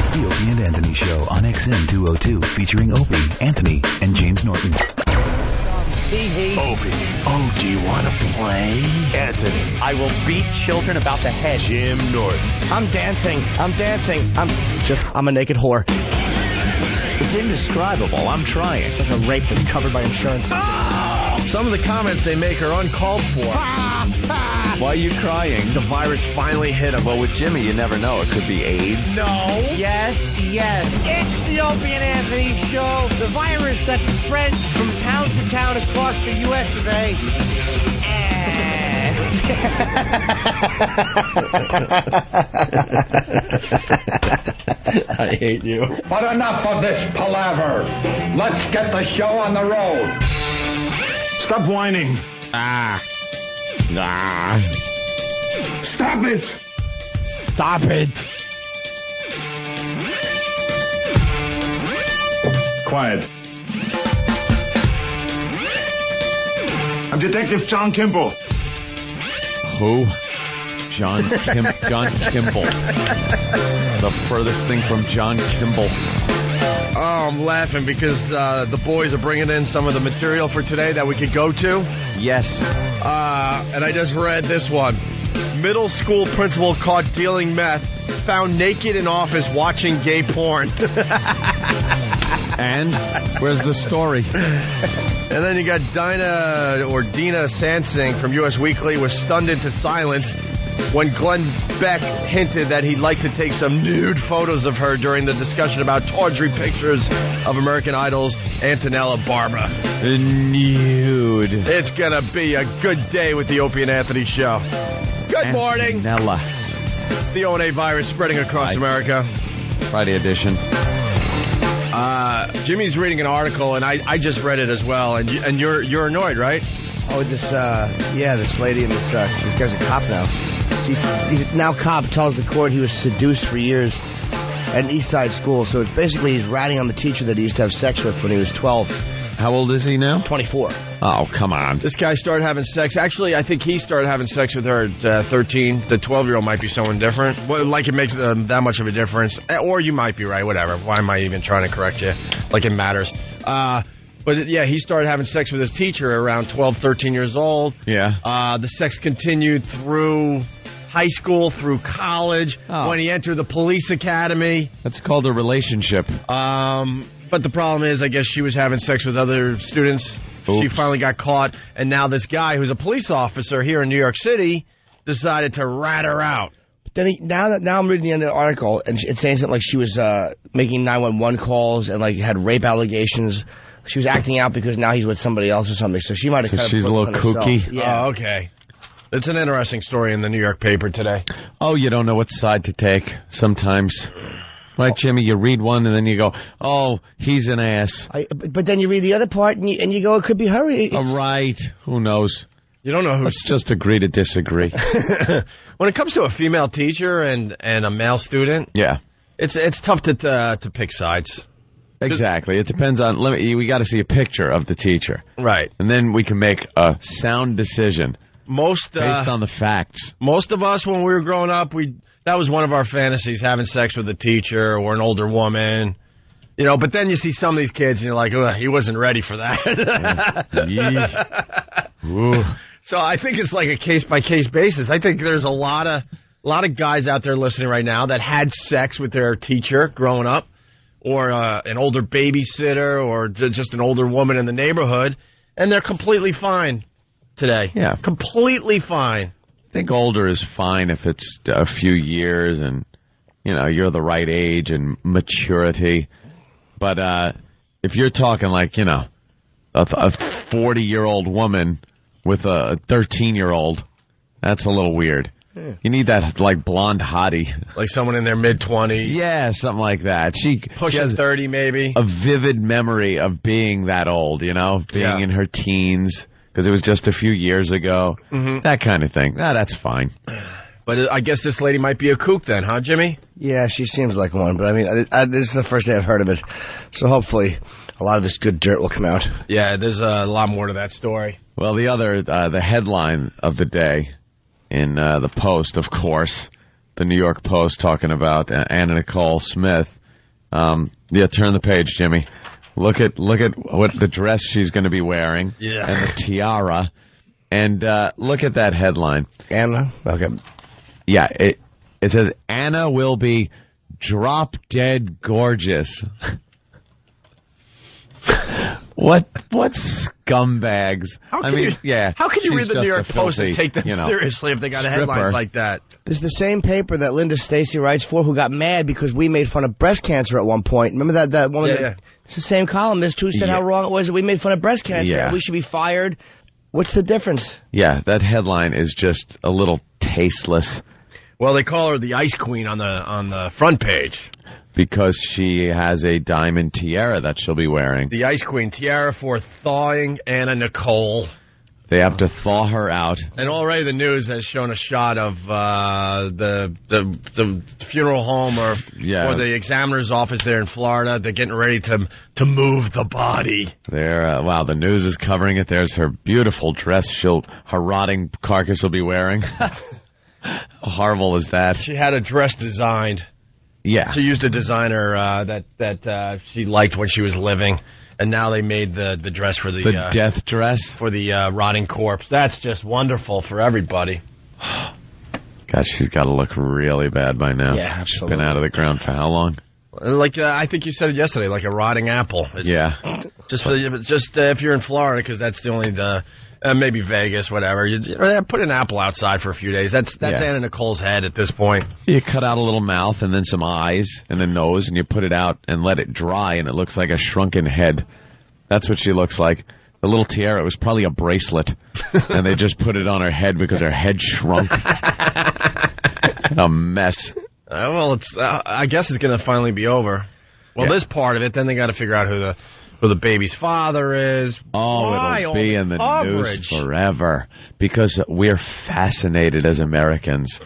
It's the Opie and Anthony Show on XM 202, featuring Opie, Anthony, and James Norton. Opie. Oh, do you want to play? Anthony. I will beat children about the head. Jim Norton. I'm dancing. I'm a naked whore. It's indescribable. I'm trying. It's like a rape that's covered by insurance. Some of the comments they make are uncalled for. Why are you crying? The virus finally hit him. Well, with Jimmy, you never know. It could be AIDS. No. Yes. It's the Opie and Anthony Show. The virus that spreads from town to town across the U.S. of A. I hate you. But enough of this palaver. Let's get the show on the road. Stop whining. Stop it. Stop it. Quiet. I'm Detective John Kimball. Who? John Kimball. The furthest thing from John Kimball. Oh, I'm laughing because the boys are bringing in some of the material for today that we could go to. Yes. And I just read this one. Middle school principal caught dealing meth, found naked in office watching gay porn. And where's the story? And then you got Dina Sansing from US Weekly was stunned into silence when Glenn Beck hinted that he'd like to take some nude photos of her during the discussion about tawdry pictures of American Idol's Antonella Barba. Nude. It's gonna be a good day with the Opie and Anthony Show. Good morning. Antonella. It's the O&A virus spreading across America. Friday edition. Jimmy's reading an article, and I just read it as well, and you're annoyed, right? Oh, this lady in this guy's a cop now. He's now cop, tells the court he was seduced for years at an East Side school. So it's basically he's ratting on the teacher that he used to have sex with when he was 12. How old is he now? 24. Oh, come on. This guy started having sex. Actually, I think he started having sex with her at 13. The 12-year-old might be someone different. Well, like it makes that much of a difference. Or you might be right, whatever. Why am I even trying to correct you? Like it matters. But, yeah, he started having sex with his teacher around 12, 13 years old. Yeah. The sex continued through high school, through college, when he entered the police academy. That's called a relationship. But the problem is, I guess she was having sex with other students. Oops. She finally got caught, and now this guy who's a police officer here in New York City decided to rat her out. Then now I'm reading the end of the article, and it's saying something like she was making 911 calls and like had rape allegations. She was acting out because now he's with somebody else or something. So she might have. So she's a little kooky. Yeah. Oh, okay. It's an interesting story in the New York paper today. Oh, you don't know what side to take sometimes. Right, Jimmy, you read one and then you go, oh, he's an ass. But then you read the other part and you go, it could be her. All right. Who knows? You don't know who's... Let's just agree to disagree. When it comes to a female teacher and a male student, yeah, it's tough to pick sides. Exactly. It depends on... We got to see a picture of the teacher. Right. And then we can make a sound decision. Based on the facts. Most of us, when we were growing up, that was one of our fantasies, having sex with a teacher or an older woman. You know, but then you see some of these kids and you're like, he wasn't ready for that. So I think it's like a case-by-case basis. I think there's a lot of guys out there listening right now that had sex with their teacher growing up, or an older babysitter, or just an older woman in the neighborhood, and they're completely fine today. Yeah. Completely fine. I think older is fine if it's a few years and, you're the right age and maturity. But if you're talking like, a 40-year-old woman with a 13-year-old, that's a little weird. Yeah. You need that, like, blonde hottie. Like someone in their mid-20s. Yeah, something like that. She has 30, maybe. A vivid memory of being that old, being in her teens. Because it was just a few years ago. Mm-hmm. That kind of thing. That's fine. But I guess this lady might be a kook then, huh, Jimmy? Yeah, she seems like one. But, I mean, this is the first day I've heard of it. So hopefully a lot of this good dirt will come out. Yeah, there's a lot more to that story. Well, the headline of the day in the Post, of course, the New York Post, talking about Anna Nicole Smith Yeah, turn the page, Jimmy. Look at what the dress she's going to be wearing. Yeah. And the tiara. And look at that headline. Anna? Okay. Yeah, it says, Anna will be drop dead gorgeous. What scumbags? How can you read the New York Post and take them seriously if they got a headline like that? This is the same paper that Linda Stacy writes for, who got mad because we made fun of breast cancer at one point. Remember that woman? Yeah. It's the same columnist who said how wrong it was that we made fun of breast cancer. Yeah. We should be fired. What's the difference? Yeah, that headline is just a little tasteless. Well, they call her the Ice Queen on the front page. Because she has a diamond tiara that she'll be wearing. The Ice Queen tiara for thawing Anna Nicole. They have to thaw her out. And already the news has shown a shot of the funeral home or the examiner's office there in Florida. They're getting ready to move the body. Wow, the news is covering it. There's her beautiful dress her rotting carcass will be wearing. How horrible is that? She had a dress designed. Yeah. She used a designer that she liked when she was living, and now they made the dress for the death dress for the rotting corpse. That's just wonderful for everybody. God, she's got to look really bad by now. Yeah, absolutely. She's been out of the ground for how long? Like I think you said it yesterday, like a rotting apple. Just if you're in Florida, because that's the only maybe Vegas, whatever. Put an apple outside for a few days. That's Anna Nicole's head at this point. You cut out a little mouth and then some eyes and a nose, and you put it out and let it dry, and it looks like a shrunken head. That's what she looks like. The little tiara was probably a bracelet, and they just put it on her head because her head shrunk. A mess. Well, I guess it's going to finally be over. Well, this part of it, then they got to figure out who the baby's father is. Oh, it'll be in the news forever because we're fascinated as Americans.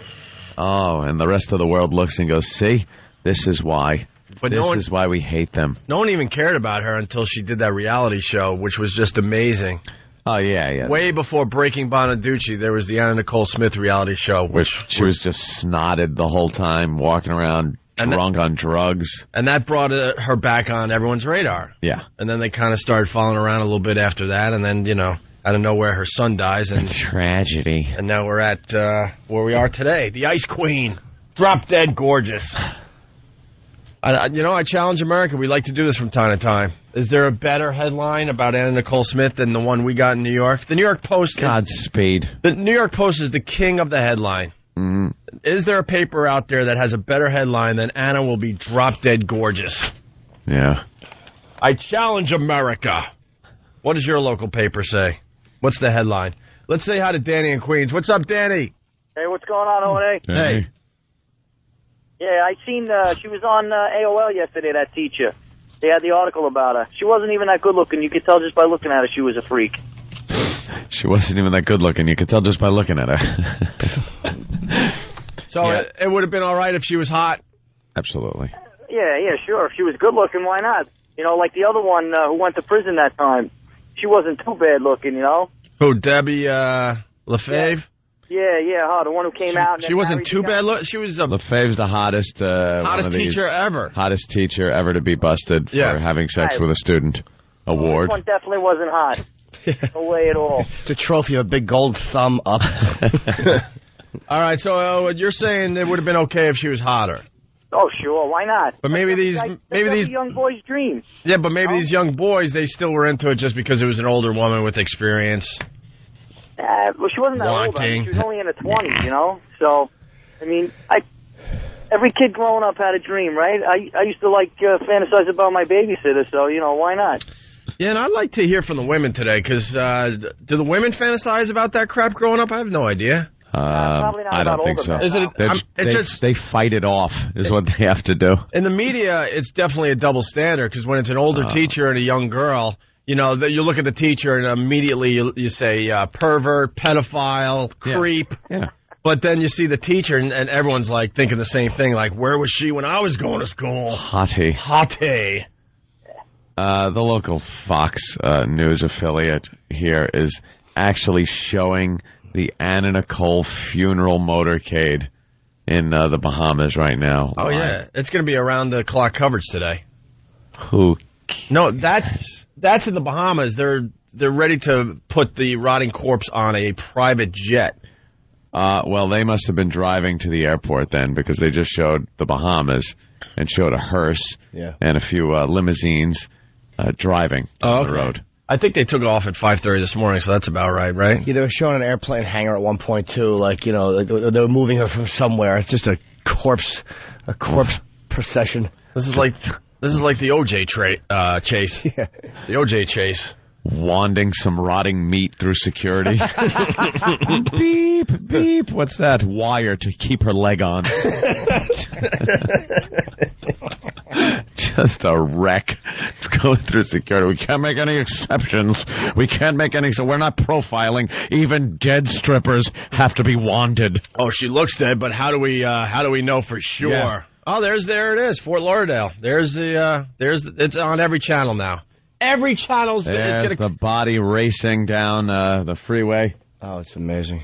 Oh, and the rest of the world looks and goes, see, this is why. But this is why we hate them. No one even cared about her until she did that reality show, which was just amazing. Oh, yeah. Way before Breaking Bonaducci, there was the Anna Nicole Smith reality show. Which she was just snotted the whole time, walking around drunk on drugs. And that brought her back on everyone's radar. Yeah. And then they kind of started following around a little bit after that. And then, out of nowhere, her son dies. And tragedy. And now we're at where we are today. The Ice Queen. Drop dead gorgeous. I challenge America. We like to do this from time to time. Is there a better headline about Anna Nicole Smith than the one we got in New York? The New York Post. Godspeed. The New York Post is the king of the headline. Mm-hmm. Is there a paper out there that has a better headline than Anna will be drop dead gorgeous? Yeah. I challenge America. What does your local paper say? What's the headline? Let's say hi to Danny in Queens. What's up, Danny? Hey, what's going on, O&A? Hey. Yeah, I seen she was on AOL yesterday, that teacher. They had the article about her. She wasn't even that good looking. You could tell just by looking at her she was a freak. She wasn't even that good looking. You could tell just by looking at her. So it would have been all right if she was hot? Absolutely. Yeah, sure. If she was good looking, why not? Like the other one who went to prison that time. She wasn't too bad looking, Who, Debbie LaFave? Yeah, the one who came out. And she wasn't too bad looking. She was LaFave's the hottest teacher ever. Hottest teacher ever to be busted for having sex with a student. Award. This one definitely wasn't hot. No way at all. It's a trophy of a big gold thumb up. All right, so you're saying it would have been okay if she was hotter? Oh, sure, why not? But maybe these young boys' dream. Yeah, but maybe these young boys, they still were into it just because it was an older woman with experience. Well, she wasn't that old. She was only in her 20s, So, every kid growing up had a dream, right? I used to fantasize about my babysitter, so why not? Yeah, and I'd like to hear from the women today, because do the women fantasize about that crap growing up? I have no idea. Probably not. I don't think so. Is it? They fight it off, is what they have to do. In the media, it's definitely a double standard, because when it's an older teacher and a young girl, you look at the teacher and immediately you say pervert, pedophile, creep. Yeah. But then you see the teacher and everyone's thinking the same thing, where was she when I was going to school? Hottie. The local Fox News affiliate here is actually showing the Anna Nicole funeral motorcade in the Bahamas right now. Oh, yeah. It's going to be around the clock coverage today. Who? No, that's in the Bahamas. They're ready to put the rotting corpse on a private jet. Well, they must have been driving to the airport then, because they just showed the Bahamas and showed a hearse and a few limousines driving on the road. I think they took off at 5:30 this morning, so that's about right? Yeah, they were showing an airplane hangar at one point too. Like, you know, like they were moving her from somewhere. It's just a corpse procession. This is like the OJ chase. Yeah. The OJ chase. Wanding some rotting meat through security. Beep, beep. What's that? Wire to keep her leg on. Just a wreck going through security. We can't make any exceptions. So we're not profiling. Even dead strippers have to be wanted. Oh, she looks dead, but how do we know for sure? Yeah. Oh, there it is, Fort Lauderdale. It's on every channel now. Every channel's There's the body racing down the freeway. Oh, it's amazing.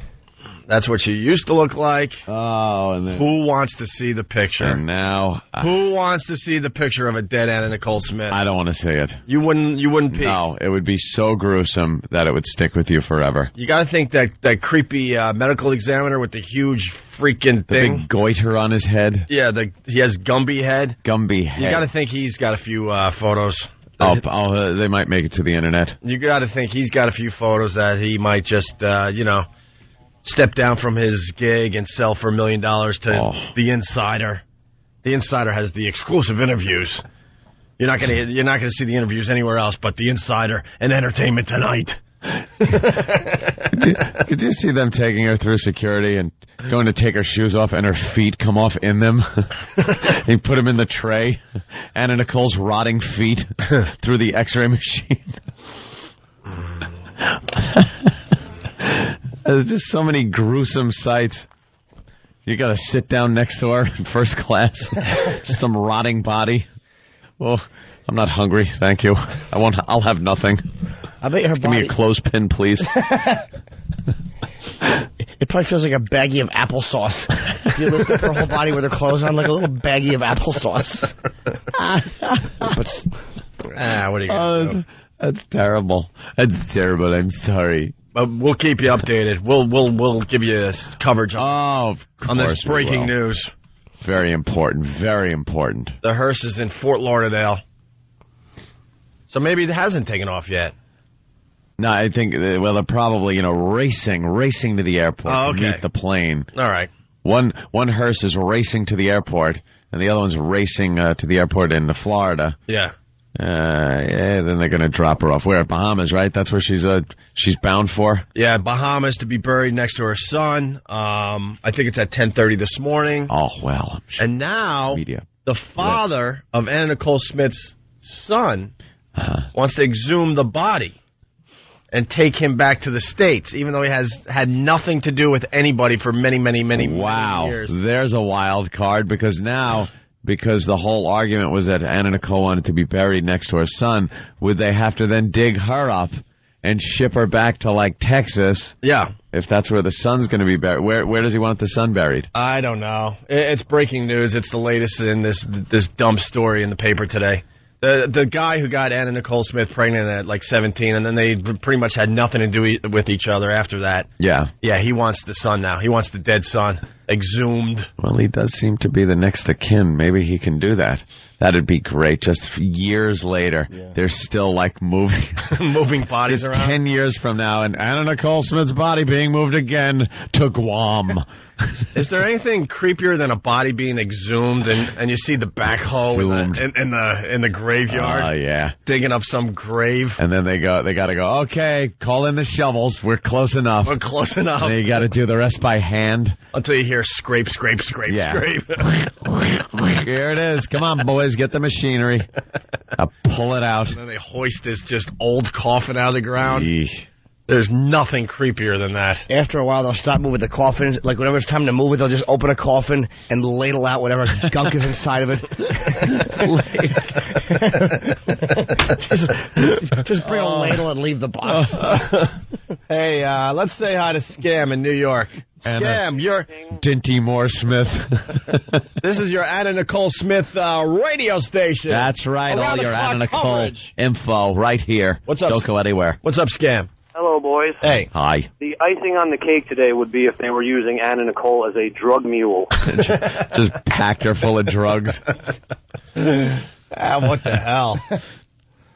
That's what she used to look like. Oh, and then, who wants to see the picture? And now, who wants to see the picture of a dead Anna Nicole Smith? I don't want to see it. You wouldn't peek. No, it would be so gruesome that it would stick with you forever. You got to think that creepy medical examiner with the huge freaking thing, big goiter on his head. Yeah, he has Gumby head. You got to think he's got a few photos. They might make it to the internet. You got to think he's got a few photos that he might just, step down from his gig and sell for $1 million to The Insider. The Insider has the exclusive interviews. You're not gonna see the interviews anywhere else but The Insider and Entertainment Tonight. Could you see them taking her through security and going to take her shoes off and her feet come off in them? They put them in the tray. Anna Nicole's rotting feet through the x-ray machine. There's just so many gruesome sights. You got to sit down next to her in first class. Some rotting body. Well, I'm not hungry, thank you. I'll have nothing. I bet her Give me a clothespin, please. It probably feels like a baggie of applesauce. You lift up her whole body with her clothes on, like a little baggie of applesauce. What are you going to do? That's terrible. That's terrible. I'm sorry. We'll keep you updated. We'll give you this coverage on this breaking news. Very important. Very important. The hearse is in Fort Lauderdale. So maybe it hasn't taken off yet. No, I think, they're probably, racing to the airport to meet the plane. All right. One hearse is racing to the airport, and the other one's racing to the airport in Florida. Yeah. Then they're going to drop her off. We're at Bahamas, right? That's where she's bound for? Yeah, Bahamas to be buried next to her son. I think it's at 10:30 this morning. Oh, well. Sure. And now the father of Anna Nicole Smith's son wants to exhume the body and take him back to the States, even though he has had nothing to do with anybody for many years. There's a wild card, because the whole argument was that Anna Nicole wanted to be buried next to her son, would they have to then dig her up and ship her back to, like, Texas? Yeah. If that's where the son's going to be buried. Where does he want the son buried? I don't know. It's breaking news. It's the latest in this dumb story in the paper today. The guy who got Anna Nicole Smith pregnant at like 17, and then they pretty much had nothing to do with each other after that. Yeah. Yeah, he wants the son now. He wants the dead son exhumed. Well, he does seem to be the next of kin. Maybe he can do that. That'd be great. Just years later, they're still like moving bodies around. 10 years from now, and Anna Nicole Smith's body being moved again to Guam. Is there anything creepier than a body being exhumed and you see the backhoe in the graveyard? Oh, yeah. Digging up some grave. And then they got to go, okay, call in the shovels. We're close enough. We're close enough. And then you got to do the rest by hand. Until you hear scrape, scrape, scrape, scrape. Here it is. Come on, boys, get the machinery. Pull it out. And then they hoist this just old coffin out of the ground. Eesh. There's nothing creepier than that. After a while, they'll stop moving the coffin. Like, whenever it's time to move it, they'll just open a coffin and ladle out whatever gunk is inside of it. just bring a ladle and leave the box. Hey, let's say hi to Scam in New York. Scam, you're... Dinty Moore Smith. This is your Anna Nicole Smith radio station. That's right. Around All the your clock Anna Nicole coverage. info right here. What's up? Don't go anywhere. What's up, Scam? Hello, boys. Hey. Hi. The icing on the cake today would be if they were using Anna Nicole as a drug mule. Just packed her full of drugs. What the hell?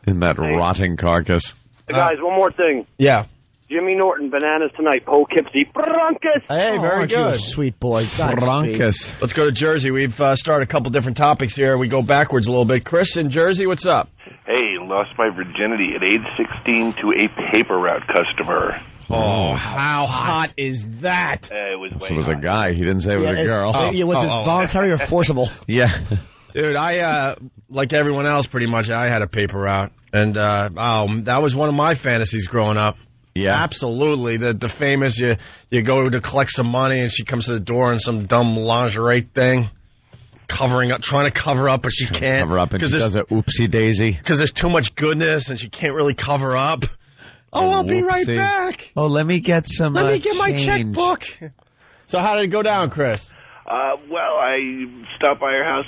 In that rotting carcass. Guys, one more thing. Yeah. Jimmy Norton, bananas tonight. Poughkeepsie Broncos. Hey, very aren't you a good. sweet boy. Godspeed. Broncos. Let's go to Jersey. We've started a couple different topics here. We go backwards a little bit. Chris in Jersey, what's up? Hey, lost my virginity at age 16 to a paper route customer. Oh, how hot is that? It was way It was a hot. guy. He didn't say it was a girl. Was it voluntary or forcible? Yeah. Dude, I, like everyone else pretty much, I had a paper route. And, that was one of my fantasies growing up. Yeah. Absolutely. The famous, you go to collect some money and she comes to the door in some dumb lingerie thing, covering up, trying to cover up, but she can't. Cover up, and she does a oopsie daisy. Because there's too much goodness and she can't really cover up. Oh, I'll be right Whoopsie. back. Oh, let me get some Let me get my change. checkbook. So how did it go down, Chris? Well, I stopped by her house.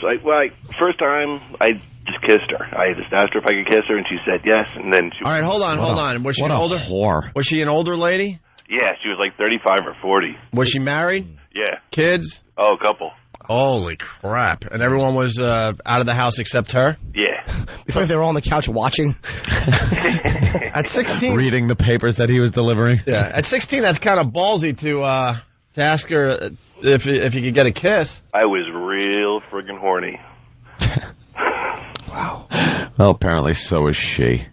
First time, I just kissed her. I just asked her if I could kiss her, and she said yes. And then she All right, hold on. Was she What an a older? whore. Was she an older lady? Yeah, she was like 35 or 40. Was she married? Yeah. Kids? Oh, a couple. Holy crap! And everyone was out of the house except her. Yeah. You thought they were all on the couch watching? At 16, Reading the papers that he was delivering. yeah. At 16, that's kind of ballsy to ask her if you could get a kiss. I was real friggin' horny. Well, apparently so was she.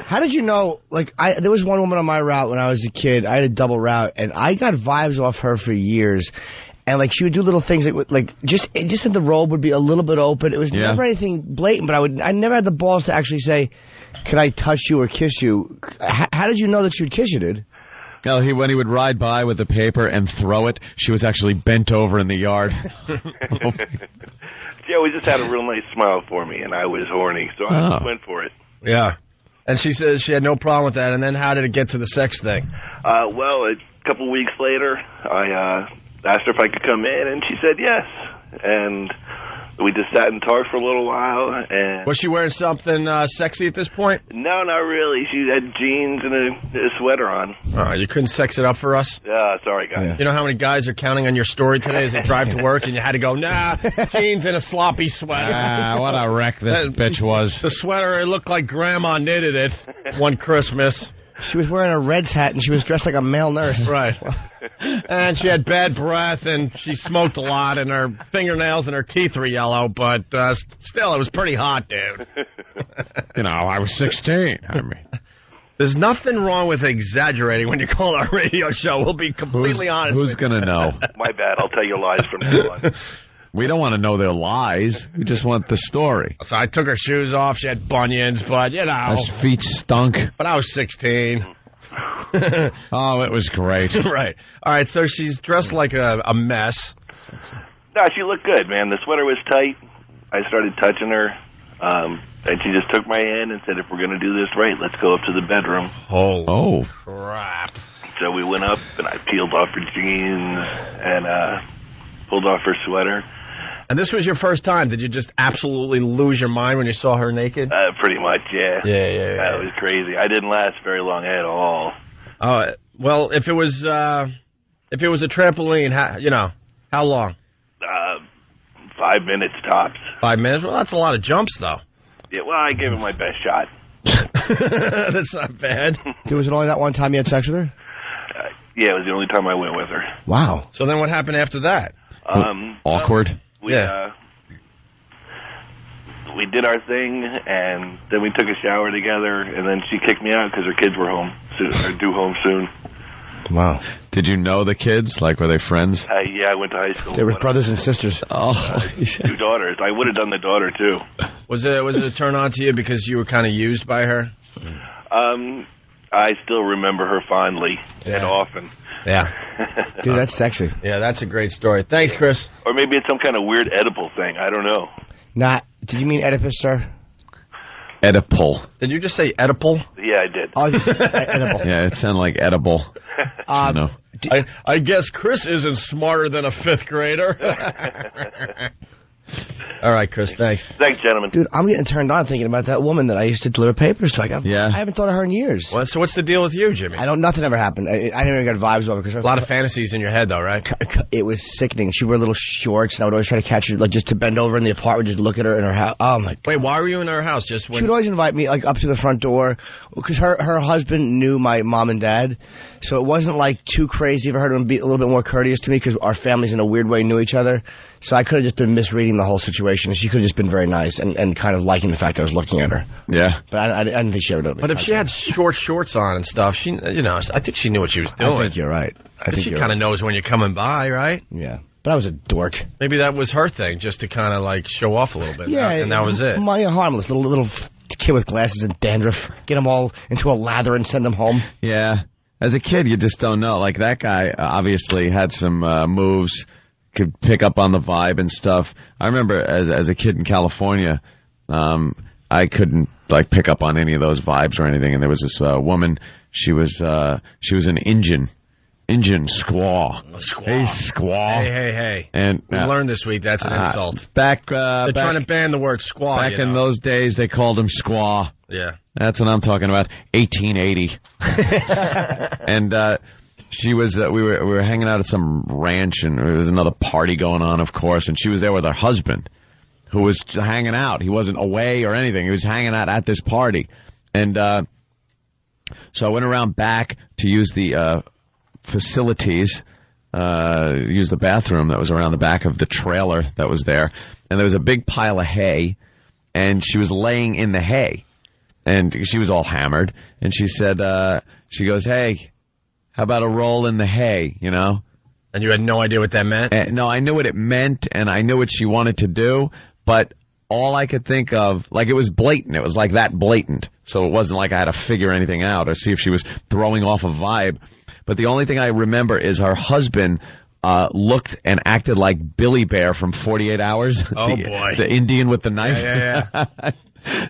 How did you know? Like, there was one woman on my route when I was a kid. I had a double route, and I got vibes off her for years. And like, she would do little things like just that the robe would be a little bit open. It was never anything blatant, but I never had the balls to actually say, "Can I touch you or kiss you?" How did you know that she would kiss you, dude? No, when he would ride by with the paper and throw it, she was actually bent over in the yard. Yeah, we just had a real nice smile for me, and I was horny, so I just went for it. Yeah. And she says she had no problem with that. And then how did it get to the sex thing? Well, a couple weeks later, I asked her if I could come in, and she said yes. And we just sat and talked for a little while. And Was she wearing something sexy at this point? no, not really. She had jeans and a sweater on. You couldn't sex it up for us? Sorry, guys. You know how many guys are counting on your story today as they drive to work, and you had to go, nah, jeans and a sloppy sweater. What a wreck this bitch was. The sweater, it looked like Grandma knitted it one Christmas. She was wearing a Reds hat, and she was dressed like a male nurse. Right. And she had bad breath, and she smoked a lot, and her fingernails and her teeth were yellow, but still, it was pretty hot, dude. I was 16. I mean, there's nothing wrong with exaggerating when you call our radio show. We'll be completely honest. Who's going to know? My bad. I'll tell you lies from now on. We don't want to know their lies. We just want the story. So I took her shoes off. She had bunions, but, Her feet stunk. But I was 16. Oh, it was great. Right. All right, so she's dressed like a mess. No, she looked good, man. The sweater was tight. I started touching her, and she just took my hand and said, if we're going to do this right, let's go up to the bedroom. Oh. Crap. So we went up, and I peeled off her jeans and pulled off her sweater. And this was your first time. Did you just absolutely lose your mind when you saw her naked? Pretty much, yeah. Yeah. That was crazy. I didn't last very long at all. Well, if it was a trampoline, how long? 5 minutes tops. 5 minutes? Well, that's a lot of jumps, though. Yeah, well, I gave it my best shot. That's not bad. Dude, was it only that one time you had sex with her? Yeah, it was the only time I went with her. Wow. So then what happened after that? Awkward. We did our thing, and then we took a shower together, and then she kicked me out because her kids were home, due home soon. Wow. Did you know the kids? Like, were they friends? Yeah, I went to high school. They were brothers and sisters. Oh. 2 daughters. I would have done the daughter, too. Was it a turn on to you because you were kind of used by her? I still remember her fondly and often. Yeah. Dude, that's sexy. Yeah, that's a great story. Thanks, Chris. Or maybe it's some kind of weird edible thing. I don't know. Did you mean Oedipus, sir? Oedipal. Did you just say Oedipal? Yeah, I did. Oh, edible. Yeah, it sounded like edible. I guess Chris isn't smarter than a fifth grader. All right, Chris, thanks. Thanks, gentlemen. Dude, I'm getting turned on thinking about that woman that I used to deliver papers to. I haven't thought of her in years. Well, so what's the deal with you, Jimmy? Nothing ever happened. I never got vibes over. A lot of fantasies in your head, though, right? It was sickening. She wore little shorts, and I would always try to catch her, like, just to bend over in the apartment, just look at her in her house. Oh, my God. Wait, why were you in her house? Just when... She would always invite me, like, up to the front door, because her husband knew my mom and dad, so it wasn't, like, too crazy for her to be a little bit more courteous to me, because our families, in a weird way, knew each other. So I could have just been misreading the whole situation. She could have just been very nice and kind of liking the fact I was looking at her. Yeah. But I didn't think she ever did it. But if she had short shorts on and stuff, I think she knew what she was doing. I think you're right. I think she kind of knows when you're coming by, right? Yeah. But I was a dork. Maybe that was her thing, just to kind of, like, show off a little bit. Yeah. And that was it. My harmless little kid with glasses and dandruff. Get them all into a lather and send them home. Yeah. As a kid, you just don't know. Like, that guy obviously had some moves, could pick up on the vibe and stuff. I remember as a kid in California, I couldn't, like, pick up on any of those vibes or anything. And there was this woman, she was an Indian squaw. Squaw. Hey, squaw. Hey. And we learned this week that's an insult. They're trying to ban the word squaw. Back in those days, they called him squaw. Yeah. That's what I'm talking about. 1880. And she was. We were hanging out at some ranch, and there was another party going on, of course. And she was there with her husband, who was hanging out. He wasn't away or anything. He was hanging out at this party. And so I went around back to use the facilities, use the bathroom that was around the back of the trailer that was there. And there was a big pile of hay, and she was laying in the hay. And she was all hammered. And she said, she goes, hey, how about a roll in the hay, you know? And you had no idea what that meant? No, I knew what it meant, and I knew what she wanted to do, but all I could think of, like, it was blatant. It was like that blatant. So it wasn't like I had to figure anything out or see if she was throwing off a vibe. But the only thing I remember is her husband looked and acted like Billy Bear from 48 Hours. Oh, boy. The Indian with the knife. Yeah.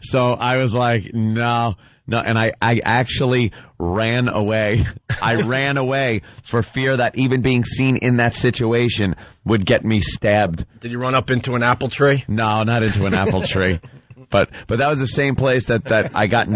So I was like, no. And I actually ran away. I ran away for fear that even being seen in that situation would get me stabbed. Did you run up into an apple tree? No, not into an apple tree. But that was the same place that I got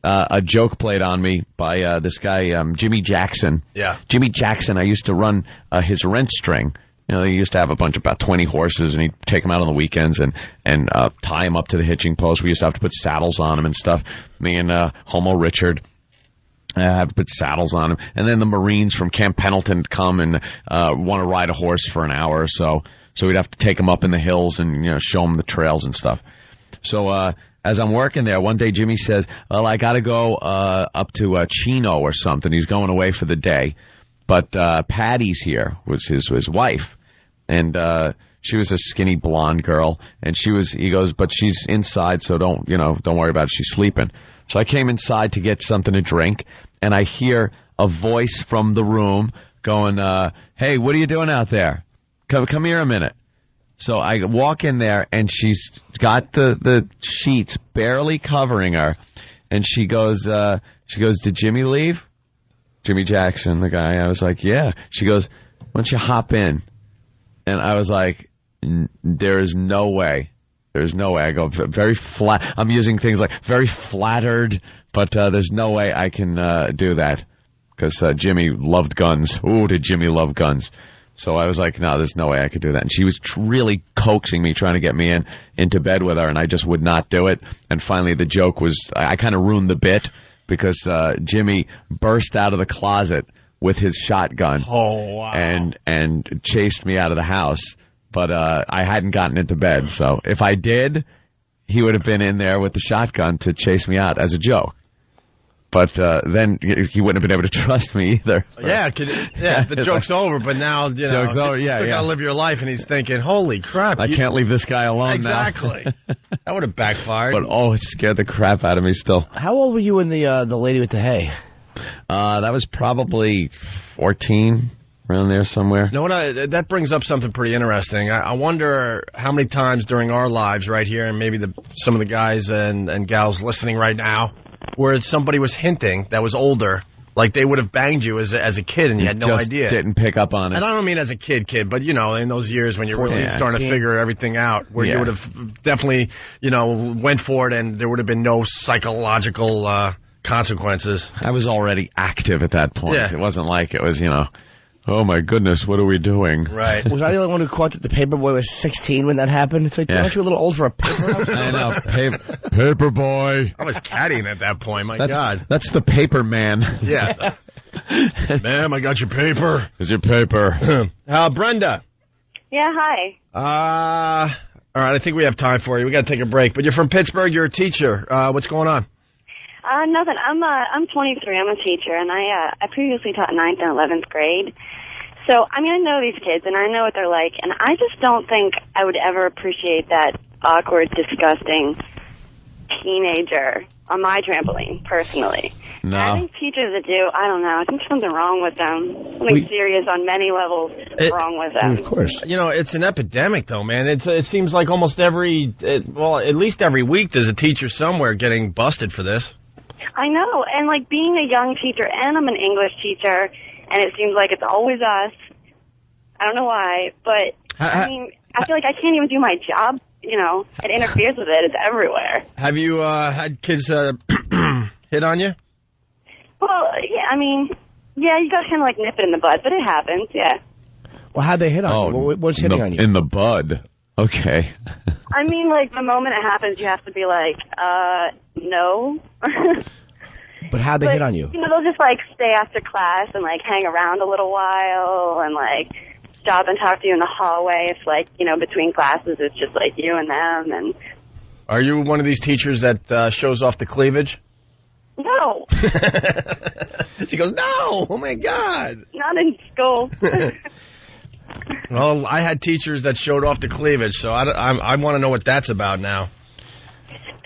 a joke played on me by this guy, Jimmy Jackson. Yeah. Jimmy Jackson, I used to run his rent string. You know, he used to have a bunch, about 20 horses, and he'd take them out on the weekends and tie them up to the hitching post. We used to have to put saddles on them and stuff. Me and Homo Richard have to put saddles on him. And then the Marines from Camp Pendleton come and want to ride a horse for an hour or so. So we'd have to take them up in the hills and, you know, show them the trails and stuff. So as I'm working there, one day Jimmy says, well, I got to go up to Chino or something. He's going away for the day. But Patty's here, was his wife. And she was a skinny blonde girl, and he goes, but she's inside, so don't worry about it. She's sleeping. So I came inside to get something to drink, and I hear a voice from the room going, hey, what are you doing out there? Come here a minute. So I walk in there, and she's got the sheets barely covering her, and she goes, did Jimmy leave? Jimmy Jackson, the guy. I was like, yeah. She goes, why don't you hop in? And I was like, there is no way. There's no way. I go very flat. I'm using things like very flattered, but there's no way I can do that because Jimmy loved guns. Ooh, did Jimmy love guns? So I was like, no, there's no way I could do that. And she was really coaxing me, trying to get me into bed with her, and I just would not do it. And finally the joke was, I kind of ruined the bit because Jimmy burst out of the closet with his shotgun. Oh, wow. And chased me out of the house. But I hadn't gotten into bed. So if I did, he would have been in there with the shotgun to chase me out as a joke. But then he wouldn't have been able to trust me either. Yeah, the joke's over, but now, you know, joke's over, you got to live your life, and he's thinking, holy crap. I can't leave this guy alone exactly. now. Exactly. That would have backfired. But, it scared the crap out of me still. How old were you when the lady with the hay? That was probably 14, around there somewhere. You know what? That brings up something pretty interesting. I wonder how many times during our lives right here, and maybe some of the guys and gals listening right now, where somebody was hinting that was older Like they would have banged you as a kid and you had no just idea. Didn't pick up on it. And I don't mean as a kid, but in those years when you're really starting to figure everything out, where you would have definitely, went for it and there would have been no psychological consequences. I was already active at that point. Yeah. It wasn't like it was, oh my goodness, what are we doing? Right. Was I the only one who caught that the paperboy was 16 when that happened? It's like, aren't you a little old for a paper? I know, paperboy. I was caddying at that point. My God. That's the paper man. Yeah. Ma'am, I got your paper. Here's your paper. Brenda. Yeah, hi. All right, I think we have time for you. We got to take a break. But you're from Pittsburgh. You're a teacher. What's going on? Nothing. I'm 23. I'm a teacher, and I previously taught 9th and 11th grade. So, I know these kids, and I know what they're like, and I just don't think I would ever appreciate that awkward, disgusting teenager on my trampoline, personally. No. I think teachers that do, I don't know, I think something wrong with them. Something serious on many levels wrong with them. Of course. It's an epidemic, though, man. It seems like almost at least every week there's a teacher somewhere getting busted for this. I know, and being a young teacher, and I'm an English teacher, and it seems like it's always us. I don't know why, but I feel like I can't even do my job. It interferes with it. It's everywhere. Have you had kids hit on you? Well, yeah, you got to kind of nip it in the bud, but it happens, yeah. Well, how'd they hit on you? What's hitting on you? In the bud. Okay. The moment it happens, you have to be no. But how'd they hit on you? They'll just stay after class and hang around a little while and stop and talk to you in the hallway. If between classes it's just you and them. And are you one of these teachers that shows off the cleavage? No. She goes, no. Oh my God. Not in school. Well, I had teachers that showed off the cleavage, so I want to know what that's about now.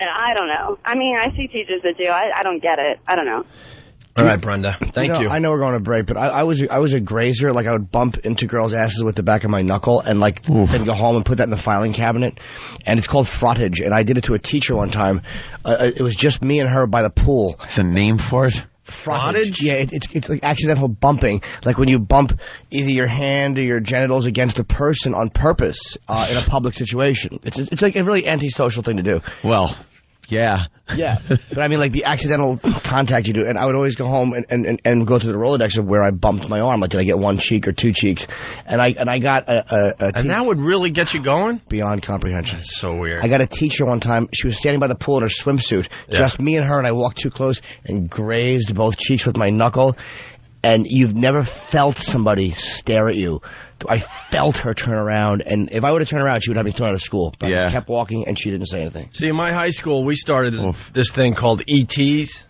I don't know. I see teachers that do. I don't get it. I don't know. All right, Brenda. Thank you. I know we're going to break, but I was a grazer. I would bump into girls' asses with the back of my knuckle and then go home and put that in the filing cabinet. And it's called frottage. And I did it to a teacher one time. It was just me and her by the pool. It's a name for it? Frottage? Yeah, it's like accidental bumping. Like when you bump either your hand or your genitals against a person on purpose in a public situation. It's like a really antisocial thing to do. Well, yeah. Yeah. But the accidental contact you do. And I would always go home and go through the Rolodex of where I bumped my arm. Did I get one cheek or two cheeks? And I got and that would really get you going? Beyond comprehension. That's so weird. I got a teacher one time. She was standing by the pool in her swimsuit. Yeah. Just me and her, and I walked too close and grazed both cheeks with my knuckle. And you've never felt somebody stare at you. I felt her turn around, and if I would have turned around, she would have me thrown out of school. But I kept walking, and she didn't say anything. See, in my high school, we started this thing called ETs,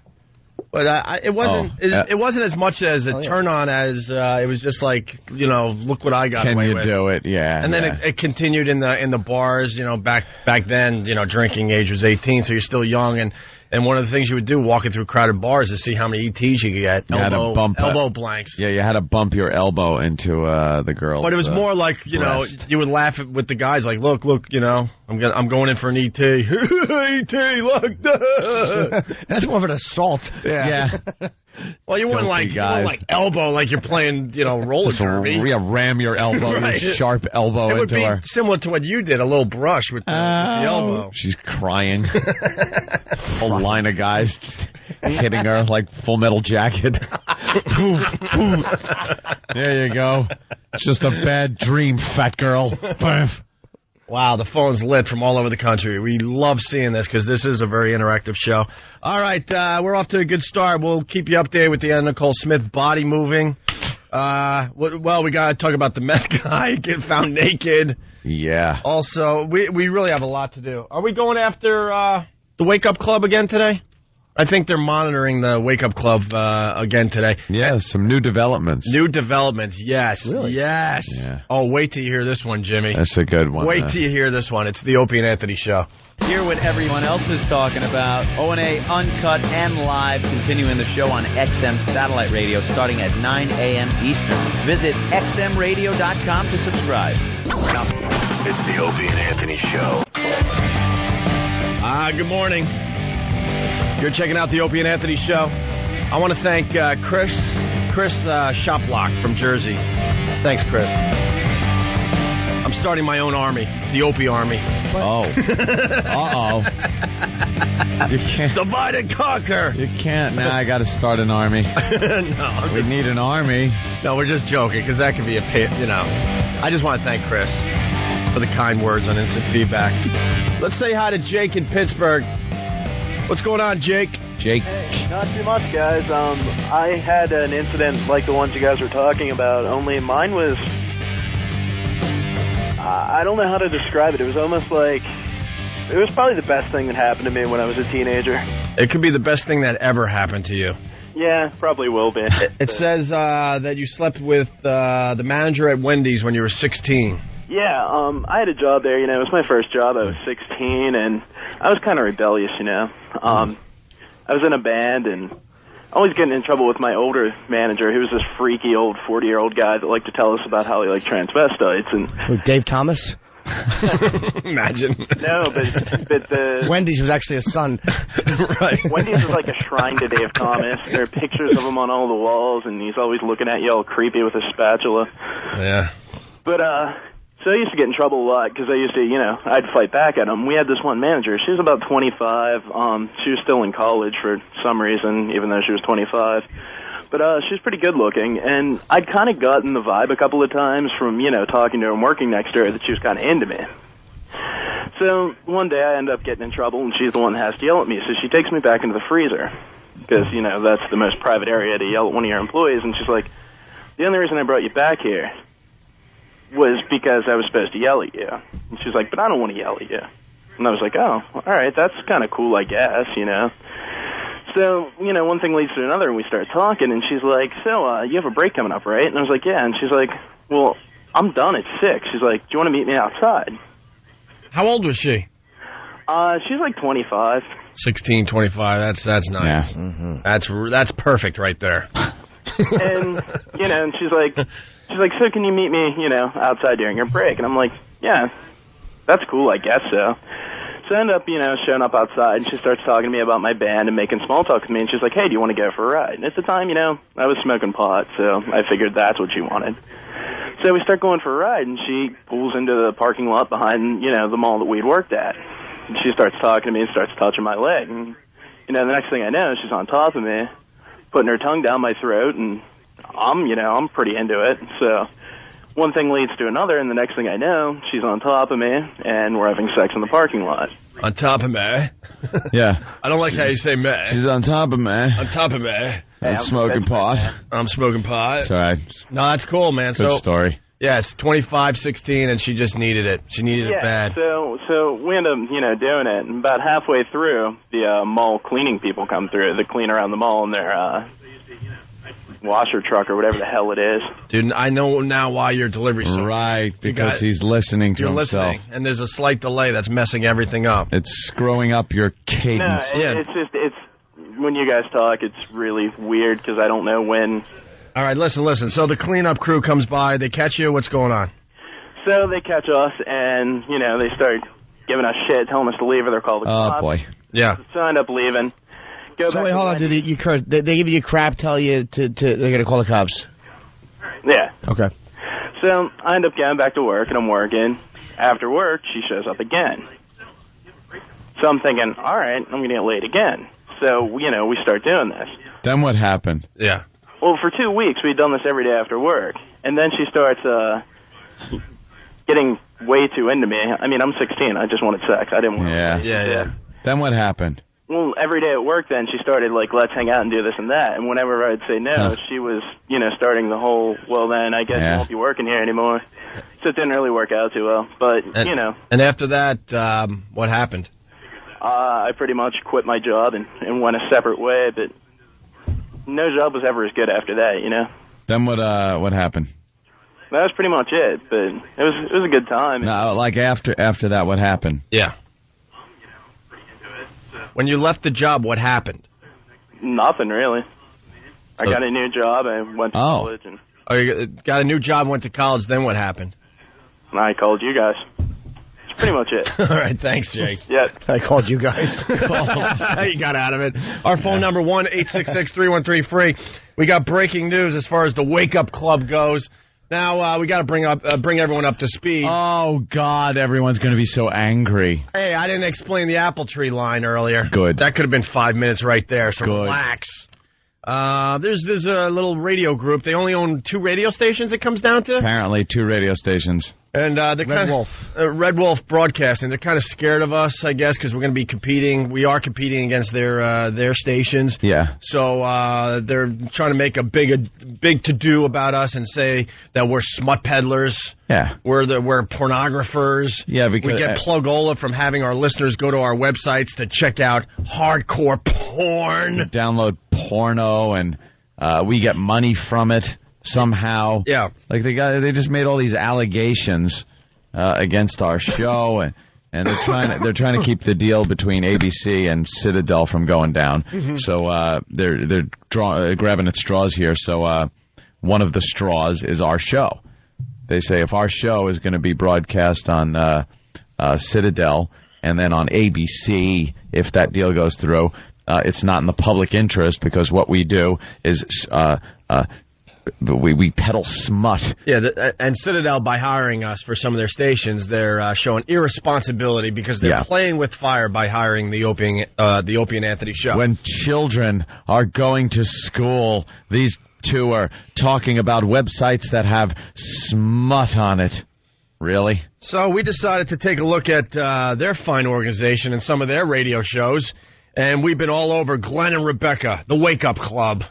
but it wasn't. It wasn't as much as a turn on as it was just look what I got away with. Can you do it? Yeah. And then it continued in the bars. Back then, drinking age was 18, so you're still young. And one of the things you would do walking through crowded bars is see how many ETs you could get. Elbow blanks. Yeah, you had to bump your elbow into the girl. But it was more you would laugh with the guys look, I'm going in for an ET. ET, look. That's more of an assault. Yeah. Well, you wouldn't elbow like you're playing, roller derby. Ram your elbow, right. your sharp elbow into her. It would be similar to what you did, a little brush with the elbow. She's crying. Whole line of guys hitting her like Full Metal Jacket. There you go. It's just a bad dream, fat girl. Wow, the phone's lit from all over the country. We love seeing this because this is a very interactive show. All right, we're off to a good start. We'll keep you updated with the Nicole Smith body moving. Well, we got to talk about the meth guy get found naked. Yeah. Also, we really have a lot to do. Are we going after the Wake Up Club again today? I think they're monitoring the Wake Up Club again today. Yeah, some new developments. New developments, yes. Really? Yes. Yeah. Oh, wait till you hear this one, Jimmy. That's a good one. Wait till you hear this one. It's the Opie and Anthony Show. Hear what everyone else is talking about. O&A Uncut and Live, continuing the show on XM Satellite Radio starting at 9 a.m. Eastern. Visit xmradio.com to subscribe. It's the Opie and Anthony Show. Good morning. You're checking out the Opie and Anthony Show. I want to thank Chris Shoplock from Jersey. Thanks, Chris. I'm starting my own army, the Opie Army. Oh. Uh-oh. You can't. Divide and conquer. You can't. Now I got to start an army. No. We need an army. No, we're just joking, because that could be I just want to thank Chris for the kind words on instant feedback. Let's say hi to Jake in Pittsburgh. What's going on, Jake? Jake. Hey, not too much, guys. I had an incident like the ones you guys were talking about, only mine was... I don't know how to describe it. It was almost like... It was probably the best thing that happened to me when I was a teenager. It could be the best thing that ever happened to you. Yeah, probably will be. It says that you slept with the manager at Wendy's when you were 16. Yeah, I had a job there, it was my first job. I was 16, and I was kind of rebellious, I was in a band, and always getting in trouble with my older manager, who was this freaky old 40-year-old guy that liked to tell us about how he liked transvestites. And Dave Thomas? Imagine. No, but the... Wendy's was actually a son. Right. Wendy's was like a shrine to Dave Thomas. There are pictures of him on all the walls, and he's always looking at you all creepy with a spatula. Yeah. But, so I used to get in trouble a lot, because I used to, I'd fight back at him. We had this one manager. She was about 25. She was still in college for some reason, even though she was 25. But she was pretty good looking, and I'd kind of gotten the vibe a couple of times from, talking to her and working next to her that she was kind of into me. So one day I end up getting in trouble, and she's the one that has to yell at me. So she takes me back into the freezer, because, that's the most private area to yell at one of your employees. And she's like, the only reason I brought you back here was because I was supposed to yell at you. And she's like, but I don't want to yell at you. And I was like, oh, all right, that's kind of cool, I guess, So, one thing leads to another, and we start talking, and she's like, so, you have a break coming up, right? And I was like, yeah. And she's like, well, I'm done at 6. She's like, do you want to meet me outside? How old was she? She's like 25. 16, 25, that's nice. Yeah. Mm-hmm. That's perfect right there. And, and she's like, so can you meet me, outside during your break? And I'm like, yeah, that's cool, I guess so. So I end up, showing up outside, and she starts talking to me about my band and making small talk with me, and she's like, hey, do you want to go for a ride? And at the time, I was smoking pot, so I figured that's what she wanted. So we start going for a ride, and she pulls into the parking lot behind, the mall that we'd worked at. And she starts talking to me and starts touching my leg. And, the next thing I know, she's on top of me, putting her tongue down my throat, and I'm pretty into it. So one thing leads to another, and the next thing I know, she's on top of me, and we're having sex in the parking lot. On top of me? Yeah. I don't like how you say me. She's on top of me. On top of me. I'm smoking pot. I'm smoking pot. It's all right. No, that's cool, man. Good story. Yes, 25, 16, and she just needed it. She needed it bad. So we end up, doing it, and about halfway through, the mall cleaning people come through. They clean around the mall in their washer truck or whatever the hell it is. Dude, I know now why your delivery's so right, because he's listening to himself. Listening, and there's a slight delay that's messing everything up. It's screwing up your cadence. No, it's when you guys talk, it's really weird because I don't know when. All right, listen. So the cleanup crew comes by. They catch you. What's going on? So they catch us, and, they start giving us shit, telling us to leave, or they're called the cops. Oh, boy. Yeah. So I end up leaving. So wait, hold on. They give you crap, tell you they're going to call the cops? Yeah. Okay. So I end up getting back to work, and I'm working. After work, she shows up again. So I'm thinking, all right, I'm going to get late again. So, we start doing this. Then what happened? Yeah. Well, for 2 weeks, we'd done this every day after work. And then she starts getting way too into me. I mean, I'm 16. I just wanted sex. I didn't want to. Yeah. Then what happened? Well, every day at work then, she started, let's hang out and do this and that. And whenever I'd say no, she was, starting the whole, well, then I guess you won't be working here anymore. So it didn't really work out too well. But, And after that, what happened? I pretty much quit my job and went a separate way, but no job was ever as good after that, Then what happened? That was pretty much it, but it was a good time. No, after that, what happened? Yeah. When you left the job, what happened? Nothing, really. I got a new job, I went to college. You got a new job, went to college, then what happened? And I called you guys. That's pretty much it. All right, thanks, Jake. Yeah. I called you guys. You got out of it. Our phone number, 1-866-313-FREE. We got breaking news as far as the Wake Up Club goes. Now, we got to bring everyone up to speed. Oh, God, everyone's going to be so angry. Hey, I didn't explain the Apple Tree line earlier. Good. That could have been 5 minutes right there, so Good. relax. There's a little radio group. They only own 2 radio stations, it comes down to. Apparently, 2 radio stations. And they're Red Wolf Broadcasting. They're kind of scared of us, I guess, because we're going to be competing. We are competing against their stations. Yeah. So they're trying to make a big to do about us and say that we're smut peddlers. Yeah. We're pornographers. Yeah, because we get plugola from having our listeners go to our websites to check out hardcore porn. Download porno, and we get money from it. Somehow, yeah, like they just made all these allegations against our show, and they're trying to keep the deal between ABC and Citadel from going down. Mm-hmm. So they're grabbing at straws here. So one of the straws is our show. They say if our show is going to be broadcast on Citadel and then on ABC, if that deal goes through, it's not in the public interest because what we do is. We peddle smut. Yeah, and Citadel, by hiring us for some of their stations, they're showing irresponsibility because they're playing with fire by hiring the Opie and Anthony show. When children are going to school, these 2 are talking about websites that have smut on it. Really? So we decided to take a look at their fine organization and some of their radio shows, and we've been all over Glenn and Rebecca, the Wake Up Club.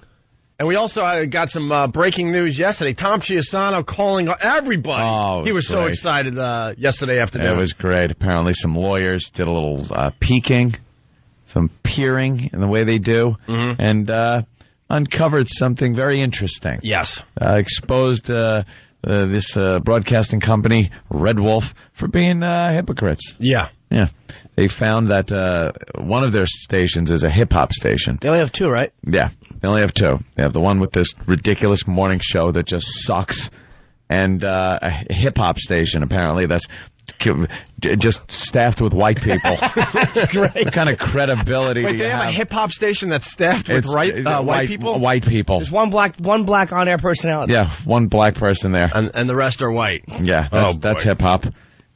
And we also got some breaking news yesterday. Tom Chiasano calling everybody. Oh, he was great. so excited yesterday afternoon. It was great. Apparently some lawyers did a little peeking, some peering in the way they do, and uncovered something very interesting. Yes. Exposed this broadcasting company, Red Wolf, for being hypocrites. Yeah. Yeah. They found that one of their stations is a hip-hop station. They only have 2, right? Yeah, they only have 2. They have the one with this ridiculous morning show that just sucks, and a hip-hop station, apparently, that's just staffed with white people. That's great. What kind of credibility Wait, do you they have a hip-hop station that's staffed with white people? White people. There's one black on-air personality. Yeah, one black person there. And the rest are white. Yeah, that's hip-hop.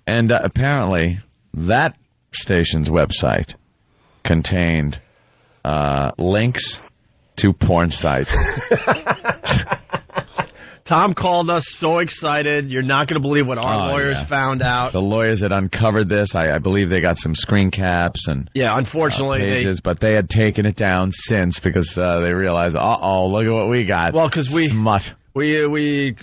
And apparently, that station's website contained links to porn sites. Tom called us so excited. You're not going to believe what our lawyers found out. The lawyers had uncovered this. I believe they got some screen caps and unfortunately pages, but they had taken it down since because they realized, look at what we got. Well, because smut. We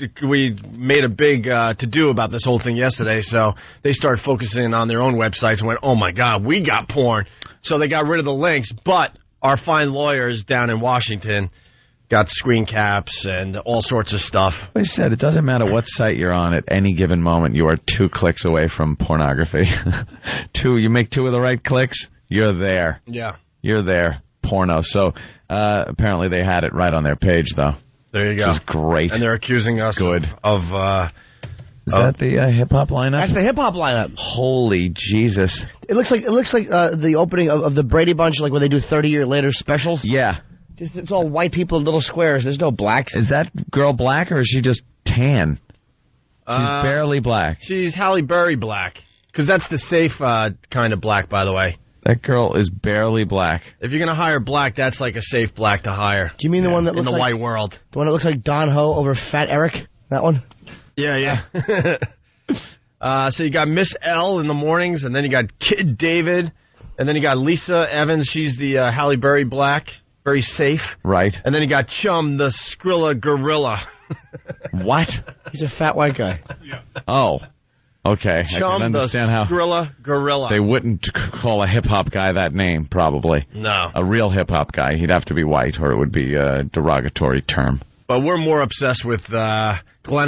made a big to-do about this whole thing yesterday, so they started focusing on their own websites and went, oh, my God, we got porn. So they got rid of the links, but our fine lawyers down in Washington got screen caps and all sorts of stuff. Like I said, it doesn't matter what site you're on at any given moment. You are 2 clicks away from pornography. You make 2 of the right clicks, you're there. Yeah. You're there. Porno. So apparently they had it right on their page, though. There you go. Which is great. And they're accusing us of is that the hip-hop lineup? That's the hip-hop lineup. Holy Jesus. It looks like the opening of the Brady Bunch, like when they do 30-year later specials. Yeah. It's all white people in little squares. There's no blacks. Is that girl black or is she just tan? She's barely black. She's Halle Berry black. Because that's the safe kind of black, by the way. That girl is barely black. If you're going to hire black, that's like a safe black to hire. Do you mean the one that looks in the like white world? The one that looks like Don Ho over Fat Eric? That one? Yeah. So you got Miss L in the mornings, and then you got Kid David, and then you got Lisa Evans. She's the Halle Berry black, very safe. Right. And then you got Chum, the Skrilla Gorilla. What? He's a fat white guy. Yeah. Oh. Okay, Chum, I can understand how Skrilla Gorilla. They wouldn't call a hip-hop guy that name, probably. No. A real hip-hop guy. He'd have to be white, or it would be a derogatory term. But we're more obsessed with Glenn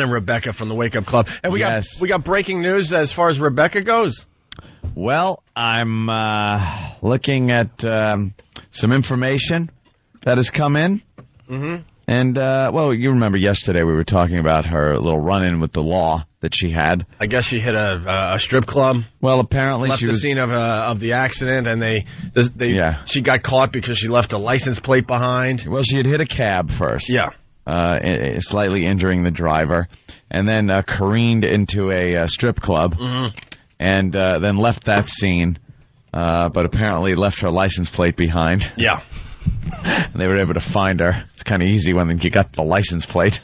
and Rebecca from the Wake Up Club. And we got breaking news as far as Rebecca goes. Well, I'm looking at some information that has come in. Mm-hmm. And, you remember yesterday we were talking about her little run-in with the law that she had. I guess she hit a strip club. Well, apparently left she was the scene of the accident, and she got caught because she left a license plate behind. Well, she had hit a cab first. Yeah. Slightly injuring the driver, and then careened into a strip club, and then left that scene, but apparently left her license plate behind. Yeah. And they were able to find her. It's kind of easy when you got the license plate.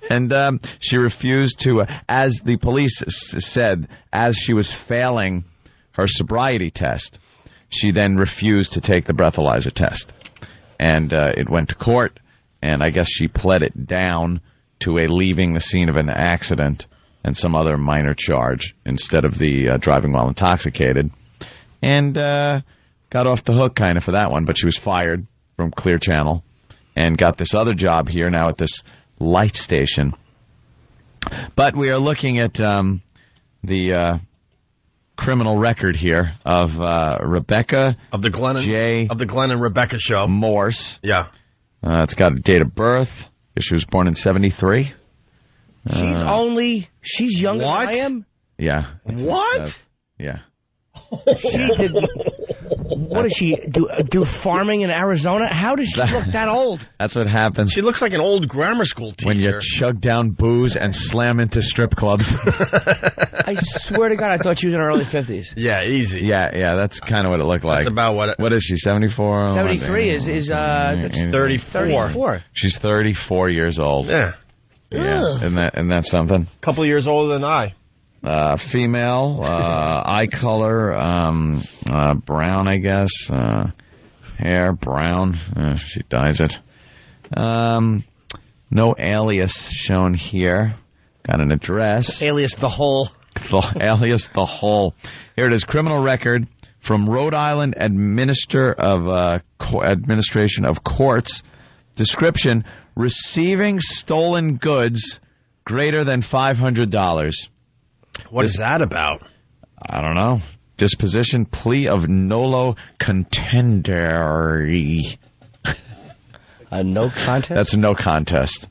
And she refused to, as the police said, as she was failing her sobriety test, she then refused to take the breathalyzer test. And it went to court, and I guess she pled it down to a leaving the scene of an accident and some other minor charge instead of the driving while intoxicated. And got off the hook kind of for that one, but she was fired from Clear Channel and got this other job here now at this light station. But we are looking at the criminal record here of Rebecca of the Glenn and Rebecca show. Morse. Yeah. It's got a date of birth. She was born in 1973. She's younger than I am? Yeah. What? Yeah. She did. What does she do? Farming in Arizona? How does she look that old? That's what happens. She looks like an old grammar school teacher. When you chug down booze and slam into strip clubs. I swear to God, I thought she was in her early 50s. Yeah, easy. Yeah, that's kind of what it looked like. That's about what. What is she? 74. 73 is that's 34. She's 34 years old. Yeah. Yeah. Isn't that something? A couple years older than I. Female, eye color, brown, I guess. Hair, brown. She dyes it. No alias shown here. Got an address. Alias the Hole. Alias the Hole. Here it is. Criminal record from Rhode Island Administration of Courts. Description: receiving stolen goods greater than $500. What is that about? I don't know. Disposition, plea of nolo contendere. A no contest? That's a no contest.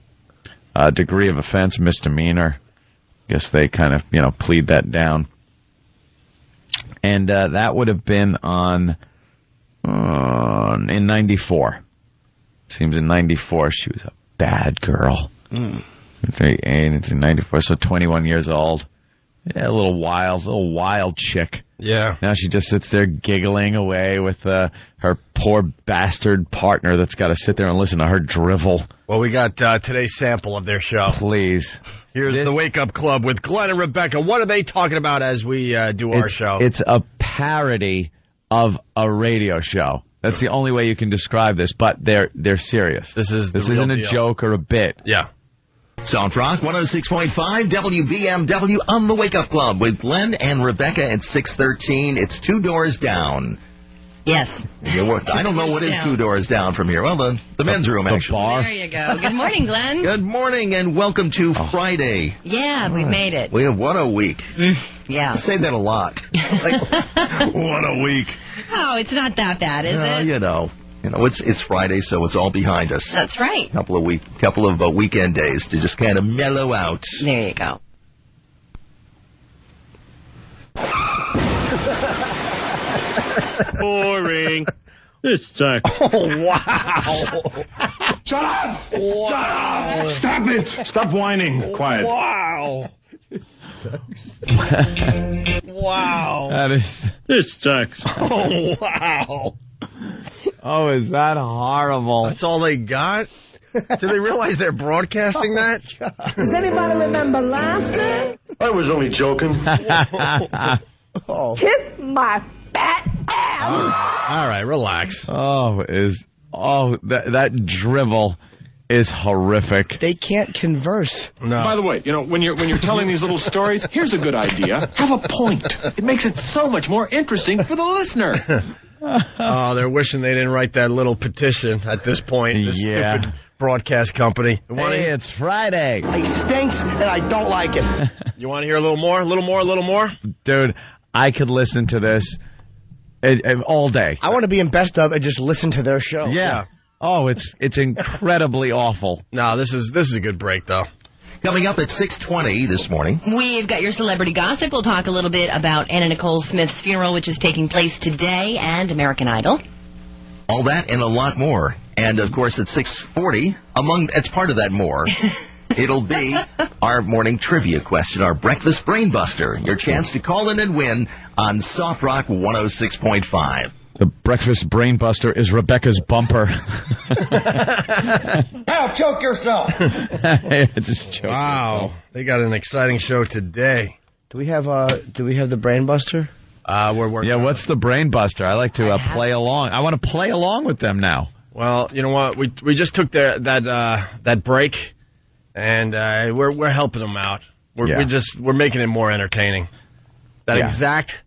Degree of offense, misdemeanor. Guess they kind of, plead that down. And that would have been in 94. Seems in 94 she was a bad girl. 94, so 21 years old. Yeah, a little wild chick. Yeah. Now she just sits there giggling away with her poor bastard partner that's got to sit there and listen to her drivel. Well, we got today's sample of their show. Please. Here's the Wake Up Club with Glenn and Rebecca. What are they talking about as we do our show? It's a parody of a radio show. That's the only way you can describe this, but they're serious. This isn't a joke or a bit. Yeah. South Rock 106.5 WBMW on the Wake Up Club with Glenn and Rebecca at 6:13. It's 2 doors down. Yes. I don't know what is 2 doors down from here. Well, the men's room, actually. Bar. There you go. Good morning, Glenn. Good morning and welcome to Friday. Yeah, we've made it. What a week. Yeah. I say that a lot. What a week. Oh, it's not that bad, is it? It's Friday, so it's all behind us. That's right. Couple of weekend days to just kind of mellow out. There you go. Boring. This sucks. Oh, wow. Shut up! Wow. Shut up! Stop it! Stop whining. Quiet. Wow. Wow. This sucks. Oh, wow. Oh, is that horrible? That's all they got? Do they realize they're broadcasting that? Does anybody remember last night? I was only joking. Kiss my fat ass. All right, relax. That drivel is horrific. They can't converse. No. By the way, when you're telling these little stories, here's a good idea. Have a point. It makes it so much more interesting for the listener. Oh, they're wishing they didn't write that little petition at this point. This stupid broadcast company. Hey, it's Friday. It stinks, and I don't like it. You want to hear a little more? A little more? Dude, I could listen to this all day. I want to be in best of and just listen to their show. Yeah. Oh, it's incredibly awful. No, this is a good break, though. Coming up at 6:20 this morning. We've got your celebrity gossip. We'll talk a little bit about Anna Nicole Smith's funeral, which is taking place today, and American Idol. All that and a lot more. And, of course, at 6:40, it's part of that more, it'll be our morning trivia question, our breakfast brain buster. Your chance to call in and win on Soft Rock 106.5. The breakfast brain buster is Rebecca's bumper. Now choke yourself. Just choke Wow, they got an exciting show today. Do we have the brain buster? We're working. Yeah, what's the brain buster? I like to play along. I want to play along with them now. Well, you know what? We just took that break, and we're helping them out. We're making it more entertaining. That exact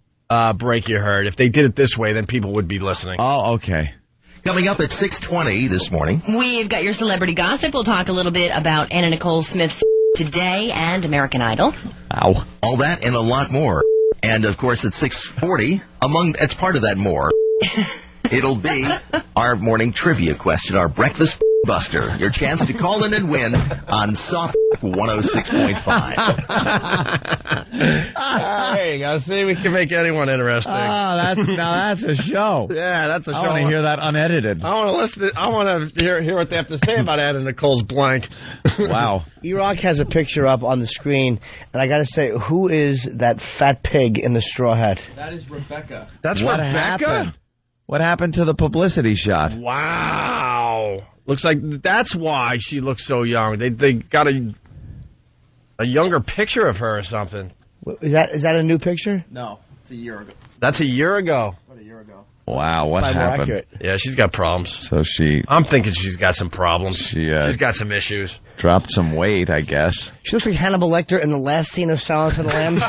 break you heard. If they did it this way, then people would be listening. Oh, okay. Coming up at 6:20 this morning. We've got your celebrity gossip. We'll talk a little bit about Anna Nicole Smith's today and American Idol. Ow. All that and a lot more. And, of course, at 6:40, it's part of that more, it'll be our morning trivia question, our breakfast buster. Your chance to call in and win on Soft 106.5. There you go. See, we can make anyone interesting. Oh, that's a show. Yeah, that's a show. I want to hear that unedited. I want to listen. I want to hear what they have to say about Anna Nicole's blank. Wow. E-Rock has a picture up on the screen, and I got to say, who is that fat pig in the straw hat? That is Rebecca. That's what Rebecca? happened. What happened to the publicity shot? Wow. Looks like that's why she looks so young. They got a younger picture of her or something. Is that a new picture? No, it's a year ago. That's a year ago. About a year ago. Wow, what happened? Accurate. Yeah, she's got problems. So I'm thinking she's got some problems. She's got some issues. Dropped some weight, I guess. She looks like Hannibal Lecter in the last scene of Silence of the Lambs.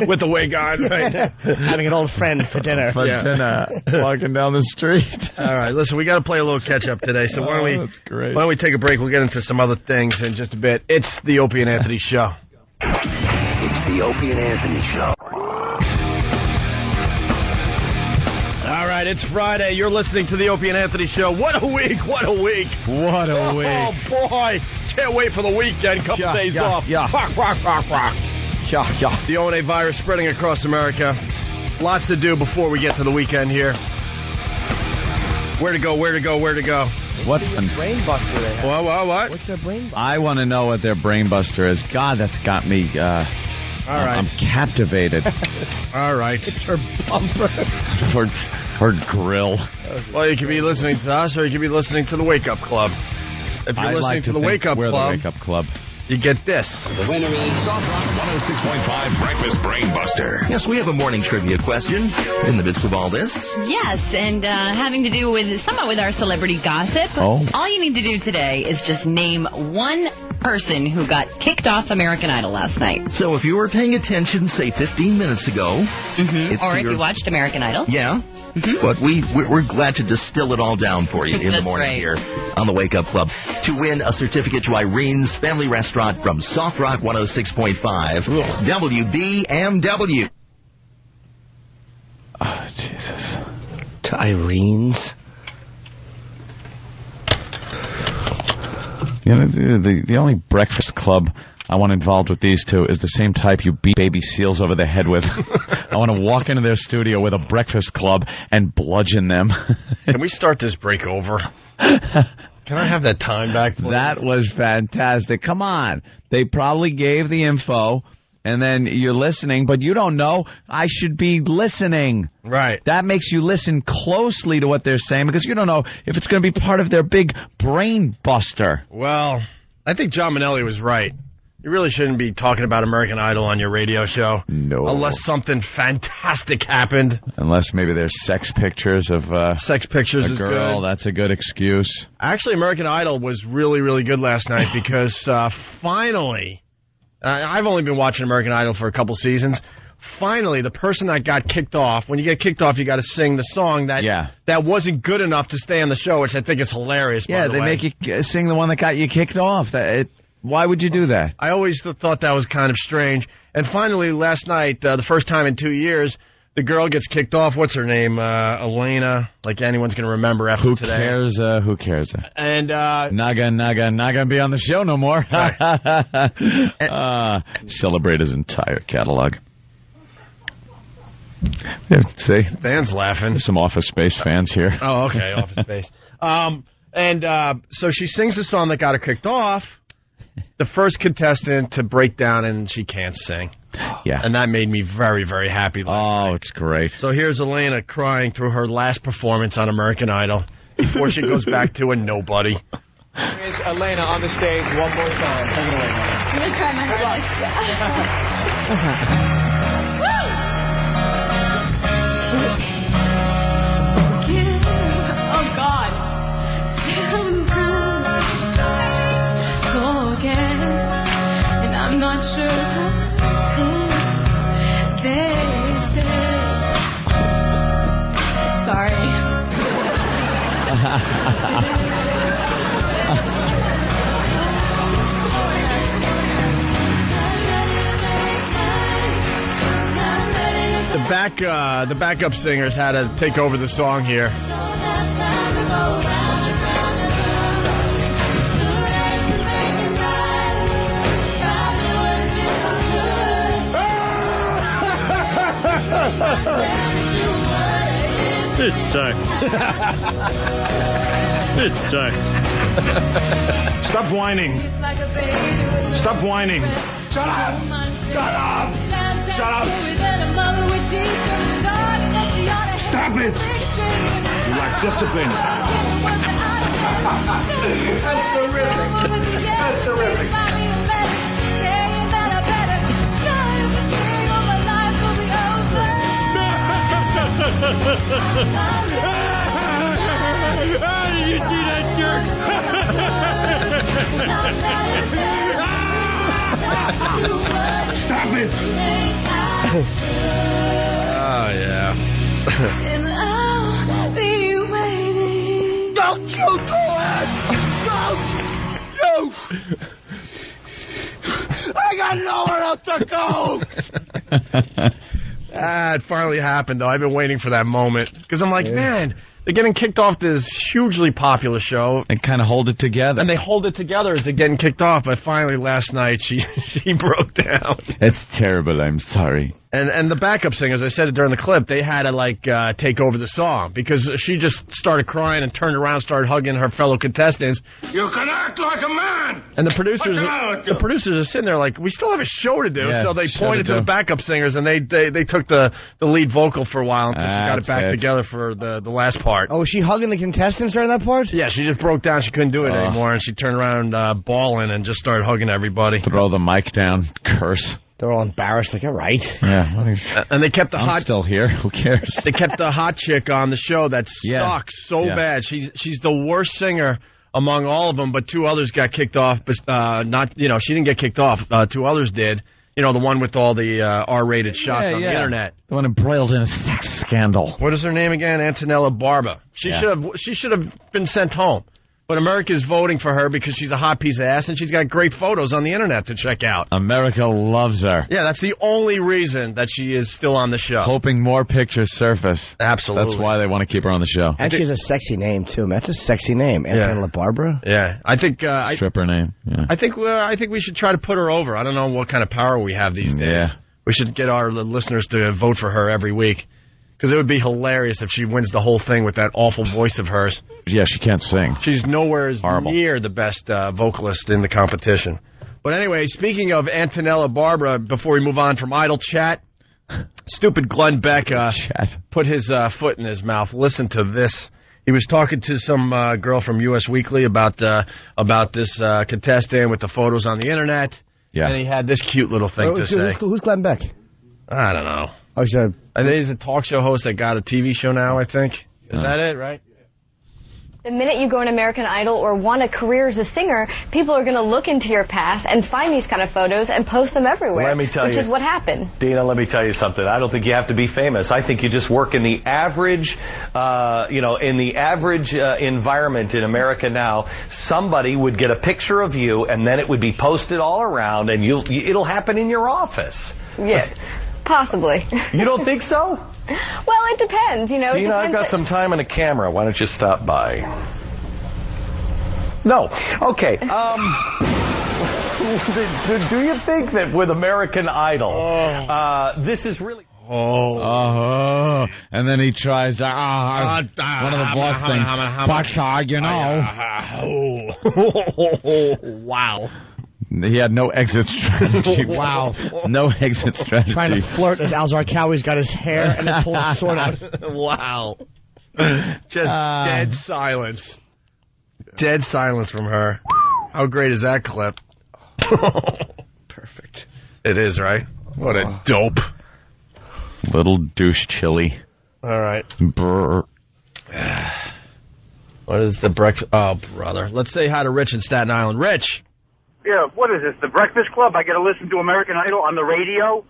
with the wig on, right? Having an old friend for dinner. Walking down the street. All right, listen, we got to play a little catch-up today, so why don't we take a break? We'll get into some other things in just a bit. It's the Opie and Anthony Show. It's the Opie and Anthony Show. All right, it's Friday. You're listening to the Opie and Anthony Show. What a week. What a week. What a week. Oh, boy. Can't wait for the weekend. Couple days off. Rock. The O&A virus spreading across America. Lots to do before we get to the weekend here. Where to go? What brain buster they have? What? What's their brain buster? I want to know what their brain buster is. God, that's got me... All right. I'm captivated. All right. It's her bumper. Her grill. Well, you could be listening to us, or you could be listening to the Wake Up Club. If you're listening to the Wake Up Club, you get this. The winner is Soft Rock 106.5 Breakfast Brain Buster. Yes, we have a morning trivia question in the midst of all this. Yes, and having to do somewhat with our celebrity gossip. Oh. All you need to do today is just name one person who got kicked off American Idol last night. So if you were paying attention, say 15 minutes ago. Mm-hmm. Or if you watched American Idol. Yeah. Mm-hmm. But we're glad to distill it all down for you in the morning here on the Wake Up Club to win a certificate to Irene's Family Restaurant from Soft Rock 106.5 WBMW. Oh, Jesus. To Irene's. You know, the only breakfast club I want involved with these two is the same type you beat baby seals over the head with. I want to walk into their studio with a breakfast club and bludgeon them. Can we start this break over? Can I have that time back, please? That was fantastic. Come on. They probably gave the info, and then you're listening, but you don't know I should be listening. Right. That makes you listen closely to what they're saying, because you don't know if it's going to be part of their big brain buster. Well, I think John Manelli was right. You really shouldn't be talking about American Idol on your radio show. No. Unless something fantastic happened. Unless maybe there's sex pictures of a girl. Good. That's a good excuse. Actually, American Idol was really, really good last night because finally, I've only been watching American Idol for a couple seasons. Finally, the person that got kicked off, when you get kicked off, you got to sing the song that wasn't good enough to stay on the show, which I think is hilarious. Yeah, they make you sing the one that got you kicked off. Why would you do that? I always thought that was kind of strange. And finally, last night, the first time in 2 years, the girl gets kicked off. What's her name? Elena. Like anyone's going to remember after today. Who cares? And not gonna be on the show no more. Celebrate his entire catalog. Yeah, see, Dan's laughing. There's some Office Space fans here. Oh, okay, Office Space. So she sings the song that got her kicked off. The first contestant to break down, and she can't sing. Yeah. And that made me very, very happy last night. It's great. So here's Elena crying through her last performance on American Idol before she goes back to a nobody. Here's Elena on the stage one more time. Take it away. I'm going to try my Oh, God. And I'm not sure sorry. The backup singers had to take over the song here. This sucks. This sucks. Stop whining. Stop whining. Shut up! Shut up! Shut up! Stop it! You lack discipline. That's terrific. That's terrific. How did you see that jerk? Stop it! Oh, yeah. And I'll be waiting. Don't you do it! Don't you! I got nowhere else to go! It finally happened, though. I've been waiting for that moment. Because I'm like, man, they're getting kicked off this hugely popular show. And kind of hold it together. And they hold it together as they're getting kicked off. But finally, last night, she broke down. It's terrible. I'm sorry. And the backup singers, I said it during the clip, they had to, take over the song. Because she just started crying and turned around and started hugging her fellow contestants. You can act like a man! And the producers are sitting there like, we still have a show to do. Yeah, so they pointed to the backup singers, and they took the lead vocal for a while until she got it back together for the last part. Oh, was she hugging the contestants during that part? Yeah, she just broke down. She couldn't do it anymore, and she turned around bawling and just started hugging everybody. Throw the mic down. Curse. They're all embarrassed. Like, all right. Yeah. And they kept the I'm still here. Who cares? They kept the hot chick on the show that sucks so bad. She's the worst singer among all of them, but two others got kicked off. She didn't get kicked off. Two others did. You know, the one with all the R-rated shots on the internet. The one embroiled in a sex scandal. What is her name again? Antonella Barba. She should have been sent home. But America's voting for her because she's a hot piece of ass and she's got great photos on the internet to check out. America loves her. Yeah, that's the only reason that she is still on the show. Hoping more pictures surface. Absolutely. That's why they want to keep her on the show. And she has a sexy name, too. That's a sexy name. Antonella Barbara. Yeah. I think... stripper name. Yeah. I think we should try to put her over. I don't know what kind of power we have these days. Yeah. We should get our listeners to vote for her every week. Because it would be hilarious if she wins the whole thing with that awful voice of hers. Yeah, she can't sing. She's nowhere near the best vocalist in the competition. But anyway, speaking of Antonella Barbara, before we move on from Idle Chat, stupid Glenn Beck put his foot in his mouth. Listen to this. He was talking to some girl from US Weekly about this contestant with the photos on the internet. Yeah. And he had this cute little thing to say. Who's Glenn Beck? I don't know. Oh, I think he's a talk show host that got a TV show now, I think. Is that it, right? The minute you go on American Idol or want a career as a singer, people are going to look into your past and find these kind of photos and post them everywhere. Let me tell which you. is what happened. Dina, let me tell you something. I don't think you have to be famous. I think you just work in the average, environment in America now. Somebody would get a picture of you, and then it would be posted all around, and it'll happen in your office. Yeah. Possibly. You don't think so? Well, it depends, you know. Gina, I've got some time and a camera. Why don't you stop by? No. Okay. Do you think that with American Idol, this is really... And then he tries one of the boss things. But, you know. Wow. He had no exit strategy. Wow. No exit strategy. Trying to flirt as Al Zarqawi's got his hair and then pull his sword out. Wow. Just dead silence. Dead silence from her. How great is that clip? Perfect. It is, right? What a dope. Little douche chili. All right. Brr. What is the breakfast? Oh, brother. Let's say hi to Rich in Staten Island. Rich. Yeah, what is this, the Breakfast Club? I got to listen to American Idol on the radio?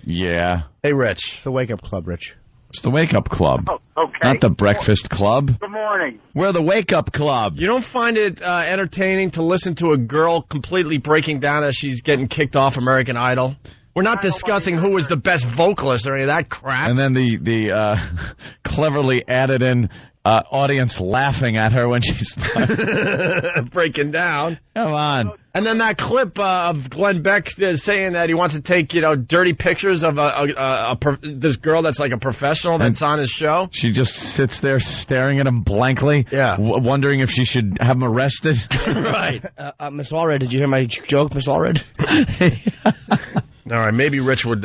Yeah. Hey, Rich. It's the Wake Up Club, Rich. It's the Wake Up Club. Oh, okay. Not the Breakfast Club. Good morning. We're the Wake Up Club. You don't find it entertaining to listen to a girl completely breaking down as she's getting kicked off American Idol? We're not discussing who was the best vocalist or any of that crap. And then the cleverly added in audience laughing at her when she's breaking down. Come on. And then that clip of Glenn Beck saying that he wants to take, dirty pictures of this girl that's like a professional that's on his show. She just sits there staring at him blankly, wondering if she should have him arrested. Right. Miss Allred, did you hear my joke, Miss Allred? All right, maybe Rich would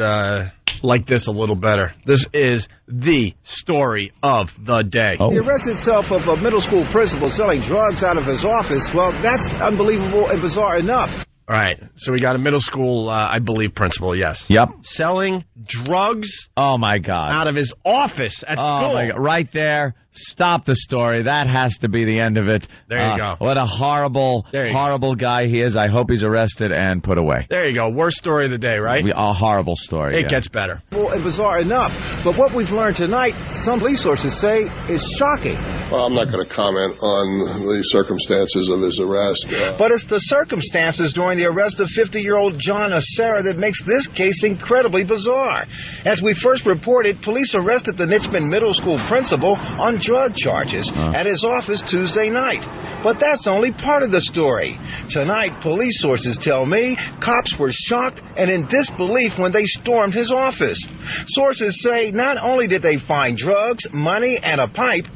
like this a little better. This is the story of the day. He arrested himself of a middle school principal selling drugs out of his office. Well, that's unbelievable and bizarre enough. All right, so we got a middle school, I believe, principal, yes. Yep. Selling drugs oh my God. out of his office at school. Oh, my God. Right there. Stop the story. That has to be the end of it. There you go. What a horrible guy he is. I hope he's arrested and put away. There you go. Worst story of the day, right? A horrible story. It gets better. Well, and bizarre enough. But what we've learned tonight, some police sources say, is shocking. Well, I'm not going to comment on the circumstances of his arrest. But it's the circumstances during the arrest of 50-year-old John Acera that makes this case incredibly bizarre. As we first reported, police arrested the Nitchman Middle School principal on drug charges at his office Tuesday night. But that's only part of the story. Tonight, police sources tell me cops were shocked and in disbelief when they stormed his office. Sources say not only did they find drugs, money, and a pipe.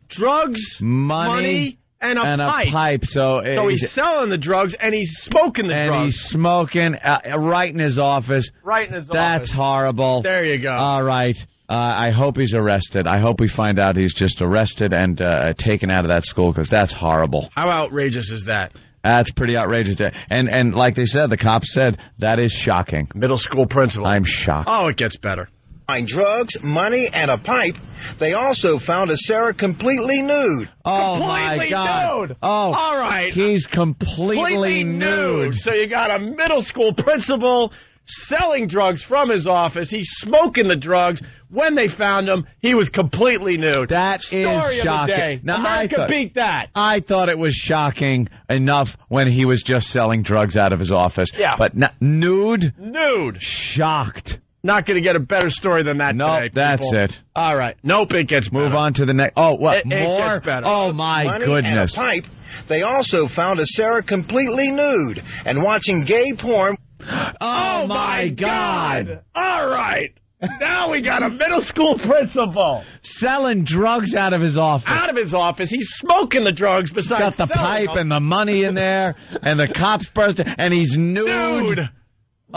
Drugs, money, and a pipe. So he's selling the drugs and he's smoking the drugs. And he's smoking right in his office. Right in his office. That's horrible. There you go. All right. I hope he's arrested. I hope we find out he's just arrested and taken out of that school because that's horrible. How outrageous is that? That's pretty outrageous. And like they said, the cops said, that is shocking. Middle school principal. I'm shocked. Oh, it gets better. Find drugs, money, and a pipe. They also found Acera completely nude. Oh, completely my God. Nude. Oh, all right. He's completely nude. So you got a middle school principal selling drugs from his office. He's smoking the drugs. When they found him, he was completely nude. That Story is of shocking. the day. Now, America beat that. I thought it was shocking enough when he was just selling drugs out of his office. Yeah. But nude? Nude. Shocked. Not going to get a better story than that today, that's people. it. All right. Nope, it gets better. Move on to the next. Oh, what? It more? gets better. Oh, my money goodness. And a pipe. They also found Acera completely nude and watching gay porn. Oh, my God. All right. Now we got a middle school principal. Selling drugs out of his office. Out of his office. He's smoking the drugs besides got the pipe them. and the money in there, and the cops burst, and he's nude. Dude.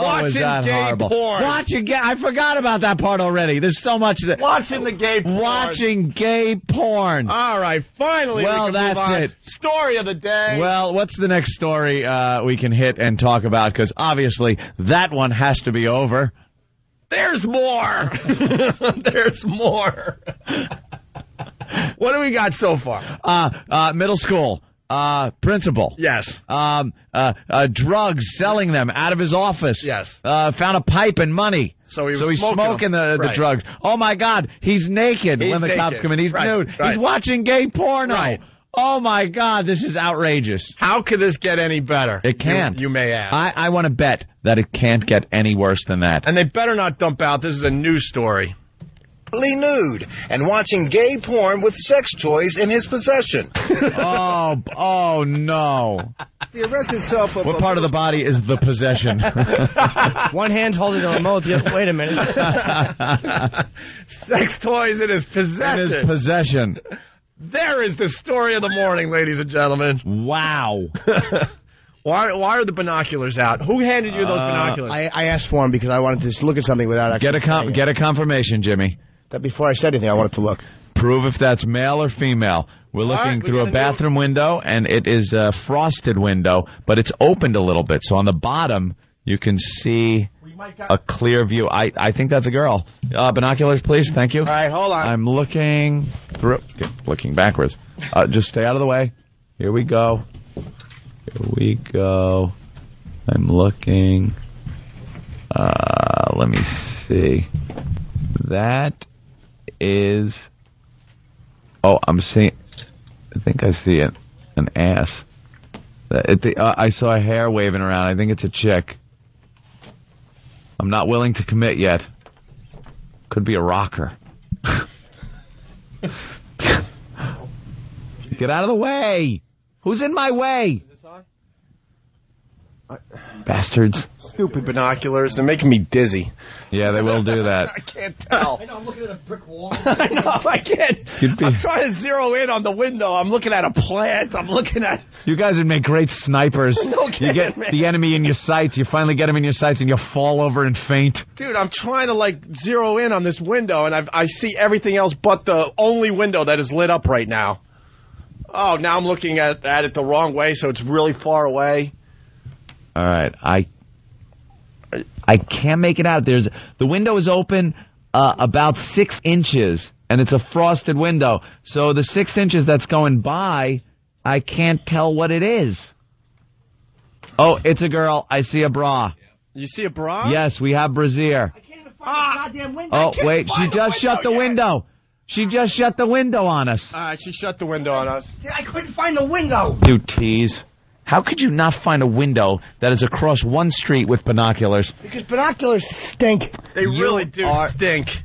Oh, is that gay horrible? porn. Watching gay. I forgot about that part already. There's so much that. Watching the gay porn. Watching gay porn. All right, finally. Well, we can that's move on. it. Story of the day. Well, what's the next story we can hit and talk about? Because obviously that one has to be over. There's more. There's more. What do we got so far? Middle school. Principal. Yes. Drugs, selling them out of his office. Yes. Found a pipe and money. So he's smoking the drugs. Oh, my God. He's naked when the cops come in. He's nude. Right. He's watching gay porno. Right. Oh, my God, this is outrageous. How could this get any better? It can't. You may ask. I want to bet that it can't get any worse than that. And they better not dump out. This is a news story. Nude and watching gay porn with sex toys in his possession. Oh, no. The arrest itself of What part of the body is the possession? One hand holding the remote, the other... Wait a minute. Sex toys in his possession. In his possession. There is the story of the morning, ladies and gentlemen. Wow. Why are the binoculars out? Who handed you those binoculars? I asked for them because I wanted to look at something without actually Get a confirmation, Jimmy. That before I said anything, I wanted to look. Prove if that's male or female. We're looking through a bathroom window, and it is a frosted window, but it's opened a little bit. So on the bottom, you can see a clear view. I think that's a girl. Binoculars, please. Thank you. All right, hold on. I'm looking through. Looking backwards. Just stay out of the way. Here we go. Here we go. I'm looking. Let me see. That is... Oh, I'm seeing... I think I see an ass. I saw a hair waving around. I think it's a chick. I'm not willing to commit yet. Could be a rocker. Get out of the way! Who's in my way? Is this on? Bastards. Stupid binoculars. They're making me dizzy. Yeah, they will do that. I can't tell. I know, I'm looking at a brick wall. I know, I can't. I'm trying to zero in on the window. I'm looking at a plant. I'm looking at... You guys would make great snipers. No kidding, you get man. the enemy in your sights. You finally get him in your sights, and you fall over and faint. Dude, I'm trying to, zero in on this window, and I see everything else but the only window that is lit up right now. Oh, now I'm looking at it the wrong way, so it's really far away. All right, I can't make it out. The window is open about 6 inches, and it's a frosted window. So the 6 inches that's going by, I can't tell what it is. Oh, it's a girl. I see a bra. You see a bra? Yes, we have brassiere. I can't even find the goddamn window. Oh, wait, she just shut the window. She just shut the window on us. All right, she shut the window on us. I couldn't find the window. You tease. How could you not find a window that is across one street with binoculars? Because binoculars stink. They really do stink.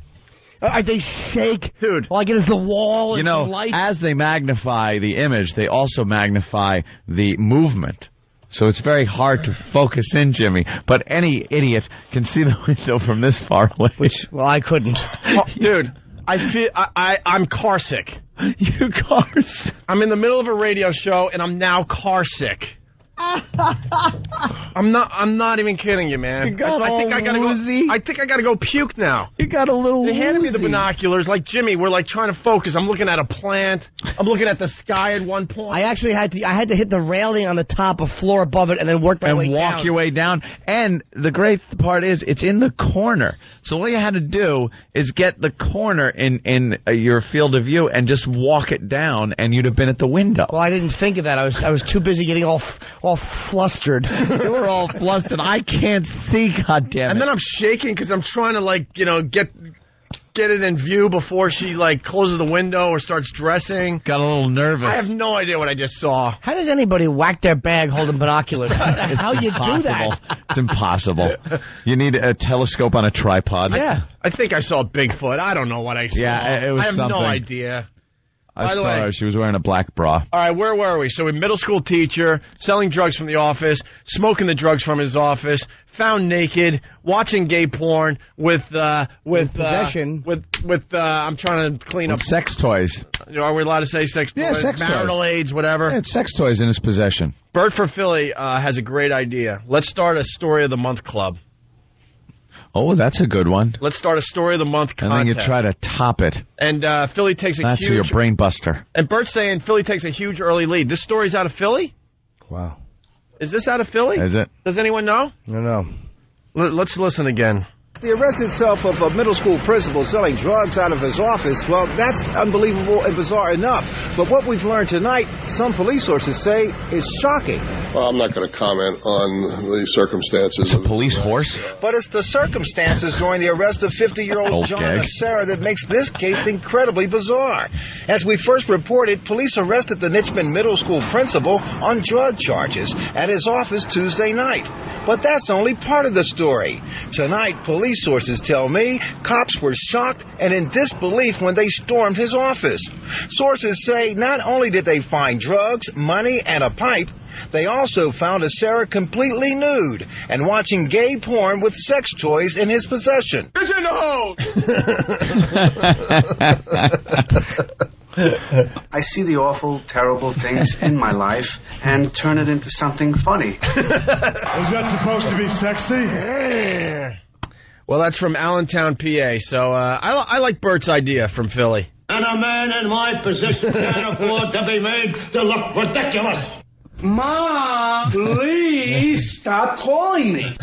They shake. Dude. All I get is the wall and You know, some light. as they magnify the image, they also magnify the movement. So it's very hard to focus in, Jimmy. But any idiot can see the window from this far away. Well, I couldn't. Oh, dude, I'm car sick. You car sick? I'm in the middle of a radio show, and I'm now car sick. I'm not even kidding you, man. You got I think I gotta woozy. go. I think I gotta go puke now. You got a little They handed me the woozy. binoculars, like Jimmy. We're trying to focus. I'm looking at a plant. I'm looking at the sky at one point. I actually had to hit the railing on the top, a floor above it, and then work my way and walk down. your way down. And the great part is it's in the corner. So all you had to do is get the corner in your field of view and just walk it down, and you'd have been at the window. Well, I didn't think of that. I was too busy getting all flustered. You were all flustered. I can't see, goddammit. And then I'm shaking because I'm trying to get it in view before she closes the window or starts dressing. Got a little nervous. I have no idea what I just saw. How does anybody whack their bag holding binoculars? How you do that? It's impossible. You need a telescope on a tripod. Yeah. I think I saw Bigfoot. I don't know what I saw. Yeah, it was I have something. no idea. I By the saw way- her. She was wearing a black bra. All right, where were we? So a middle school teacher, selling drugs from the office, smoking the drugs from his office, found naked, watching gay porn with possession. I'm trying to clean up. Sex toys. Are we allowed to say sex toys? Yeah, sex toys. Marital aids, whatever. Yeah, it's sex toys in his possession. Bert for Philly has a great idea. Let's start a Story of the Month club. Oh, that's a good one. Let's start a Story of the Month And contest. then you try to top it. And Philly takes a That's your huge... brain buster. And Bert's saying Philly takes a huge early lead. This story's out of Philly? Wow. Is this out of Philly? Is it? Does anyone know? No. Let's listen again. The arrest itself of a middle school principal selling drugs out of his office, well, that's unbelievable and bizarre enough. But what we've learned tonight, some police sources say, is shocking. Well, I'm not going to comment on the circumstances. It's a police horse? But it's the circumstances during the arrest of 50-year-old John Sarah that makes this case incredibly bizarre. As we first reported, police arrested the Nitchman Middle School principal on drug charges at his office Tuesday night. But that's only part of the story. Tonight, police sources tell me cops were shocked and in disbelief when they stormed his office. Sources say not only did they find drugs, money, and a pipe, they also found a Sarah completely nude and watching gay porn with sex toys in his possession. It's in the hole! I see the awful, terrible things in my life and turn it into something funny. Was that supposed to be sexy? Well, that's from Allentown, PA. So I like Bert's idea from Philly. And a man in my position can't afford to be made to look ridiculous. Mom, please stop calling me.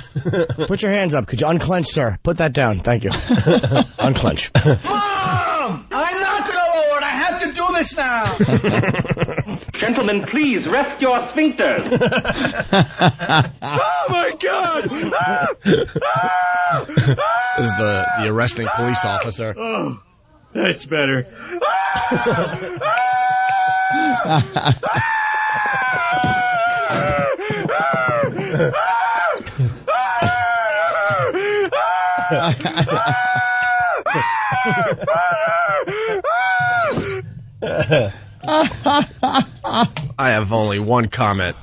Put your hands up. Could you unclench, sir? Put that down. Thank you. Unclench. Mom, I'm not going to lower it. I have to do this now. Gentlemen, please rest your sphincters. Oh, my God. This is the arresting police officer. Oh, that's better. I have only one comment.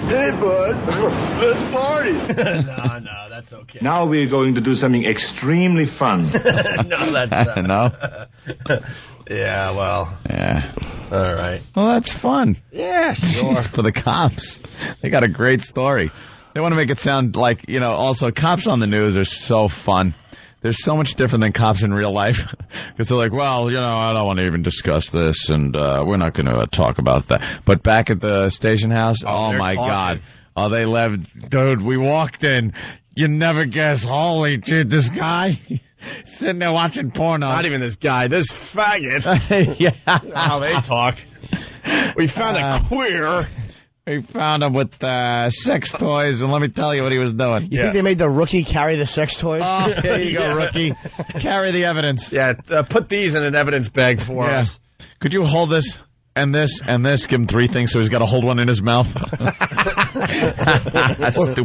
Hey, bud, let's party. No, that's okay. Now we're going to do something extremely fun. No, that's not. No? Yeah, well. Yeah. All right. Well, that's fun. Yeah, sure. For the cops. They got a great story. They want to make it sound like, also cops on the news are so fun. They're so much different than cops in real life. Because they're like, well, I don't want to even discuss this, and we're not going to talk about that. But back at the station house, oh my God. Oh, they left. Dude, we walked in. You never guess. Holy shit, this guy sitting there watching porno. Not even this guy. This faggot. Yeah. How they talk. We found a queer. We found him with sex toys, and let me tell you what he was doing. You think they made the rookie carry the sex toys? Oh, there you go, rookie. Carry the evidence. Yeah, put these in an evidence bag for us. Could you hold this and this and this? Give him three things so he's got to hold one in his mouth. Stupid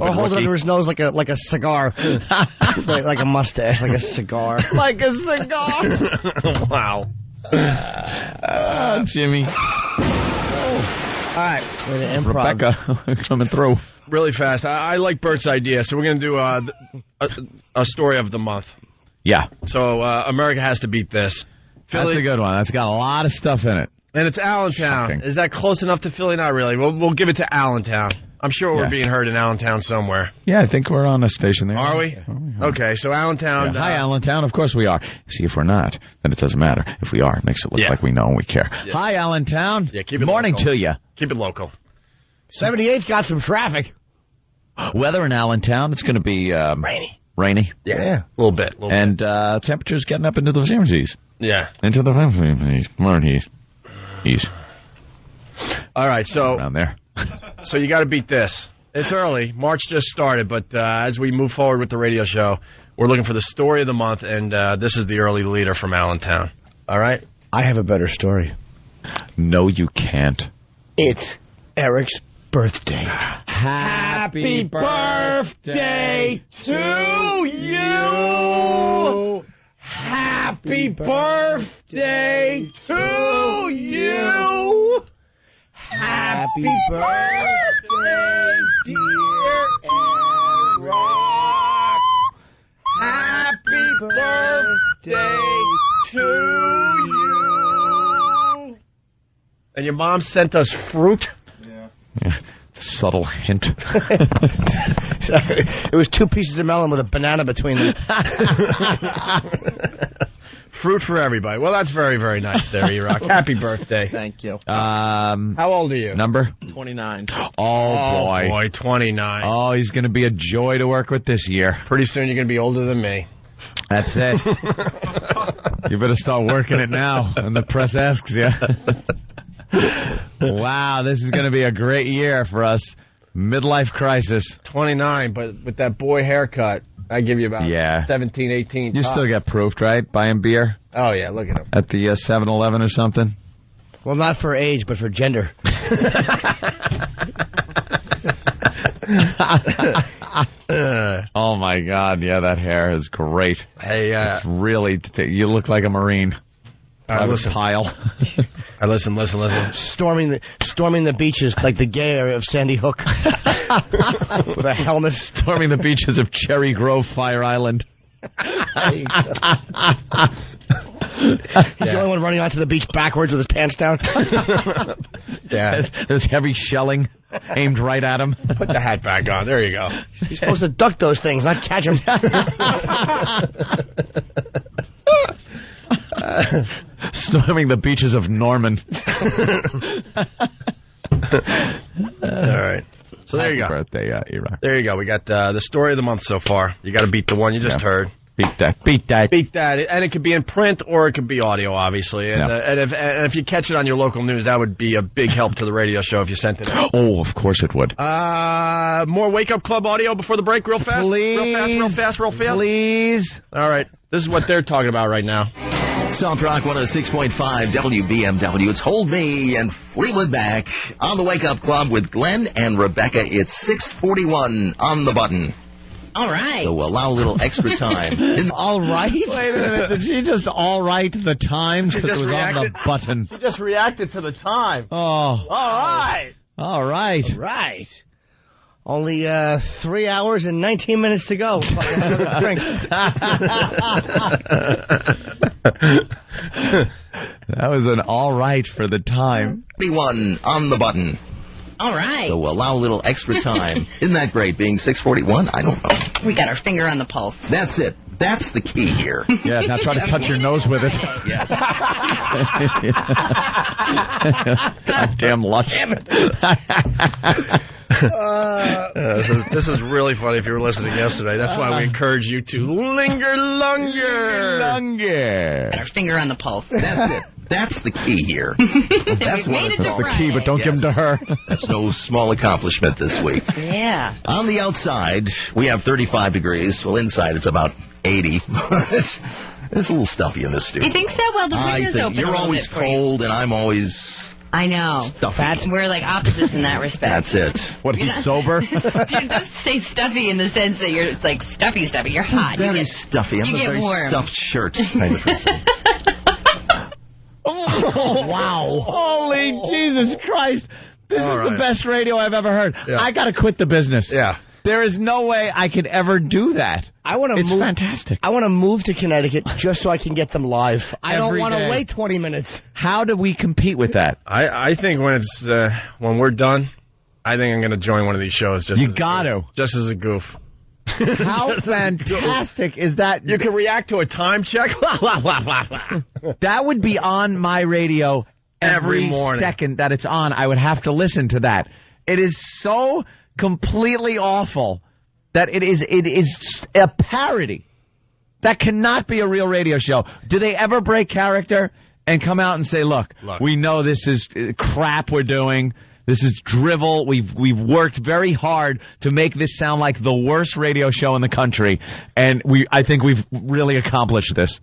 or hold it under his nose like a cigar. like a mustache, like a cigar. Like a cigar. Wow. Jimmy. All right, Rebecca coming through. Really fast. I like Bert's idea, so we're going to do a story of the month. Yeah. So America has to beat this. Philly, that's a good one. That's got a lot of stuff in it. And it's Allentown. Shocking. Is that close enough to Philly? Not really. We'll give it to Allentown. I'm sure we're being heard in Allentown somewhere. Yeah, I think we're on a station there. Are we? Okay, so Allentown. Yeah. Hi, Allentown. Of course we are. See, if we're not, then it doesn't matter. If we are, it makes it look like we know and we care. Yeah. Hi, Allentown. Yeah, keep it Morning local. to you. Keep it local. 78's got some traffic. Weather in Allentown, it's going to be rainy. Yeah. A little bit. And temperatures getting up into the 70s. Yeah. Into the 70s. All right, so around there. So you got to beat this. It's early. March just started, but as we move forward with the radio show, we're looking for the story of the month, and this is the early leader from Allentown. All right? I have a better story. No, you can't. It's Eric's birthday. Happy birthday to you. Happy birthday to you. Happy birthday, dear Eric. Happy birthday to you. And your mom sent us fruit? Yeah. Subtle hint. It was 2 pieces of melon with a banana between them. Fruit for everybody. Well, that's very, very nice there, E-Rock. Happy birthday. Thank you. How old are you? Number? 29. Oh, boy. 29. Oh, he's going to be a joy to work with this year. Pretty soon you're going to be older than me. That's it. You better start working it now when the press asks you. Wow, this is going to be a great year for us. Midlife crisis. 29, but with that boy haircut, I give you about 17, 18. You still get proofed, right? Buying beer? Oh, yeah, look at him. At the 7-Eleven or something? Well, not for age, but for gender. Oh, my God. Yeah, that hair is great. Hey, it's really... you look like a Marine. Listen. Pile. Listen. Storming the beaches like the gay area of Sandy Hook. With a helmet. Storming the beaches of Cherry Grove, Fire Island. He's the only one running onto the beach backwards with his pants down. Yeah. There's heavy shelling aimed right at him. Put the hat back on. There you go. You're supposed to duck those things, not catch them. Storming the beaches of Norman. All right. So there you go. Happy birthday, E-Rock. There you go. We got the story of the month so far. You got to beat the one you just heard. Beat that. And it could be in print or it could be audio, obviously. And, and if you catch it on your local news, that would be a big help to the radio show if you sent it in. Oh, of course it would. More Wake Up Club audio before the break, real fast. Real fast. Please. All right. This is what they're talking about right now. Soft Rock 106.5 WBMW. It's Hold Me and Fleetwood Mac on the Wake Up Club with Glenn and Rebecca. It's 6:41 on the button. All right. So allow a little extra time. All right? Wait a minute. Did she just all right the time? Because it was on the button. She just reacted to the time. Oh. All right. All right. Right. Only 3 hours and 19 minutes to go. Drink. That was an all right for the time. 31 on the button. All right. So allow a little extra time. Isn't that great, being 6:41? I don't know. We got our finger on the pulse. That's it. That's the key here. Yeah, now try to touch your nose with it. Yes. Goddamn luck. Damn it. This is really funny if you were listening yesterday. That's why we encourage you to linger longer. Got our finger on the pulse. That's it. That's the key here. That's the key, but don't give them to her. That's no small accomplishment this week. Yeah. On the outside, we have 35 degrees. Well, inside it's about 80. It's a little stuffy in this studio. You think so? Well, the window's open. You're always cold, and I'm always... I know. Stuffy. We're like opposites in that respect. That's it. What, he's sober? Don't say stuffy in the sense that it's like stuffy. You're hot. Very stuffy. I'm you a get very warm. stuffed shirt kind of person. Oh, wow. Holy Jesus Christ. This is the best radio I've ever heard. Yeah. I got to quit the business. Yeah. There is no way I could ever do that. It's fantastic. I want to move to Connecticut just so I can get them live. I don't want to wait 20 minutes. How do we compete with that? I think when we're done, I think I'm going to join one of these shows. Just as a goof. How fantastic is that? You can react to a time check. That would be on my radio every morning. Second that it's on. I would have to listen to that. It is so completely awful that it is a parody. That cannot be a real radio show. Do they ever break character and come out and say, look. We know this is crap we're doing. This is drivel. We've worked very hard to make this sound like the worst radio show in the country, and I think we've really accomplished this.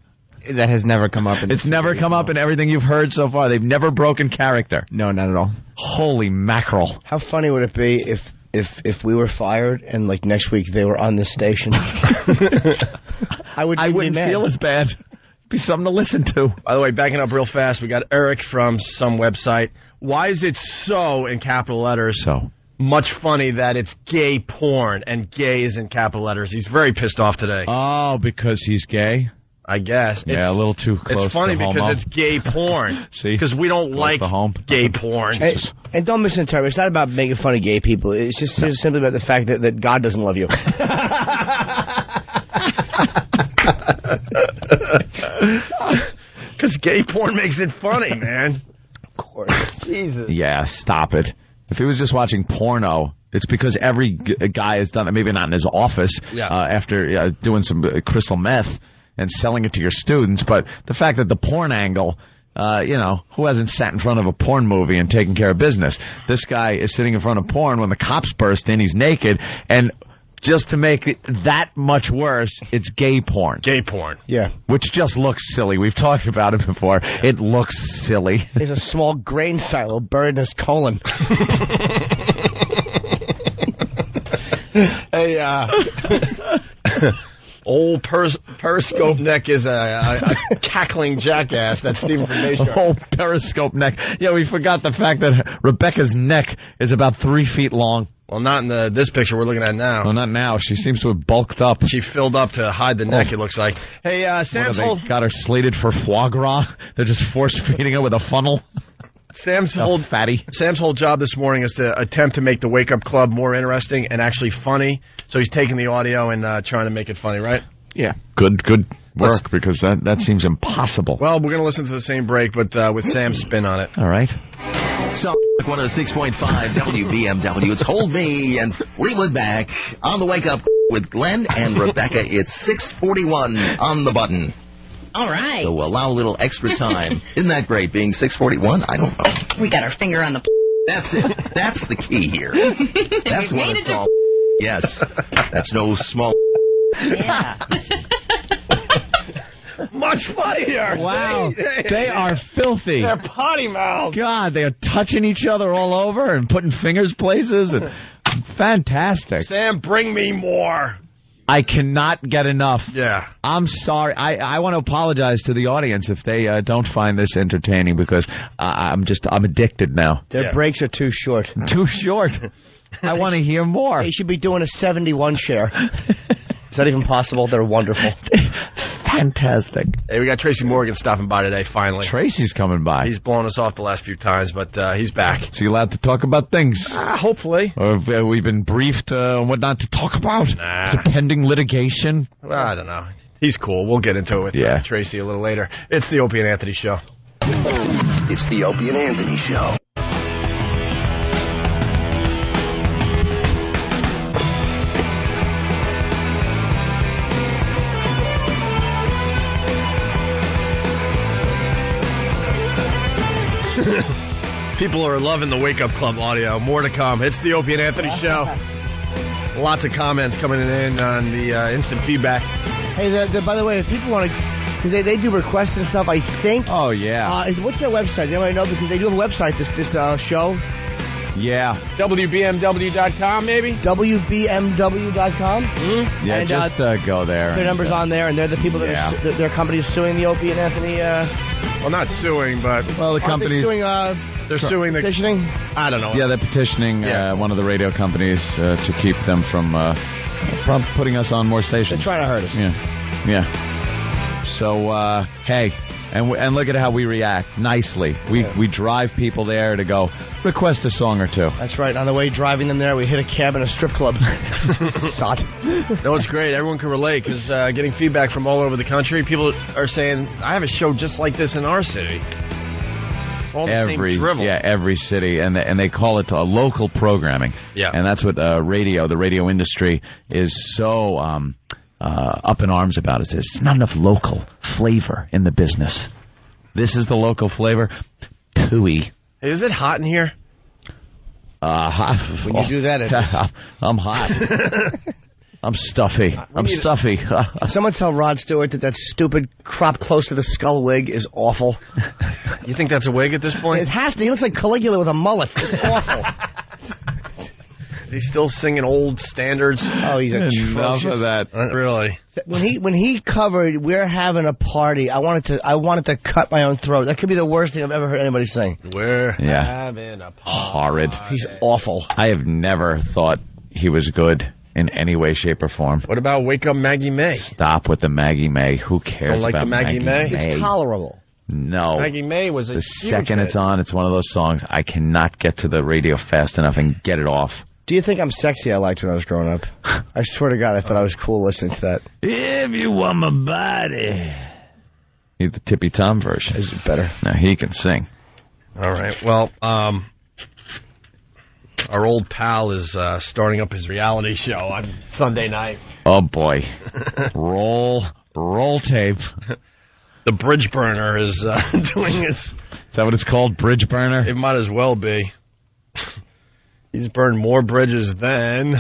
That has never come up. It's never come up in everything you've heard so far. They've never broken character. No, not at all. Holy mackerel! How funny would it be if we were fired and like next week they were on this station? I wouldn't feel as bad. It'd be something to listen to. By the way, backing up real fast, we got Eric from some website. Why is it so in capital letters? So much funny that it's gay porn and gay is in capital letters. He's very pissed off today. Oh, because he's gay? I guess. Yeah, a little too close. It's funny to because homo. it's gay porn. See? Because we don't like gay porn. And don't misinterpret. It's not about making fun of gay people. It's just simply about the fact that God doesn't love you. Because gay porn makes it funny, man. Of course. Jesus. Yeah, stop it. If he was just watching porno, it's because every guy has done it, maybe not in his office, after doing some crystal meth. and selling it to your students. But the fact that the porn angle, who hasn't sat in front of a porn movie and taken care of business? This guy is sitting in front of porn when the cops burst in. He's naked, and just to make it that much worse, it's gay porn. Gay porn. Yeah. Which just looks silly. We've talked about it before. It looks silly. There's a small grain silo buried in his colon. Hey, old Periscope Neck is a cackling jackass. That's Stephen from Nation. Old Periscope Neck. Yeah, we forgot the fact that Rebecca's neck is about 3 feet long. Well, not in this picture we're looking at now. No, not now. She seems to have bulked up. She filled up to hide the neck, it looks like. Hey, Sam's got her slated for foie gras. They're just force-feeding her with a funnel. Sam's whole job this morning is to attempt to make the Wake Up Club more interesting and actually funny. So he's taking the audio and trying to make it funny, right? Yeah. Good work, because that seems impossible. Well, we're going to listen to the same break, but with Sam's spin on it. All right. So, 106.5 WBMW. It's Hold Me and Fleetwood Mac on the Wake Up with Glenn and Rebecca. It's 6:41 on the button. All right. So allow a little extra time. Isn't that great, being 6:41? I don't know. We got our finger on the... That's it. That's the key here. That's what it's all... Yes. That's no small... Yeah. Much funnier. Wow. They are filthy. They're potty mouths. God, they are touching each other all over and putting fingers places. And fantastic. Sam, bring me more. I cannot get enough. Yeah. I'm sorry. I want to apologize to the audience if they don't find this entertaining, because I'm addicted now. Their breaks are too short. Too short. I want to hear more. They should be doing a 71 share. Is that even possible? They're wonderful. Fantastic. Hey, we got Tracy Morgan stopping by today, finally. Tracy's coming by. He's blown us off the last few times, but he's back. So you allowed to talk about things? Hopefully. Or have we been briefed on what not to talk about? Nah. Is it pending litigation? Well, I don't know. He's cool. We'll get into it with Tracy a little later. It's the Opie and Anthony Show. It's the Opie and Anthony Show. People are loving the Wake Up Club audio. More to come. It's the Opie and Anthony Show. Lots of comments coming in on the instant feedback. Hey, by the way, if people want to, because they do requests and stuff, I think. Oh, yeah. What's their website? Anybody know? Because they do have a website, this show. Yeah. WBMW.com, maybe? WBMW.com? Mm-hmm. Yeah, and, just go there. Their number's on there, and they're the people that are, their company is suing the Opie and Anthony. Well, not suing, but... Well, the company's... They're suing the... Petitioning? I don't know. Yeah, they're petitioning one of the radio companies to keep them from putting us on more stations. They're trying to hurt us. Yeah. So, hey... And look at how we react nicely. We drive people there to go request a song or two. That's right. On the way driving them there, we hit a cab in a strip club. Sod. No, it's great. Everyone can relate, because getting feedback from all over the country, people are saying, I have a show just like this in our city. It's all the same drivel. Yeah, every city, and they call it local programming. Yeah. And that's what the radio industry is so up in arms about. Is there's not enough local flavor in the business. This is the local flavor. Tooey. Hey, is it hot in here? Hot. When you do that, it is. I'm hot. I'm stuffy. Stuffy. Someone tell Rod Stewart that stupid crop close to the skull wig is awful. You think that's a wig at this point? It has to. He looks like Caligula with a mullet. It's awful. He's still singing old standards. Oh, he's atrocious. Enough of that. Really? When he covered "We're Having a Party," I wanted to cut my own throat. That could be the worst thing I've ever heard anybody sing. We're having a party. Horrid. He's awful. I have never thought he was good in any way, shape, or form. What about Wake Up Maggie May? Stop with the Maggie May. Who cares Don't like about the Maggie May? It's tolerable. No. Maggie May was the second it's on, it's one of those songs I cannot get to the radio fast enough and get it off. Do you think I'm sexy? I liked when I was growing up. I swear to God, I thought I was cool listening to that. If you want my body. Need the Tippy Tom version. Is it better? No, he can sing. All right. Well, our old pal is starting up his reality show on Sunday night. Oh, boy. Roll Roll tape. The bridge burner is doing his... Is that what it's called? Bridge burner? It might as well be. He's burned more bridges than...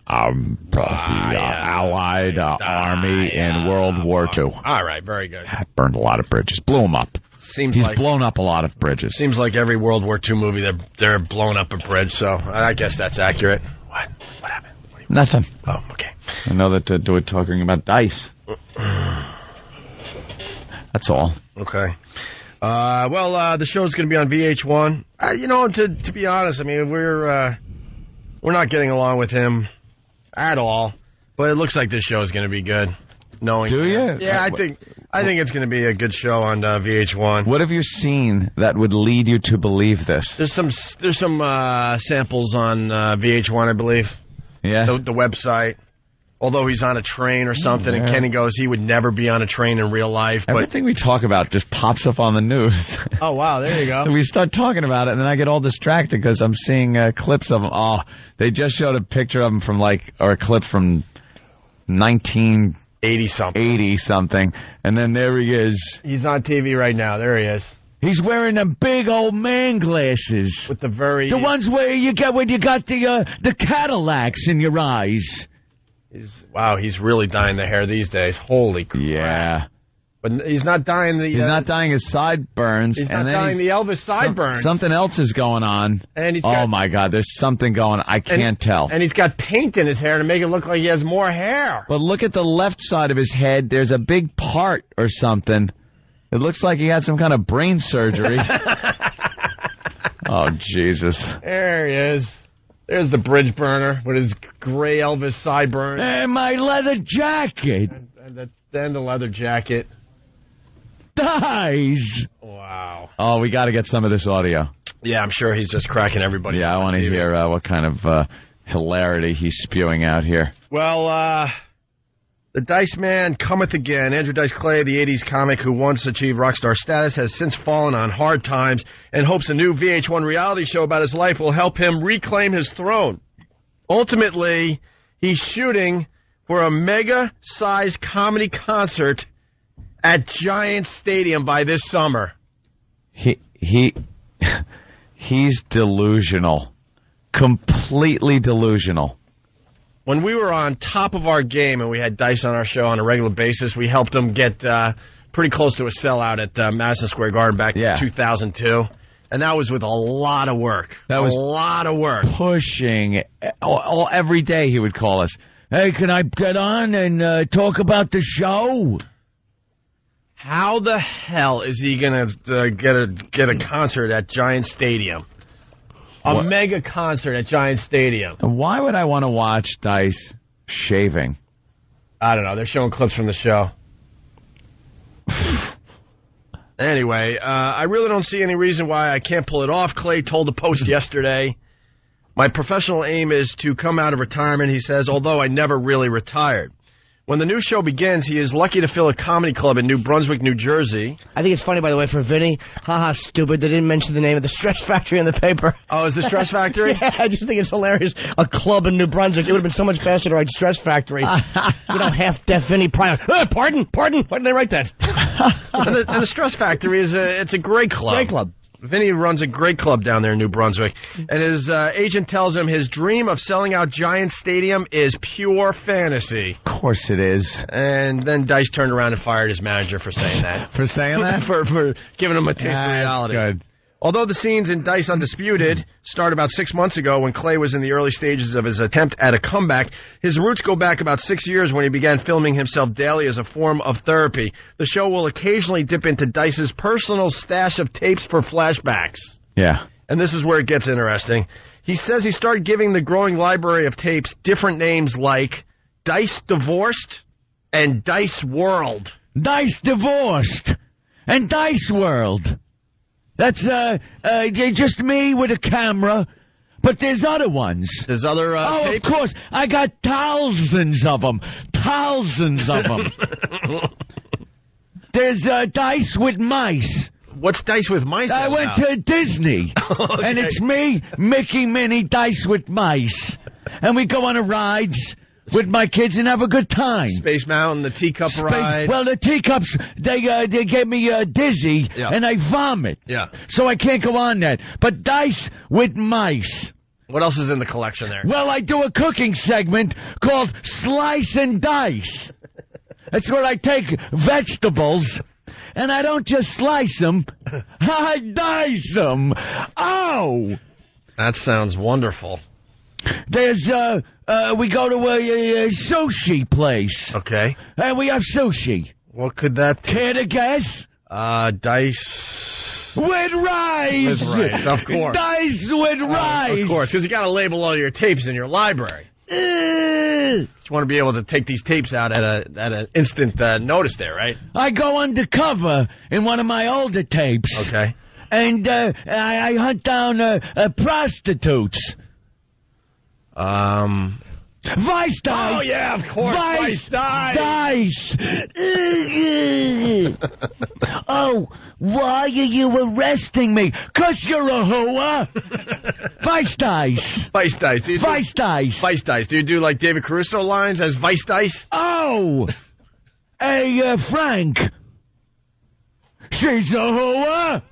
Allied Army in World War II. All right, very good. Burned a lot of bridges. Blew them up. He's blown up a lot of bridges. Seems like every World War II movie, they're blowing up a bridge, so I guess that's accurate. What happened? Nothing. Oh, okay. I know that we're talking about dice. That's all. Okay. The show's going to be on VH1. To be honest, I mean, we're not getting along with him at all, but it looks like this show is going to be good. Do you? Yeah, I think it's going to be a good show on VH1. What have you seen that would lead you to believe this? There's some samples on VH1, I believe. Yeah. The website. Although he's on a train or something, and Kenny goes, he would never be on a train in real life. But everything we talk about just pops up on the news. Oh, wow, there you go. So we start talking about it, and then I get all distracted because I'm seeing clips of him. Oh, they just showed a picture of him or a clip from 1980 something, and then there he is. He's on TV right now. There he is. He's wearing them big old man glasses with the ones where you got the Cadillacs in your eyes. He's really dyeing the hair these days. Holy crap. Yeah. But he's not dyeing the... He's not dyeing his sideburns. He's not dyeing the Elvis sideburns. Something else is going on. And my God, there's something going on. I can't tell. And he's got paint in his hair to make it look like he has more hair. But look at the left side of his head. There's a big part or something. It looks like he had some kind of brain surgery. Oh, Jesus. There he is. There's the bridge burner with his gray Elvis sideburns. And my leather jacket. And the leather jacket. Dies. Wow. Oh, we got to get some of this audio. Yeah, I'm sure he's just cracking everybody. Yeah, I want to hear what kind of hilarity he's spewing out here. Well, the Dice Man cometh again. Andrew Dice Clay, the 80s comic who once achieved rock star status, has since fallen on hard times and hopes a new VH1 reality show about his life will help him reclaim his throne. Ultimately, he's shooting for a mega-sized comedy concert at Giant Stadium by this summer. He's delusional. Completely delusional. When we were on top of our game and we had Dice on our show on a regular basis, we helped him get pretty close to a sellout at Madison Square Garden back in 2002. And that was with a lot of work. That was a lot of work. Pushing. Every day he would call us. Hey, can I get on and talk about the show? How the hell is he going to get a concert at Giant Stadium? A mega concert at Giant Stadium. Why would I want to watch Dice shaving? I don't know. They're showing clips from the show. Anyway, I really don't see any reason why I can't pull it off. Clay told the Post yesterday, my professional aim is to come out of retirement, he says, although I never really retired. When the new show begins, he is lucky to fill a comedy club in New Brunswick, New Jersey. I think it's funny, by the way, for Vinny. Haha, stupid. They didn't mention the name of the Stress Factory in the paper. Oh, is the Stress Factory? Yeah, I just think it's hilarious. A club in New Brunswick. It would have been so much faster to write Stress Factory. Half-deaf Vinny Pryor. Pardon? Why did they write that? and the Stress Factory it's a great club. Great club. Vinny runs a great club down there in New Brunswick. And his agent tells him his dream of selling out Giant Stadium is pure fantasy. Of course it is. And then Dice turned around and fired his manager for saying that. For saying that? for giving him a taste of reality. Good. Although the scenes in Dice Undisputed start about 6 months ago when Clay was in the early stages of his attempt at a comeback, his roots go back about 6 years when he began filming himself daily as a form of therapy. The show will occasionally dip into Dice's personal stash of tapes for flashbacks. Yeah. And this is where it gets interesting. He says he started giving the growing library of tapes different names like Dice Divorced and Dice World. Dice Divorced and Dice World. That's just me with a camera, but there's other ones. There's other tapes? Of course. I got thousands of them. There's Dice with Mice. What's Dice with Mice? I went to Disney, and it's me, Mickey, Minnie, Dice with Mice. And we go on rides with my kids and have a good time. Space Mountain, the teacup ride. Well, the teacups, they get me dizzy, and I vomit. Yeah. So I can't go on that. But dice with mice. What else is in the collection there? Well, I do a cooking segment called Slice and Dice. That's where I take vegetables, and I don't just slice them, I dice them. Oh! That sounds wonderful. There's, we go to a sushi place. Okay. And we have sushi. What could that be? Care to guess? Dice... with rice! With rice, of course. Dice with rice! Of course, because you got to label all your tapes in your library. You want to be able to take these tapes out at an instant notice there, right? I go undercover in one of my older tapes. Okay. And I hunt down prostitutes. Vice dice. Oh, yeah, of course. Vice dice. Oh, why are you arresting me? 'Cause you're a hooah. Vice dice. Vice dice. Vice dice. Vice dice. Do you do like David Caruso lines as Vice dice? Oh, hey, Frank. She's a hooah.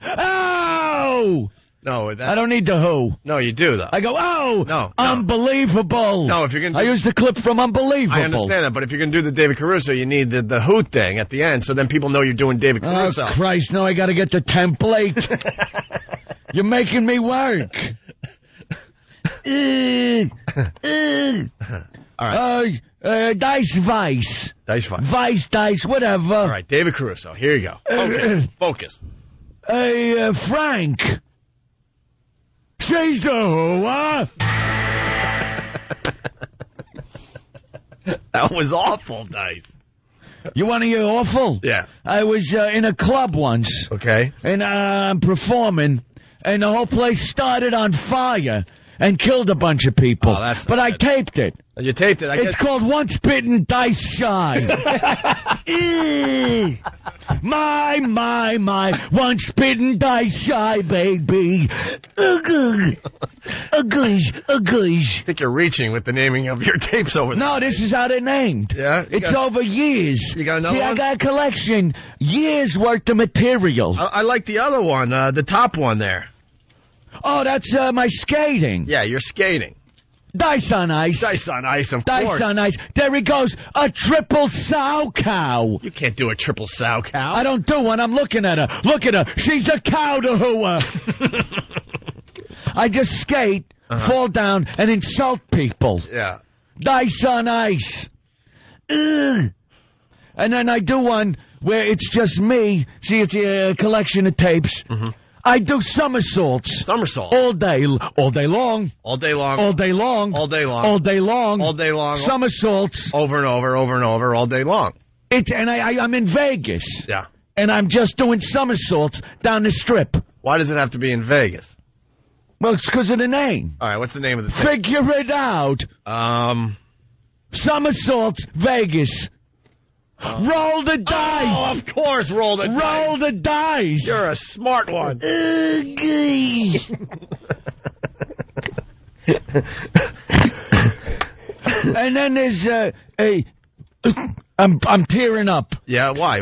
Oh. No, I don't need the who. No, you do, though. I go, oh, no. Unbelievable. No, if you're going to... I used the clip from Unbelievable. I understand that, but if you're going to do the David Caruso, you need the who thing at the end, so then people know you're doing David Caruso. Oh, Christ, now I got to get the template. You're making me work. All right. Dice Vice. Dice Vice. Vice Dice, whatever. All right, David Caruso. Here you go. Focus. Hey, Frank. She's a hooah. That was awful, Dice. You want to hear awful? Yeah. I was in a club once. Okay. And I'm performing, and the whole place started on fire and killed a bunch of people. Oh, that's but I taped it. You taped it, I guess. It's called Once Bitten, Dice Shy. My. Once bitten, dice shy, baby. I think you're reaching with the naming of your tapes over there. No, this is how they're named. Yeah? It's over years. You got another one? I got a collection. Years worth of material. I like the other one, the top one there. Oh, that's my skating. Yeah, you're skating. Dice on ice. Dice on ice, of course. Dice on ice. There he goes. A triple sow cow. You can't do a triple sow cow. I don't do one. I'm looking at her. Look at her. She's a cow to hooah. I just skate, fall down, and insult people. Yeah. Dice on ice. Ugh. And then I do one where it's just me. See, it's a collection of tapes. Mm-hmm. I do somersaults. Somersaults. All day long. All day long. All day long. All day long. All day long. All day long. Somersaults. Over and over all day long. And I'm in Vegas. Yeah. And I'm just doing somersaults down the strip. Why does it have to be in Vegas? Well, it's because of the name. All right, what's the name of the thing? Figure it out. Somersaults, Vegas. Roll the dice. Oh, of course, roll the dice. Roll the dice. You're a smart one. And then there's I'm tearing up. Yeah, why?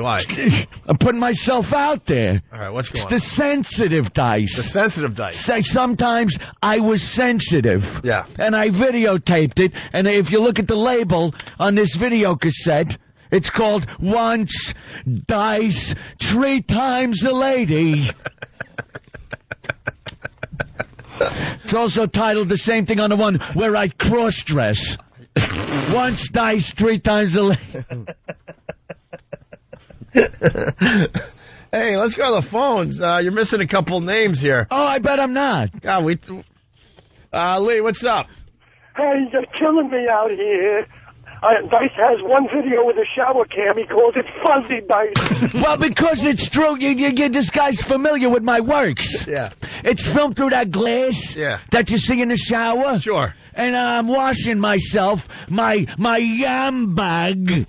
I'm putting myself out there. All right, what's going on? It's the sensitive dice. The sensitive dice. Say sometimes I was sensitive. Yeah. And I videotaped it, and if you look at the label on this video cassette, it's called Once Dice 3 Times a Lady. It's also titled the same thing on the one where I cross-dress. Once dice 3 times a lady. Hey, let's go to the phones. You're missing a couple names here. Oh, I bet I'm not. God, Lee, what's up? Hey, you're killing me out here. Dice has one video with a shower cam. He calls it Fuzzy Dice. Well, because it's true. This guy's familiar with my works. Yeah. It's filmed through that glass that you see in the shower. Sure. And I'm washing myself, my yam bag,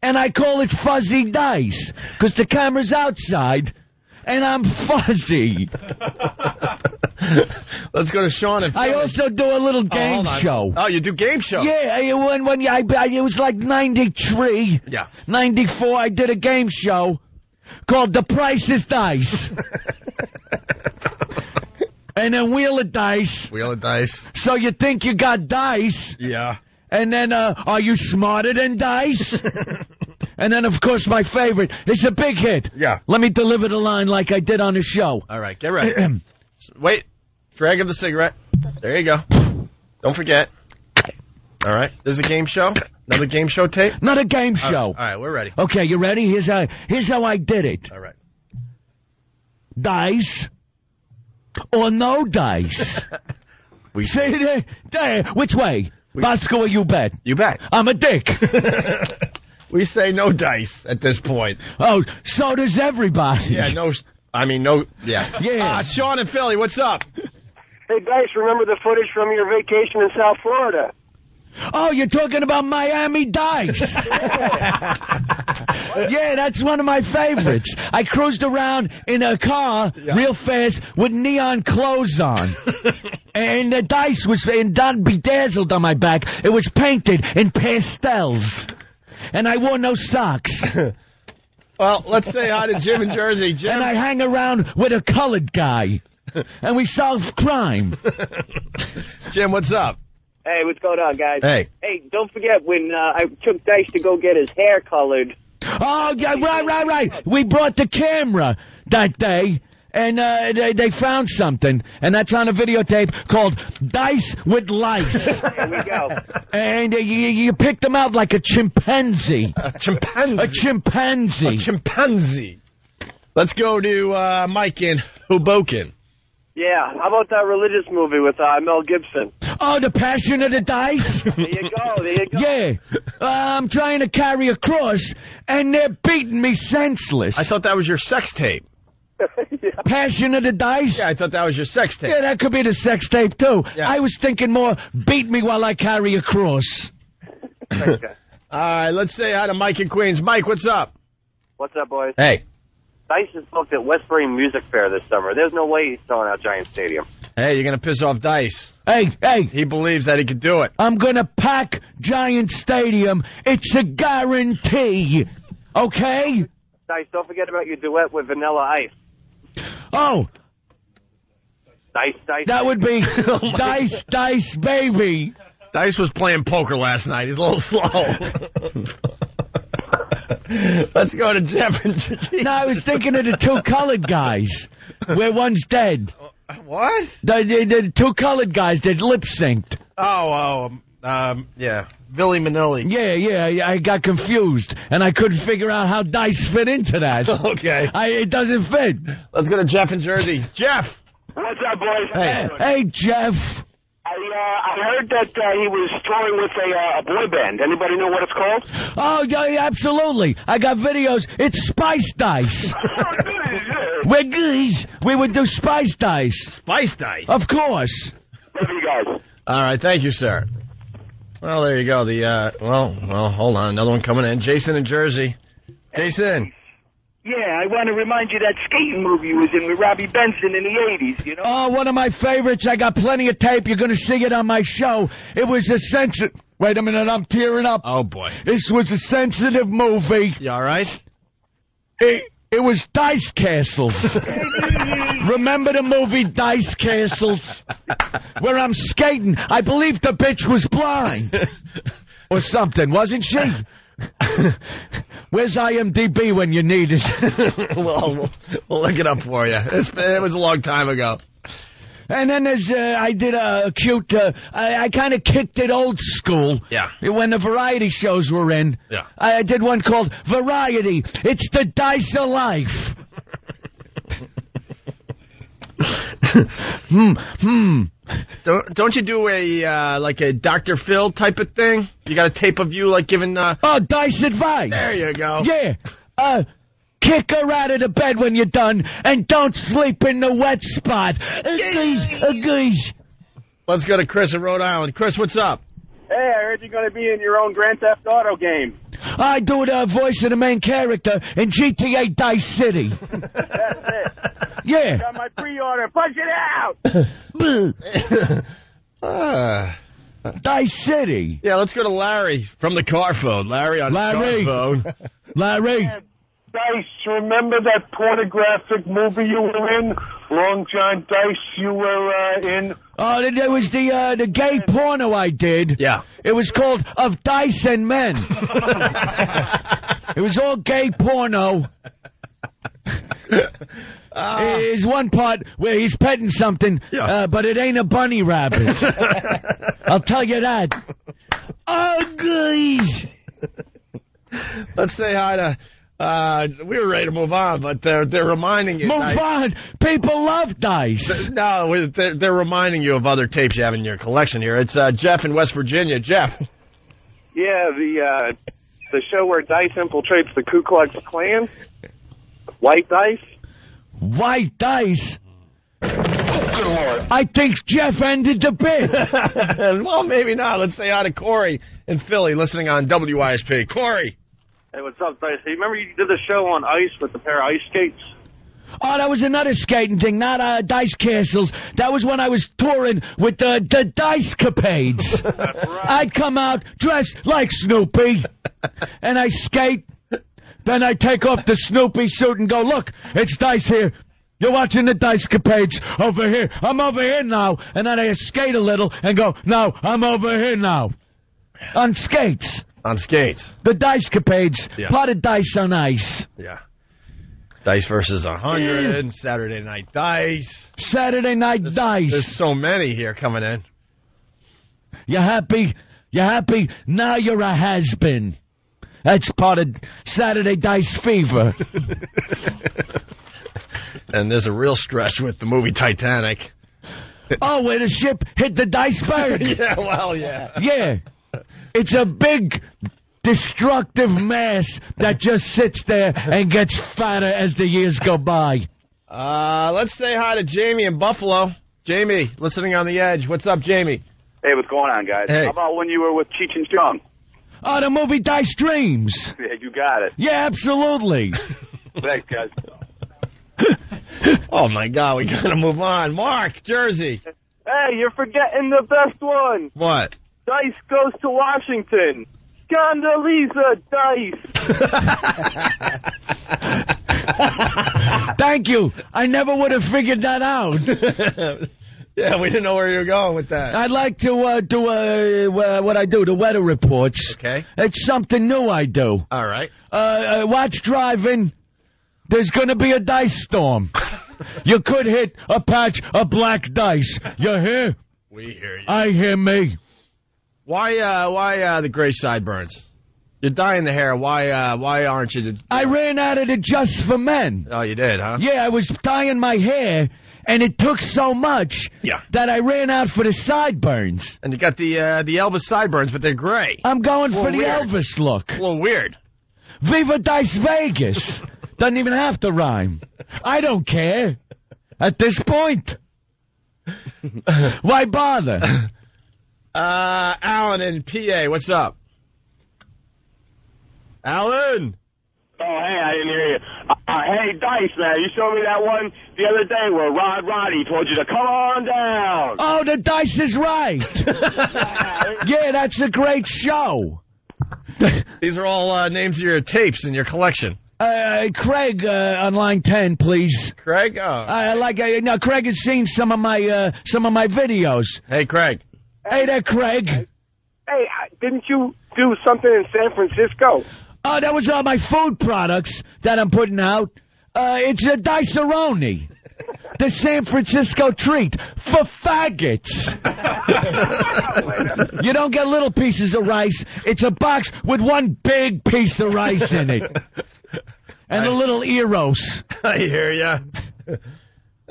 and I call it Fuzzy Dice, because the camera's outside, and I'm fuzzy. Let's go to Sean. And I also do a little game show. Oh, you do game show? Yeah, it was like 93. Yeah. 94, I did a game show called The Price is Dice. And then Wheel of Dice. Wheel of Dice. So you think you got dice. Yeah. And then, are you smarter than dice? And then, of course, my favorite. It's a big hit. Yeah. Let me deliver the line like I did on the show. All right, get ready. Wait. Drag of the cigarette. There you go. Don't forget. All right. There's a game show. Another game show tape. Another game show. All right, we're ready. Okay, you ready? Here's how I did it. All right. Dice or no dice? We say which way? Bosco or you bet? You bet. I'm a dick. We say no dice at this point. Oh, so does everybody. Yeah, no. I mean, no. Yeah. Yeah. Sean and Philly, what's up? Hey, Dice, remember the footage from your vacation in South Florida? Oh, you're talking about Miami Dice. Yeah, that's one of my favorites. I cruised around in a car real fast with neon clothes on. And the dice was bedazzled on my back. It was painted in pastels. And I wore no socks. Well, let's say hi to Jim in Jersey. Jim. And I hang around with a colored guy. And we solve crime. Jim, what's up? Hey, what's going on, guys? Hey. Hey, don't forget when I took Dice to go get his hair colored. Oh, yeah, right. We brought the camera that day, and they found something, and that's on a videotape called Dice with Lice. There we go. And you picked them out like a chimpanzee. A chimpanzee? A chimpanzee. A chimpanzee. Let's go to Mike in Hoboken. Yeah, how about that religious movie with Mel Gibson? Oh, The Passion of the Dice? There you go. Yeah. I'm trying to carry a cross, and they're beating me senseless. I thought that was your sex tape. Yeah. Passion of the Dice? Yeah, I thought that was your sex tape. Yeah, that could be the sex tape, too. Yeah. I was thinking more, beat me while I carry a cross. Okay. All right, let's say hi to Mike in Queens. Mike, what's up? What's up, boys? Hey. Dice is booked at Westbury Music Fair this summer. There's no way he's selling out Giant Stadium. Hey, you're going to piss off Dice. Hey. He believes that he could do it. I'm going to pack Giant Stadium. It's a guarantee. Okay? Dice, don't forget about your duet with Vanilla Ice. Oh. Dice. That would be Dice, baby. Dice was playing poker last night. He's a little slow. Let's go to Jeff. No, I was thinking of the two colored guys, where one's dead. What? The two colored guys that lip synced. Yeah, Billy Manilli. Yeah, I got confused, and I couldn't figure out how Dice fit into that. Okay. It doesn't fit. Let's go to Jeff in Jersey. Jeff. What's up, boys? Hey, Jeff. I heard that he was touring with a boy band. Anybody know what it's called? Oh, yeah, absolutely. I got videos. It's Spice Dice. We're guys. We would do Spice Dice. Spice Dice? Of course. Love you guys. All right, thank you, sir. Well, there you go. Well, hold on. Another one coming in. Jason in Jersey. Jason. Yeah, I want to remind you that skating movie you was in with Robbie Benson in the 80s, you know? Oh, one of my favorites. I got plenty of tape. You're going to see it on my show. It was a sensitive... Wait a minute, I'm tearing up. Oh, boy. This was a sensitive movie. You all right? It was Dice Castles. Remember the movie Dice Castles? Where I'm skating. I believe the bitch was blind. Or something, wasn't she? Where's IMDb when you need it? Well, we'll look it up for you. It was a long time ago. And then I did a cute, I kind of kicked it old school. Yeah. When the variety shows were in. Yeah. I did one called Variety. It's the Dice of Life. Don't you do like a Dr. Phil type of thing? You got a tape of you like giving Dice advice. There you go. Yeah. Kick her out of the bed when you're done, and don't sleep in the wet spot. Guys. Let's go to Chris in Rhode Island. Chris, what's up? Hey, I heard you're going to be in your own Grand Theft Auto game. I do the voice of the main character in GTA Dice City. That's it. Yeah. Got my pre-order. Punch it out. Dice City. Yeah, let's go to Larry from the car phone. Larry on the car phone. Larry. Dice, remember that pornographic movie you were in? Long John Dice, you were in? Oh, it was the gay porno I did. Yeah. It was called Of Dice and Men. It was all gay porno. There's one part where he's petting something, but it ain't a bunny rabbit. I'll tell you that. Oh, guys. Let's say hi to... we were ready to move on, but they're reminding you. Move on. People love Dice. No, they're reminding you of other tapes you have in your collection here. It's Jeff in West Virginia. Jeff. Yeah, the show where Dice infiltrates the Ku Klux Klan. White Dice. White Dice. I think Jeff ended the bit. Well, maybe not. Let's say hi to Corey in Philly, listening on WISP. Corey. Hey, what's up, Dice? Hey, remember you did the show on ice with the pair of ice skates? Oh, that was another skating thing, not Dice Castles. That was when I was touring with the Dice Capades. That's right. I'd come out dressed like Snoopy, and I skate. Then I take off the Snoopy suit and go, look, it's Dice here. You're watching the Dice Capades over here. I'm over here now. And then I skate a little and go, no, I'm over here now. On skates. On skates. The Dice Capades. Yeah. Part of Dice on Ice. Yeah. Dice versus 100. Saturday Night Dice. Saturday Night Dice. There's so many here coming in. You happy? You happy? Now you're a has-been. That's part of Saturday Dice Fever. And there's a real stretch with the movie Titanic. Oh, where the ship hit the iceberg? Yeah, well, yeah. Yeah. It's a big, destructive mass that just sits there and gets fatter as the years go by. Let's say hi to Jamie in Buffalo. Jamie, listening on the edge. What's up, Jamie? Hey, what's going on, guys? Hey. How about when you were with Cheech and Chong? Oh, the movie Dice Dreams. Yeah, you got it. Yeah, absolutely. Thanks, guys. Oh, my God, we got to move on. Mark, Jersey. Hey, you're forgetting the best one. What? Dice goes to Washington. Condoleezza Dice. Thank you. I never would have figured that out. Yeah, we didn't know where you were going with that. I'd like to do what I do, the weather reports. Okay. It's something new I do. All right. Watch driving. There's going to be a dice storm. You could hit a patch of black dice. You hear? We hear you. I hear me. Why the gray sideburns? You're dyeing the hair. Why aren't you? I ran out of it just for men. Oh, you did, huh? Yeah, I was dyeing my hair, and it took so much that I ran out for the sideburns. And you got the Elvis sideburns, but they're gray. I'm going for the weird. Elvis look. A little weird. Viva Dice Vegas. Doesn't even have to rhyme. I don't care. At this point. Why bother? Alan in PA, what's up? Alan! Oh, hey, I didn't hear you. Hey, Dice, man, you showed me that one the other day where Roddy told you to come on down. Oh, the Dice is right. Yeah, that's a great show. These are all names of your tapes in your collection. Craig on line 10, please. Craig? Oh. Now, Craig has seen some of my videos. Hey, Craig. Hey there, Craig. Hey, didn't you do something in San Francisco? Oh, that was all my food products that I'm putting out. It's a Dice-A-Roni. The San Francisco treat for faggots. You don't get little pieces of rice. It's a box with one big piece of rice in it. And a little Eros. I hear ya.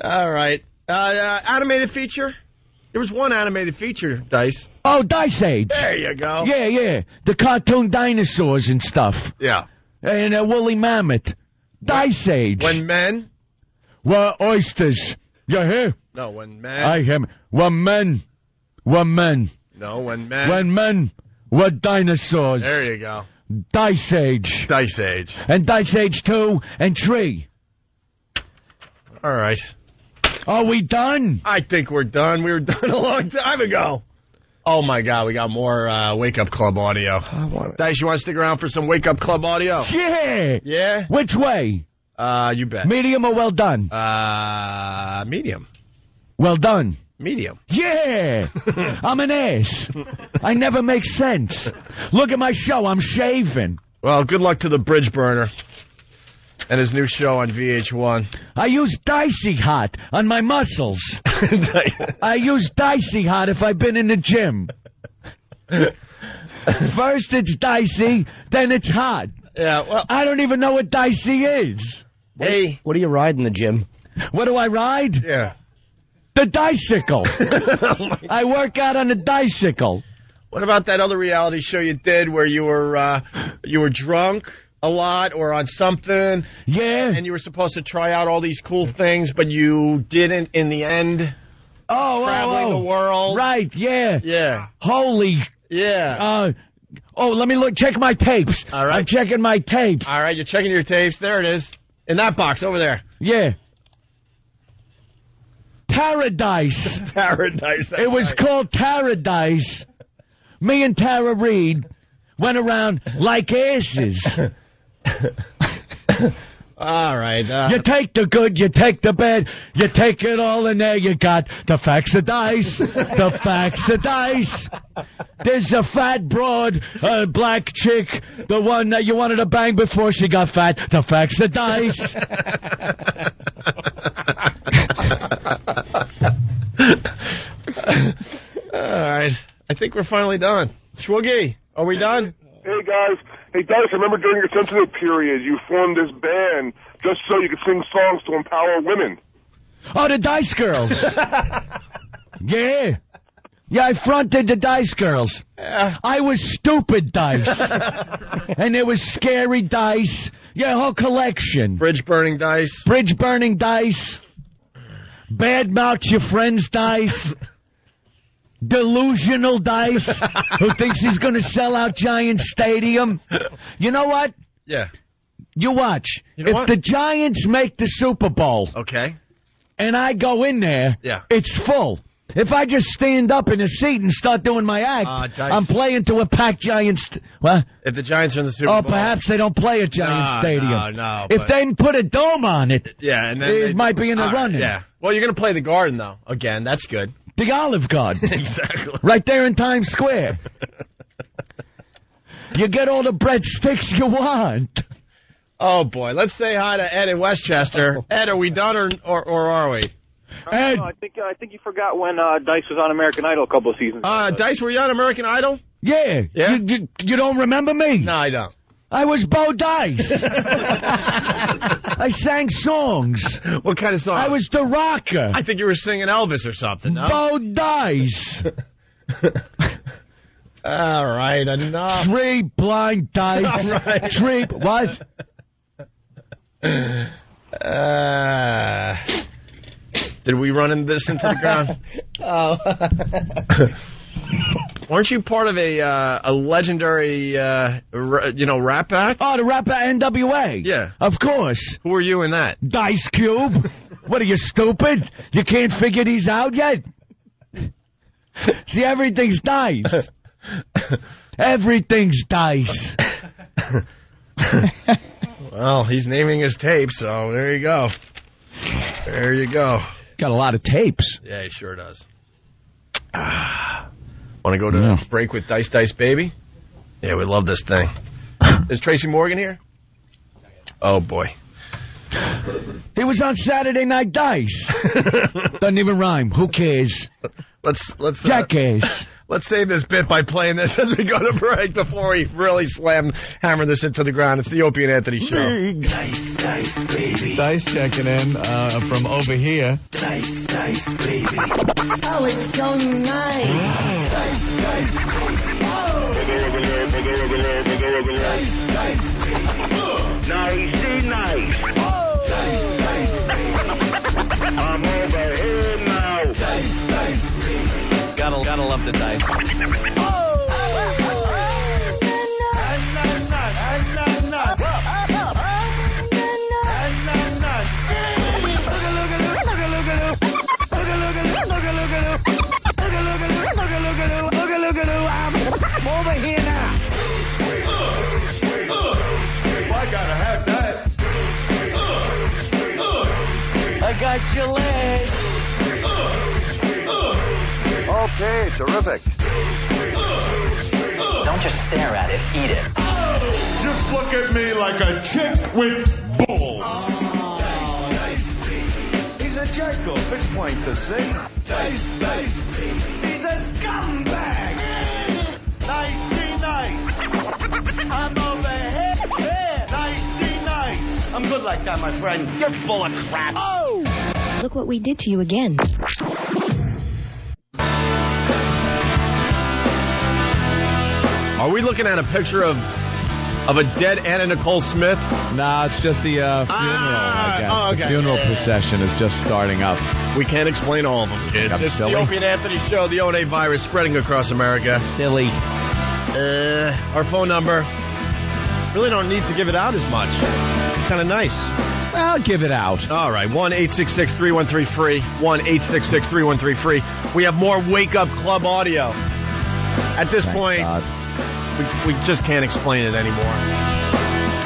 All right. Animated feature? There was one animated feature, Dice. Oh, Dice Age. There you go. Yeah. The cartoon dinosaurs and stuff. Yeah. And a woolly mammoth. Dice Age. When men? Were oysters. You hear? No, when men. I hear. When men. When men. No, when men. When men were dinosaurs. There you go. Dice Age. Dice Age. And Dice Age 2 and 3. All right. Are we done? I think we're done. We were done a long time ago. Oh, my God. We got more Wake Up Club audio. Dice, you want to stick around for some Wake Up Club audio? Yeah. Yeah? Which way? You bet. Medium or well done? Medium. Well done. Medium. Yeah. I'm an ass. I never make sense. Look at my show. I'm shaving. Well, good luck to the Bridge Burner and his new show on VH1. I use Dicey Hot on my muscles. I use Dicey Hot if I've been in the gym. First it's Dicey, then it's hot. Yeah, well, I don't even know what Dicey is. Hey. What do you ride in the gym? What do I ride? Yeah. The Dicycle. I work out on the Dicycle. What about that other reality show you did where you were drunk a lot or on something? Yeah. And you were supposed to try out all these cool things, but you didn't in the end. Traveling the world. Right, yeah. Yeah. Holy. Yeah. Let me look. Check my tapes. All right. I'm checking my tapes. All right, you're checking your tapes. There it is. In that box over there. Yeah. Paradise. Paradise. It was called Paradise. Me and Tara Reid went around like asses. All right. You take the good, you take the bad, you take it all, and there you got the facts of dice. The facts of dice. There's a fat broad, a black chick, the one that you wanted to bang before she got fat. The facts of dice. All right. I think we're finally done. Schwoogie, are we done? Hey, guys. Hey, Dice, I remember during your sensitive period, you formed this band just so you could sing songs to empower women. Oh, the Dice Girls. Yeah. Yeah, I fronted the Dice Girls. I was Stupid Dice. And there was Scary Dice. Yeah, whole collection. Bridge Burning Dice. Bridge Burning Dice. Bad Mouth Your Friends Dice. Delusional Dice, who thinks he's going to sell out Giant Stadium. You know what? Yeah. You watch. You know if what? the Giants make the Super Bowl, okay, and I go in there, yeah, it's full. If I just stand up in a seat and start doing my act, Dice. I'm playing to a packed Giants. What? If the Giants are in the Super Bowl. Oh, perhaps they don't play at Giant Stadium. No. If they put a dome on it, yeah, and then it might be in the running. Yeah. Well, you're going to play the Garden, though. Again, that's good. The Olive Garden. Exactly. Right there in Times Square. You get all the breadsticks you want. Oh, boy. Let's say hi to Ed in Westchester. Ed, are we done or are we? Ed. I think you forgot when Dice was on American Idol a couple of seasons ago. Dice, were you on American Idol? Yeah. You don't remember me? No, I don't. I was Bo Dice. I sang songs. What kind of songs? I was the rocker. I think you were singing Elvis or something, no? Bo Dice. All right, enough. 3 blind dice. All right. 3, what? Did we run this into the ground? Weren't you part of a legendary, rap act? Oh, the rap act NWA. Yeah. Of course. Who were you in that? Dice Cube. What, are you stupid? You can't figure these out yet? See, everything's dice. Everything's dice. Well, he's naming his tapes, so there you go. There you go. Got a lot of tapes. Yeah, he sure does. Want to go to break with Dice Dice Baby? Yeah, we love this thing. Is Tracy Morgan here? Oh, boy. He was on Saturday Night Dice. Doesn't even rhyme. Who cares? Let's Jackass. Let's save this bit by playing this as we go to break before we really hammer this into the ground. It's the Opie and Anthony Show. Dice, dice, baby. Dice checking in from over here. Dice, dice, baby. Oh, it's so nice. Dice, dice, baby. Nice. Dice, dice, baby. I'm over here now. Dice, dice, baby. Gotta love the dice. got your legs. Okay, terrific. Don't just stare at it, eat it. Just look at me like a chick with balls. He's a jerk-off. It's plain to see. He's a scumbag. Nice. I'm over here. Nice. I'm good like that, my friend. You're full of crap. Oh! Look what we did to you again. Are we looking at a picture of a dead Anna Nicole Smith? Nah, it's just the funeral, I guess. Oh, okay. The funeral procession is just starting up. We can't explain all of them, kids. Yep, It's silly. the Opie and Anthony Show, the O&A virus spreading across America. Silly. Our phone number. Really don't need to give it out as much. It's kind of nice. Well, give it out. All right, 1-866-313-FREE. 1-866-313-FREE. We have more Wake Up Club audio. At this point, we just can't explain it anymore.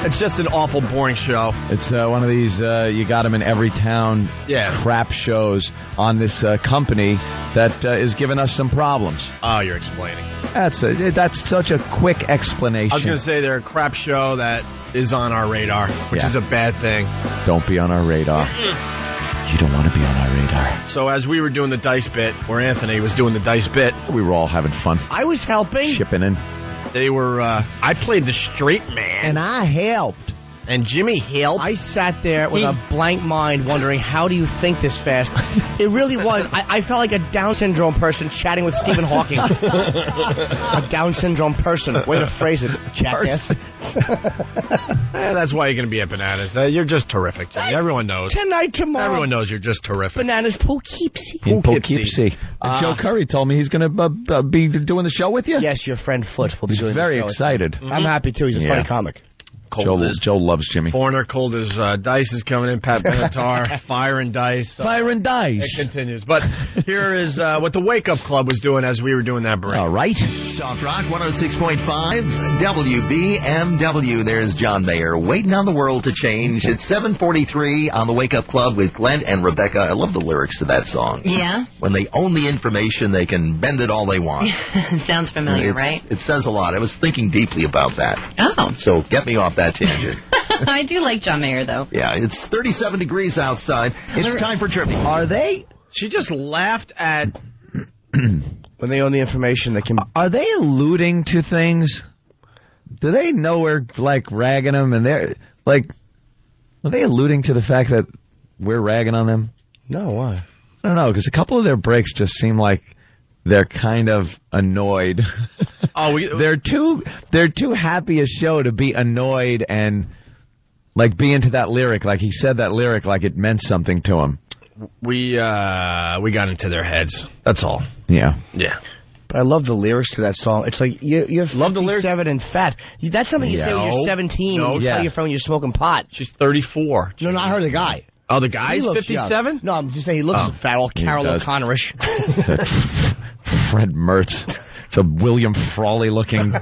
It's just an awful, boring show. It's one of these you got them in every town crap shows on this company that is giving us some problems. Oh, you're explaining. That's such a quick explanation. I was going to say they're a crap show that is on our radar, which is a bad thing. Don't be on our radar. You don't want to be on our radar. So as we were doing the dice bit, or Anthony was doing the dice bit, we were all having fun. I was helping. Chipping in. They were, I played the straight man. And I helped. And Jimmy helped. I sat there with a blank mind wondering, how do you think this fast? It really was. I felt like a Down syndrome person chatting with Stephen Hawking. A Down syndrome person. Way to phrase it, jackass. That's why you're going to be at Bananas. You're just terrific, Jimmy. Everyone knows. Tonight, tomorrow. Everyone knows you're just terrific. Bananas Poughkeepsie. In Poughkeepsie. Joe Curry told me he's going to be doing the show with you? Yes, your friend Foot will be doing the show. Very excited. I'm happy, too. He's a funny comic. Joe loves Jimmy. Foreigner, cold as dice is coming in. Pat Benatar, fire and dice. Fire and dice. It continues. But here is what the Wake Up Club was doing as we were doing that break. All right. Soft Rock 106.5 WBMW. There's John Mayer waiting on the world to change. It's 7:43 on the Wake Up Club with Glenn and Rebecca. I love the lyrics to that song. Yeah. When they own the information, they can bend it all they want. Sounds familiar, right? It says a lot. I was thinking deeply about that. Oh. So get me off that tangent. I do like John Mayer, though. Yeah, it's 37 degrees outside. It's time for trivia. Are they? She just laughed at... When they own the information, they can... Are they alluding to things? Do they know we're, like, ragging them? And they're, like... Are they alluding to the fact that we're ragging on them? No, why? I don't know, because a couple of their breaks just seem like they're kind of annoyed. They're too happy a show to be annoyed and like be into that lyric. Like he said that lyric like it meant something to him. We got into their heads. That's all. Yeah. Yeah. But I love the lyrics to that song. It's like you're love the lyrics? 57 and fat. That's something you say when you're 17. No, you tell your friend when you're smoking pot. She's 34. No, I heard the guy. Oh, the guy's 57? No, I'm just saying he looks fat, all Carol O'Connor-ish. Fred Mertz. It's a William Frawley looking.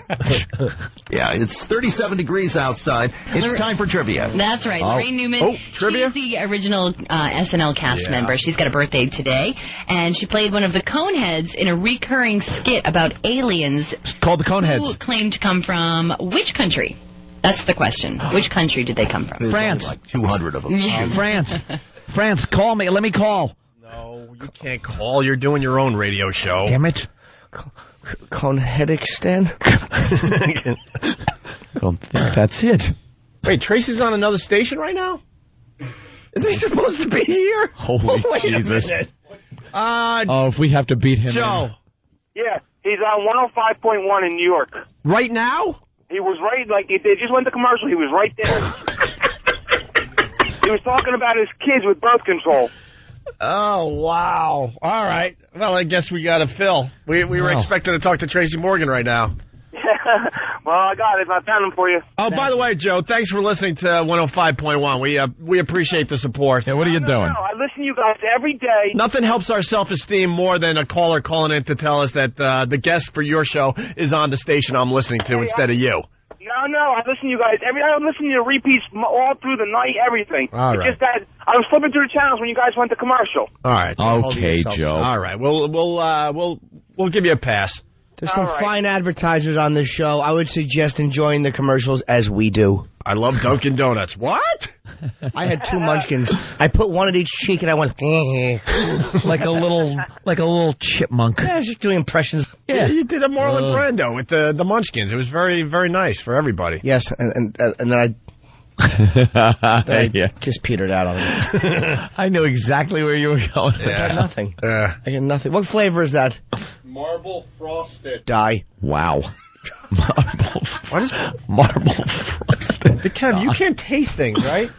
Yeah, it's 37 degrees outside. It's time for trivia. That's right. Lorraine Newman. Trivia? She's the original SNL cast member. She's got a birthday today. And she played one of the Coneheads in a recurring skit about aliens. It's called the Coneheads. Who claim to come from which country? That's the question. Which country did they come from? France. Like 200 of them. Yeah. France. France, call me. Let me call. No, you can't call. You're doing your own radio show. Damn it. Coneheadixstan? Well, that's it. Wait, Tracy's on another station right now? Is he supposed to be here? Holy Wait Jesus. a minute. If we have to beat him. Joe. Yeah, he's on 105.1 in New York. Right now? He was right, like, they just went to commercial. He was right there. He was talking about his kids with birth control. Oh, wow. All right. Well, I guess we got to fill. We were expecting to talk to Tracy Morgan right now. Well, I got it. I found him for you. Oh, by the way, Joe, thanks for listening to 105.1. We appreciate the support. Yeah, what are you doing? No, I listen to you guys every day. Nothing helps our self-esteem more than a caller calling in to tell us that the guest for your show is on the station I'm listening to instead of you. No, don't know. I listen to you guys I listen to your repeats all through the night, everything. All right. It's just that I was flipping through the channels when you guys went to commercial. All right. Okay, Joe. All right. We'll give you a pass. There's some fine advertisers on this show. I would suggest enjoying the commercials as we do. I love Dunkin' Donuts. What? I had 2 munchkins. I put one at each cheek and I went like a little chipmunk. Yeah, I was just doing impressions. Yeah, you did a Marlon Brando with the munchkins. It was very, very nice for everybody. Yes, and then I just petered out on it. I knew exactly where you were going. I got nothing. I got nothing. What flavor is that? Marble frosted. Die. Wow. What is marble frosted? Kev, you can't taste things, right?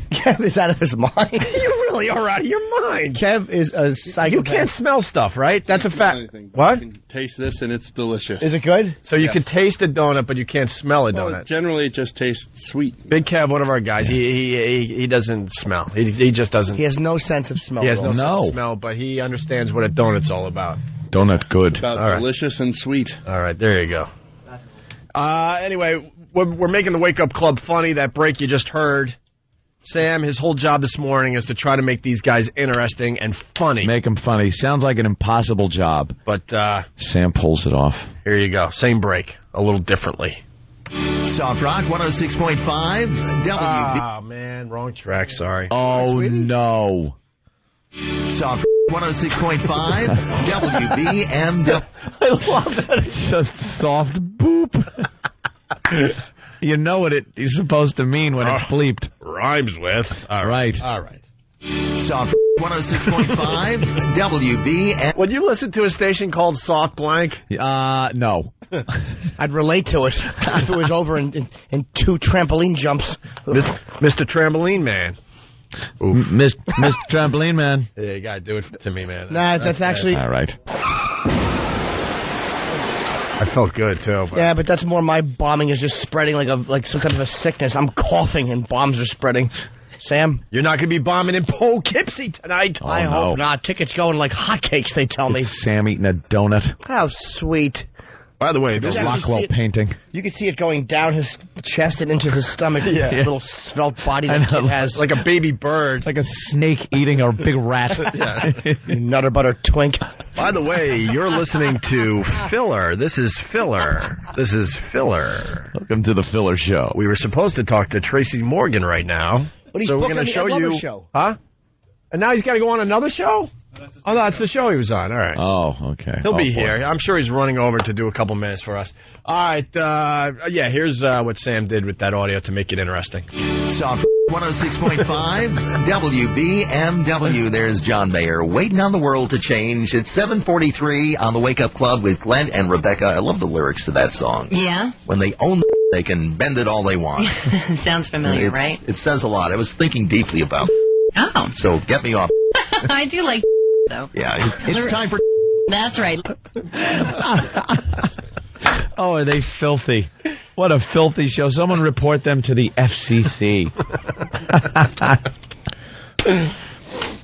Kev is out of his mind. You really are out of your mind. Kev is a psychopath. You can't smell stuff, right? That's a fact. What? You can taste this and it's delicious. Is it good? So you can taste a donut, but you can't smell a donut. Generally, it just tastes sweet. Big Kev, one of our guys, he doesn't smell. He just doesn't. He has no sense of smell. He has no sense of smell, but he understands what a donut's all about. Donut good. It's about delicious and sweet. All right, there you go. Anyway, we're making the Wake Up Club funny. That break you just heard. Sam, his whole job this morning is to try to make these guys interesting and funny. Make them funny. Sounds like an impossible job. But Sam pulls it off. Here you go. Same break, a little differently. Soft Rock 106.5 WB. Oh, man, wrong track. Sorry. Oh, no. Soft 106.5 WBMW. I love that it's just soft boop. You know what it is supposed to mean when it's bleeped. Rhymes with. All right. Soft 106.5 WBM. Would you listen to a station called Soft Blank? No. I'd relate to it if it was over in 2 trampoline jumps. Mr. Trampoline Man. Mr. Trampoline Man. Yeah, you gotta do it to me, man. Nah, that's actually... All right. I felt good, too. But... Yeah, but that's more my bombing is just spreading like some type of a sickness. I'm coughing and bombs are spreading. Sam? You're not going to be bombing in Poughkeepsie tonight. Oh, I hope not. Tickets going like hotcakes, they tell me. Sam eating a donut. How sweet. By the way, the Rockwell painting. You can see it going down his chest and into his stomach. Yeah. Little svelte body that kid has. Like a baby bird. Like a snake eating a big rat. Nutter butter twink. By the way, you're listening to Filler. This is Filler. Welcome to the Filler Show. We were supposed to talk to Tracy Morgan right now. But he's so we're going to show you. Show. Huh? And now he's got to go on another show? Oh, that's the show he was on. All right. Oh, okay. He'll be here. I'm sure he's running over to do a couple minutes for us. All right. Here's what Sam did with that audio to make it interesting. Soft 106.5 WBMW. There's John Mayer waiting on the world to change. It's 7:43 on the Wake Up Club with Glenn and Rebecca. I love the lyrics to that song. Yeah? When they own they can bend it all they want. Sounds familiar, right? It says a lot. I was thinking deeply about Oh. So get me off. I do like though. Yeah, it's time for... That's right. Oh, are they filthy? What a filthy show. Someone report them to the FCC.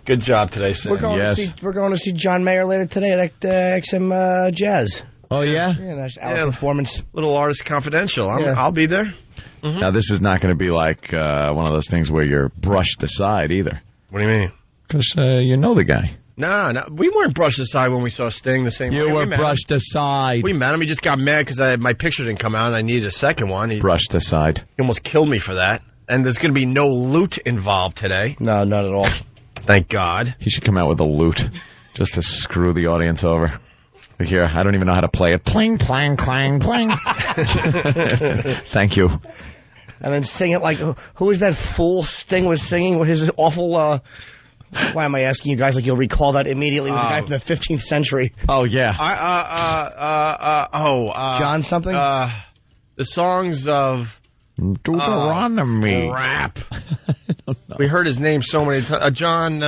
Good job today, Sam. We're going to see John Mayer later today at XM Jazz. Oh, yeah? Yeah, that's our performance. Little Artist Confidential. I'll be there. Mm-hmm. Now, this is not going to be like one of those things where you're brushed aside either. What do you mean? Because you know the guy. No, we weren't brushed aside when we saw Sting the same way. You were brushed aside. We met him. He just got mad because my picture didn't come out and I needed a second one. He brushed aside. He almost killed me for that. And there's going to be no loot involved today. No, not at all. Thank God. He should come out with a lute just to screw the audience over. Here, I don't even know how to play it. Pling, clang, clang, clang. Thank you. And then sing it like, who is that fool Sting was singing with his awful, why am I asking you guys like you'll recall that immediately with the guy from the 15th century? Oh, yeah. John something? The songs of Deuteronomy. Rap. We heard his name so many times. John,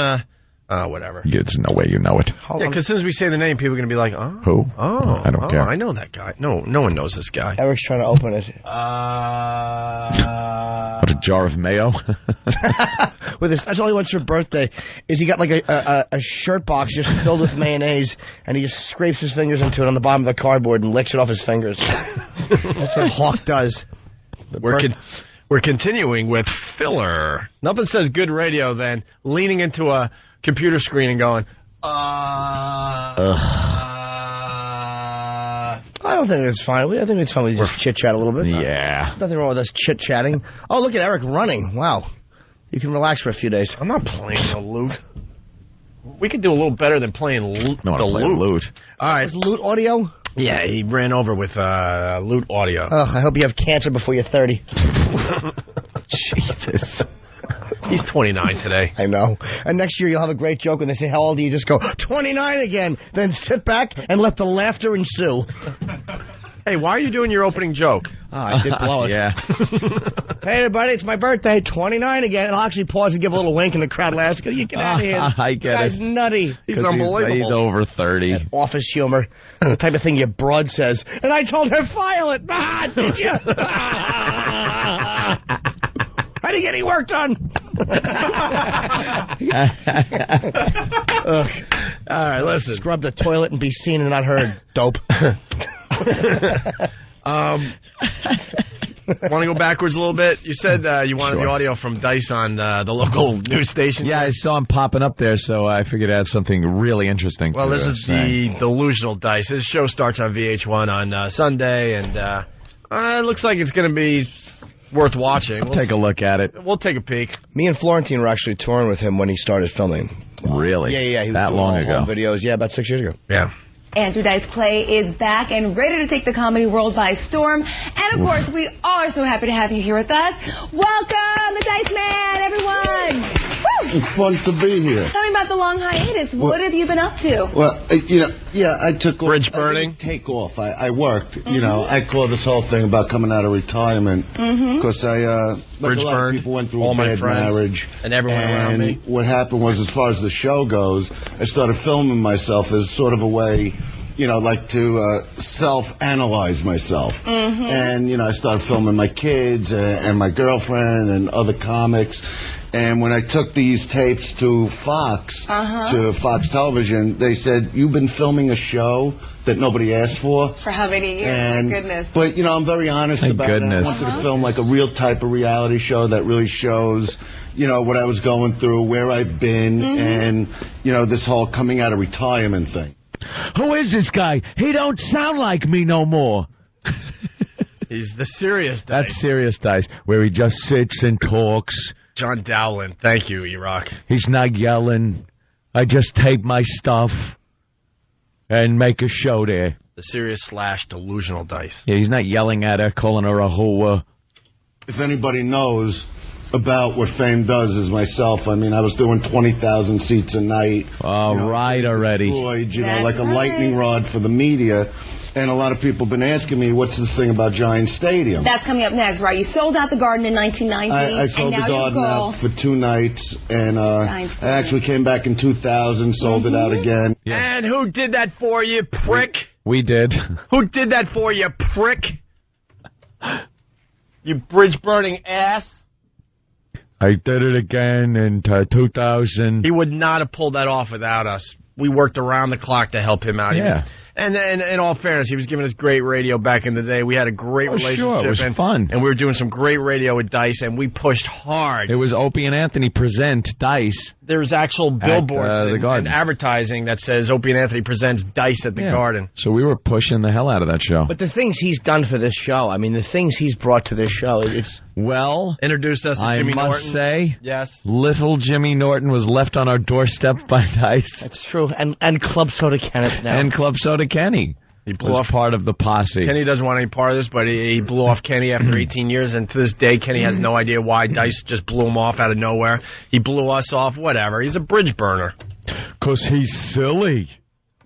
whatever. There's no way you know it. Yeah, because as soon as we say the name, people are going to be like, oh. Who? Oh. I don't care. I know that guy. No one knows this guy. Eric's trying to open it. What, a jar of mayo? With his, that's all he wants for birthday, is he got like a shirt box just filled with mayonnaise, and he just scrapes his fingers into it on the bottom of the cardboard and licks it off his fingers. That's what Hawk does. We're continuing with filler. Nothing says good radio than leaning into a computer screen and going, I don't think it's fine. I think it's fine. We just chit-chat a little bit. Yeah. Nothing wrong with us chit-chatting. Oh, look at Eric running. Wow. You can relax for a few days. I'm not playing the loot. We could do a little better than playing loot. Loot. All right. Is loot audio? Yeah, he ran over with loot audio. Oh, I hope you have cancer before you're 30. Jesus. He's 29 today. I know. And next year you'll have a great joke when they say, how old are you? Just go, 29 again. Then sit back and let the laughter ensue. Hey, why are you doing your opening joke? Oh, I did blow it. Yeah. Hey, everybody, it's my birthday, 29 again. And I'll actually pause and give a little wink, and the crowd laughs. You get out of here. I get Guy's it. nutty. He's unbelievable. He's over 30. That office humor. The type of thing your broad says. And I told her, file it. Did you? How do you get any work done? All right, listen. Scrub the toilet and be seen and not heard. Dope. Want to go backwards a little bit? You said you wanted the audio from Dice on the local news station. Yeah, I saw him popping up there, so I figured I'd add something really interesting. Well, this is the Delusional Dice. His show starts on VH1 on Sunday, and it looks like it's going to be worth watching. We'll take a look at it. We'll take a peek. Me and Florentine were actually touring with him when he started filming. Really? Yeah. He was that doing long ago? Videos. Yeah, about 6 years ago. Yeah. Andrew Dice Clay is back and ready to take the comedy world by storm. And, of course, we are so happy to have you here with us. Welcome, the Dice Man, everyone. Woo! It's fun to be here. Tell me about the long hiatus. What have you been up to? Well, I took bridge burning. Take off. I worked. I call this whole thing about coming out of retirement because bridge a lot of people went through all a my bad friends marriage, and everyone around me. What happened was, as far as the show goes, I started filming myself as sort of a way, like to self-analyze myself. And, I started filming my kids and my girlfriend and other comics. And when I took these tapes to Fox, to Fox Television, they said, you've been filming a show that nobody asked for. For how many years? My goodness. But, I'm very honest about it. I wanted to film like a real type of reality show that really shows, what I was going through, where I've been, and, this whole coming out of retirement thing. Who is this guy? He don't sound like me no more. He's the Sirius Dice. That's Sirius Dice, where he just sits and talks. John Dowland. Thank you, E-Rock. He's not yelling. I just tape my stuff and make a show there. The Sirius/Delusional Dice. Yeah, he's not yelling at her, calling her a whore. If anybody knows about what fame does is myself. I mean, I was doing 20,000 seats a night. Right already. Destroyed, like a lightning rod for the media. And a lot of people have been asking me, what's this thing about Giant Stadium? That's coming up next, right? You sold out the Garden in 1990. I sold the Garden out for 2 nights. And I actually came back in 2000, sold it out again. Yeah. And who did that for you, prick? We did. Who did that for you, prick? You bridge-burning ass. I did it again in 2000. He would not have pulled that off without us. We worked around the clock to help him out. Yeah. And in all fairness, he was giving us great radio back in the day. We had a great relationship. Sure, it was fun. And we were doing some great radio with Dice, and we pushed hard. It was Opie and Anthony present Dice. There's actual billboards and advertising that says Opie and Anthony presents Dice at the Garden. So we were pushing the hell out of that show. But the things he's done for this show, I mean, the things he's brought to this show, it's... Well, introduced us to Jimmy Norton. I must say, yes, little Jimmy Norton was left on our doorstep by Dice. That's true. And Club Soda Kenneth now. And Club Soda Kenny. He blew off part of the posse. Kenny doesn't want any part of this, but he blew off Kenny after 18 years, and to this day, Kenny has no idea why Dice just blew him off out of nowhere. He blew us off, whatever. He's a bridge burner. 'Cause he's silly.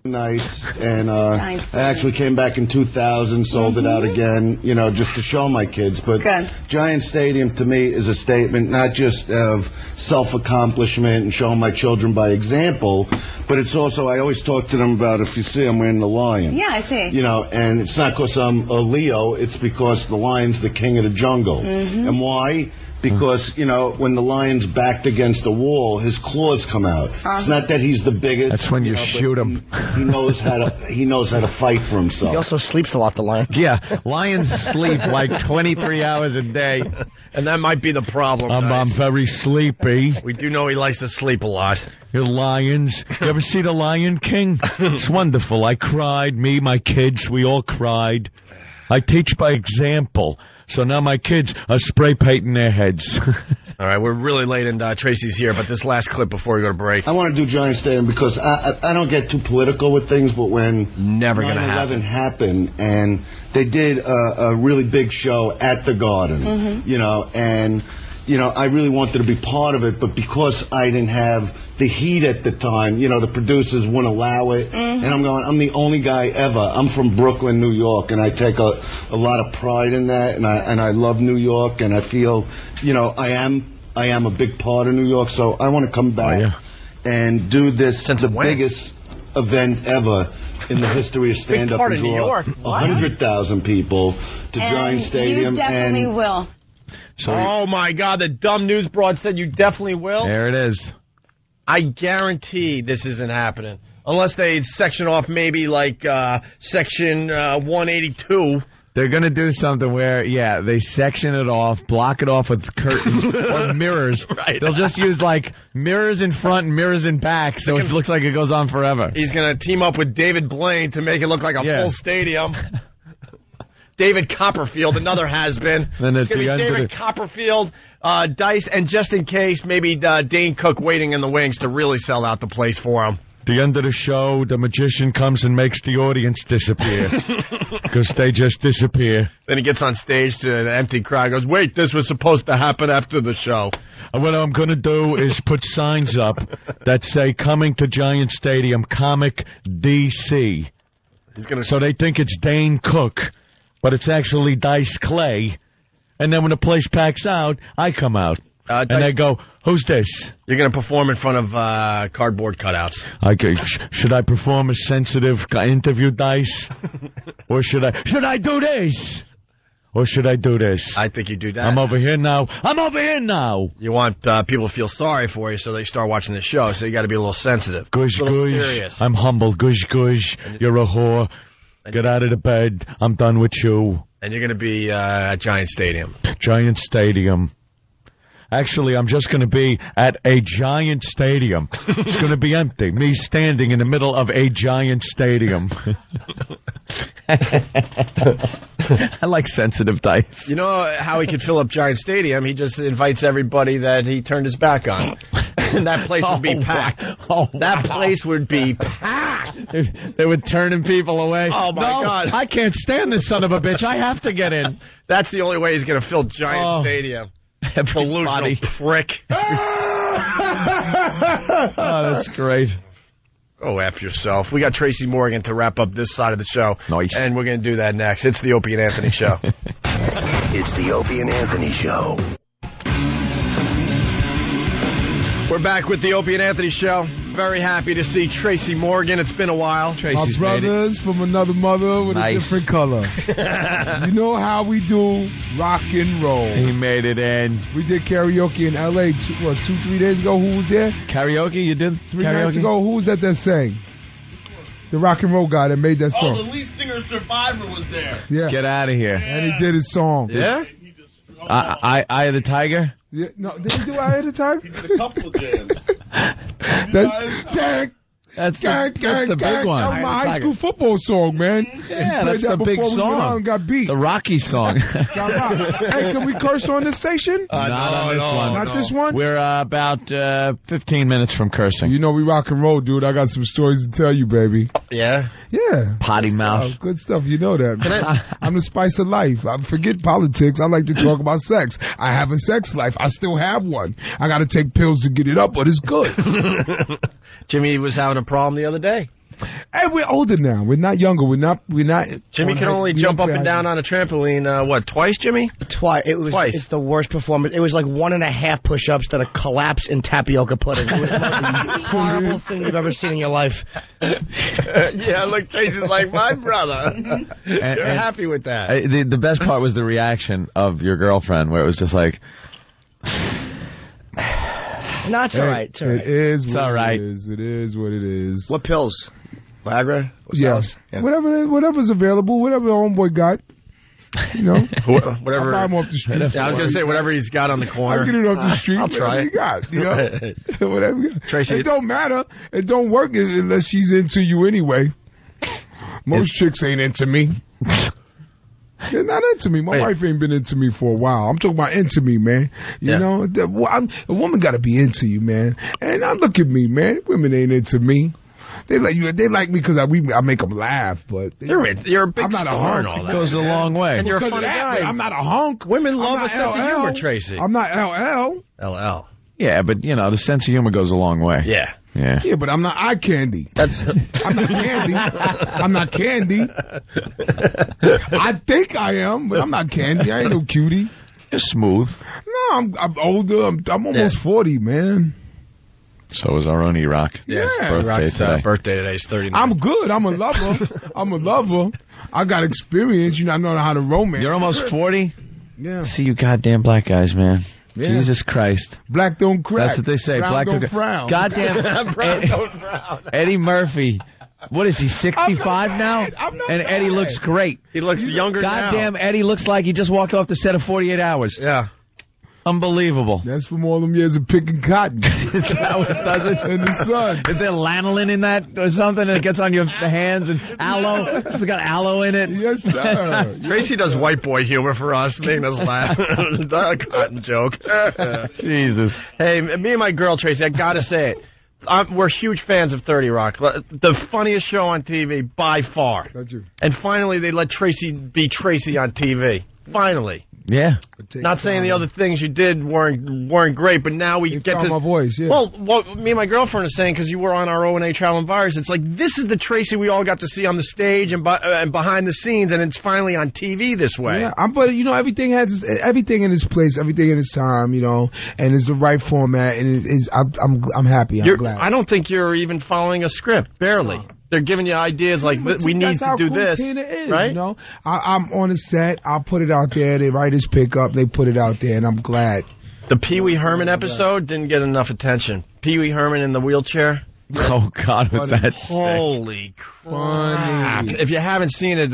Nights, and I actually came back in 2000, sold it out again, just to show my kids. But Giant Stadium to me is a statement not just of self-accomplishment and showing my children by example, but it's also, I always talk to them about if you see I'm wearing the lion. Yeah, I see. You know, and it's not because I'm a Leo, it's because the lion's the king of the jungle. Mm-hmm. And why? Because, you know, when the lion's backed against a wall, his claws come out. It's not that he's the biggest. That's when you shoot him. He knows how to fight for himself. He also sleeps a lot, the lion. Yeah, lions sleep like 23 hours a day. And that might be the problem. I'm very sleepy. We do know he likes to sleep a lot. Your lions. You ever see The Lion King? It's wonderful. I cried. Me, my kids, we all cried. I teach by example. So now my kids are spray painting their heads. All right, we're really late and Tracy's here, but this last clip before we go to break. I want to do Giant Stadium because I don't get too political with things, but when 9/11 happened and they did a really big show at the Garden, you know, and, you know, I really wanted to be part of it, but because I didn't have the heat at the time, you know, the producers wouldn't allow it. And I'm the only guy ever. I'm from Brooklyn, New York, and I take a lot of pride in that, and I love New York, and I feel, you know, I am a big part of New York, so I want to come back and do this, the biggest event ever in the history of stand-up, and draw 100,000 people to Giant Stadium. You definitely will. So oh, my God, the dumb news broad said you definitely will? There it is. I guarantee this isn't happening. Unless they section off maybe like section 182. They're going to do something where, yeah, they section it off, block it off with curtains or mirrors. Right. They'll just use, like, mirrors in front and mirrors in back, so it looks like it goes on forever. He's going to team up with David Blaine to make it look like a full stadium. David Copperfield, another has-been. Then it's going to be David Copperfield, Dice, and just in case, maybe Dane Cook waiting in the wings to really sell out the place for him. The end of the show, the magician comes and makes the audience disappear. Because they just disappear. Then he gets on stage to an empty crowd, goes, wait, this was supposed to happen after the show. And what I'm going to do is put signs up that say, coming to Giant Stadium, Comic DC. So they think it's Dane Cook, but it's actually Dice Clay. And then when the place packs out, I come out. And they go, who's this? You're going to perform in front of cardboard cutouts. Okay, should I perform a sensitive interview, Dice? Or should I do this? Or should I do this? I think you do that. I'm over here now. You want people to feel sorry for you, so they start watching the show, so you got to be a little sensitive. Gush, serious. I'm humble. Gush, you're a whore. Get out of the bed. I'm done with you. And you're going to be at Giant Stadium. Giant Stadium. Actually, I'm just going to be at a giant stadium. It's going to be empty. Me standing in the middle of a giant stadium. I like sensitive Dice. You know how he could fill up Giant Stadium? He just invites everybody that he turned his back on. And that place would be packed. That place would be packed. They would turning people away. Oh, my God. I can't stand this son of a bitch. I have to get in. That's the only way he's going to fill Giant Stadium. Everybody. Prick. Oh, that's great. Go F yourself. We got Tracy Morgan to wrap up this side of the show. Nice. And we're going to do that next. It's the Opie and Anthony Show. It's the Opie and Anthony Show. We're back with the Opie and Anthony Show. Very happy to see Tracy Morgan. It's been a while. Tracy's my brothers from another mother with a different color. You know how we do rock and roll. He made it in. We did karaoke in L.A. 2-3 days ago. Who was there? Karaoke? You did 3 nights ago. Who was that sang? The rock and roll guy that made that song. Oh, the lead singer of Survivor was there. Yeah. Get out of here. And he did his song. Yeah? Eye of the Tiger? Yeah, no, did he do Eye of the Tiger? He did a couple of jams. That's the big one. That was my high school football song, man. Yeah, that's the big song. Got beat. The Rocky song. Hey, can we curse on this station? Not on this one. Not this one? We're about 15 minutes from cursing. You know we rock and roll, dude. I got some stories to tell you, baby. Yeah? Yeah. Potty mouth. Good stuff. You know that. I'm the spice of life. I forget politics. I like to talk about sex. I have a sex life. I still have one. I got to take pills to get it up, but it's good. Jimmy was having a problem the other day. Hey, we're older now. We're not younger. We're not. Jimmy can only jump up and down on a trampoline. Twice, Jimmy? Twice. Twice. It's the worst performance. It was like 1.5 push-ups that a collapse in tapioca pudding. It was the most horrible thing you've ever seen in your life. Yeah, look, Tracy's like my brother. You're happy with that. The best part was the reaction of your girlfriend, where it was just like. No, it's all right. It's all right. It is It's what all right. it is. It is what it is. What pills? Viagra? Yes. Yeah. Whatever's available, whatever the homeboy got. You know? Whatever. I'll buy him off the street. Yeah, I was going to say whatever he's got on the corner. I'll get it off the street. I'll try it. You got, you know? Whatever you got. Tracy, it don't matter. It don't work unless she's into you anyway. Most chicks ain't into me. They're not into me. My wife ain't been into me for a while. I'm talking about into me, man. You know, a woman got to be into you, man. And now look at me, man. Women ain't into me. They like you. They like me because I make them laugh. But you're a big I'm not star a hunk. and all that. Goes a long way. And you're a funny guy. I'm not a hunk. Women love I'm a sense of humor, Tracy. I'm not LL. LL. Yeah, but the sense of humor goes a long way. Yeah. Yeah. Yeah, but I'm not eye candy. I'm not candy. I'm not candy. I think I am, but I'm not candy. I ain't no cutie. You're smooth. No, I'm older. I'm almost 40, man. So is our own E-Rock. Yeah. Rock's birthday today is 39. I'm good. I'm a lover. I got experience. I know how to romance. You're almost 40? Yeah. See you goddamn black guys, man. Yeah. Jesus Christ. Black don't crack. That's what they say. Brown Black don't frown. Goddamn. Brown don't frown. Eddie Murphy. What is he, 65 now? And Eddie looks great. He looks younger now. Goddamn, Eddie looks like he just walked off the set of 48 Hours. Yeah. Unbelievable. That's from all them years of picking cotton. Is that how it does it? In the sun. Is there lanolin in that or something that gets on the hands and aloe? It's got aloe in it. Yes, sir. Tracy does white boy humor for us, making us laugh. A cotton joke. Jesus. Hey, me and my girl, Tracy, I got to say it. We're huge fans of 30 Rock. The funniest show on TV by far. And finally, they let Tracy be Tracy on TV. Finally. Yeah. Not saying the other things you did weren't great, but now we get to my voice. Yeah. Well, what me and my girlfriend are saying, because you were on our O&A Traveling Virus, it's like this is the Tracy we all got to see on the stage and behind the scenes, and it's finally on TV this way. Yeah, but everything has everything in its place, everything in its time, and it's the right format, and it is. I'm happy. I'm glad. I don't think you're even following a script, barely. They're giving you ideas like we need to do this, right? I'm on a set. I'll put it out there. They writers pick up. They put it out there, and I'm glad. The Pee Wee Herman episode didn't get enough attention. Pee Wee Herman in the wheelchair. Oh God, was that holy crap! Funny. If you haven't seen it,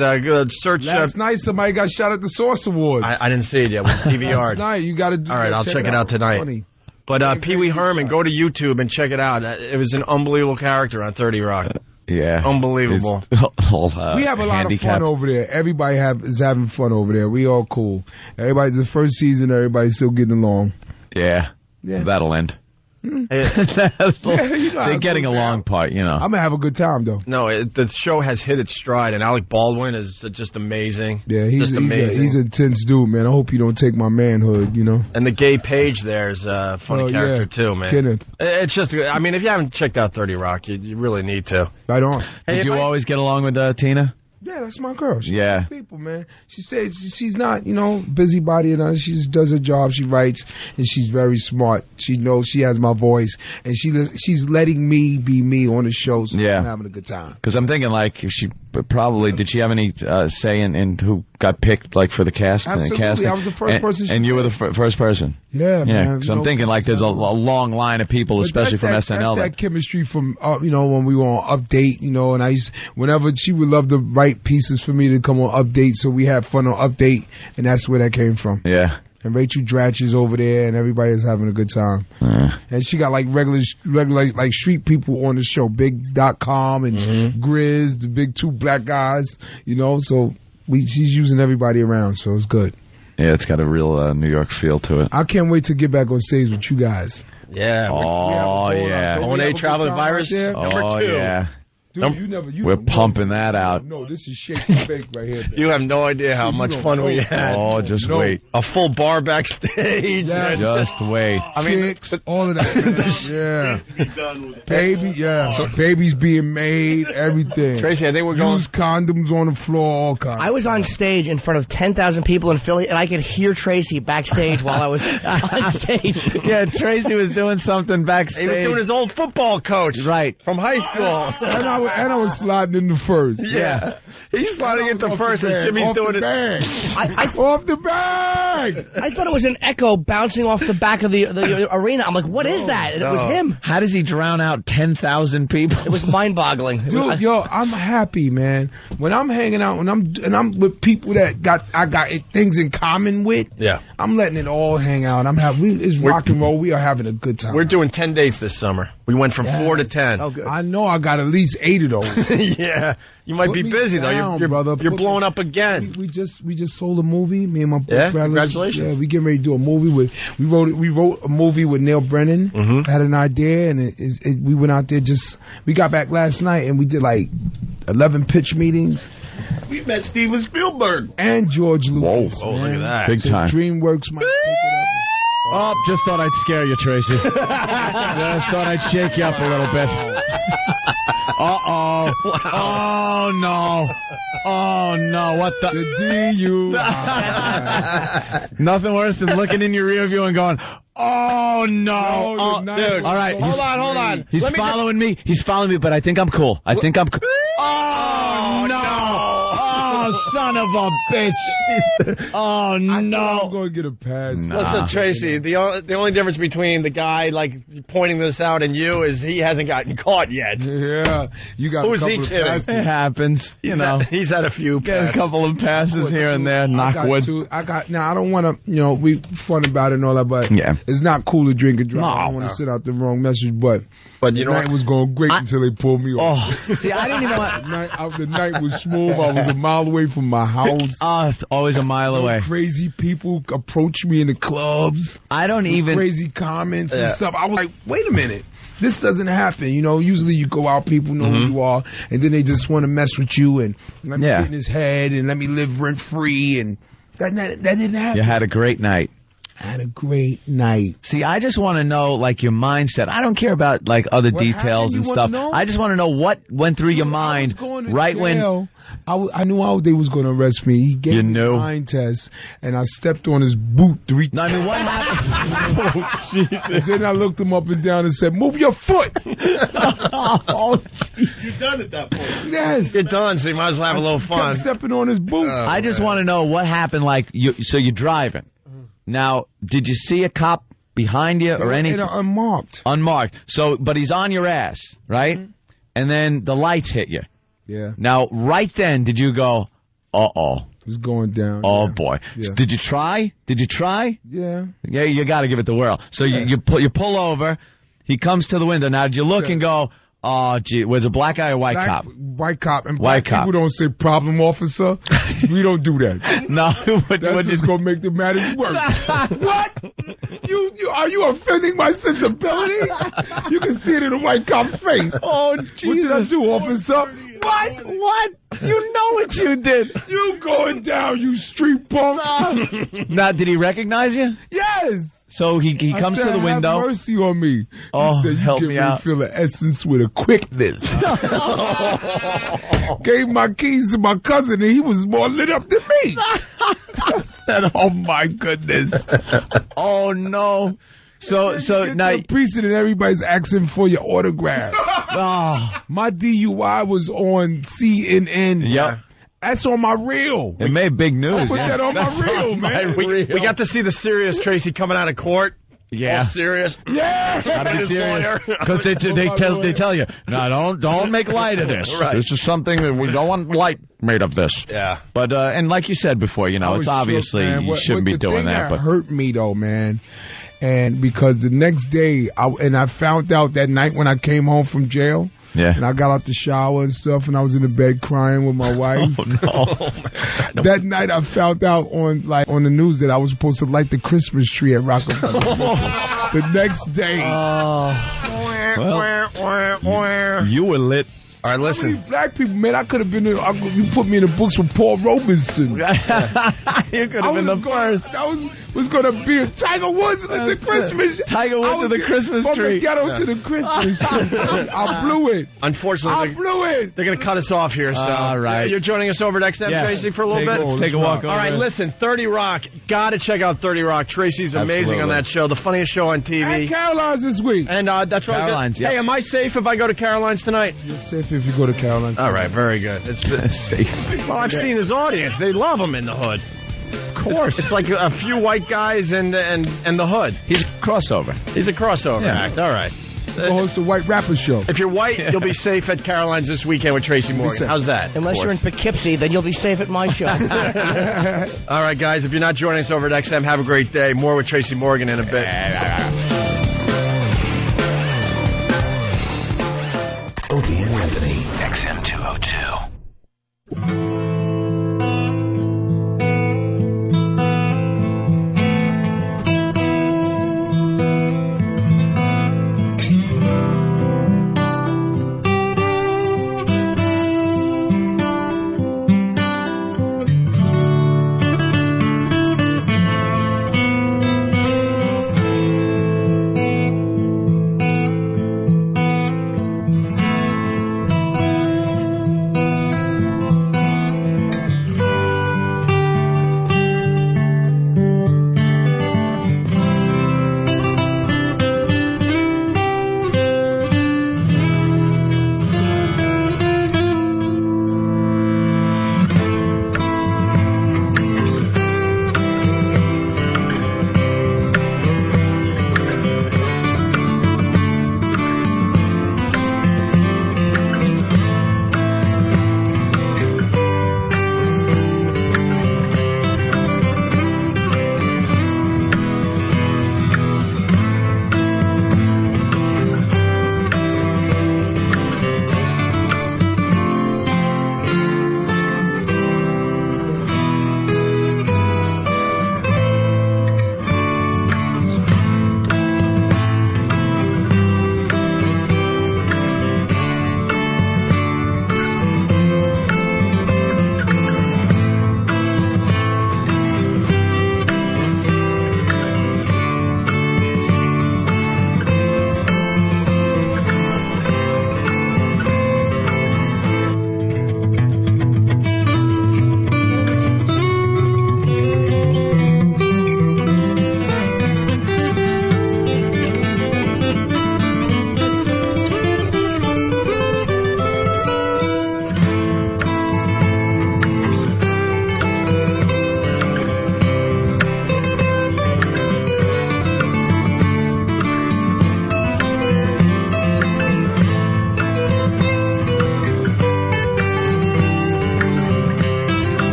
search. Last night somebody got shot at the Source Awards. I didn't see it yet. We DVR'd. Last night you got to. All right, I'll check it out tonight. Funny. But Pee Wee Herman, go to YouTube and check it out. It was an unbelievable character on 30 Rock. Yeah. Unbelievable. We have a lot of fun over there. Everybody is having fun over there. We all cool. Everybody, the first season, everybody's still getting along. Yeah. That'll end. The getting along part, I'm going to have a good time, though. No, the show has hit its stride, and Alec Baldwin is just amazing. Yeah, he's amazing. He's an intense dude, man. I hope you don't take my manhood, And the gay Page there is a funny character, too, man. Kenneth. It's just, if you haven't checked out 30 Rock, you really need to. Right on. Hey, did you always get along with Tina? Yeah, that's my girl. She's yeah. People, man. She says she's not, busybody and she just does her job. She writes and she's very smart. She knows she has my voice and she's letting me be me on the show. So I'm having a good time. Because I'm thinking did she have any say in who got picked for the cast? Absolutely, I was the first person. And you were the first person. Yeah, man. Because I'm thinking there's a long line of people, especially from SNL. That's that chemistry from when we were on Update, and whenever she would love to write pieces for me to come on Update, so we had fun on Update, and that's where that came from. Yeah. And Rachel Dratch is over there, and everybody is having a good time. And she got regular street people on the show, Big.com and Grizz, the big two black guys, so she's using everybody around, so it's good. Yeah, it's got a real New York feel to it. I can't wait to get back on stage with you guys. Yeah. Oh, yeah. O&A Traveling Virus, number 2. Yeah. Dude, you never. We're pumping that out. No, this is shake and bake right here. Baby. You have no idea how much fun we had. Oh, just wait. A full bar backstage. Yeah. Just wait. I mean, Chicks, all of that. Yeah. Baby, yeah. Babies being made, everything. Tracy, I think we're going. Used condoms on the floor, all kinds. I was on stage in front of 10,000 people in Philly, and I could hear Tracy backstage while I was on stage. Yeah, Tracy was doing something backstage. He was doing his old football coach. Right. From high school. And I was sliding into first. Yeah. He's sliding into first as Jimmy's doing it. Off the bag! I thought it was an echo bouncing off the back of the arena. I'm like, what is that? And it was him. How does he drown out 10,000 people? It was mind-boggling. Dude, yo, I'm happy, man. When I'm hanging out, when I'm with people that I got things in common with, I'm letting it all hang out. I'm happy. It's rock and roll. We are having a good time. We're doing 10 dates this summer. We went from 4 to 10. Oh, good. I know I got at least 8 of those. Yeah. You might be busy, though. You're blowing up again. We just sold a movie. Me and my brothers. Congratulations. Yeah, we getting ready to do a movie we wrote a movie with Neil Brennan. Mm-hmm. Had an idea, and we went out there we got back last night, and we did like 11 pitch meetings. We met Steven Spielberg. And George Lucas. Whoa, look at that. Big time. DreamWorks might pick it up. Oh, just thought I'd scare you, Tracy. Just thought I'd shake you up a little bit. Uh-oh. Wow. Oh, no. Oh, no. What the... Nothing worse than looking in your rear view and going, oh, no. Dude. All right. Hold on. He's following me. He's following me, but I think I'm cool. Oh, no. Oh, son of a bitch. Oh, no. I'm going to get a pass. Listen, Tracy, the only difference between the guy, like, pointing this out and you is he hasn't gotten caught yet. Yeah. You got Who's he kidding? It happens. He's had a few Get a couple of passes here and there. Knock wood. Now, I don't want to, we fun about it and all that, but it's not cool to drink and drive. I don't want to send out the wrong message, but you know, the night was going great until they pulled me off. See, I didn't even want... The night was smooth. I was a mile away from my house. It's always a mile away. Crazy people approach me in the clubs. I don't even... Crazy comments and stuff. I was like, wait a minute. This doesn't happen. You know, usually you go out, people know who you are, and then they just want to mess with you and let me get in his head and let me live rent-free, and that didn't happen. You had a great night. Had a great night. See, I just want to know, like, your mindset. I don't care about, like, other details and stuff. I just want to know what went through your mind right when... I knew they was going to arrest me. He gave me a mind test, and I stepped on his boot 3 times. No, I mean, what happened? And then I looked him up and down and said, move your foot. You're done at that point. Yes. You're done, so you might as well have a little fun. Kept stepping on his boot. I just want to know what happened, like, so you're driving. Now, did you see a cop behind you or anything? Unmarked. Unmarked. So, but he's on your ass, right? Mm-hmm. And then the lights hit you. Yeah. Now, right then, did you go, uh-oh. It's going down. Oh, boy. Yeah. Did you try? Yeah. Yeah, you got to give it the whirl. So you pull over. He comes to the window. Now, did you look and go, oh, gee, was it a black guy or white cop? White cop. And black people don't say problem officer. We don't do that. No. That's just going to make the matters worse. What? Are you offending my sensibility? You can see it in a white cop's face. Oh, Jesus. What did I do, officer? What? You know what you did. You going down, you street punk. Now, did he recognize you? Yes. So he comes to the window. Have mercy on me. Oh, he said, help me out. Feel the essence with a quickness. Gave my keys to my cousin, and he was more lit up than me. Oh my goodness. Oh no. So now precinct and everybody's asking for your autograph. My DUI was on CNN. Yep. That's on my reel. It made big news. I put that on my reel, man. We got to see the serious Tracy coming out of court. Yeah. All serious. Yeah. Gotta be serious. Because they tell you, no, don't make light of this. Right. This is something that we don't want light made of this. Yeah. But and like you said before, it's obviously you shouldn't be doing that. But hurt me though, man. And because the next day, I found out that night when I came home from jail. Yeah. And I got out the shower and stuff, and I was in the bed crying with my wife. Oh, no. That night, I found out on the news that I was supposed to light the Christmas tree at Rockefeller. The next day. Well, you were lit. All right, listen. Black people, man, I could have been. You put me in the books with Paul Robeson. You could have been the first. I was going to be a Tiger Woods at the Christmas. Tiger Woods at the Christmas tree. From the ghetto to the Christmas tree. I blew it. Unfortunately, I blew it. They're going to cut us off here. So all right. You're joining us over at XM, Tracy, for a little bit. Let's take a walk over. All right, listen, 30 Rock. Got to check out 30 Rock. Tracy's amazing on that show. The funniest show on TV. And Caroline's this week. And that's right. Caroline's, Hey, am I safe if I go to Caroline's tonight? You're safe if you go to Caroline's. All right, very good. It's safe. Well, I've seen his audience. They love him in the hood. Of course. It's like a few white guys and the hood. He's a crossover. He's a crossover act. All right. Go host a white rapper show. If you're white, you'll be safe at Caroline's this weekend with Tracy Morgan. How's that? Unless you're in Poughkeepsie, then you'll be safe at my show. All right, guys. If you're not joining us over at XM, have a great day. More with Tracy Morgan in a bit. Opie and Anthony, XM 202.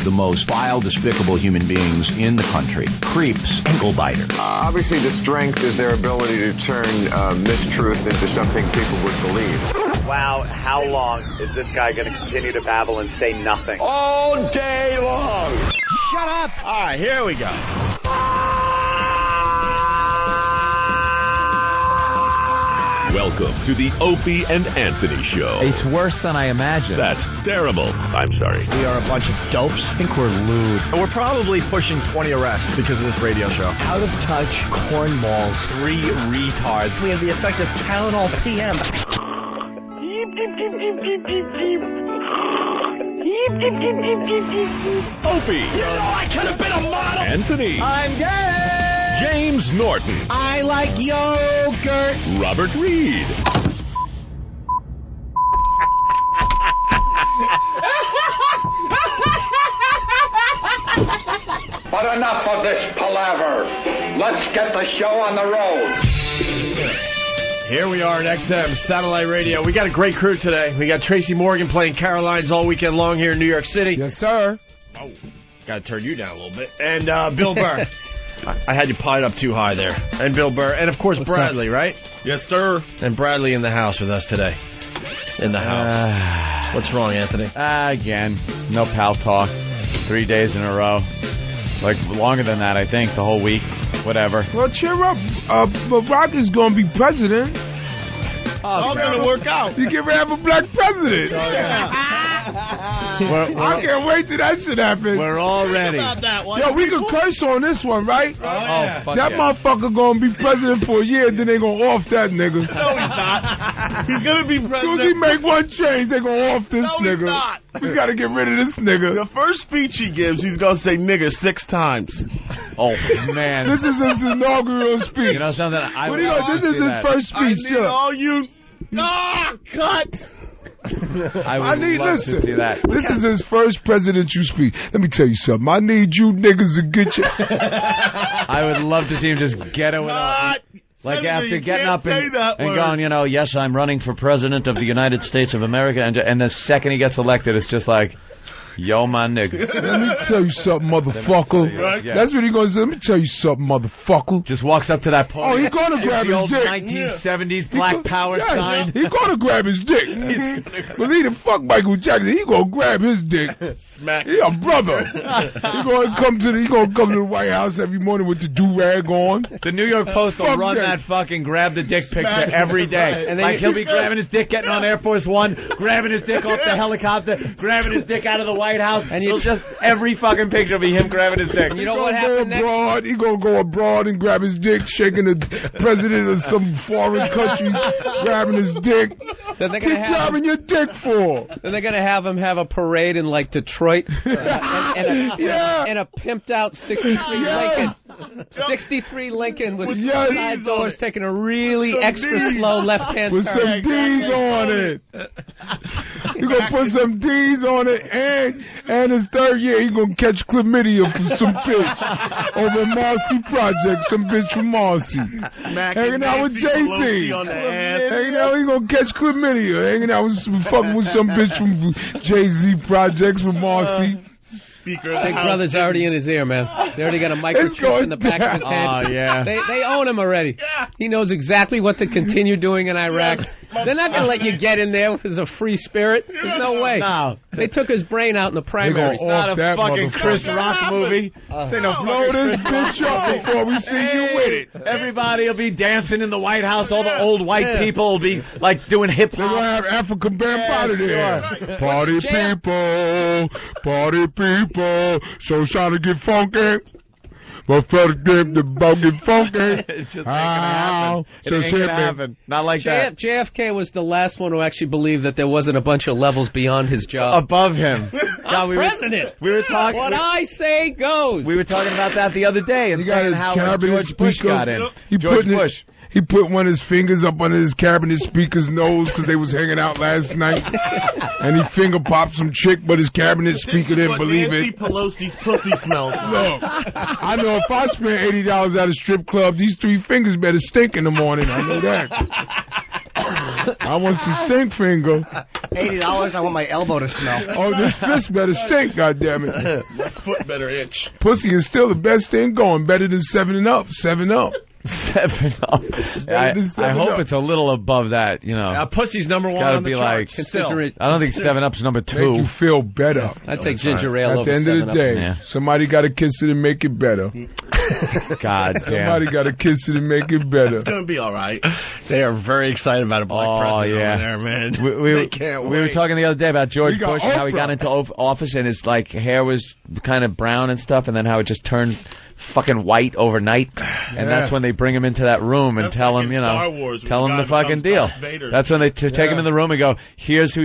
are the most vile, despicable human beings in the country. Creeps, ankle biter. Obviously, the strength is their ability to turn mistruth into something people would believe. Wow, how long is this guy going to continue to babble and say nothing? All day long. Shut up! All right, here we go. Welcome to the Opie and Anthony Show. It's worse than I imagined. That's terrible. I'm sorry. We are a bunch of dopes. I think we're lewd. And we're probably pushing 20 arrests because of this radio show. Out of touch cornballs. 3 retards. We have the effect of Tylenol PM. Opie. You know I could have been a model. Anthony. I'm gay. James Norton. I like yogurt. Robert Reed. get the show on the road. Here we are at XM Satellite Radio. We got a great crew today. We got Tracy Morgan playing Carolines all weekend long here in New York City. Yes, sir. Oh, got to turn you down a little bit. And Bill Burr. I had you piled up too high there. And Bill Burr. And, of course, What's Bradley, up? right? Yes, sir. And Bradley in the house with us today. In the house. What's wrong, Anthony? Again, no pal talk. 3 days in a row. Like, longer than that, I think, the whole week. Whatever. Well, cheer up. Barack is going to be president. All going to work out. You can have a black president. Oh, yeah. I can't wait till that shit happens. We're all ready. Yo, we can curse on this one, right? Oh, yeah. Fuck That yeah. motherfucker gonna be president for a year, then they gonna off that nigga. No, he's not. He's going to be As soon as he president. make one change, they gonna off this No, he's nigga. not. We gotta get rid of this nigga. The first speech he gives, he's going to say nigger 6 times. Oh, man. This is his inaugural speech. You know something? I What would do you love know? to This is see his that. first speech. I need all you... cut! I would love to see that. This is his first presidential speech. Let me tell you something. I need you niggas to get your... I would love to see him just ghetto it up. Like Senator, after you getting can't up say and that word. going, you know, yes, I'm running for president of the United States of America. And the second he gets elected, it's just like, yo, my nigga. Let me tell you something, motherfucker. Right? Yeah. That's what he gonna say. Let me tell you something, motherfucker. Just walks up to that podium. Oh, he gonna grab the his old dick. 1970s Black Power sign. He gonna grab his dick. Believe the fuck Michael Jackson. He gonna grab his dick. Smack. He a brother. He gonna come to the White House every morning with the do-rag on. The New York Post will Fuck run that. that fucking grab the dick picture every day. And then Like he'll be grabbing his dick, getting on Air Force One, grabbing his dick off the helicopter, grabbing his dick out of the White House. And it's just every fucking picture will be him grabbing his dick. You know what happened next? He gonna go abroad and grab his dick, shaking the president of some foreign country, grabbing his dick. Then they're Keep gonna have grabbing your dick for? Then they're gonna have him have a parade in like Detroit, and a pimped out '63 Lincoln. '63 Lincoln with side doors, taking a really extra slow left hand with turn. some D's on it. You gonna put some D's on it, and his third year he gonna catch chlamydia from some bitch over Marcy Project, some bitch from Marcy. Hanging out with Jay-Z. Hanging out, he gonna catch chlamydia. Hanging out with fucking with some bitch from Jay-Z Projects from Marcy. Big Brother's already in his ear, man. They already got a microchip in the back of his head. Oh, yeah. They own him already. He knows exactly what to continue doing in Iraq. They're not going to let you get in there as a free spirit. There's no way. No. They took his brain out in the primary. It's not a fucking Chris Rock movie. This ain't no Blow this bitch up before we see you with it. Everybody will be dancing in the White House. All the old white people will be like doing hip They're hop. gonna have African band party there. Party people, so trying to get funky. But for the about get funky. It's just ain't gonna happen. It ain't gonna happen. Not like that. JFK was the last one who actually believed that there wasn't a bunch of levels beyond his job. Above him. I'm president. We were talking. What I say goes. We were talking about that the other day and He got saying his how cabinet George Bush speaker. got in. He George put Bush. He put one of his fingers up under his cabinet speaker's nose because they was hanging out last night, and he finger popped some chick, but his cabinet speaker didn't believe Nancy it. Pelosi's pussy smells. Look, I know if I spend $80 at a strip club, these 3 fingers better stink in the morning. I know that. I want some stink finger. $80, I want my elbow to smell. Oh, this fist better stink, goddammit. My foot better itch. Pussy is still the best thing going, better than 7-Up. 7-Up. 7-Up. I hope it's a little above that, you know. Pussy's number one Gotta on the be charts. like, Still. I don't think 7-Up's number 2. Make you feel better. I'd take ginger ale At over the end of the 7-Up. day, Yeah. somebody got to kiss it and make it better. God damn. Somebody got to kiss it and make it better. It's gonna be all right. They are very excited about a black president yeah. over there, man. We can't were wait. talking the other day about George We got Bush and how he Oprah. got into office and his like hair was kind of brown and stuff, and then how it just turned fucking white overnight. And that's when they bring him into that room and tell him, you know, Star Wars, tell when him the the guy fucking becomes deal. Darth Vader. That's when they take him in the room and go, here's who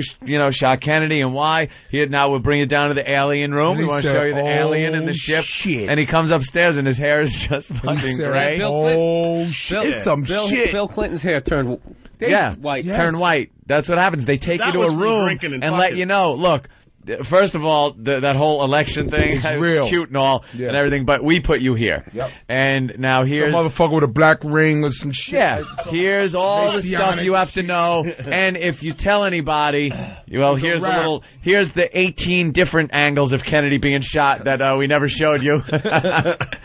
shot Kennedy and why. Here now we'll bring you down to the alien room. And We he want to said, show you the alien and the "Oh, ship." shit. And he comes upstairs and his hair is just He fucking said, gray. oh, shit. It's some shit. Bill Clinton's hair turned Yeah, white. turn white. That's what happens. They take That you to was a from room drinking and let fucking. you know, look, First of all, that whole election thing is real. Cute and all and everything, but we put you here. Yep. And now here's some motherfucker with a black ring or some shit. Yeah. Here's all the stuff you have to know. And if you tell anybody, well, here's the 18 different angles of Kennedy being shot that we never showed you.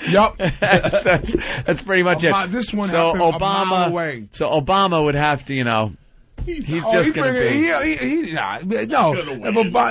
Yup. That's pretty much it. This one so happened a mile away. So Obama would have to, he's just going to be.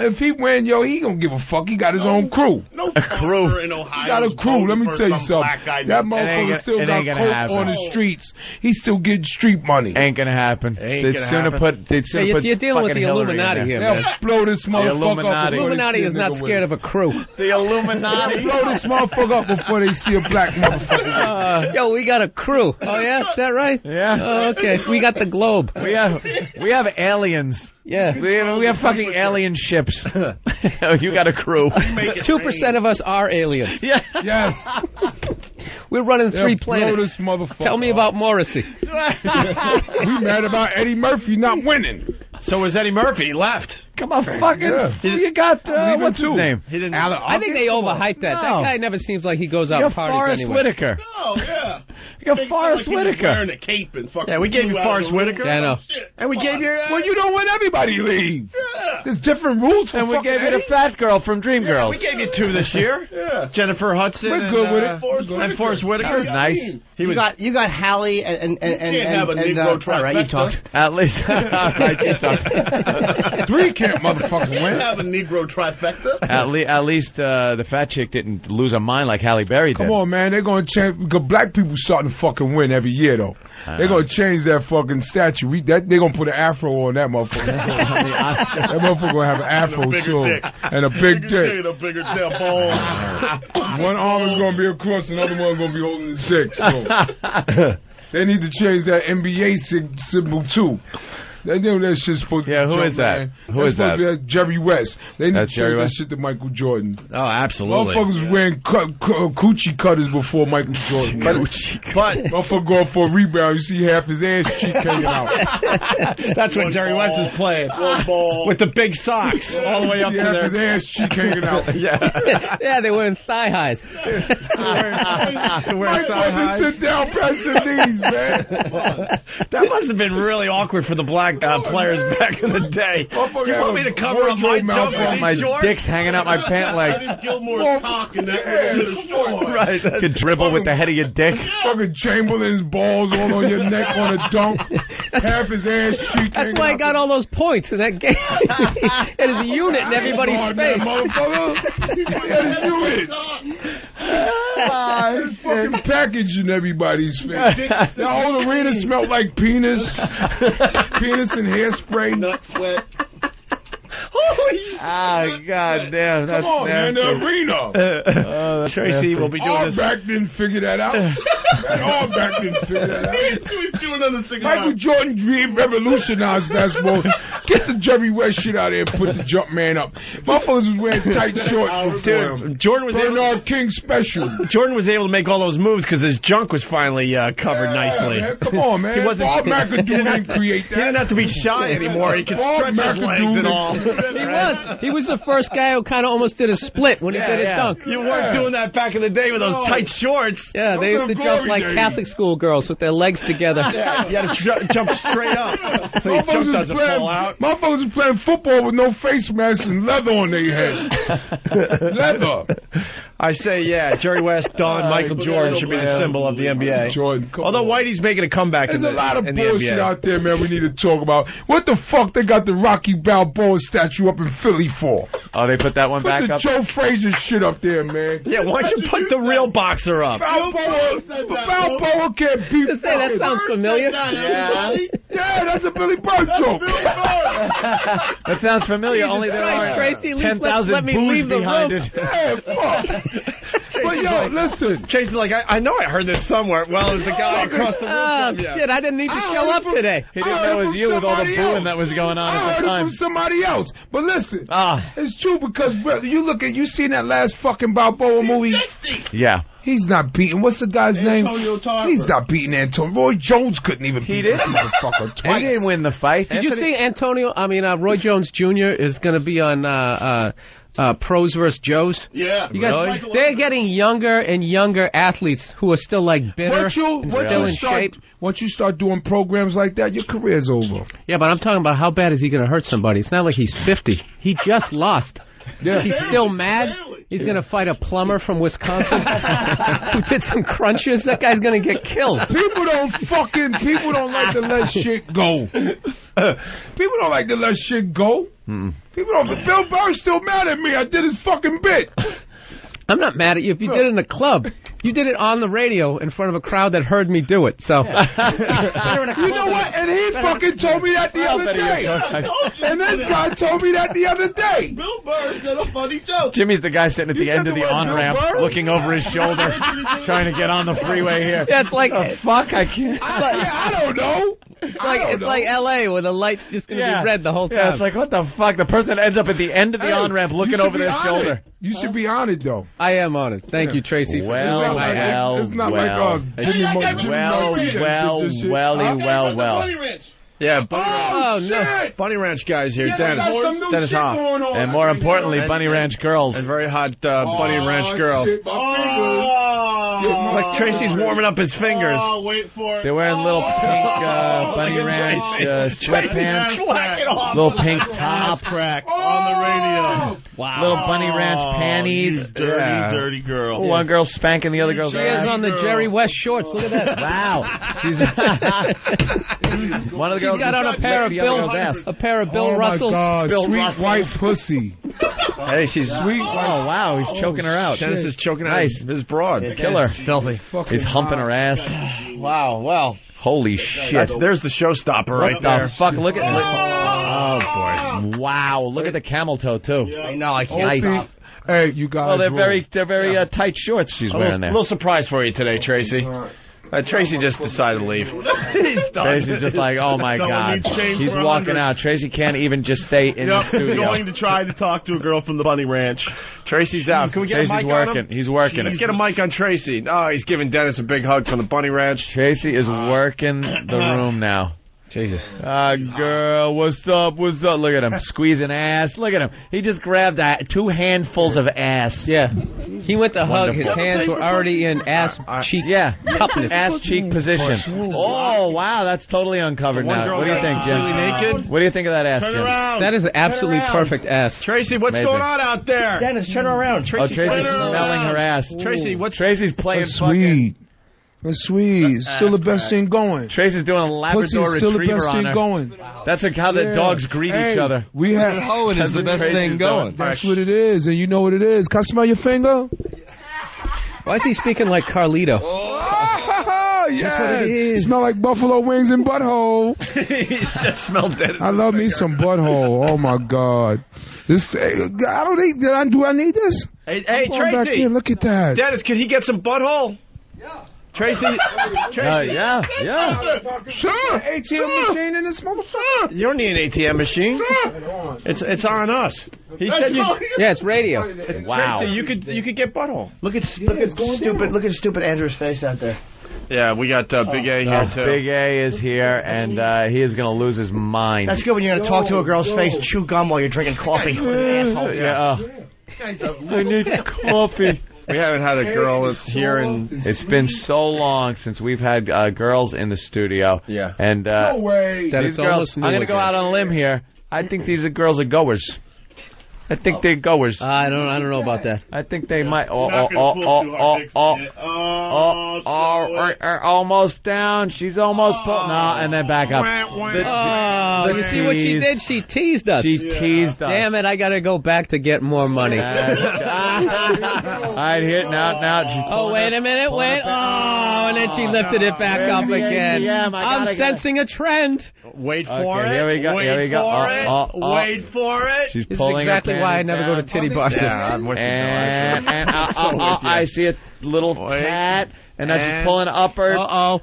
If he win, he gonna give a fuck. He got his own crew. A crew in Ohio. He got a crew. Let me tell you something. That motherfucker still got coke on the streets. He's still getting street money. Ain't gonna happen. They'd sooner put. You're dealing with the Illuminati here, man. They'll blow this motherfucker up. The Illuminati is not scared of a crew. The Illuminati. Blow this motherfucker up before they see a black motherfucker. Yo, we got a crew. Oh yeah, is that right? Yeah. Oh, okay. We got the globe. We have aliens. Yeah. We have fucking alien ships. You got a crew. 2% of us are aliens. Yeah. Yes. We're running 3 planets. Blow this motherfucker. Tell me about Morrissey. We mad about Eddie Murphy not winning. So was Eddie Murphy. He left. Come on, fucking. You got, what's his name? I think they overhyped that. That guy never seems like he goes out parties Forrest anyway. Whitaker. Oh, yeah. You got Forrest Whitaker. Wearing a cape and fucking. Yeah, we gave you Forrest Whitaker. Yeah, I know. And we gave you. Well, you don't let everybody leave. Yeah. There's different rules. And we gave you the fat girl from Dreamgirls. We gave you 2 this year. Yeah. Jennifer Hudson. We're good with it. And Forrest Whitaker. That was nice. You got Hallie and have a Negro all right, you talked. At least. Right, you talked. 3 can't motherfucking You win. have a Negro trifecta. At least the fat chick didn't lose her mind like Halle Berry did. Come on, man. They're going to change. Because black people starting to fucking win every year, though. They're going to change that fucking statue. They're going to put an afro on that motherfucker. That motherfucker going to have an afro soon. And a big dick. A bigger damn ball. One arm is going to be across, another one going to be holding the dick. So. They need to change that NBA symbol, too. They know that shit's supposed to be who is that? Man. Who is that? Be Jerry West. They need That's to change that shit to Michael Jordan. Oh, absolutely. Motherfuckers was wearing coochie cutters before Michael Jordan. But motherfucker going for a rebound, you see half his ass cheek hanging out. That's what Jerry West was playing. With the big socks all the way up to there. Half his ass cheek hanging out. Yeah, they were in thigh highs. Mike sit down past the knees, man. That must have been really awkward for the black players back in the day. Do you want me to cover up my jump with my these shorts? dick's hanging out my pant leg. Gilmore's cock in that short. Right. You could dribble with the head of your dick. Fucking Chamberlain's balls all on your neck on a dunk. Half his ass cheek. That's why I got all those points in that game. It is a unit in everybody's face. His unit. It's fucking package in everybody's face. The whole arena smelled like penis. Penis and hairspray. Nut sweat. God damn. That's Come on, man, the arena. Tracy will be doing this. Back didn't figure that out. Back didn't figure that out. Michael Jordan revolutionized basketball. Get the Jerry West shit out of here and put the jump man up. Motherfuckers was wearing tight shorts. Dude, Jordan was Bernard King special. Jordan was able to make all those moves because his junk was finally covered nicely. Man, come on, man. He wasn't. Bob McAdoo didn't create that. He didn't have to be shy anymore. He could stretch his legs and all. He was the first guy who kind of almost did a split when he did his dunk. You weren't doing that back in the day with those tight shorts. Yeah, they used to jump like Catholic school girls with their legs together. Yeah, you had to jump straight up so your jump doesn't fall out. Motherfuckers was playing football with no face masks and leather on their head. Leather. I say, Jerry West, Don, Michael Jordan should be the symbol of the NBA. Jordan, although Whitey's making a comeback There's in the a lot of in bullshit the NBA. out there, man, we need to talk about. What the fuck they got the Rocky Balboa statue up in Philly for? Oh, they put that one back Put the up? Joe Frazier shit up there, man. Yeah, why don't you put the real boxer up? Balboa can't beat. Just say that sounds familiar. Yeah, that's a Billy Bird joke. That sounds familiar, only there are Tracy, 10,000 let me boos leave the behind room. it. Yeah, fuck. But yo, listen. Chase is like, I know I heard this somewhere. Well, it was the guy across the room. Oh, from you. shit, I didn't need to show up today. He didn't know it was you with all the booing that was going on I at heard the it time. from somebody else. But listen, it's true because brother, you seen that last fucking Balboa movie? Yeah. He's not beating. What's the guy's name? Tarver. He's not beating Antonio. Roy Jones couldn't even beat this motherfucker twice. He didn't win the fight. Did you see Roy Jones Jr. is going to be on Pros vs. Joes? Yeah. You guys, they're getting younger and younger athletes who are still like bitter and still in shape. Once you start doing programs like that, your career's over. Yeah, but I'm talking about how bad is he going to hurt somebody? It's not like he's 50. He just lost. Yeah. He's still mad. He's going to fight a plumber from Wisconsin who did some crunches. That guy's going to get killed. People don't like to let shit go. People don't like to let shit go. People don't. Bill Burr's still mad at me. I did his fucking bit. I'm not mad at you if you did it in a club. You did it on the radio in front of a crowd that heard me do it. So, you know what? And he fucking told me that the other day. And this guy told me that the other day. Bill Burr said a funny joke. Jimmy's the guy sitting at the end of the on-ramp, looking over his shoulder, trying to get on the freeway here. Yeah, it's like, fuck, I can't. I don't know. It's like L.A. where the light's just going to be red the whole time. Yeah, it's like, what the fuck? The person ends up at the end of the on-ramp looking over their shoulder. You should be on it, though. I am on it. Thank you, Tracy. Well. Yeah, Bunny Ranch guys here. Dennis Hoff. And more importantly, Bunny Ranch girls. And very hot Bunny Ranch girls. Like Tracy's warming up his fingers. Oh, wait for it. They're wearing little pink Bunny Ranch sweatpants, little pink top, crack on the radio. Wow. Little Bunny Ranch panties. Dirty girl. One girl spanking the other girl's She ass. is on the Jerry West shorts. Look at that. Wow. One of the girls got on a pair of Bill Russells. God, Bill sweet Russell. white pussy. Hey, she's sweet. Oh wow, he's choking her out. Dennis is choking out his broad. Killer. Filthy. He's humping her ass. Wow. Well. Holy shit. There's the showstopper right there. What the fuck? Look at Oh boy. Wow. Look at the camel toe too. I know. I can't. Nice. Hey, you guys. Well, they're very tight shorts she's wearing there. A little surprise for you today, Tracy. Tracy just decided to leave. Tracy's just like, oh my God. He's walking out. Tracy can't even just stay in the studio. Going to try to talk to a girl from the Bunny Ranch. Tracy's out. Can we get a mic on him? He's working. Let's get a mic on Tracy. Oh, he's giving Dennis a big hug from the Bunny Ranch. Tracy is working the room now. Jesus. Girl, what's up? What's up? Look at him squeezing ass. Look at him. He just grabbed 2 handfuls of ass. Yeah. He went to hug. His hands were already in ass cheek. Yeah. Ass cheek position. Oh, wow. That's totally uncovered now. What do you think, Jim? Really naked? What do you think of that ass, Jim? That is an absolutely perfect ass. Tracy, what's going on out there? Dennis, turn her around. Tracy's smelling her ass. Tracy, Tracy's playing sweet. That's sweet. It's still the best thing going. Tracy's doing a Labrador still the Retriever best on thing her. going. That's how the dogs greet each other. We have hoeing is the best thing going. That's what it is, and you know what it is. Can I smell your finger? Why is he speaking like Carlito? Oh, yes. That's what it is. Smell like buffalo wings and butthole. He just smelled dead. I love me some butthole. Oh my God. This I don't need. Do I need this? Hey, Tracy. Back here. Look at that. Dennis, can he get some butthole? Yeah. Tracy. Yeah. Sure. ATM machine in this motherfucker. You don't need an ATM machine. Sure. It's on us. He said yeah, it's radio. Wow. Tracy, you could get butthole. Look at stupid Andrew's face out there. Yeah, we got Big A here too. Big A is here, and he is going to lose his mind. That's good when you're going to talk to a girl's face, chew gum while you're drinking coffee. Asshole. Yeah. I need coffee. We haven't had a girl here in... It's been so long since we've had girls in the studio. Yeah. And no way. These girls, I'm going to go out on a limb here. I think these girls are goers. I think they're goers. I don't know about that. I think they might. Almost down. She's almost pulled. No, and then back up. You see what she did? She teased us. She teased us. Damn it! I got to go back to get more money. All right, here now. Oh, wait a minute. Wait. Oh, and then she lifted it back up again. ATM. I'm sensing a trend. Wait for it. Here we go. Wait Here we go. for it. Wait for it. She's This is pulling exactly her why I panties never go to down. titty bars. Yeah, I'm with you. And I see a little cat, and now she's And- pulling up her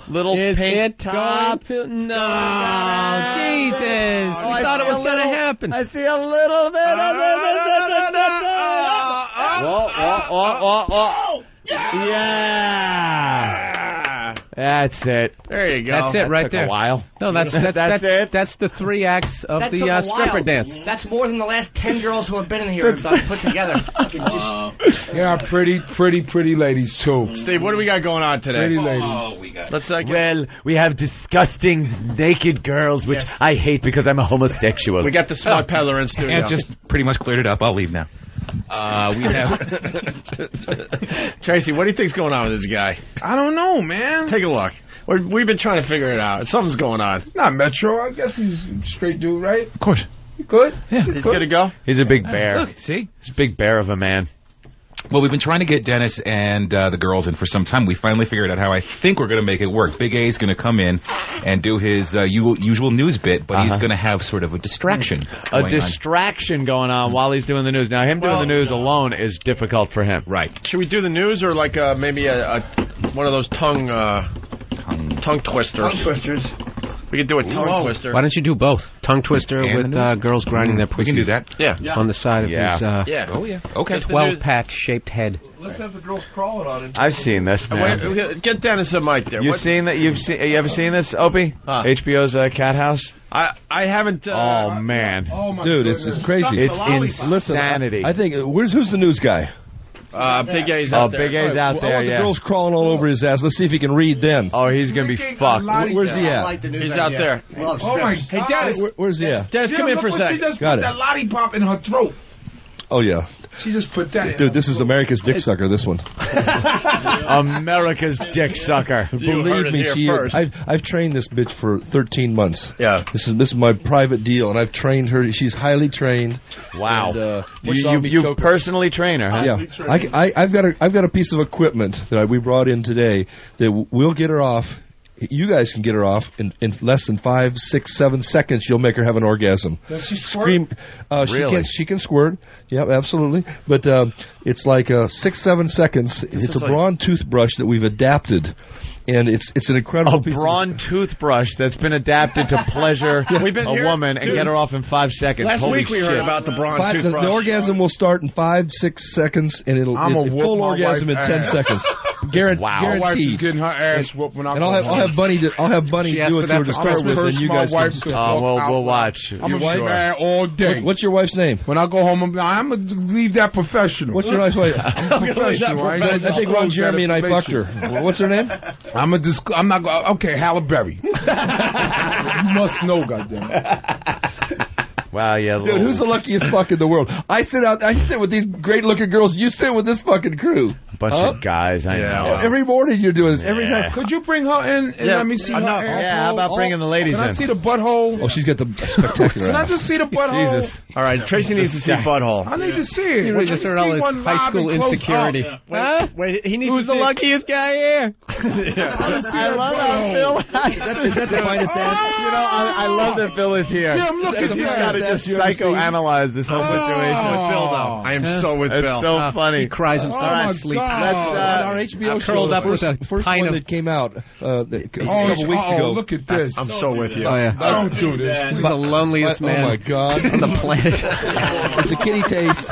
little Is pink it top. going to? No, Jesus! I thought it was going to happen. I see a little bit of it. Yeah. That's it. There you go. That's it right took there. a while. No, that's it. That's the 3 acts of That took the a stripper while. dance. That's more than the last 10 girls who have been in here have put together. Yeah, pretty ladies too. Steve, what do we got going on today? Pretty ladies. Let's Well, we have disgusting naked girls, which I hate because I'm a homosexual. we got the smart peddler in studio. And just pretty much cleared it up. I'll leave now. We have Tracy, what do you think's going on with this guy? I don't know, man. Take a look. We've been trying to figure it out. Something's going on. Not Metro. I guess he's a straight dude, right? of course. You good? Yeah. He's good to go? He's a big bear. Look, see? He's a big bear of a man. Well, we've been trying to get Dennis and the girls in for some time. We finally figured out how I think we're going to make it work. Big A's going to come in and do his usual news bit, but he's going to have sort of a distraction. A distraction going on while he's doing the news. Now, him doing the news alone is difficult for him. Right. Should we do the news or like maybe one of those tongue twisters? Tongue twisters. We could do a tongue twister. Why don't you do both? Tongue twister And with the news? girls grinding their We pussies. can do that. Yeah. On the side of his Yeah. Oh, yeah. Okay. 12-pack shaped head. Let's have the girls crawling on it. I've seen this, man. Wait, get Dennis a mic there. You ever seen this, Opie? HBO's Cat House? I haven't. Oh man, dude, it's crazy. It's insanity. I think who's the news guy? Big A's out there. Big A's out there. I want the girls crawling all over his ass. Let's see if he can read then. Oh, he's gonna be fucked. Where's he at? He's out there. Oh my Hey, God. Dennis. Where's he at? Dennis, come in for a She second. just Got put it. that lollipop in her throat. Oh yeah, She just put that in dude, her this is throat. America's dick sucker. This one. America's dick sucker. Believe me, I've trained this bitch for 13 months. Yeah. This is my private deal, and I've trained her. She's highly trained. Wow. And, you personally train her, huh? Yeah. I've got a piece of equipment that we brought in today that we'll get her off. You guys can get her off in less than 5, 6, 7 seconds. You'll make her have an orgasm. Does she squirt? Really? She can squirt. Yeah, absolutely. But it's like 6, 7 seconds. It's a brawn toothbrush that we've adapted, and it's an incredible piece brawn toothbrush that's been adapted to pleasure a woman and get her off in 5 seconds. Last Holy week we shit. heard about the brawn toothbrush. The orgasm will start in 5, 6 seconds, and it'll full orgasm in 10 seconds. My wife is Guaranteed. getting her ass whooped when I And I'll have Bunny do it to her to start with, and you guys can. We'll watch. I'm a man all day. What's your wife's name? When I go home, I'm going to leave that professional. What's your wife's name? I'm a professional. I think Ron Jeremy and I fucked her. What's her name? I'm not going. Okay, Halle Berry. You must know, goddammit. Wow, yeah. Dude, who's the luckiest fuck in the world? I sit with these great looking girls. You sit with this fucking crew. Bunch of guys, I know. Every morning you're doing this. Every time. Could you bring her in and let me see her asshole? Yeah, how about bringing the ladies Can I in? see the butthole? Oh, she's got the spectacular. Can I just see the butthole? Jesus. All right, Tracy needs to see butthole. I need to see it. You just heard all his high school insecurity. Wait, he needs Who's to the see luckiest guy here? I love how Phil. Is that the finest ass? I love that Phil is here. Jim, look at He's this. got to just psychoanalyze this whole situation. Phil, though. I am so with It's Phil. so funny. He cries himself to sleep. Our HBO show, curled the up with a first pint one of- that came out a couple weeks ago. Look at this. I'm so with you. Oh, yeah. Don't do this. He's the loneliest man Oh my God! on the planet. It's a kitty taste.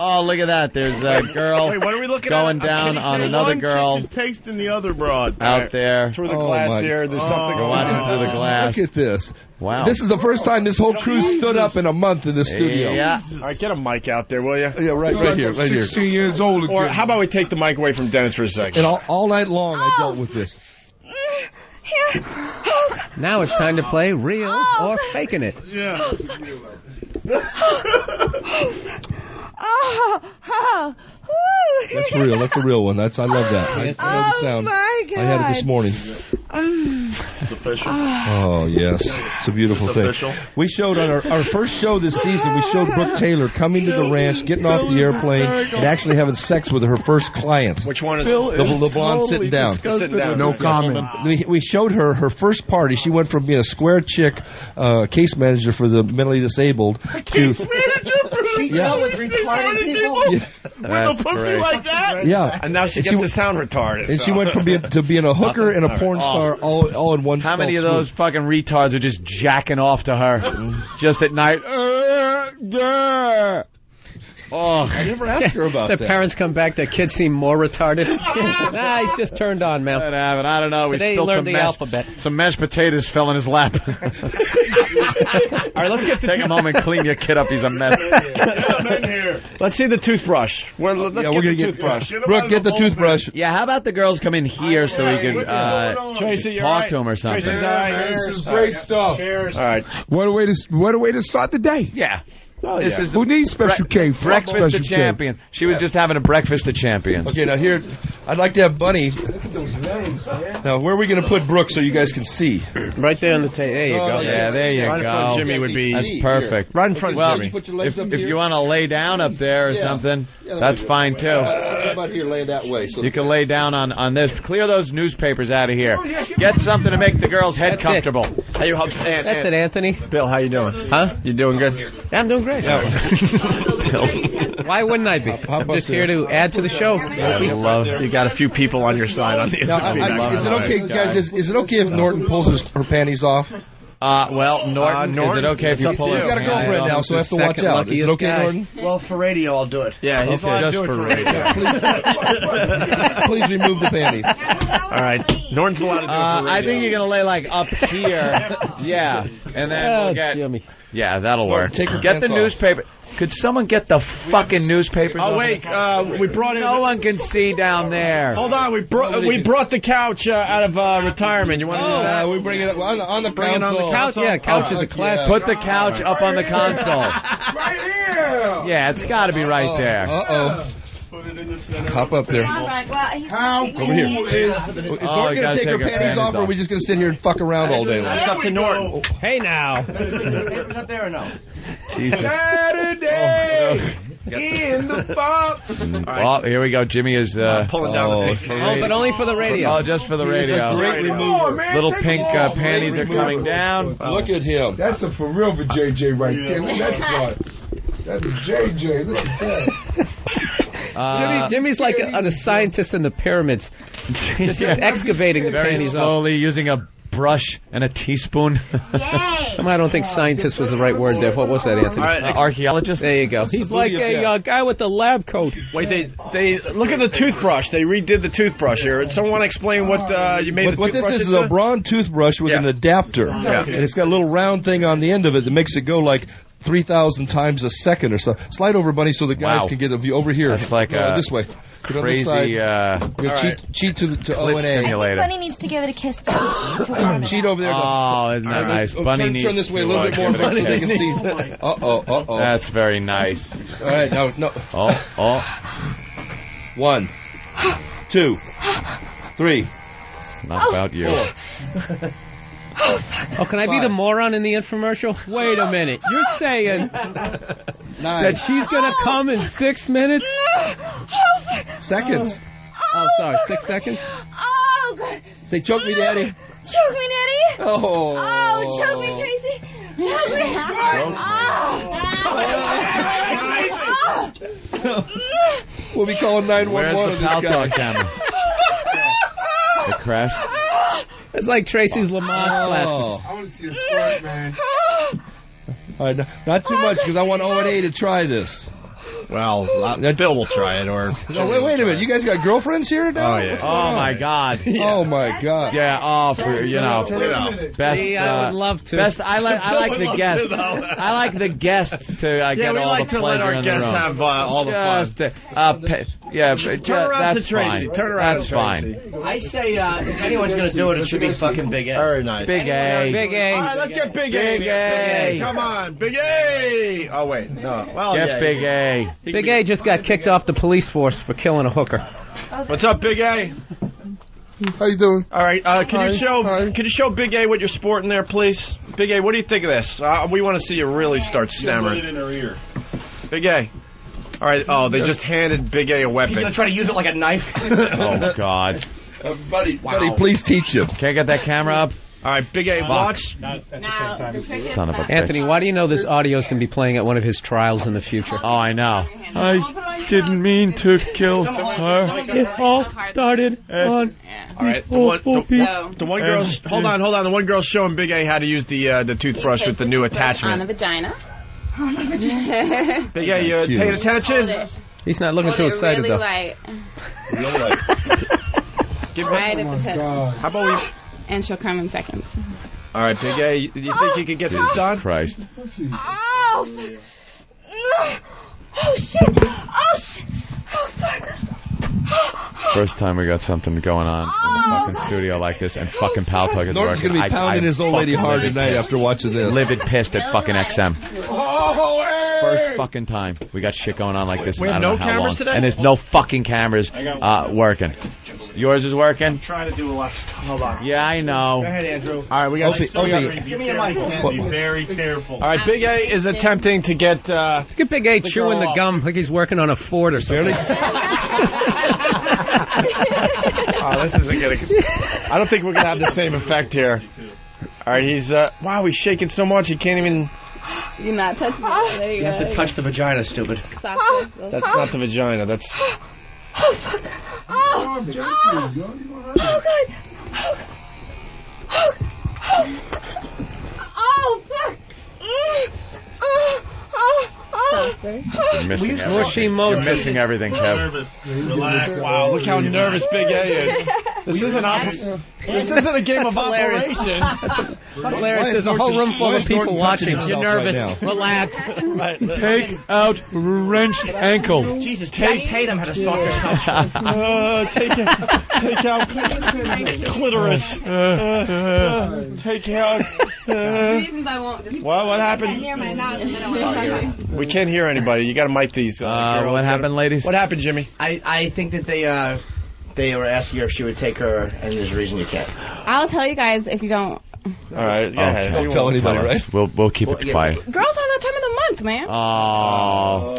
Oh, look at that. There's a girl Wait, what are we looking going at? down on another girl One chick is tasting the other broad. out there. Through the Oh, glass my- here, there's something We're going watching on. through the glass. Look at this. Wow. This is the first time this whole crew stood up in a month in the studio. Yeah. All right, get a mic out there, will you? Yeah, right here, right here. 16 years old again. Or how about we take the mic away from Dennis for a second? And all night long I dealt with this. Now it's time to play real or faking it. Yeah. That's real. That's a real one. I love that. I know the sound. My God. I had it this morning. It's official. Oh, yes. It's a beautiful It's thing. official. We showed on our first show this season, we showed Brooke Taylor coming to the ranch, getting off the airplane, and actually having sex with her first client. Which one is the blonde sitting down. Sitting down. No comment. We showed her first party. She went from being a square chick, case manager for the mentally disabled, to with retarded people. That's great. Like that? Yeah, And now she gets the sound retarded. and she went from being a hooker and a porn star all in one. How many of those fucking retards are just jacking off to her just at night? Oh, I never asked her about The that. parents come back, their kids seem more retarded. Nah, he's just turned on, man. I don't know. We Today he spilled learned some the alphabet. Some mashed potatoes fell in his lap. All right, let's get Take him home and clean your kid up. He's a mess. Let's see the toothbrush. Let's we're get gonna the get toothbrush. Brooke, get the toothbrush. Yeah, how about the girls come in here so we can Tracy, you're talk right. to them or something? Tracy's all right. This is great stuff. All right. What a way to start the day. Yeah. This is Who needs special K? breakfast Special of champions. She was just having a breakfast of champions. Okay, now here, I'd like to have Bunny. Now, where are we going to put Brooke so you guys can see? Right there on the table. There you go. Yeah, there you Right in front of go. Jimmy would be. That's perfect. Right in front Well, of Jimmy. Put your legs up if here. you want to lay down up there or something, that's fine too. How about here, lay that way? So You can lay down on this. Clear those newspapers out of here. Get something to make the girl's head That's it. comfortable. How you help? That's it, Anthony. Bill, how you doing? Huh? You doing good? Yeah, I'm doing great. Why wouldn't I be? I'm just here to add to the show. You got a few people on your side on the now, Instagram. is it okay, guys? Is it okay if Norton pulls her panties off? Well, Norton, is it okay if you pull He's her got a girlfriend now, so I have to watch out. Is it okay, Norton? Well, for radio, I'll do it. Yeah, he's Okay, allowed to just do it for radio. Please remove the panties. All right, Norton's allowed to do it for radio. I think you're gonna lay like up here. Yeah, and then we'll get. Yummy. Yeah, that'll work. take her Get the pants off. newspaper. Could someone get the fucking newspapers? Oh off? wait, we brought in. No one can see down there. Hold on, we brought the couch out of retirement. You want to do that? We bring it up on the Bring it on the console. Couch, yeah, couch is a class. Put the couch up on the console. Right here. Yeah, it's got to be right there. Uh-oh. Hop up there. All right, well, How Over here. cool is Is Oh, Norton you going gotta to take her take her panties off, or are we just going to sit here and fuck around all day long? It's up to Norton. Hey now. Papers up there or no? Saturday in the park? Well, here we go. Jimmy is Pulling down the paper. Oh, but only for the radio. Oh, just for the radio. Great remover. Little pink panties are coming down. Look at him. That's a for real for JJ right there. That's what. That's JJ. Look at that. Jimmy's like a scientist in the pyramids, just excavating the Very panties off. slowly, using a brush and a teaspoon. Somehow I don't think scientist was the right word there. What was that, Anthony? Archaeologist? There you go. He's like a guy with the lab coat. Wait, they look at the toothbrush. They redid the toothbrush here. Someone want to explain what you made What the this toothbrush is into? a brawn toothbrush with an adapter. Yeah. And it's got a little round thing on the end of it that makes it go like 3,000 times a second or so. Slide over, Bunny, so the guys Wow. can get a view over here. That's like a this way. Put it on crazy, this side. all Cheat to O Clit and A. stimulator. Bunny needs to give it a kiss. To Cheat over there. Oh, isn't that nice? Bunny needs turn this way a to, little bit more, give it a Bunny, so they kiss. can see. Uh-oh. That's very nice. All right, now, no. Oh. 1, 2, 3. Not about you. 4. Oh, can I be the moron in the infomercial? Wait a minute. You're saying that she's going to come in 6 minutes? Seconds. Oh, sorry, 6 seconds? Oh, God. Say, choke me, Daddy. Choke me, Daddy. Oh. Oh, choke me, Tracy. Choke me. We'll be calling 911 Where's on the this pal guy. dog camera? It crashed. It's like Tracy's Lamont glasses. Oh. I want to see a squirt, man. All right, not too much, because I want O and A to try this. Well, Bill will try it, or... No, wait a minute. You guys got girlfriends here now? Oh, yeah. What's going Oh on? my God. Oh my God. Yeah. For best. See, I would love to. Best. I like the guests. I like the guests to get we all like the to let pleasure our in the guests room. have all the fun. Turn around that's to Tracy. fine. Turn around That's to fine. Tracy. I say if anyone's going to do it, it should be fucking Big A. Very nice. Big A. Big A. All right, let's get Big A. Big A. Come on, Big A. Oh, wait. No. Well, Get yeah. Big A. Big A just got kicked off the police force for killing a hooker. What's up, Big A? How you doing? All right, can you show Big A what you're sporting there, please? Big A, what do you think of this? We want to see you really start stammering. In her ear. Big A. All right. Oh, they just handed Big A a weapon. He's gonna try to use it like a knife. Oh God. Buddy, please teach him. Can't get that camera up. All right, Big A, watch. Son of a bitch. Anthony, why do you know this audio is going to be playing at one of his trials in the future? Oh, I know. I didn't mean to kill her. It all started on. All right, the one girl. Hold on. The one girl's showing Big A how to use the toothbrush with the new attachment. On the vagina. Big A, you paying attention? He's not looking too excited really though. Light. Real light. Right at the tip. How about we? And she'll come in seconds. All right, Big A, you think you can get this done? Christ. Oh! Oh shit! Oh shit! Oh fuck! First time we got something going on in the fucking studio like this, and fucking Pal Talk is Norton's working. going to be pounding his old lady hard tonight after watching this. Livid pissed at fucking XM. Oh, hey! First fucking time we got shit going on like this. We and have I don't no know how cameras long. today? And there's no fucking cameras working. Yours is working? I'm trying to do a lot. Hold on. Yeah, I know. Go ahead, Andrew. All right, we got. Give me a mic. Be very careful. All right, Big A is attempting to get. Look at Big A chewing the gum like he's working on a Ford or something. Oh, this isn't gonna. I don't think we're gonna have the same effect here. All right, he's. Wow, he's shaking so much he can't even. You're not touching it. There you have to touch the vagina, stupid. That's not the vagina. That's. Oh fuck! Oh! Oh god! Oh fuck! You're missing everything, Kev. Relax. Wow, look how nervous Big A is. This isn't a game of operation. That's hilarious. There's a whole room full of people watching. You're nervous. Relax. Take out wrenched ankle. Jesus, Channing Tatum had a soccer touch. Take out clitoris. Take out. What happened? We can't hear anybody. You got to mic these. What happened, ladies? What happened, Jimmy? I think that they were asking her if she would take her, and there's a reason you can't. I'll tell you guys if you don't. All right, go ahead. Don't tell anybody, right? We'll keep it quiet. Girls have that time of the month, man. Oh,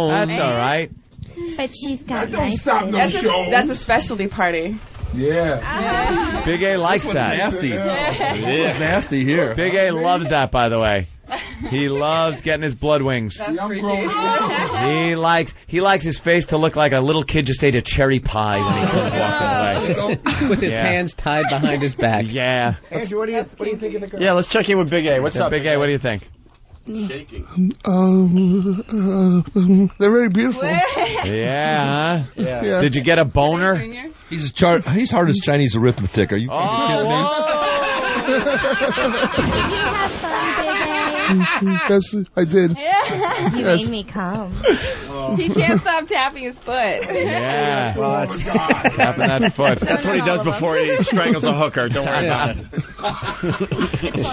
That's all right. But she's got nice. That's a specialty party. Yeah. Big A likes that. Nasty. Yeah, nasty here. Big A loves that, by the way. He loves getting his blood wings. He likes his face to look like a little kid just ate a cherry pie when he comes walking away. With his hands tied behind his back. Yeah. Andrew, what do you think of the girl? Yeah, let's check in with Big A. What's up, Big A? What do you think? They're very beautiful. Yeah, huh? Yeah. Did you get a boner? He's hard as Chinese arithmetic. Are you kidding me? Yes, I did. You made me come. He can't stop tapping his foot. Yeah. Tapping that foot. That's what he does before he strangles a hooker. Don't worry about it.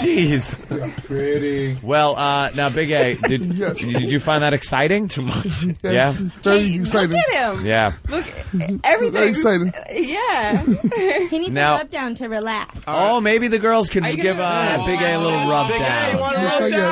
Jeez. Pretty. Well, now, Big A, did you find that exciting? Too much. Yes, Yeah. Very exciting. Look at him. Yeah. Look, everything. Very exciting. Yeah. He needs Now- a rub down to relax. Oh, maybe the girls can give gonna- Big A a little rub Big A, down. you want a rub down?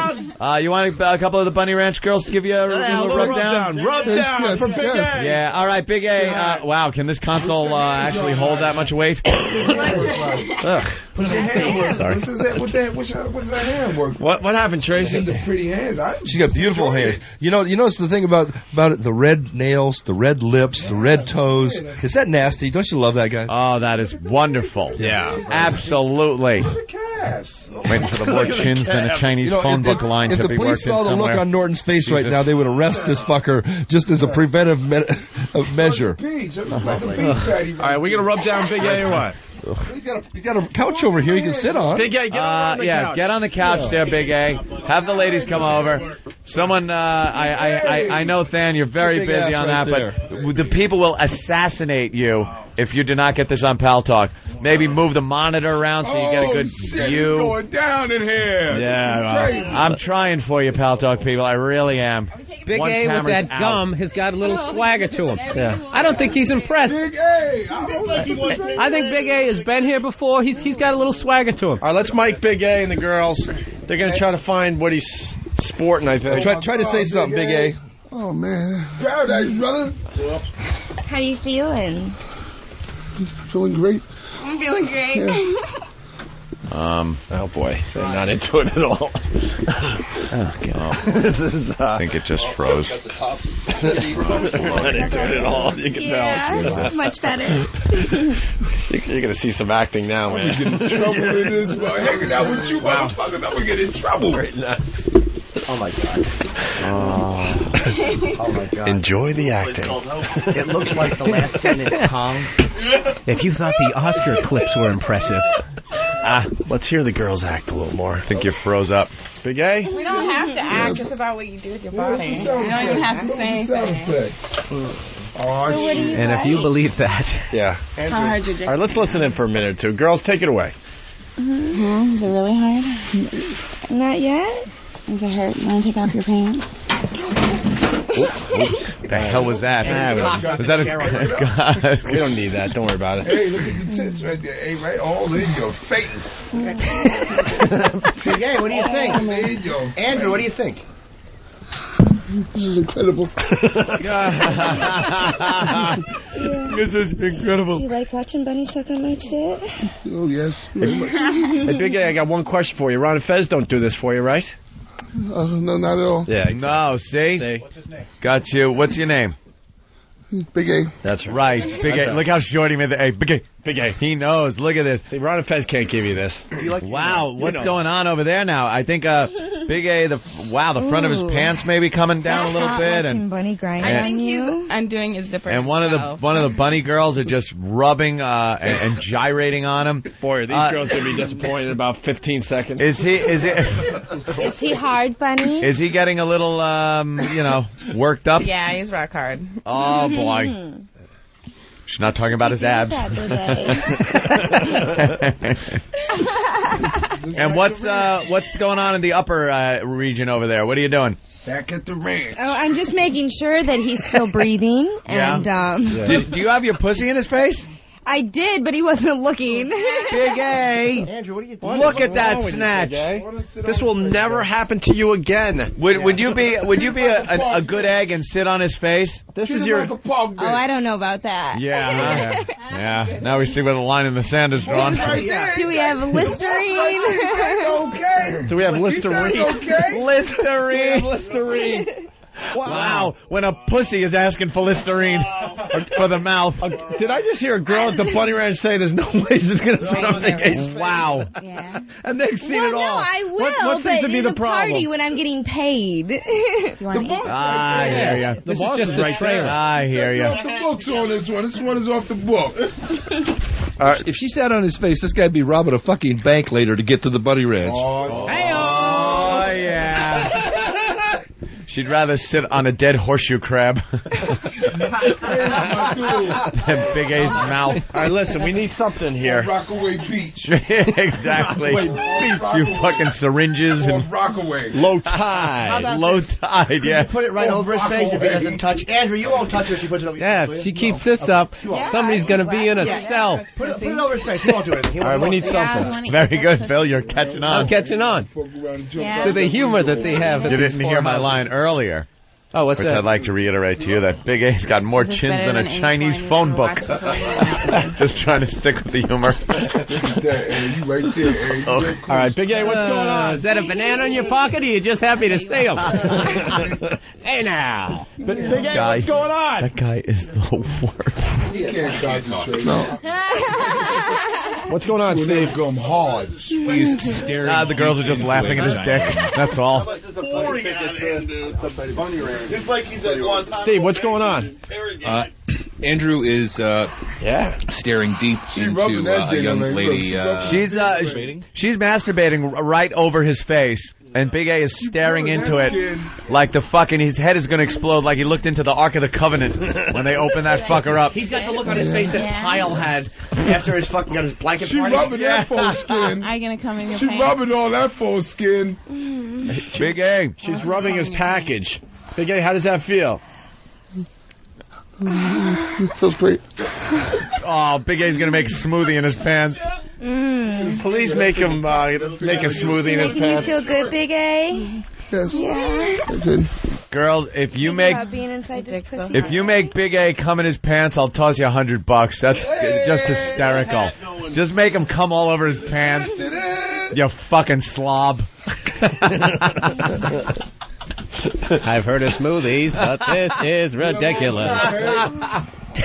You want a couple of the Bunny Ranch girls to give you a little rub down? Rub down for Big A. Yeah, all right, Big A. Wow, can this console actually hold that much weight? Ugh. Sorry. What's that hand work? What happened, Tracy? The pretty hands. She's got beautiful hands. You know, it's the thing about it, the red nails, the red lips, the red toes. Is that nasty? Don't you love that, guy? Oh, that is wonderful. Yeah. Absolutely. Waiting for the more chins than a Chinese phone book line if to the be police working saw the somewhere. look on Norton's face right now, they would arrest this fucker just as a preventive measure. All right, we gonna rub down Big A or what? You got a couch over here you can sit on. Big A, get on the couch. Get on the couch there, Big A. Have the ladies come over. Someone, I know, Than, you're very Big busy ass on right that, but the people will assassinate you if you do not get this on Pal Talk. Maybe move the monitor around so you get a good shit, view. It's going down in here. Yeah, This is well, crazy. I'm trying for you, Pal Talk people. I really am. Big One A with camera's that out. gum has got a little swagger to him. Yeah. I don't think he's impressed. Big A. I think Big A has been here before. He's got a little swagger to him. All right, let's mic Big A and the girls. They're going to try to find what he's sporting, I think. Try to say something, Big A. Oh, man. Paradise, brother. How you feeling? Feeling great. I'm feeling great. Oh boy, they're not into it at all. This is, I think it just froze. they're not into it at all. You can tell. Much better. You're going to see some acting now, man. I'm getting in trouble in this one. Hanging out with you, motherfuckers. I'm going to get in trouble. Very nice. Oh my god. Oh my god. Enjoy the acting. It looks like the last scene in Kong. If you thought the Oscar clips were impressive. Let's hear the girls act a little more. I think you froze up. Big A? We don't have to act. It's about what you do with your body. You don't even have to say anything. And if you believe that. Yeah. How hard you All right, let's listen in for a minute or two. Girls, take it away. Mm-hmm. Is it really hard? Not yet. Does it hurt? You want to take off your pants? The hell was that? Was that his We don't need that. Don't worry about it. Hey, look at the tits right there. Hey, right all in your face. Big A, what do you think? All in your Andrew, what do you think? This is incredible. This is incredible. Do you like watching Bunny suck on my tit? Oh, yes. Hey, Big A, I got one question for you. Ron and Fez don't do this for you, right? No, not at all. Yeah. No, see? What's his name? Got you. What's your name? Big A. That's right. Big A. Look how short he made the A. Big A. Big A. He knows. Look at this. See, Ron and Fez can't give you this. Wow, what's going on over there now? I think Big A, the front of his pants maybe coming down a little bit, and Bunny grind I on you. Undoing his zipper. and one of the bunny girls are just rubbing and gyrating on him. Boy, are these girls gonna be disappointed in about 15 seconds. Is he Is he hard, Bunny? is he getting a little worked up? Yeah, he's rock hard. Oh boy. She's not talking about his abs. And what's going on in the upper region over there? What are you doing? Back at the ranch. Oh, I'm just making sure that he's still breathing. And Do you have your pussy in his face? I did, but he wasn't looking. Big A. Andrew, what do you think? Look at that snatch. This will never happen to you again. Would you be a good egg and sit on his face? This is your. Oh, I don't know about that. Yeah. Yeah. Now we see where the line in the sand is drawn. Do we have Listerine? Okay. Do we have Listerine? Okay. Listerine. Listerine. Wow. When a pussy is asking for Listerine for the mouth. Did I just hear a girl at the Bunny Ranch say there's no way she's going to suck the case? Wow. Yeah. And they've seen it all. No, I will, What seems but to be in the a problem? party when I'm getting paid. You want to eat? I hear you. This is just the trailer. I hear you. Off the books on this one. This one is off the books. If she sat on his face, this guy'd be robbing a fucking bank later to get to the Bunny Ranch. Oh, yeah. She'd rather sit on a dead horseshoe crab than Big A's mouth. All right, listen, we need something here. Rockaway Beach. Exactly. You fucking syringes and Rockaway. Low tide. low tide, yeah. Put it right over his face if he doesn't touch. Andrew, you won't touch her if she puts it over your Yeah, face. if she keeps this up, somebody's going to be in a cell. Put it over his face. He won't do anything. All right, we need something. Very good, Phil. You're catching on. I'm catching on to the humor that they have. You didn't hear my line earlier. Oh, what's Which that? I'd like to reiterate to you that Big A's got more chins than a Chinese phone book. Just trying to stick with the humor. You right there. All right, Big A, what's going on? Is that a banana in your pocket, or you just happy to see him? Hey, now. Big A, what's going on? That guy is the worst. He can't concentrate. What's going on, Steve? Gum hard. He's staring. The girls are just laughing at his dick. That's all. It's like he's at one time. Steve, what's going on? Andrew is staring deep into a young lady. She's masturbating right over his face. And Big A is staring into it like the fucking, his head is going to explode like he looked into the Ark of the Covenant when they opened that fucker up. He's got the look on his face that Kyle had after his fucking got his blanket She party. rubbing that foreskin. Are you gonna come in your She pants? rubbing all that foreskin. Big A. She's rubbing his package. Big A, how does that feel? Feels great. Oh, Big A's going to make a smoothie in his pants. Please make him make a smoothie in his Making you pants. feel good, Big A? Yes. Yeah. Good. Girl, if you make About being inside this pussy. Big A come in his pants, I'll toss you $100. That's just hysterical. Just make him come all over his pants. You fucking slob. I've heard of smoothies, but this is ridiculous.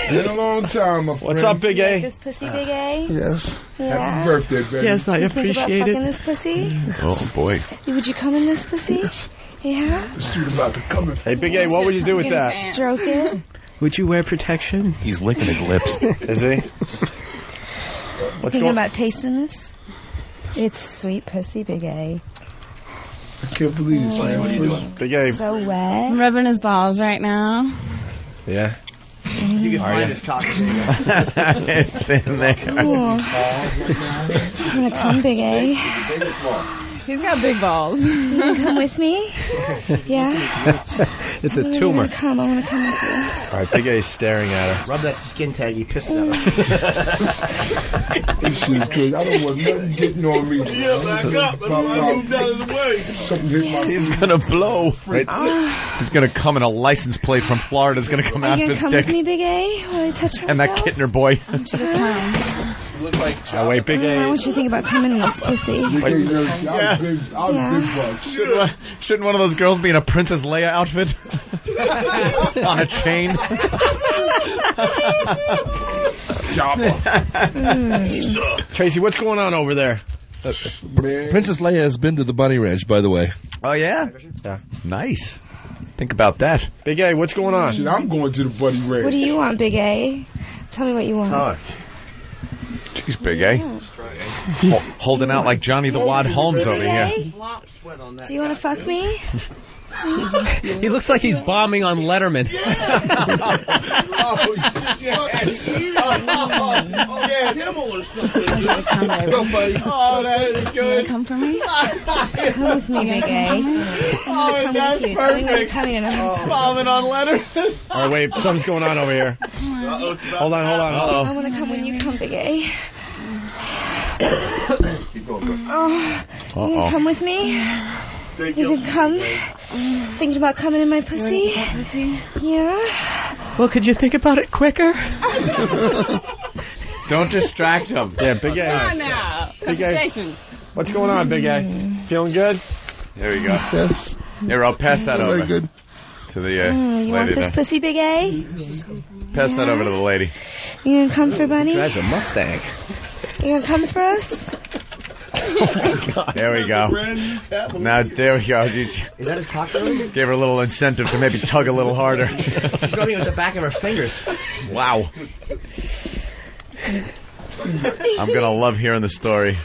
Been a long time, my friend. What's up, Big A? This pussy, Big A? Yes. Yeah. Happy birthday, baby. Yes, I appreciate it. Fucking this pussy? Oh, boy. Would you come in this pussy? Yeah. She's about to come in. Hey, Big A, what would you do with that? Stroke it. Would you wear protection? He's licking his lips. Is he? Thinking about tasting this? It's sweet pussy, Big A. I can't believe this. What are you doing? Big A. So wet. I'm rubbing his balls right now. Yeah. You can find his cock. It's in there. Ooh. I'm gonna come, Big A. He's got big balls. You wanna come with me? Yeah? It's a tumor. I wanna come with you. All right, Big A's staring at her. Rub that skin tag you pissed out. This is good. I don't want nothing getting on me. Yeah, back up. That's why I moved out of the way. Something hit my He's gonna blow. Right. He's gonna come, and a license plate from Florida is gonna come Are out you of gonna his come dick. with me, Big A? While I touch myself? And that Kittner boy. I want you to come. Oh, wait, Big I A. want you to think about coming in this pussy. I was big buck. Shouldn't one of those girls be in a Princess Leia outfit? On a chain? Tracy, what's going on over there? Princess Leia has been to the Bunny Ranch, by the way. Oh, yeah? Yeah. Nice. Think about that. Big A, what's going on? Shit, I'm going to the Bunny Ranch. What do you want, Big A? Tell me what you want. Jeez, Big A. Holding out like Johnny the Wad Holmes over here. Do you want to fuck me? He looks like he's bombing on Letterman. Oh, yeah, Himmel or something. Oh, that is good. Come for me? Come with me, Big A. Oh, that's perfect. Bombing on Letterman. All right, wait, something's going on over here. Hold on. I want to come when you come, Big A. Oh, you can come with me? You can come? Thinking about coming in my pussy? Yeah? Well, could you think about it quicker? Don't distract him. Yeah, Big A. Come on now. Big A. What's going on, Big A? Feeling good? There you go. Yes. Here, I'll pass that over. Very good. To the you lady want this there. pussy, Big A? Pass that over to the lady. You gonna come for Bunny? Drives a Mustang. You gonna come for us? There we go. Now, there we go. You Is that his cock ring? gave her a little incentive to maybe tug a little harder. She's rubbing with the back of her fingers. Wow. I'm going to love hearing the story.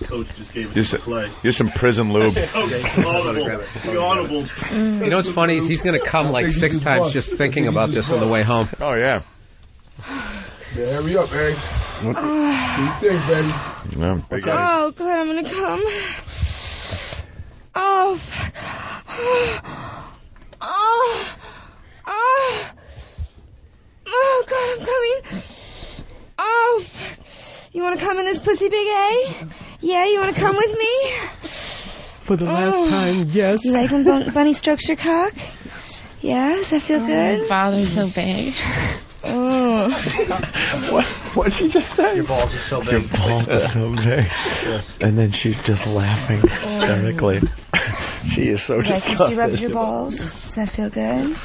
Coach just gave it Here's to play. some prison lube. The audible. You know what's funny is he's going to come like 6 times just thinking about this on the way home. Oh, yeah. Yeah, hurry up, Harry. What do you think, baby? Yeah, Big A. Oh, God, I'm gonna come. Oh, fuck. Oh, God, I'm coming. Oh, fuck. You wanna come in this pussy, Big A? Yeah, you wanna come with me? For the last time, yes. You like when Bunny strokes your cock? Yeah, does that feel good? Father's so big. Oh. What did she just say? Your balls are so big. Your balls are so big. And then she's just laughing hysterically. She is so Like when disgusted. she rubs your balls, does that feel good?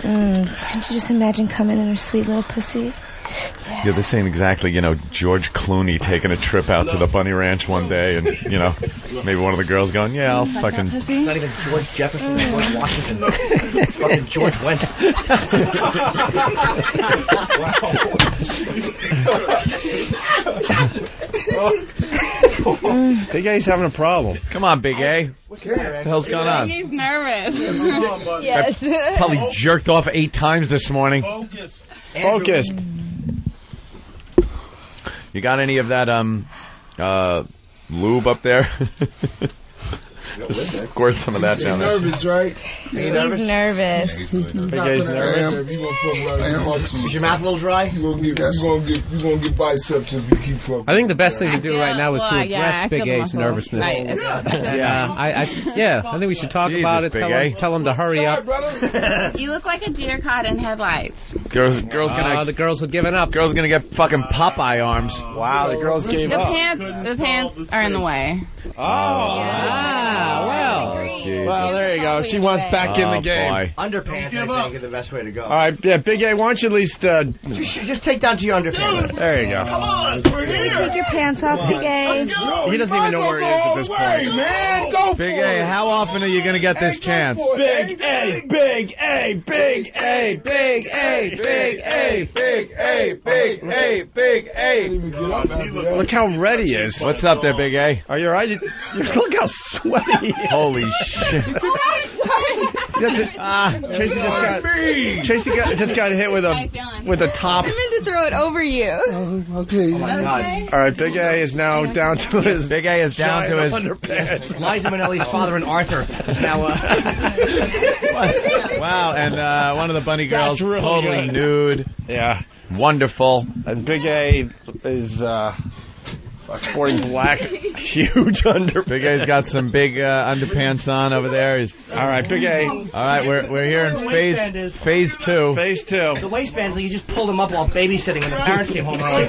Can't you just imagine coming in her sweet little pussy? Yeah, this ain't exactly, George Clooney taking a trip out to the Bunny Ranch one day and, maybe one of the girls going, yeah, I'll fucking... It's not even George Jefferson, it's George Washington. Fucking George Wendt. Big A's having a problem. Come on, Big A. What the hell's going on? He's nervous. Yes. Probably jerked off 8 times this morning. Focus. You got any of that lube up there? Just squirt some of that down there. Nervous, right? He's nervous. Big A's nervous. Is your mouth a little dry? You're gonna get biceps if you keep fucking. I think the best thing to do right now is to Well, address I Big feel the A's muscle. nervousness. Yeah. I think we should talk Jesus, about it. Big A. Tell him to hurry up. You look like a deer caught in headlights. Girls gonna The girls have given up. girls gonna get fucking Popeye arms. Wow, the girls gave The up. pants are in the way. Well, there you go. She wants back in the game. Boy. Underpants, I think, are the best way to go. All right, yeah, Big A, why don't you at least... Just take down to your underpants. There you go. Take your pants off, Big A. He doesn't even know where he is at this point. Man, go Big A, how often are you gonna get this chance? Big A, Big A, Big A, Big A, Big A, Big A, Big A, Big A. Look how red he is. What's up there, Big A? Are you all right? Look how sweaty he is. Holy shit. Tracy just got hit with a top. I meant to throw it over you. Okay. Oh, my God. All right, Big A is now down to his... Big A is down to his underpants. Liza Minnelli's father and Arthur is now... Wow, and one of the bunny girls That's really totally good. nude. Yeah. Wonderful. And Big A is sporting black, huge underpants. Big A's got some big underpants on over there. All right, Big A. All right, we're here in phase 2. Phase 2. The waistbands, you just pulled them up while babysitting when the parents came home early.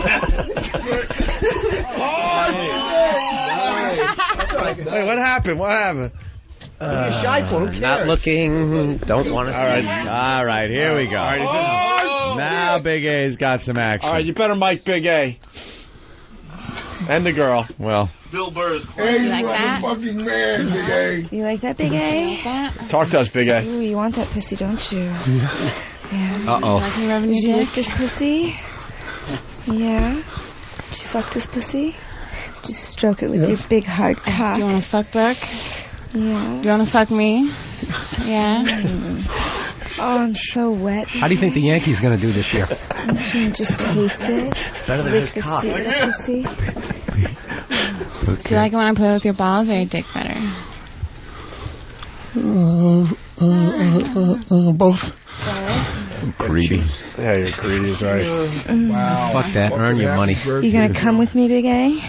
Wait, what happened? What happened? You're shy for who cares? Not looking. Don't want to see. All right, here we go. All right, Now Big A's got some action. all right, you better mic Big A. And the girl. Well, Bill Burr is Hey, You like you that? fucking man, Big A. You like that, Big A? Talk to us, Big A. Ooh, you want that pussy, don't you? Yeah. uh-oh. Like me rubbing Did your you dick? like this pussy? Yeah. Did you fuck this pussy? Just stroke it with your big hard cock. Do you want to fuck Brooke? Yeah. Do you want to fuck me? Yeah. Oh, I'm so wet. How do you think the Yankees going to do this year? I'm just taste it. Better than Lick his the cock. sweet little pussy. Do you like it when I play with your balls or your dick better? both. Greedy. Yeah, you're greedy, is right. Wow. Fuck that. Earn your money. You gonna come with me, Big A?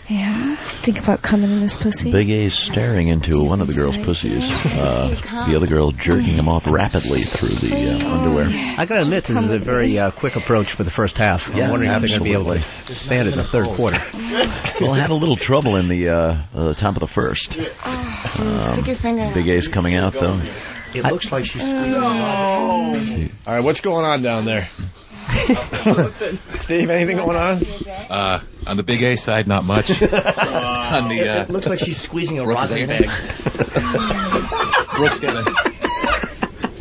Yeah. Think about coming in this pussy. Big A's staring into one of the girl's pussies. The other girl jerking him off rapidly through the underwear. I gotta admit, this is a very quick approach for the first half. I'm wondering if they're gonna be able to stand it in the third quarter. Well, had a little trouble in the top of the first. Stick your finger out. Big A's coming out, though. It looks like she's squeezing All right, what's going on down there? Steve, anything going on? On the Big A side, not much. On the It looks like she's squeezing a Brooke's rosin bag. bag. Brooke's gonna.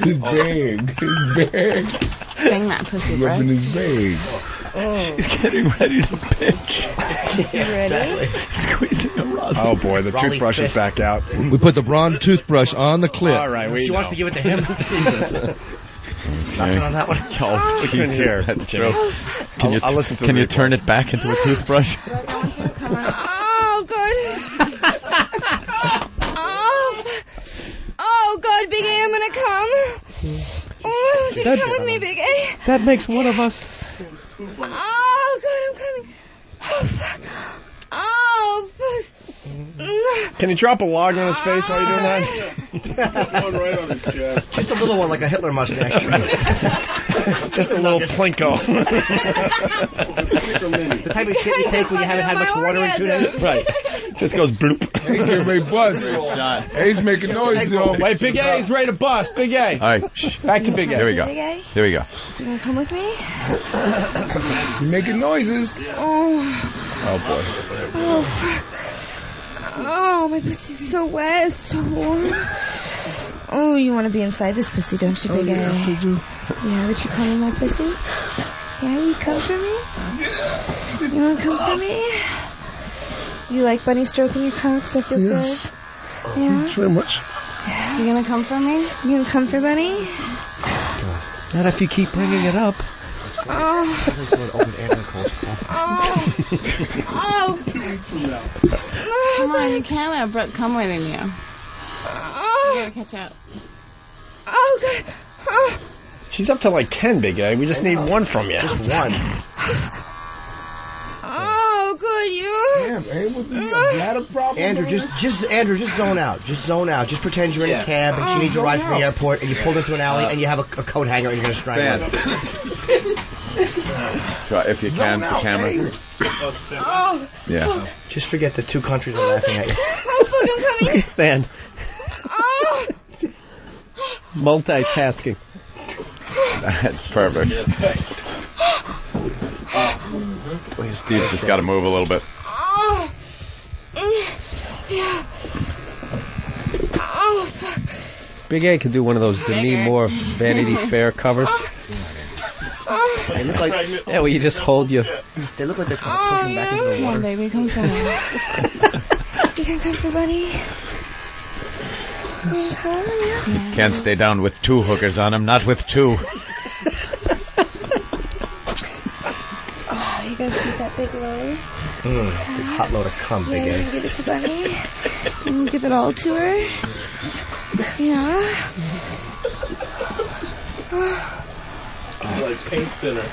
He's big. He's big. Bang that pussy, bro. Rubbing his bag. He's getting ready to pitch. Ready? Squeezing a rosin. Oh, boy, the Raleigh toothbrush is fist. back out. We put the brawn toothbrush on the clip. All right, we She wants to give it to him. Jesus. Nothing on that one. Oh, I couldn't hear. That's true. I'll listen to Can the you replay. turn it back into a toothbrush? Oh, good. Oh, good, Big A, I'm gonna come. Oh, you come with me, Big A. That makes one of us. Oh, good, I'm coming. Oh, fuck. Oh, fuck. Can you drop a log on his face while you're doing that? One right on his chest. Just a little one like a Hitler mustache. Just a little plinko. The type of shit you take when you haven't had much water in 2 days. Right. Just goes bloop. Hey, get ready to bust. He's making noise, yo. Wait, Big A is ready to bust. Big A. All right. Back to Big A. Here we go. Big A, Here we go. you gonna come with me? He's making noises. Oh, Oh, boy. oh, fuck. Oh, my pussy's so wet, it's so warm. Oh, you want to be inside this pussy, don't you, Big A? Yes, I do. Yeah, would you come in my pussy? Yeah, you come for me? You want to come for me? You like bunny stroking your cock? Does that feel good? Yeah. Very much. You gonna come for me? You gonna come for bunny? Not if you keep bringing it up. Oh. Come on, you can't let Brooke come with you. You gotta catch up. Oh, God. Oh. She's up to like 10, Big A. We just need one from you. Just one. Oh, good, you. Damn, hey, what you got a bladder problem? Andrew, just zone out. Just zone out. Just pretend you're in a cab and she needs a ride from the airport and you pulled into an alley and you have a coat hanger and you're going to strangle her. Try, if you can, the camera. Oh. Yeah. Just forget the two countries are laughing at you. Oh, fuck, I'm coming. Fan. Oh. Multitasking. That's perfect. Steve just got to move a little bit. Oh. Yeah. Oh, fuck. Big A could do one of those Demi Moore Vanity Fair covers. They look like Yeah, where you just hold your... They look like they're trying to push him back into the Come water. on, baby, come for me. You can come for bunny. Can't stay down with two hookers on him, not with two. Oh, you guys see that big load? Big hot load of cum, Big Yeah, A. you give it to bunny. And give it all to her. Yeah. Like paint thinner.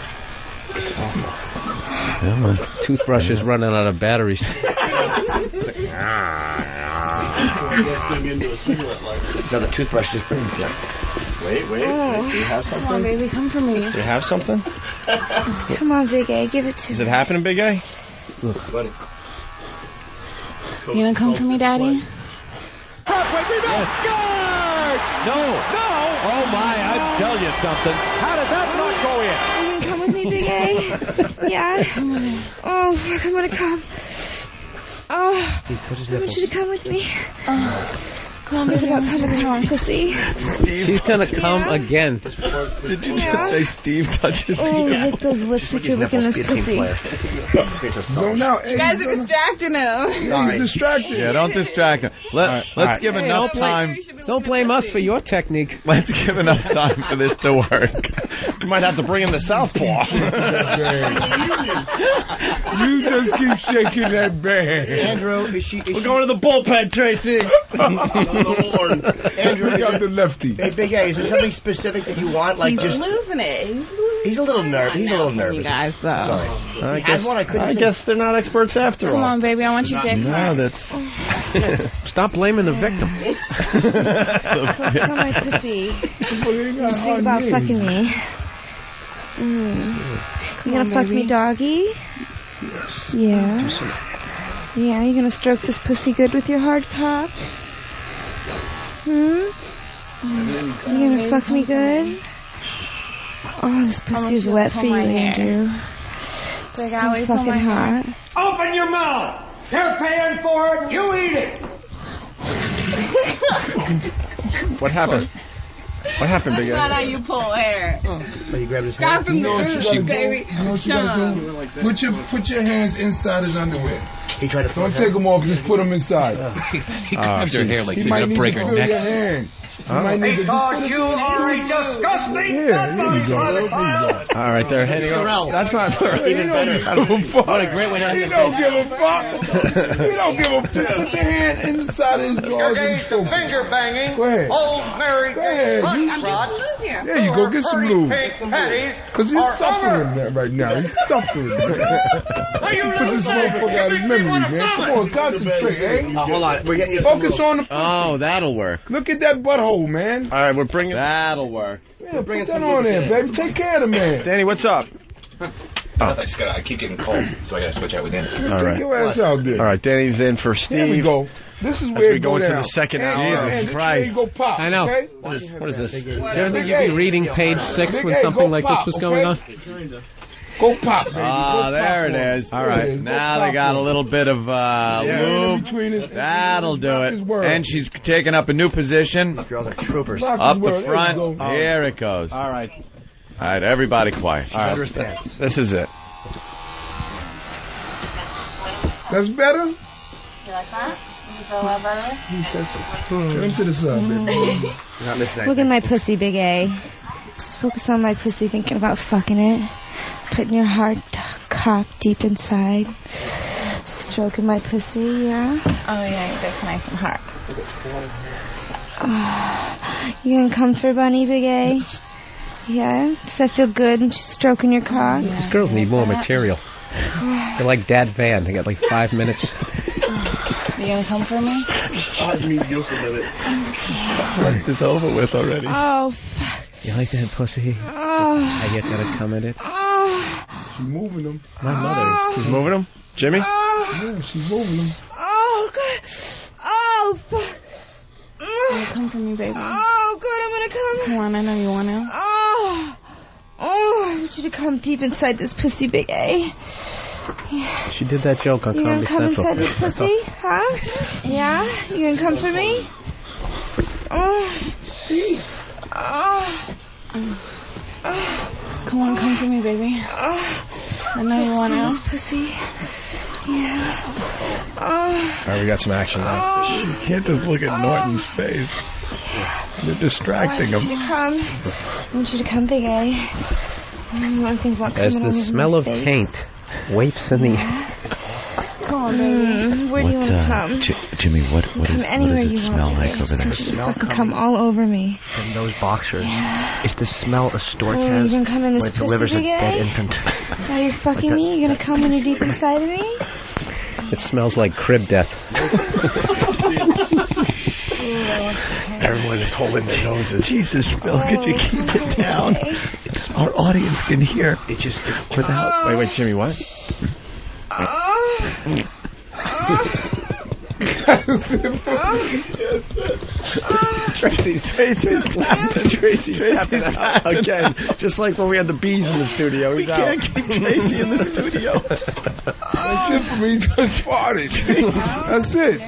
Yeah, man. Toothbrush is running out of batteries. Another toothbrush just brings it. Wait. Oh. Do you have something? Come on, baby, come for me. Do you have something? Come on, Big A, give it to Is me. it happening, Big A? Buddy. You gonna come for me, Daddy? No! Oh my, I tell you something. How did that not go in? You gonna come with me, Big A? Yeah? Oh, fuck, I'm gonna come. Oh, I want you to come with me. Come on, baby, about coming in on pussy. She's gonna come again. Did you just say Steve touches Oh, lick those lips like you're licking this pussy. Zone out. You guys are distracting him. He's distracted. Yeah, don't distract him. Let's give enough time. Don't blame us for your technique. Let's give enough time for this to work. You might have to bring in the southpaw. You just keep shaking that bag. Andrew, We're going to the bullpen, Tracy. Andrew, got the lefty. Hey, Big A, is there something specific that you want? Like He's just losing it. he's a little nervous. He's a little nervous. You guys, though. Sorry. I He has one. I couldn't. guess they're not experts after Come all. on, baby, I want your dick. No, that's... Stop blaming the victim. Come on, my pussy. Just think about fucking me. You gonna fuck me, doggy? Yeah. Yeah, you gonna stroke this pussy good with your hard cock? You gonna fuck me good? Oh, this pussy is wet for you, Andrew. Like So I always fucking my hot. Open your mouth! They're paying for it, you eat it! What happened? What happened, Big That's not how A? you pull hair. Oh, you grabbed his Grab hand. from the root, baby. You know what you gotta do? Put your hands inside his underwear. He tried to Don't take them off, just put them inside. He grabbed her hair like He he's might gonna need break to her feel your neck. hand. You might need to just Because put you are a disgusting Yeah, here you go. There you go. All right, they're heading over. That's not Even better. What a great way to end the don't give a fuck. You don't give a fuck. Put your hand inside his drawers and stroke it. finger banging. Go ahead. Old Mary Go ahead. There you go. Get some lube. Because he's suffering right now. He's suffering. Put this motherfucker out of his memory, man. Come on, concentrate, eh? Hold on. We're getting you. Focus on the pussy. Oh, that'll work. Look at that butthole, man. All right, we're bringing... That'll work. Yeah, put that on there, baby. Take care of the man. Danny, what's up? I keep getting cold, so I gotta switch out with Danny. All right. Take your ass out there. All right, Danny's in for Steve. Here we go. This is As where we it go into down. the second And- hour. and Jesus this is where Christ. you go pop, I know. okay? What is this? Do you ever think you'd be reading page 6 when Big A, something go like pop, this was going on? Go pop, baby. Ah, there it is. All right. Now they got a little bit of lube. That'll do it. And she's taking up a new position. Girls are troopers. Up the front. Here it goes. All right. All right, everybody quiet. All right. This is it. That's better? You like that? You feel a lot better? Turn to the side, baby. Not listening. Look at my pussy, Big A. Just focus on my pussy, thinking about fucking it. Putting your hard cock deep inside. Stroking my pussy, yeah? Oh, yeah, your dick's nice and hard. You gonna come for Bunny, Big A? Yeah? Does that feel good? Just stroking your cock? These girls need more material. They're like Dad Van. They got like 5 minutes. You gonna come for me? Like this over with already. Oh, fuck. You like that pussy? Oh. I get gotta come at it. Oh. She's moving them. My mother. She's moving them? Jimmy? Yeah, she's moving them. Oh, God. Oh, fuck. You gonna come for me, baby? Oh, good, I'm gonna come. Come on, I know you want to. Oh, I want you to come deep inside this pussy, Big A. Yeah. She did that joke on You gonna Comedy come Central. inside this pussy? Huh? Yeah? You gonna come for me? Oh. Come on, come for me, baby. I know you want This to. pussy. Yeah. All right, we got some action now. You can't just look at Norton's face. You're distracting I him. want you to come, Big A. I want to think about As coming the on smell my of face. taint wafts in the air. Come on, baby. Where do you want to come? Jimmy, what Come does anywhere it you smell want, like baby. over there? Just fucking come all over me. From those boxers. Yeah. It's the smell a stork Oh, you has gonna come in this when it pussy, delivers a Big A? dead infant. Now you're fucking me? You're gonna come when you're deep inside of me? It smells like crib death. Everyone is holding their noses. Jesus, Phil, could you keep it down? Our audience can hear. It just... Without... Wait, Jimmy, what? Tracy's clapping. Tracy's clapping again, just like when we had the bees in the studio. We can't keep Tracy in the studio. That's it for me. Just farted. That's it.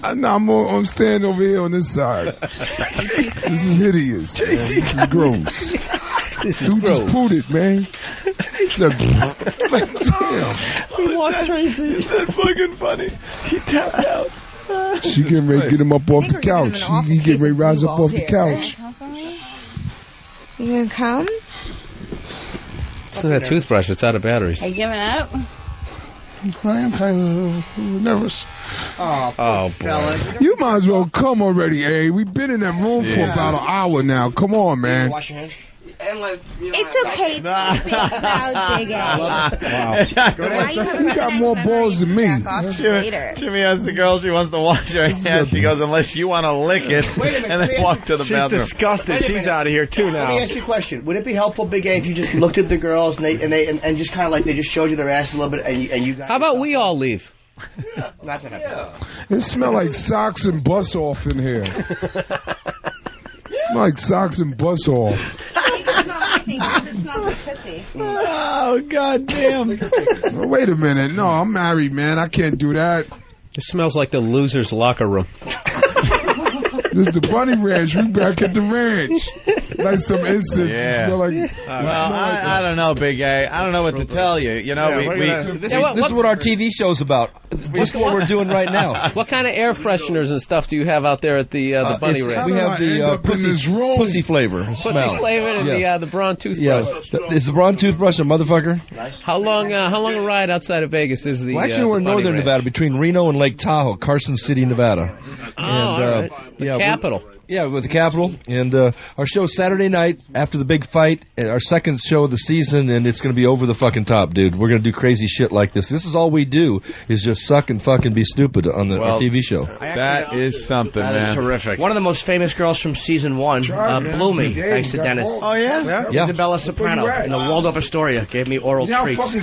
I'm standing over here on this side. This is hideous. This is gross. This is Dude gross. just pulled it, man. Like, damn. We lost Tracy. Is that fucking funny? He tapped out. She getting ready to get him up off the couch. He getting ready to rise up off the couch. You gonna come? It's that toothbrush. It's out of batteries. Are you giving up? I'm kind of nervous. Oh, boy. You might as well come already, A. We've been in that room for about an hour now. Come on, man. Wash your hands. It's okay. Proud, Big A. Wow. You got more balls than me. Jimmy asked the girl she wants to wash her hands. She goes, unless you want to lick it, and then walk to the bathroom. She's disgusted. She's out of here, too, now. Let me ask you a question. Would it be helpful, Big A, if you just looked at the girls and just kind of like they just showed you their ass a little bit and you got... How about we all leave? Not that It smells like socks and bus off in here. It's like socks and bus off. Oh, God damn. Wait a minute. No, I'm married, man. I can't do that. It smells like the loser's locker room. This is the Bunny Ranch. We back at the ranch. Like some incense. Yeah. Smell like, Well, I don't know, Big A. I don't know what to tell you. You know, This is what our TV show's about. Just what we're doing right now. What kind of air fresheners and stuff do you have out there at the Bunny Ranch? We have the pussy flavor smell. Flavor and Yes. the brawn toothbrush. Yeah, is the brawn toothbrush a motherfucker? How long a ride outside of Vegas is the? Well, actually, we're in Bunny northern Ranch? Nevada, between Reno and Lake Tahoe, Carson City, Nevada. All right. The capital. Yeah, with the capital. And our show's Saturday night after the big fight, our second show of the season, and it's going to be over the fucking top, dude. We're going to do crazy shit like this. This is all we do, is just suck and fucking be stupid on our TV show. That is something, That man. is terrific. One of the most famous girls from season 1 blew me, thanks to Dennis. Oh, yeah? Isabella Soprano in the Waldorf Astoria gave me oral treats.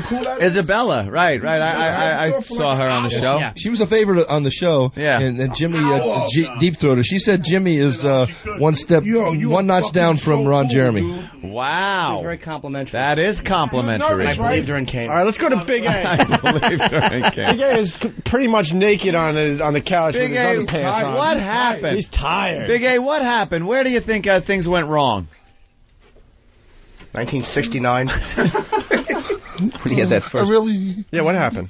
Isabella, right. I saw her on the show. Yeah. She was a favorite on the show. Yeah. And Jimmy Deep Throater. She said Jimmy is one notch down from Ron Jeremy. Wow. Very complimentary. That is complimentary. I believed her in Kane. All right, let's go to Big A. I believe her in Kane. Big A is pretty much naked on the couch Big with his A, underpants on. what happened? He's tired. Big A, what happened? Where do you think things went wrong? 1969. When he had that first. Yeah, what happened?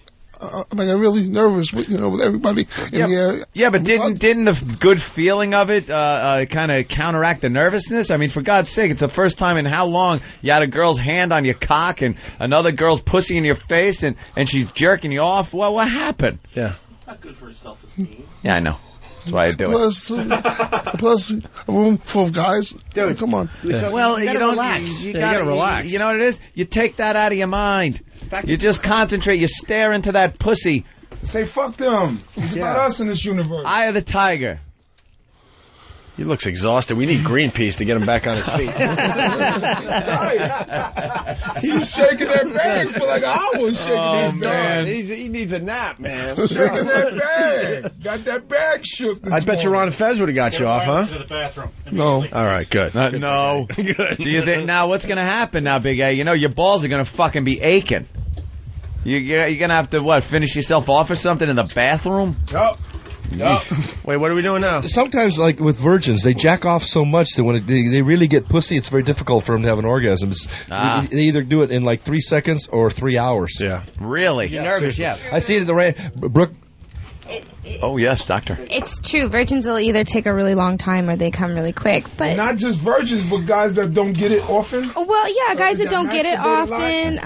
really nervous with everybody in here. Yeah, but didn't the good feeling of it kind of counteract the nervousness? I mean, for God's sake, it's the first time in how long you had a girl's hand on your cock and another girl's pussy in your face, and she's jerking you off. Well, what happened? Yeah. It's not good for his self-esteem. Yeah, I know. That's why I do it. Plus, a room full of guys. Dude, come on. Yeah. Well, you don't relax. You gotta relax. You know what it is? You take that out of your mind. You just concentrate. You stare into that pussy. Say fuck them. It's about us in this universe. Eye of the tiger. He looks exhausted. We need Greenpeace to get him back on his feet. He was shaking that bag for like hours. Shaking his man. He needs a nap, man. Shaking that bag. Got that bag shook. I bet you Ron Fez would have got you off, huh? To the bathroom. No. All right, good. No. Good. Do you think now what's going to happen now, Big A? You know your balls are going to fucking be aching. You're going to have to, finish yourself off or something in the bathroom? Yup. Wait, what are we doing now? Sometimes, like with virgins, they jack off so much that when they really get pussy, it's very difficult for them to have an orgasm. They either do it in like 3 seconds or 3 hours. Yeah. Really? You're nervous, yeah. I see it at the Brooke. Oh, yes, doctor. It's true. Virgins will either take a really long time or they come really quick. But not just virgins, but guys that don't get it often. Well, yeah, guys that don't get it often.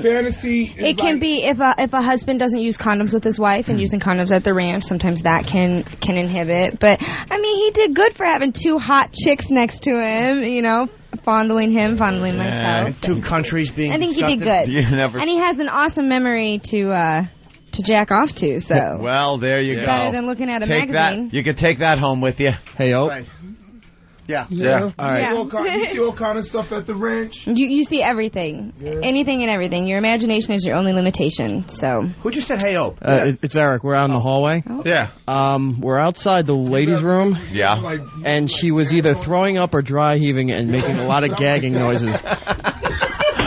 Fantasy. It can be if a husband doesn't use condoms with his wife and using condoms at the ranch. Sometimes that can inhibit. But I mean, he did good for having 2 hot chicks next to him. Fondling him, fondling myself. 2 countries being. I think he did good. And he has an awesome memory to jack off to, so. Well, there you go. Better than looking at a magazine. You can take that home with you. Hey, oh. Right. Yeah. All right. You see all kind of stuff at the ranch. You see everything. Yeah. Anything and everything. Your imagination is your only limitation, so. Who just said hey, oh? It's Eric. We're out in the hallway. Oh. Yeah. We're outside the ladies' room. Yeah. And she was either throwing up or dry heaving and making a lot of gagging noises.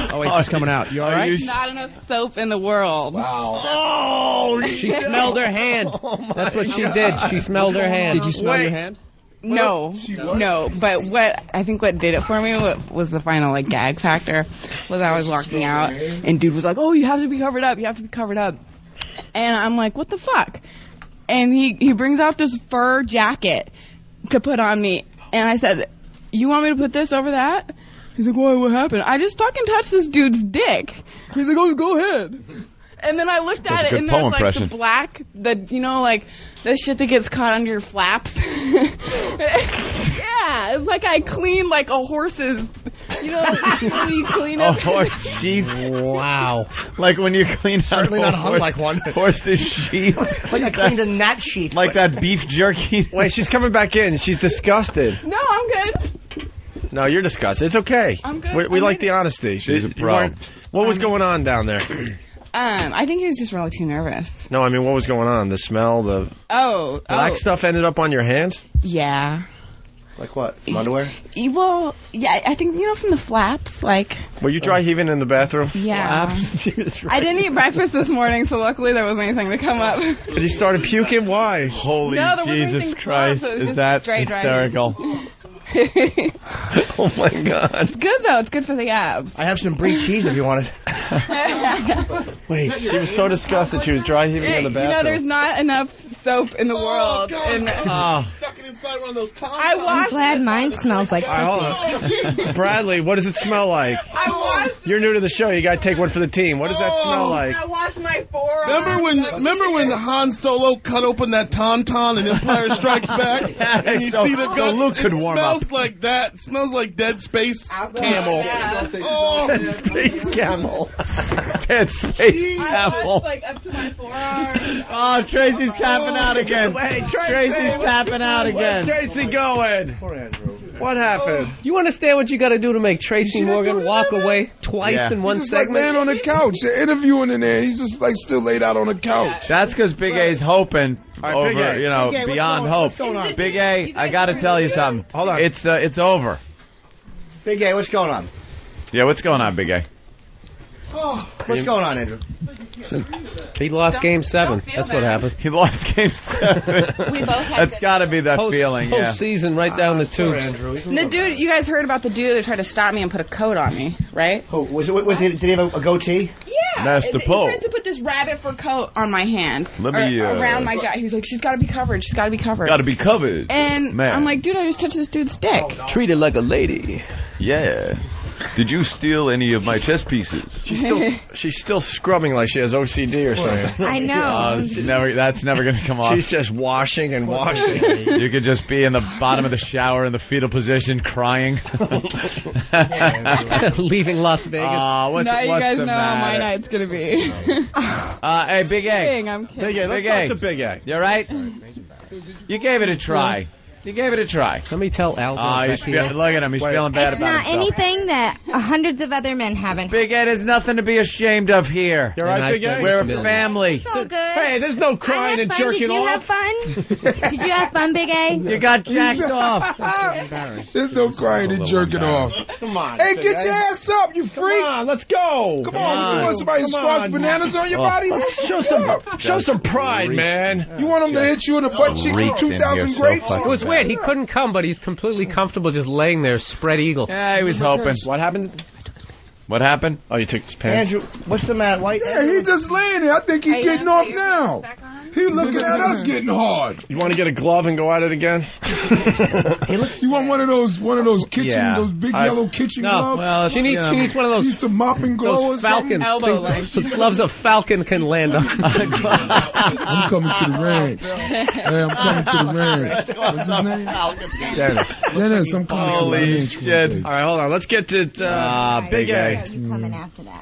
Oh, wait, she's coming out. You all right? Not enough soap in the world. Wow. Oh, she smelled her hand. That's what she did. She smelled her hand. Did you smell your hand? No, but what did it for me was the final gag factor was I was walking out and dude was like, oh, you have to be covered up, and I'm like, what the fuck? And he brings out this fur jacket to put on me, and I said, you want me to put this over that? He's like, what happened? I just fucking touched this dude's dick. He's like, oh, go ahead. And then I looked at it, and there's the black, the shit that gets caught under your flaps. Yeah, it's like I cleaned a horse's, when you clean up. A horse sheath? Wow. Like when you clean out certainly not hung like one. Horse's sheath. Like I cleaned a gnat sheath. Like that beef jerky. Wait, she's coming back in. She's disgusted. No, I'm good. No, you're disgusted. It's okay. I'm good. We like the honesty. She's a pro. What was going on down there? I think he was just really too nervous. No, I mean, what was going on? The smell, the black stuff ended up on your hands? Yeah. Like what? From underwear? Well, yeah, I think, from the flaps, Were you dry heaving in the bathroom? Yeah. I didn't eat breakfast this morning, so luckily there wasn't anything to come up. But he started puking? Why? Holy Jesus Christ. Is that hysterical? Oh my God. It's good though. It's good for the abs. I have some brie cheese if you want it. Wait, she was so disgusted she was dry heaving in the bathroom. There's not enough soap in the world. God, stuck it inside one of those Tom I washed. I'm glad mine smells like pussy. Bradley, what does it smell like? I washed. You're new to the show. You gotta take one for the team. What does that smell like? I washed my forearm. Remember when Han Solo cut open that tauntaun in Empire Strikes Back? And you see the gun? Luke could warm up. It smells like that. It smells like Dead Space Camel. Oh, Dead Space Camel. Dead Space Camel. Up to my forearm. Oh, Tracy's tapping out again. Tracy's tapping out again. Where's Tracy going? Poor Andrew. What happened? You understand what you got to do to make Tracy Morgan walk away twice in one He's segment? Like laying on the couch. They're interviewing in there. He's just still laid out on the couch. That's because Big A's hoping over, Big A, beyond hope. What's going on? Big A, I got to tell you something. Hold on. It's over. Big A, what's going on? Yeah, what's going on, Big A? What's going on, Andrew? He lost Game 7. That's what happened. He lost Game 7. We both had That's got to be that feeling, yeah. Postseason right down the tubes. The dude, you guys heard about the dude that tried to stop me and put a coat on me, right? Oh, did he have a goatee? Master He Poe. tries to put this rabbit fur coat on my hand. Let me, around my jacket. He's like, she's got to be covered. She's got to be covered. Got to be covered. And Man. I'm like, dude, I just touched this dude's dick. Treat it like a lady. Yeah. Did you steal any of my chess pieces? She's still scrubbing like she has OCD or something. I know. That's never going to come off. She's just washing and washing. You could just be in the bottom of the shower in the fetal position crying. Leaving Las Vegas. Now you guys know how my night's going to be. Hey, Big A. I'm kidding. Big A, let's talk to Big A. You all right? You gave it a try. You gave it a try. Let me tell Al. Look at him. He's feeling bad It's about not himself. anything that hundreds of other men haven't. Big A, there's nothing to be ashamed of here. You all right, Big A? We're a family. It's all good. Hey, there's no crying and jerking off. Did you have fun? Did you have fun, Big A? You got jacked off. There's no crying and jerking off. Come on. Hey, Big get A. your ass up, you freak. Come on, let's go. Come on. You want somebody to squash bananas on your body? Show some pride, man. You want them to hit you in the butt cheeks with 2,000 grapes? It was weird. He couldn't come, but he's completely comfortable just laying there, spread eagle. Yeah, he was hoping. What happened? What happened? Oh, you took his pants. Andrew, what's the matter? Why? Yeah, he just laying there. I think he's getting off now. He looking at us getting hard. You want to get a glove and go at it again? You want one of those kitchen, those big yellow kitchen gloves? Well, she needs one of those. Need some mopping gloves. Those falcon those gloves a falcon can land on. I'm coming to the ranch. Hey, I'm coming to the ranch. What's his name? Dennis, I'm coming to the ranch. Shit. All right, hold on. Let's get to Big A.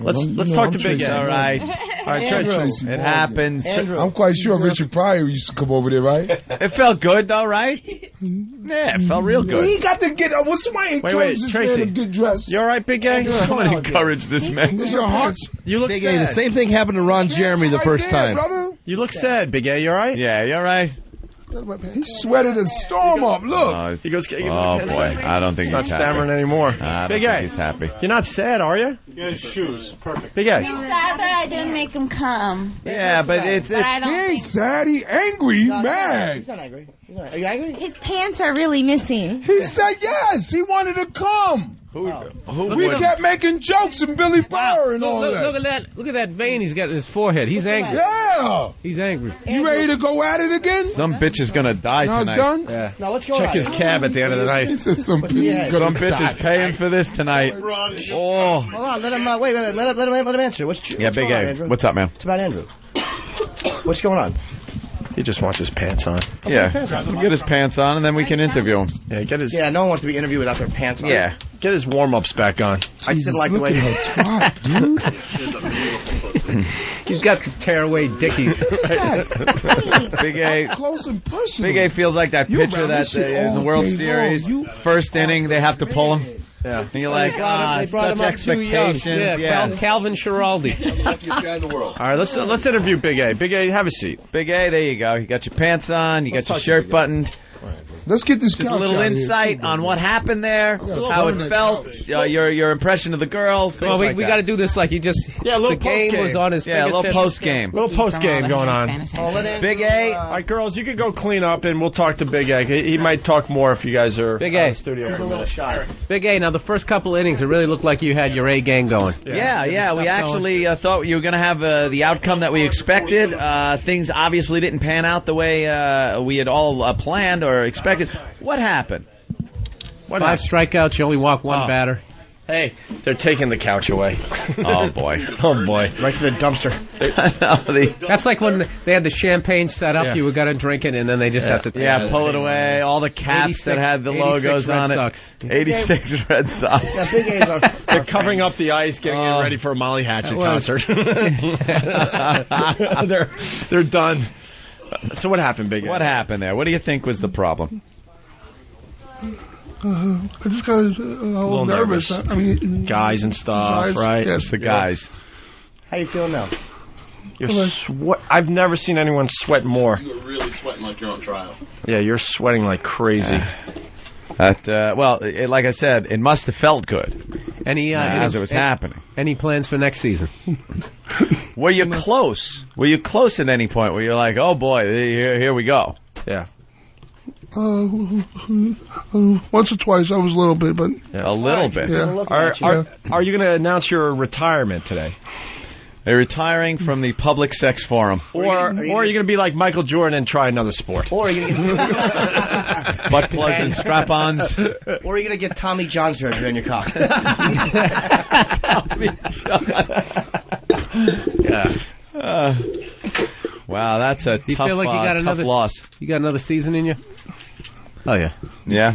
Let's talk to Big A. All right. All right, Tracy. It happens. I'm quite sure Richard Pryor used to come over there, right? It felt good, though, right? Yeah, it felt real good. He got to get. What's somebody encourage this man to get dressed? You all right, Big A? Someone encourage this man. Is your heart? You look Big sad. A, the same thing happened to Ron Jeremy the first time. Brother. You look sad, Big A. You all right? Yeah, you all right? He sweated a storm up. Look. He goes. Oh boy, I don't think He's not he's stammering happy. anymore. I don't Big think A. he's happy. You're not sad, are you? You got his shoes. Perfect. Big A. He's sad that I didn't make him come. Yeah, but it's But I He don't ain't think sad. He angry. He mad. He's not angry. Are you angry? His pants are really missing. He said yes. He wanted to come. We kept making jokes and Billy Burr and all that. Look at that vein he's got in his forehead. He's angry. Yeah. He's angry. You ready to go at it again? some bitch is gonna die Now it's tonight. done? Yeah. No, let's go. Check his cab at the end of the night. He said some bitch is Some gonna bitch is paying for this tonight. Oh. Hold on, let him. Wait. Let him answer. What's Yeah, Big going on, A. Andrew? What's up, man? It's about Andrew. What's going on? He just wants his pants on. Yeah, get his pants on and then we can interview him. Yeah, get his. Yeah, no one wants to be interviewed without their pants on. Yeah. Get his warm-ups back on. I just didn't like the way. He's got the tearaway dickies. Big A. Close and personal. Big A feels like that You pitcher around that this shit in the all World day Series, long. first inning, they have to pull him. Yeah. And you're like, They brought such him up too young. expectations. Yeah, Calvin Schiraldi. All right, let's interview Big A. Big A, have a seat. Big A, there you go. You got your pants on, you got your shirt buttoned. Let's get this Just a couch little out here. insight on what happened there, how it felt, your impression of the girls. Well, we got to do this like he just. Yeah, a little the game post-game. was on his Yeah, a little fingertips. post game. Little post-game going on. Big A. All right, girls, you can go clean up, and we'll talk to Big A. He might talk more if you guys are Big out A. of the studio. He's a little shy. Big A. Now the first couple innings, it really looked like you had your A game going. Yeah. We actually thought you were going to have the outcome that we expected. Things obviously didn't pan out the way we had all planned or expected. What happened? Five strikeouts. You only walk one batter. Hey, they're taking the couch away. Oh boy. Oh boy. Right to the dumpster. That's like when they had the champagne set up. Yeah. You were going to drink it, and then they just have to pull it away. All the caps that had the logos on it. Sox. 86 Red Sox. Yeah, Big A's on. They're covering up the ice, getting it ready for a Molly Hatchet concert. they're done. So what happened, Big A? What happened there? What do you think was the problem? I just got a little nervous. I mean, guys and stuff, right? Yes, the guys. How you feeling now? I've never seen anyone sweat more. You were really sweating like you're on trial. Yeah, you're sweating like crazy. Like I said, it must have felt good. As it was happening. Any plans for next season? Were you close? Were you close at any point where you're like, oh boy, here we go? Yeah. Once or twice, I was a little bit, but a little bit. Yeah. Are you going to announce your retirement today? They're retiring from the public sex forum. Or are you going to be like Michael Jordan and try another sport? Or are you going to butt plugs and strap-ons? Or are you going to get Tommy John surgery on your cock? Yeah. Wow, that's a You tough, feel like you got tough loss. You got another season in you? Oh, yeah. Yeah?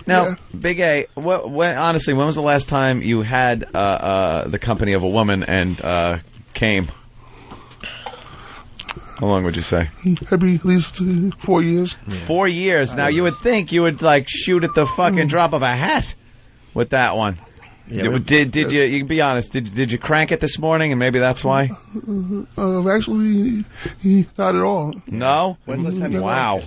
Now, Big A, honestly, when was the last time you had the company of a woman and came? How long would you say? Maybe at least 4 years. Yeah. 4 years. Now, you would think you would, like, shoot at the fucking drop of a hat with that one. Yeah, did you? You can be honest. Did you crank it this morning, and maybe that's why? Actually, not at all. No. Wow.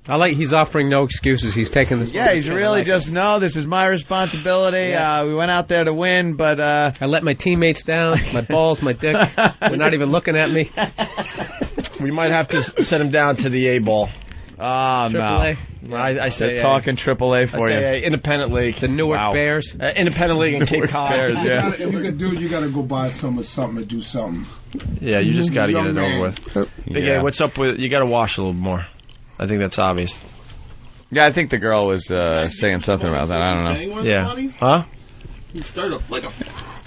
I like he's offering no excuses. He's taking this. Yeah, he's really just no. This is my responsibility. Yeah. We went out there to win, but I let my teammates down. My balls, my dick. They're not even looking at me. We might have to send him down to the A ball. Oh, no. I say they're talking AAA for you. Independent League. The Newark Bears. Independent League in Cape Cod. Bears, yeah. If you could do it, you got to go buy something to do something. Yeah, you just got to get it over with. Big A, what's up with... You got to wash a little more. I think that's obvious. Yeah, I think the girl was saying something about that. I don't know. Yeah. Huh? You started like a...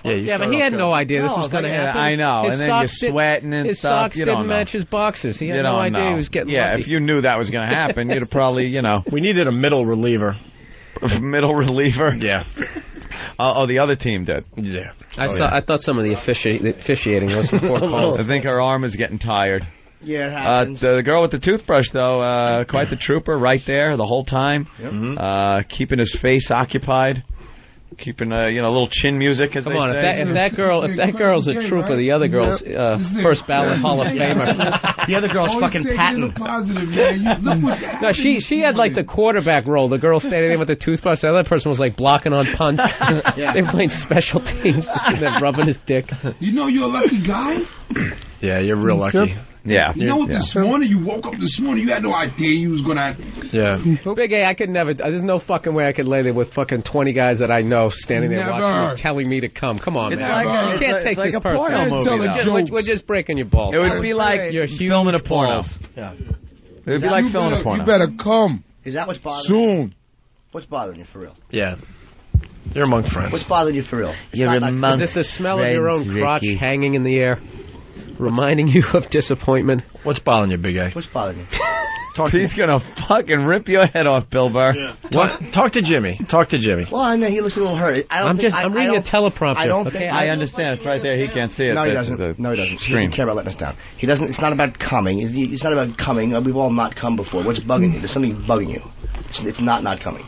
Yeah, but he had no idea this was going to happen. I know, and then you're sweating and his stuff. His socks didn't match his boxes. He had no idea he was getting lucky. If you knew that was going to happen, you'd have probably, We needed a middle reliever. Middle reliever? Yeah. The other team did. Yeah. I thought some of the officiating was some poor calls. I think her arm is getting tired. Yeah, it happens. The girl with the toothbrush, though, quite the trooper right there the whole time. Yep. Keeping his face occupied. Keeping a little chin music, as Come they on, say. if that girl's a trooper, the other girl's first ballot Hall of Famer. The other girl's fucking Patton. No, she had like the quarterback role. The girl standing there with the toothbrush. The other person was like blocking on punts. They were playing special teams. They're rubbing his dick. You know you're a lucky guy. Yeah, you're real lucky. Yeah. You know what? This morning you woke up this morning. You had no idea you was gonna. Yeah. Big A, I could never. There's no fucking way I could lay there with fucking 20 guys that I know standing there watching me, telling me to come. Come on, It's man. like You can't take this a personally. porno movie. We're just breaking your balls. It would be like you're filming a porno. Yeah. It would be like filming a porno. You better come. Is that what's bothering you? Soon. What's bothering you for real? Yeah. You're among friends. What's bothering you for real? You're amongst Is this the smell of your own friends, crotch Ricky. hanging in the air, reminding you of disappointment? What's bothering you, Big A? What's bothering you? He's gonna fucking rip your head off, Bill Burr. Yeah. Talk to Jimmy. Talk to Jimmy. Well, I know he looks a little hurt. I'm reading a teleprompter. I don't okay? think, I understand. It's right there. He can't see it. No, he That's doesn't. No, he doesn't. He Screen. doesn't care about letting us down. He doesn't. It's not about coming. It's not about coming. We've all not come before. What's bugging you? There's something bugging you. It's not coming.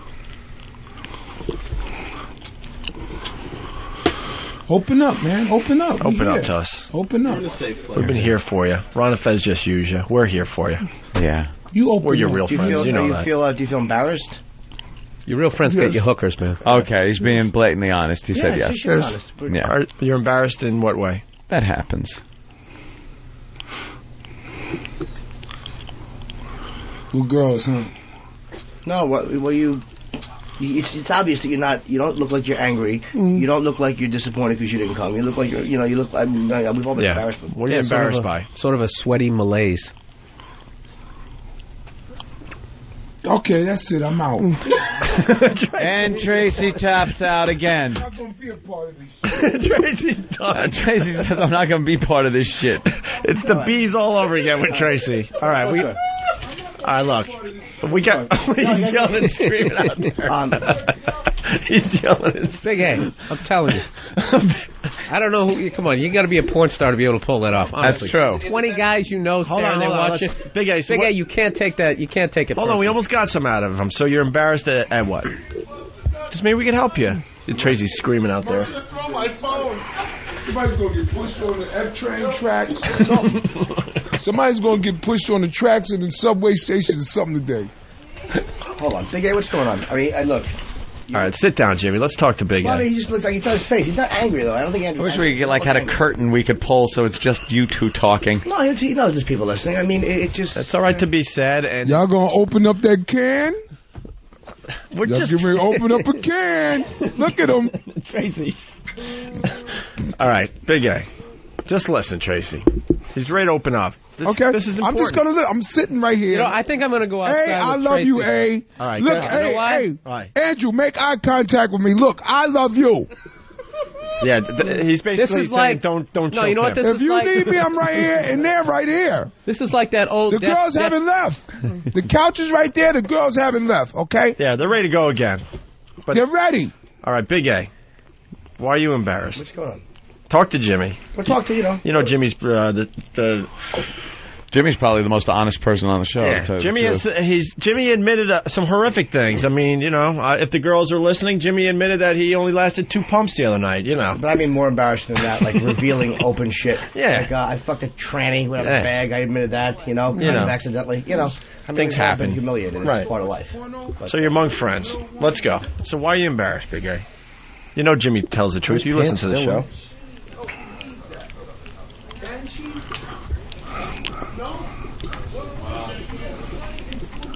Open up, man. Open up. Open up to us. Open up. We've been here for you. Ron and Fez just use you. We're here for you. Yeah. You open We're your up. real friends. You know that. Do you feel embarrassed? Your real friends get you hookers, man. Okay, he's being blatantly honest. He said yes. Yeah. You're embarrassed in what way? That happens. Well, girls, huh? No. What you? It's obvious that you're not. You don't look like you're angry. You don't look like you're disappointed because you didn't come. You look like you're. You look. We've all been embarrassed before. What are you embarrassed by? Sort of a sweaty malaise. Okay, that's it. I'm out. And Tracy taps out again. I'm not gonna be a part of this. Tracy's done. Tracy says, I'm not going to be part of this shit. It's the bees all over again with Tracy. All right, all right, look. We got. He's yelling and screaming out there. He's yelling and screaming. Big A, I'm telling you. I don't know who. Come on, you got to be a porn star to be able to pull that off. Honestly. That's true. 20 guys you know standing there watching. Big A, Big A, you can't take that. You can't take it. Hold on, we almost got some out of him. So you're embarrassed at what? Just maybe we can help you. Tracy's screaming out there. Throw my phone. Somebody's gonna get pushed on the F-train tracks. Somebody's gonna get pushed on the tracks in the subway stations or something today. Hold on, Big A, what's going on? I mean, look. All right, sit down, Jimmy. Let's talk to Big A. He just looks like he thought his face. He's not angry though. I don't think. I wish we could had a curtain we could pull so it's just you two talking. No, he knows there's people listening. I mean, it just. That's all right to be said. And y'all gonna open up that can? We're y'all just get ready to open up a can. Look at him, Tracy. All right, Big A. Just listen, Tracy. He's ready to open up. Okay. This is I'm important. just gonna. I'm sitting right here. You know, I think I'm gonna go outside. Hey, I with love Tracy. you, A. All right. Look, go ahead. You know why? Hey, All right. Andrew, make eye contact with me. Look, I love you. Yeah, he's basically This is saying like don't. No, you know what this If is you like? need me, I'm right here, and they're right here. This is like that old. The girls haven't left. The couch is right there. The girls haven't left. Okay. Yeah, they're ready to go again. But They're ready. all right, Big A. Why are you embarrassed? What's going on? Talk to Jimmy. We'll talk to you know. You know Jimmy's Jimmy's probably the most honest person on the show. Yeah. to tell you the Jimmy truth. Jimmy admitted some horrific things. I mean, you know, if the girls are listening, Jimmy admitted that he only lasted 2 pumps the other night. You know, But I mean more embarrassing than that, like revealing open shit. Yeah. Like, I fucked a tranny with a Yeah. bag. I admitted that, you know. You know. Accidentally, you know. I mean, Things we've all happen. been humiliated. It's Right. part of life. so you're among friends. Let's go. So why are you embarrassed, Big A? You know Jimmy tells the truth. You listen to the show.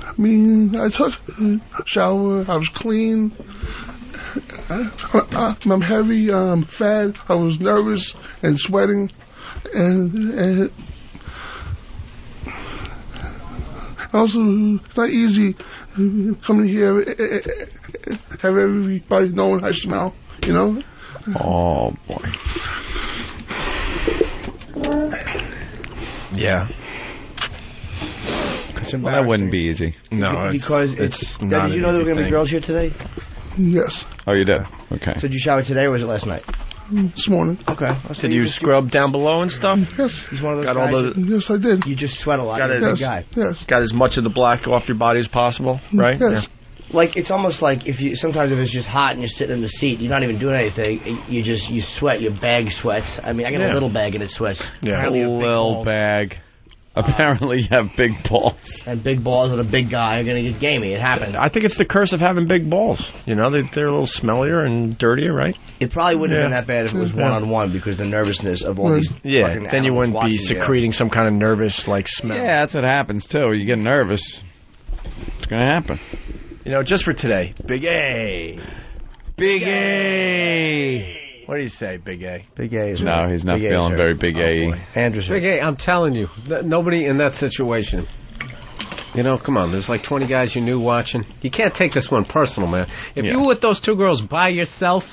I mean, I took a shower. I was clean. I'm heavy. I'm fat. I was nervous and sweating, and also it's not easy coming here. Have everybody knowing I smell. You know. Oh boy. Yeah. Well, that wouldn't be easy. No, because it's Did not you an know there were easy going to be thing. girls here today? Yes. Oh, you did? Okay. So did you shower today or was it last night? This morning. Okay. Did you scrub down below and stuff? Yes. He's one of those Got all guys. the- Yes, I did. You just sweat a lot. Got You're it. a Yes. big guy. Yes. Got as much of the black off your body as possible, right? Yes. Like it's almost like if you sometimes if it's just hot and you're sitting in the seat, you're not even doing anything. You sweat. Your bag sweats. I mean, I got Yeah. a little bag and it sweats. Yeah. Apparently you have big Little balls. bag. Apparently, you have big balls. And big balls with a big guy are gonna get gamey. It happens. I think it's the curse of having big balls. You know, they're a little smellier and dirtier, right? It probably wouldn't have Yeah. been that bad if it was Yeah. one-on-one because the nervousness of all these. Yeah, fucking then you animals wouldn't be watching you. secreting some kind of nervous, like, smell. Yeah, that's what happens too. You get nervous. It's gonna happen. You know, just for today, Big A. Big A. What do you say, Big A? Big A is No, right. he's not Big A is feeling right. very Big A. Andrew's Big right. A, I'm telling you, nobody in that situation. You know, come on, there's like 20 guys you knew watching. You can't take this one personal, man. If you were with those 2 girls by yourself...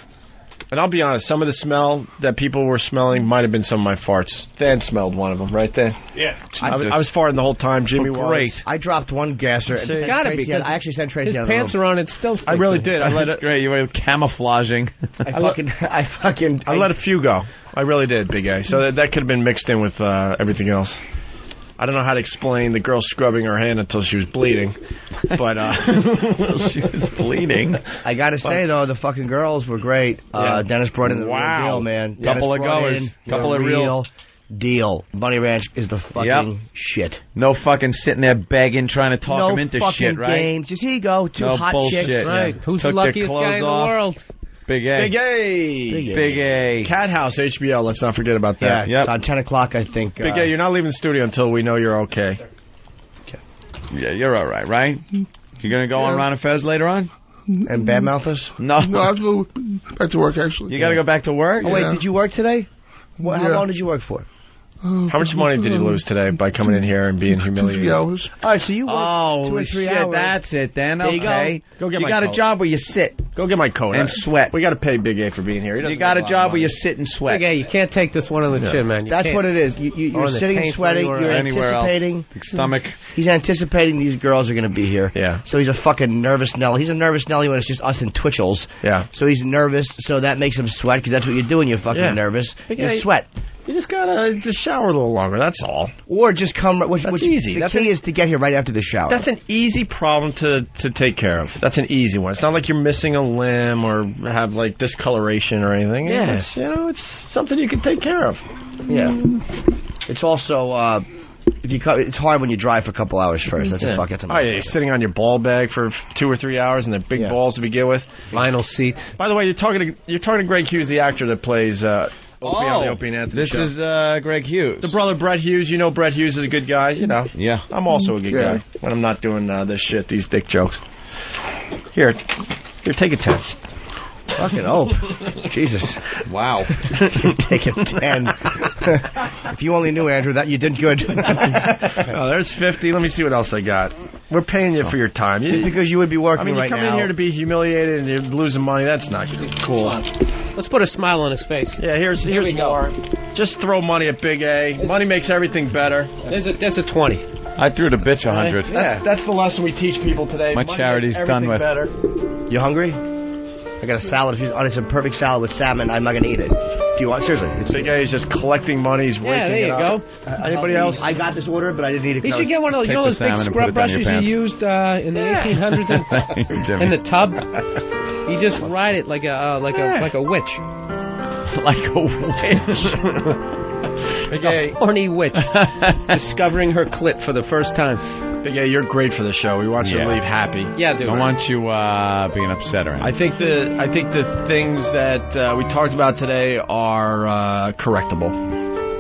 And I'll be honest, some of the smell that people were smelling might have been some of my farts. Dan smelled one of them, right there. Yeah. I was farting the whole time. Jimmy was. Great. I dropped one gasser. And See? sent Gotta Tracy be, out. I actually sent Tracy His out of the pants room. are on, it still stinks. I really did. I let That's it. great. You were camouflaging. I let a few go. I really did, Big A. So that could have been mixed in with everything else. I don't know how to explain the girl scrubbing her hand until she was bleeding, but she was bleeding. I gotta say though, the fucking girls were great. Yeah. Dennis brought in the Wow. real deal, man. Couple Dennis of brought goers. in Couple the of real- deal. Bunny Ranch is the fucking shit. No fucking sitting there begging, trying to talk No him into fucking shit, right? games. Just here you go, 2 No hot bullshit. chicks. Right. Yeah. Who's Took the their luckiest clothes guy in the off. world? Big A. Big A. Big A. Big A. Cat House HBO. Let's not forget about Yeah, that. it's on 10 o'clock, I think. Big A, you're not leaving the studio until we know you're okay. Yeah, you're all right, right? You're gonna go on Ron and Fez later on? And badmouth us? No. No, I have to go back to work, actually. You gotta go back to work? Oh, wait, Yeah. did you work today? How Yeah. long did you work for? How much money did he lose today by coming in here and being 2-3 humiliated? hours. All right, so you worked 2 Oh, or 3 shit, hours. that's it then. There you Okay. Go get you my got coat. a job where you sit Go get my coat. and sweat. We got to pay Big A for being here. He You doesn't got a make lot job of where you money. sit and sweat. Big A, you can't take this one on the chin, man. You That's can't. what it is. Or You're in the sitting, taint sweating. or You're anywhere else. anticipating. Big stomach. He's anticipating these girls are going to be here. Yeah. So he's a fucking nervous Nelly. He's a nervous Nelly when it's just us and Twitchels. Yeah. So he's nervous, so that makes him sweat because that's what you do when you're fucking Yeah. nervous. You Okay. sweat. You just gotta just shower a little longer. That's all. Or just come. Which easy. The That's key is to get here right after the shower. That's an easy problem to take care of. That's an easy one. It's not like you're missing a limb or have like discoloration or anything. Yeah. It's, it's something you can take care of. Yeah. It's also if you it's hard when you drive for a couple hours first. That's a fuck. That's a Oh yeah, you're sitting on your ball bag for 2 or 3 hours and they're big balls to begin with. Vinyl seats. By the way, you're talking to Greg Hughes, the actor that plays Opie on the Opie and Anthony This show. is Greg Hughes. The brother Brett Hughes. You know Brett Hughes is a good guy. You know. Yeah. I'm also a good guy when I'm not doing this shit, these dick jokes. Here, take a 10. Fucking Jesus. Wow. Take a 10. If you only knew, Andrew, that you did good. There's 50. Let me see what else I got. We're paying you for your time. Just because you would be working you right come now. in here to be humiliated and you're losing money. That's not cool. Let's put a smile on his face. Yeah, here's we go. more. Just throw money at Big A. Money makes everything better. There's a 20. I threw the bitch 100. That's the lesson we teach people today. My Money charity's makes done everything with. better. You hungry? I got a salad. It's a perfect salad with salmon. I'm not going to eat it. Do you want? Seriously. Big A is just collecting money. He's raking there you it up. go. Anybody else? I got this order, but I didn't eat it. You should get one of those, those big scrub brushes you used in the 1800s in the tub. You just ride it like a witch. Like a witch. Big A, horny witch discovering her clit for the first time. Big A, you're great for the show. We want you to leave happy. Yeah, dude. I want you being upset or anything. I think the things that we talked about today are correctable.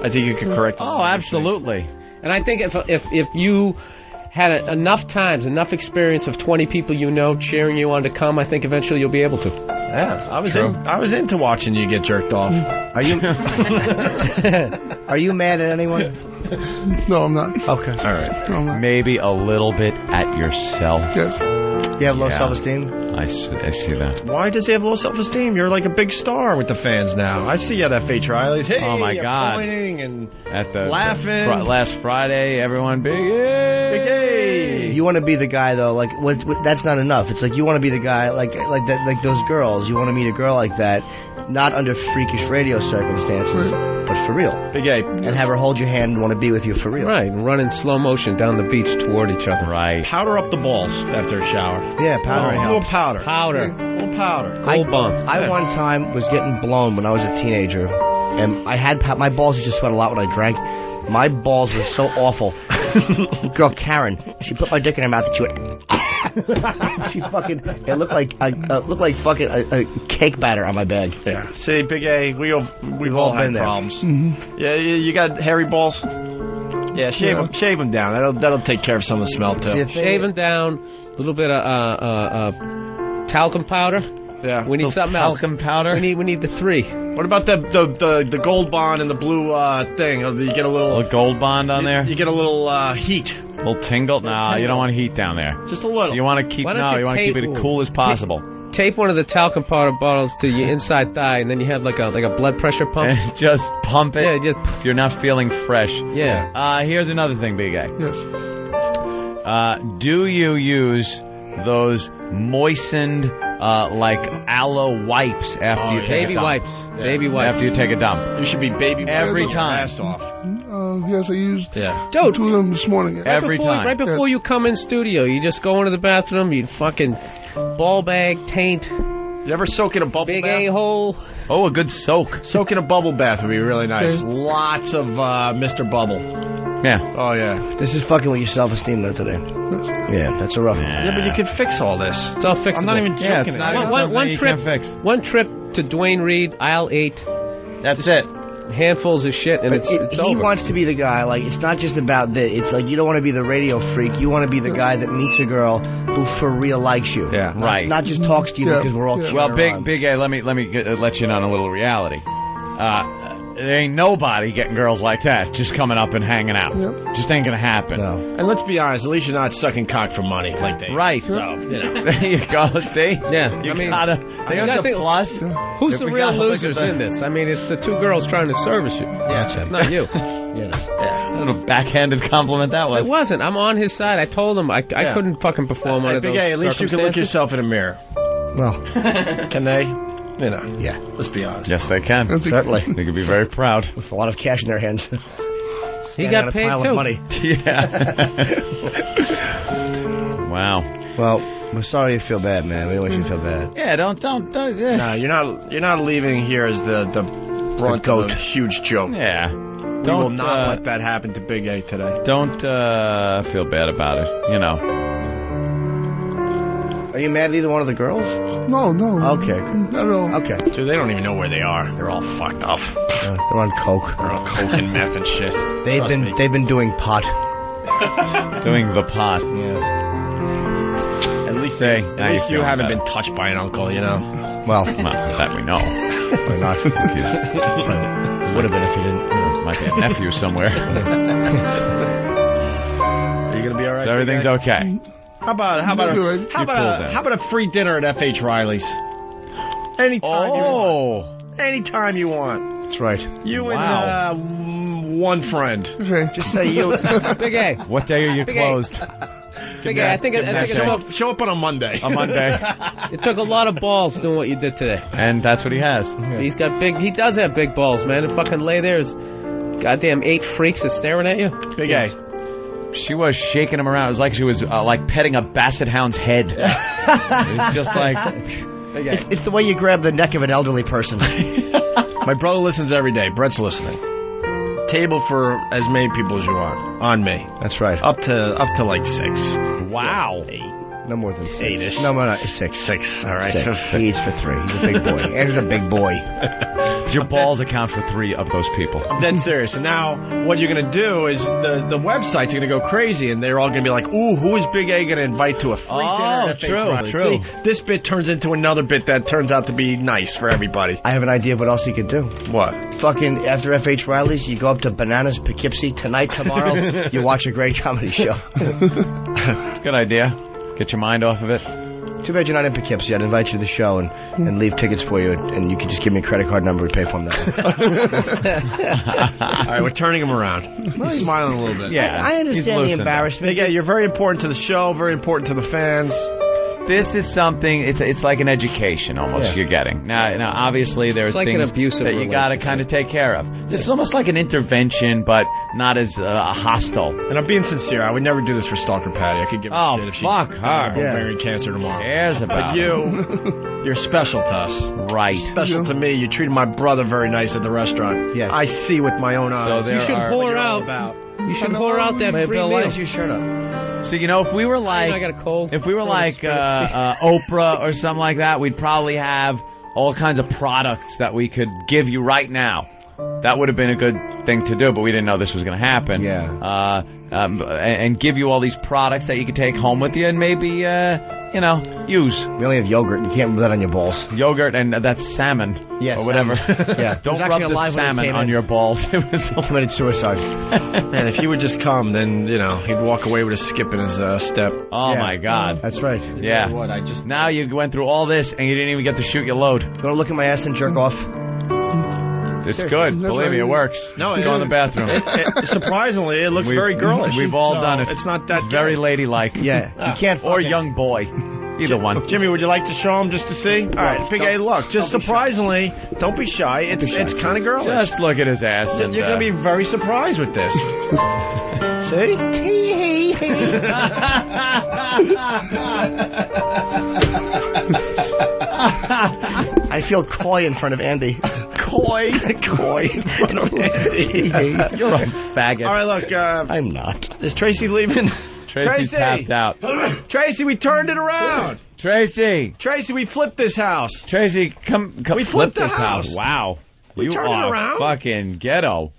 I think you can correct them. Oh, absolutely. And I think if you had enough experience of 20 people you know cheering you on to come, I think eventually you'll be able to. Yeah, I was into watching you get jerked off. Are you mad at anyone? No, I'm not. Okay. All right. No, I'm not. Maybe a little bit at yourself. Yes. You have low self-esteem? I see that. Why does he have low self-esteem? You're like a big star with the fans now. I see you at FH Riley's. Hey, oh my God! Pointing and at the laughing. Last Friday, everyone big A. You want to be the guy though. Like that's not enough. It's like you want to be the guy like those girls. You want to meet a girl like that, not under freakish radio circumstances, but for real. Big A. And have her hold your hand and want to be with you for real. Right, and run in slow motion down the beach toward each other. Right. Powder up the balls after a shower. Yeah, powder. A little powder. Powder. A little powder. Gold bomb. I one time was getting blown when I was a teenager, and I had my balls used to sweat a lot when I drank. My balls were so awful. Girl Karen, she put my dick in her mouth and she went. She fucking. It looked like fucking a cake batter on my bag. Yeah. See, Big A, we've all had been there. problems. Mm-hmm. Yeah, you got hairy balls. Yeah, shave them down. That'll take care of some of the smell too. Shave them down. A little bit of talcum powder. Yeah. We need something else. Talcum powder. We need the 3. What about the Gold Bond and the blue thing? You get a little Gold Bond on there. You get a little heat. A little tingle. No, you don't want heat down there. Just a little. You want to keep. No, you want to keep it as cool as possible. Tape one of the talcum powder bottles to your inside thigh, and then you have like a blood pressure pump. And just pump it. Yeah, just. If you're not feeling fresh. Yeah. Here's another thing, Big A. Yes. Do you use those moistened like aloe wipes after you take a dump? Baby wipes. After you take a dump. You should be baby every wiping time. Your ass off. Yes, I used Dude, 2 of them this morning. Every time. Right before you come in studio, you just go into the bathroom, you fucking ball bag, taint. You ever soak in a bubble Big bath? A-hole. Oh, a good soak. Soak in a bubble bath would be really nice. Okay. Lots of Mr. Bubble. Yeah. Oh, yeah. This is fucking with your self-esteem though today. Yeah, that's a rough one. Yeah, but you can fix all this. It's all fixable. I'm not even joking. Yeah, it's not even one you trip. can't fix. One trip to Dwayne Reed, aisle 8. That's it. Handfuls of shit, and But it's he over. wants to be the guy. Like it's not just about this. It's like you don't want to be the radio freak. You want to be the guy that meets a girl who for real likes you. Yeah, right. Not just talks to you because we're all. Well, Big A, let me let you in on a little reality. There ain't nobody getting girls like that just coming up and hanging out. Yep. Just ain't gonna happen. No. And let's be honest, at least you're not sucking cock for money like they. Right. So, you know. There you go. See? Yeah. You I mean, gotta. There's a plus. Who's If the we real gotta look losers at the- in this? I mean, it's the 2 girls trying to service you. Yeah, It's not you. A little backhanded compliment that was. It wasn't. I'm on his side. I told him I couldn't fucking perform under Big those A, at least you can look yourself in a mirror. Well, can they? You know. Yeah. Let's be honest. Yes, they can. Certainly. They could be very proud. With a lot of cash in their hands. He got paid too. Money. Yeah. Wow. Well, we're sorry you feel bad, man. We don't want you to feel bad. Yeah, don't. Yeah. No, you're not leaving here as the brunt of a huge joke. Yeah. We will not let that happen to Big A today. Don't feel bad about it. You know. Are you mad at either one of the girls? No. Okay. Not at all. Okay. Dude, they don't even know where they are. They're all fucked up. They're on coke. They're on coke and meth and shit. They've been doing pot. Doing the pot. Yeah. At least Say, you haven't been touched by an uncle, you know. Well, that we know. Why not? Would have been if you didn't. Might be a nephew somewhere. Are you gonna be all right? So everything's okay. How about a free dinner at F.H. Riley's? Anytime you want. Anytime you want. That's right. You and one friend. Okay. Just say you. Big A. What day are you Big A. closed? Big A, I think it show up on a Monday. A Monday. It took a lot of balls doing what you did today. And that's what he has. He's got big. He does have big balls, man. To fucking lay there is goddamn 8 freaks is staring at you. Big A. She was shaking him around. It was like she was like petting a basset hound's head. It's just like. It's the way you grab the neck of an elderly person. My brother listens every day. Brett's listening. Table for as many people as you want. On me. That's right. Up to like 6. Wow. 8. No more than 6. 8-ish. No, 6. 6. All right. 6. He's for 3. He's a big boy. Andrew's a big boy. Your balls account for 3 of those people. I'm dead serious. And now what you're going to do is the websites are going to go crazy, and they're all going to be like, ooh, who is Big A going to invite to a free dinner at F.H. True. See, this bit turns into another bit that turns out to be nice for everybody. I have an idea of what else you could do. What? Fucking after F.H. Riley's, you go up to Bananas Poughkeepsie tonight, tomorrow. You watch a great comedy show. Good idea. Get your mind off of it. Too bad you're not in Poughkeepsie. I'd invite you to the show and leave tickets for you, and you can just give me a credit card number and pay for them that. All right, we're turning him around. He's smiling a little bit. Yeah, I understand the embarrassment. Yeah, you're very important to the show, very important to the fans. This is something. It's like an education almost you're getting. Now obviously there's like things an abusive that you got to kind of take care of. It's almost like an intervention, but not as hostile. And I'm being sincere. I would never do this for Stalker Patty. I could give a shit if she fuck her. ovarian cancer tomorrow. Cares about But you're special to us. Right. Special to me. You treated my brother very nice at the restaurant. Yes. I see with my own eyes. So You should pour out. You should pour out that free Bill, meal. why is your shirt up? So if we were like, I got a cold. if we were like Oprah or something like that, we'd probably have all kinds of products that we could give you right now. That would have been a good thing to do, but we didn't know this was going to happen. Yeah. And give you all these products that you could take home with you and maybe, use. We only have yogurt. You can't rub that on your balls. Yogurt, and that's salmon. Yes. Or whatever. Yeah. Don't rub the salmon on your balls. It was committed suicide. Man, if he would just come, then, he'd walk away with a skip in his step. Oh, my God. That's right. Yeah. What, Now you went through all this, and you didn't even get to shoot your load. You want to look at my ass and jerk off? It's good. Believe me, it works. No, go in the bathroom. Surprisingly, it looks very girlish. We've all done it. It's not that very ladylike. Yeah. You can't. Or young boy. Either one. Jimmy, would you like to show him just to see? All right, Big A, look. Just surprisingly, don't be shy. It's kind of girlish. Just look at his ass. And, you're going to be very surprised with this. See? I feel coy in front of Andy. Coy in front of Andy. You're a faggot. All right, look. I'm not. Is Tracy leaving? Tracy's tapped out. Tracy, we turned it around. Tracy, we flipped this house. Tracy, come we flip flipped the this house. Wow. We you turned it are around. fucking ghetto.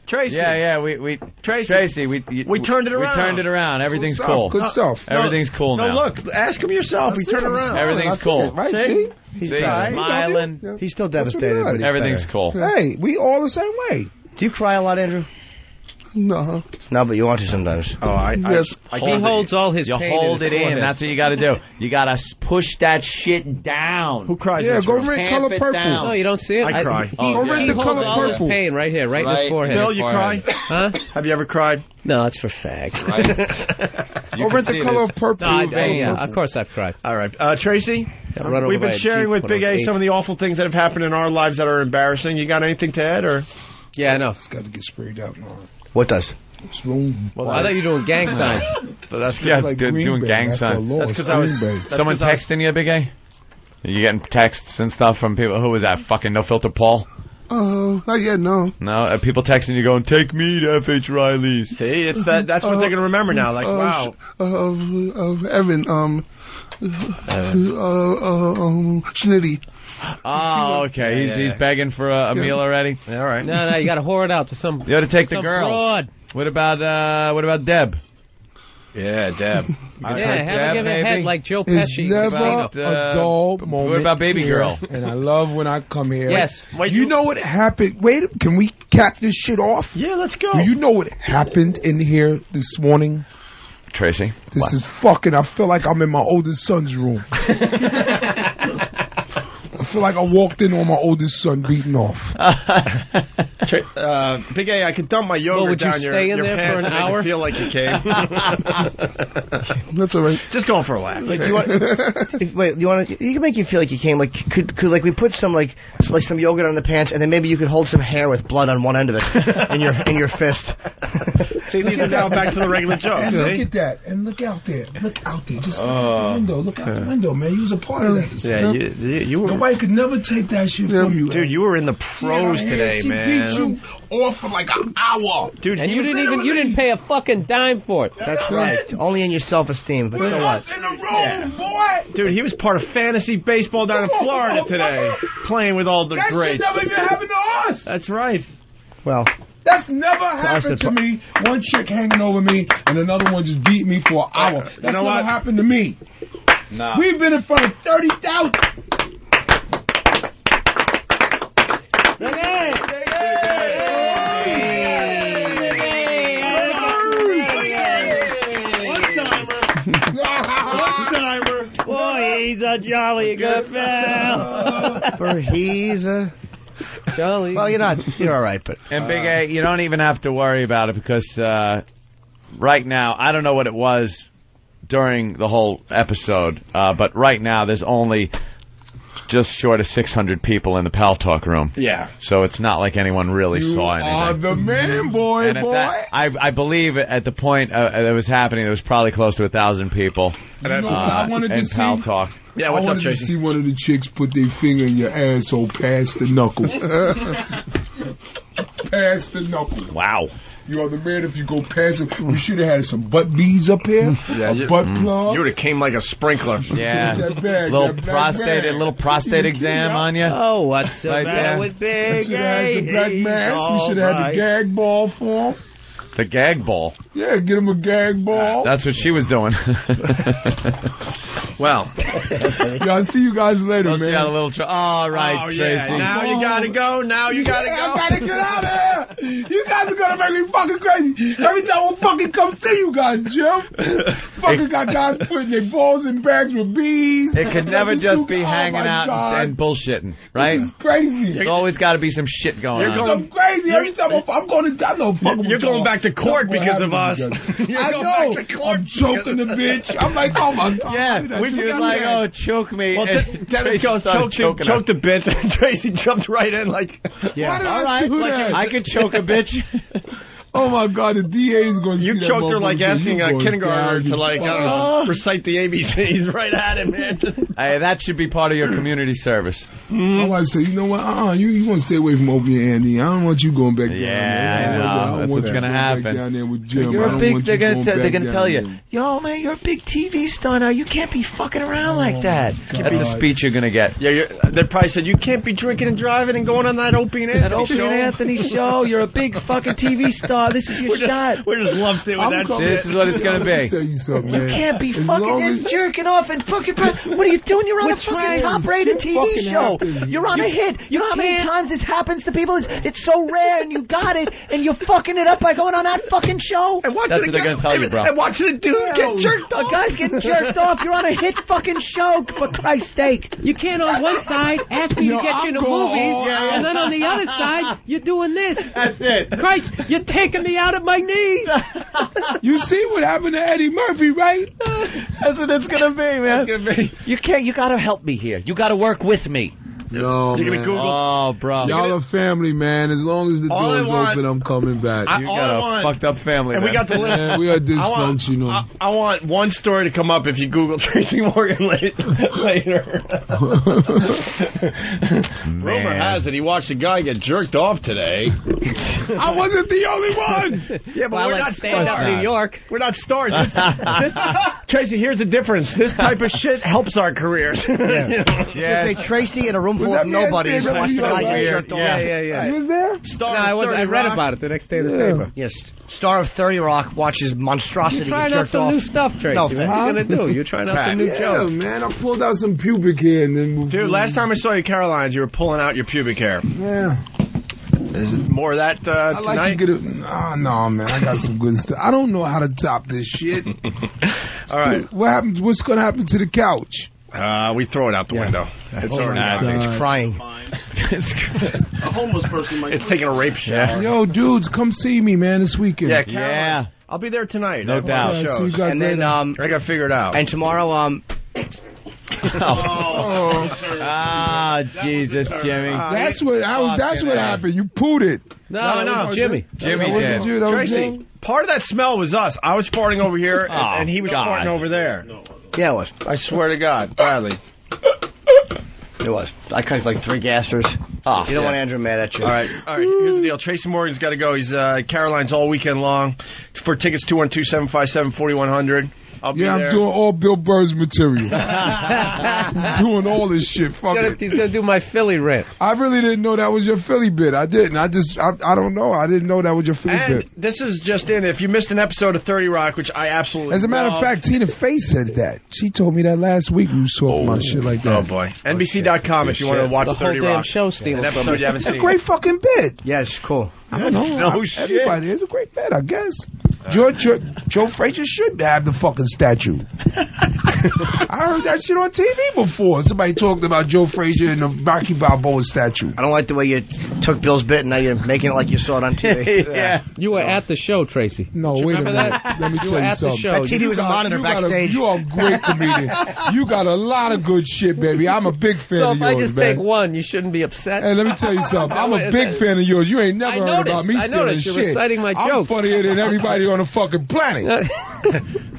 Tracy. Yeah, we Tracy, we turned it around. We turned it around. Everything's cool. Good stuff. Everything's cool now. No, look, ask him yourself. We turned it around. Everything's cool. Right, see? He's smiling. He's still devastated. But Everything's cool. Hey, we all the same way. Do you cry a lot, Andrew? No. No, but you want to sometimes. Oh, yes. He holds all his You pain hold in it his in. forehead. That's what you got to do. You got to push that shit down. Who cries? Yeah, this go room? rent color it purple. down. No, you don't see it. I cry. He Go rent the holds color all his purple. pain right here, right in his forehead. Bill, you cry? Huh? Have you ever cried? No, that's for fags. Go rent the color purple. No, yeah, of course I've cried. All right. Tracy, Run we've over by been a sharing Jeep with when Big I A was some of the awful things that have happened in our lives that are embarrassing. You got anything to add, or? Yeah, I know. It's got to get sprayed out now. What does? It's wrong. Well, I thought you were doing gang signs. But that's Like doing Green Bay gang after a signs. loss. That's 'cause I was- Green Bay. Someone texting you, Big A? You getting texts and stuff from people? Who was that? Fucking No Filter Paul? Not yet, no. No, people texting you going, take me to F.H. Riley's. See, it's that's what they're going to remember now. Like, wow. Evan, Schnitty. Oh, okay. He's begging for a meal already. All right. No, you got to whore it out to some. You got to take the some girls. broad. What about Deb? Yeah, Deb. Have a give a head like Joe It's Pesci. never a dull moment. What about Baby here, Girl? And I love when I come here. Yes. You know what happened? Wait, can we cap this shit off? Yeah, let's go. You know what happened in here this morning? Tracy? This is fucking, I feel like I'm in my oldest son's room. I feel like I walked in on my oldest son beating off. Big A, I could dump my yogurt would you down stay in your there pants for an and make hour? it feel like you came. That's all right. Just going for a laugh. Like, you can make you feel like you came. Like, could like we put some like some yogurt on the pants, and then maybe you could hold some hair with blood on one end of it in your fist. See, these are now back to the regular jokes. And look See? at that. And look out there. Look out there. Just look out the window. Look out the window, man. You was a part of that. Yeah, you were. Nobody could never take that shit from you. Dude, you were in the pros today, she man. beat you off for like an hour. Dude, And you didn't pay a fucking dime for it. That's right. Only in your self-esteem, but so what? In the room, boy. Dude, he was part of fantasy baseball down in Florida today, playing with all the That shit greats. never even happened to us. That's right. Well, that's never happened to me. One chick hanging over me and another one just beat me for an hour. That's know never what? happened to me. Nah. We've been in front of 30,000. Boy, he's a jolly good fellow. He's a jolly. Well, you're all right, but And Big A, you don't even have to worry about it because right now, I don't know what it was during the whole episode, but right now there's only just short of 600 people in the Pal Talk room. Yeah. So it's not like anyone really saw anything. are the man, boy, And at that, I believe at the point that was happening, there was probably close to 1,000 people You know what I wanted to in see? Pal Talk. Yeah, what's I up, wanted to Tracy? see one of the chicks put their finger in your asshole past the knuckle. Past the knuckle. Wow. You are the man if you go past it. We should have had some butt beads up here. Yeah, a butt plug. You would have came like a sprinkler. Yeah. That bag, little that black bag. little prostate exam on you. Oh, what's the Right matter there. with We Big should have had the black A? mask. We should have had the gag ball for him. The gag ball. Yeah, get him a gag ball. That's what she was doing. Well, Yeah, I'll see you guys later, Well, she man. had a little. All right, oh, Tracy. yeah. Now you gotta go. Now you gotta I go. gotta get out of here. You guys are gonna make me fucking crazy. Every time I fucking come see you guys, Jim. Fucking got guys putting their balls in bags with bees. It could never just be Oh, hanging my out God. and bullshitting, right? It's crazy. There's always got to be some shit going You're on. going- I'm crazy. Every time I'm going to, I know fucking. You're going back to court because of us. I You're going know. back to court I'm choking the bitch. I'm like, oh my God. Yeah, That we shit was got like, me. oh, choke me. Well, And Dennis Tracy goes, started choke the bitch, and Tracy jumped right in like, Why did All I right, do that? I could choke a bitch. Oh my God, the DA is going to see you that choked her like motherfucker and say, asking "You a going kindergartner down, to like, I don't know, recite the ABCs right at him, man. Hey, that should be part of your community service. I want to say, you know what? You want to stay away from Opie and Andy. I don't want you going back down Yeah, there. I don't know. want That's you what's gonna going back happen. Down there with Jim. I You're a don't big. want They're you gonna. going They're back gonna down tell you, there. yo, man, you're a big TV star now. You can't be fucking around like that. God. That's the speech you're gonna get. Yeah, they probably said, you can't be drinking and driving and going on that Opie and Anthony That Opie show. and Anthony show. You're a big fucking TV star. This is your shot. We're just lumped in with that shit. This is what it's gonna Let me be. tell you something, You man. can't be As fucking long just as- jerking off and fucking. What are you doing? You're on a fucking top-rated TV fucking show. happens? You're on a hit. You know how many times this happens to people? It's so rare, and you got it, and you're fucking it up by going on that fucking show. And watching That's a what they're guy- gonna tell you, bro. And watching a dude get jerked A off. guy's getting jerked off. You're on a hit fucking show, for Christ's sake. You can't on one side ask me Yo, to get you in the I'm going movies, all out. and then on the other side, you're doing this. That's it. Christ, you're taking me out of my knees. You see what happened to Eddie Murphy, right? That's what it's gonna be, man. You can't. You gotta help me here. You gotta work with me. No, You're gonna man. Google. Oh, bro. Y'all are family, man. As long as the All I door's want- open, I'm coming back. I- You all got I a want- fucked up family, And we man. got the list. Man, we are dysfunctional. I want one story to come up if you Google Tracy Morgan later. Rumor has it he watched a guy get jerked off today. I wasn't the only one. Yeah, but Well, we're let's not stand up stars. New York. We're not stars. Tracy, here's the difference. This type of shit helps our careers. Just say Tracy in a room full full of nobodies watched the guy get jerked off. Yeah. You was there? No, I wasn't. I read about it the next day in the paper. Yes. Star of 30 Rock watches monstrosity You're trying get out jerked some off. new stuff, Tracy. No, what are you gonna do? You're trying out some new jokes. Man, I pulled out some pubic hair and then moved. Dude, last time I saw you at Caroline's, you were pulling out your pubic hair. Yeah. Is more of that I tonight? like to get it. No, man, I got some good stuff. I don't know how to top this shit. All right. Dude, what happens? What's gonna happen to the couch? We throw it out the window. It's already God. It's frying. A homeless person might. It's taking a rape shower. Yo, dudes, come see me, man, this weekend. Yeah, Caroline. I'll be there tonight. No doubt. Yeah, see you guys And then, I got to figure it out. and tomorrow, Ah, Jesus, Jimmy. That's what happened. You pooed it. No, Jimmy. Jimmy That did. wasn't you. That was Tracy, Jim? part of that smell was us. I was farting over here, and he was farting over there. yeah, it was. I swear to God. Bradley. It was. I cut like 3 gassers. You don't want Andrew mad at you. All right. Here's the deal. Tracy Morgan's got to go. He's Caroline's all weekend long. For tickets, 212-757-4100. I'll be there. I'm doing all Bill Burr's material. I'm doing all this shit. Fuck it. He's gonna do my Philly rant. I really didn't know that was your Philly bit. I didn't. I don't know. I didn't know that was your Philly And bit. this is just in. If you missed an episode of 30 Rock, which I absolutely As a matter of love. fact, Tina Fey said that. She told me that last week. We was talking about shit like that. Oh, boy. NBC.com if you want to watch The 30 whole damn Rock. show stealing An episode from you haven't It's a seen. great fucking bit. Yeah, it's cool. I don't know. No shit. Everybody, it's a great bit, I guess. Joe Frazier should have the fucking statue. I heard that shit on TV before. Somebody talked about Joe Frazier and the Rocky Balboa statue. I don't like the way you took Bill's bit and now you're making it like you saw it on TV. You were at the show, Tracy. No, wait a remember minute. that? Let me You tell were you at the something. show. That TV was a monitor backstage. You are a great comedian. You got a lot of good shit, baby. I'm a big fan So of if yours, I just man. take one, you shouldn't be upset. Hey, let me tell you something. I'm a big fan of yours. You ain't never heard about me I stealing noticed. You're shit. reciting my I'm jokes. funnier than everybody on the fucking planet.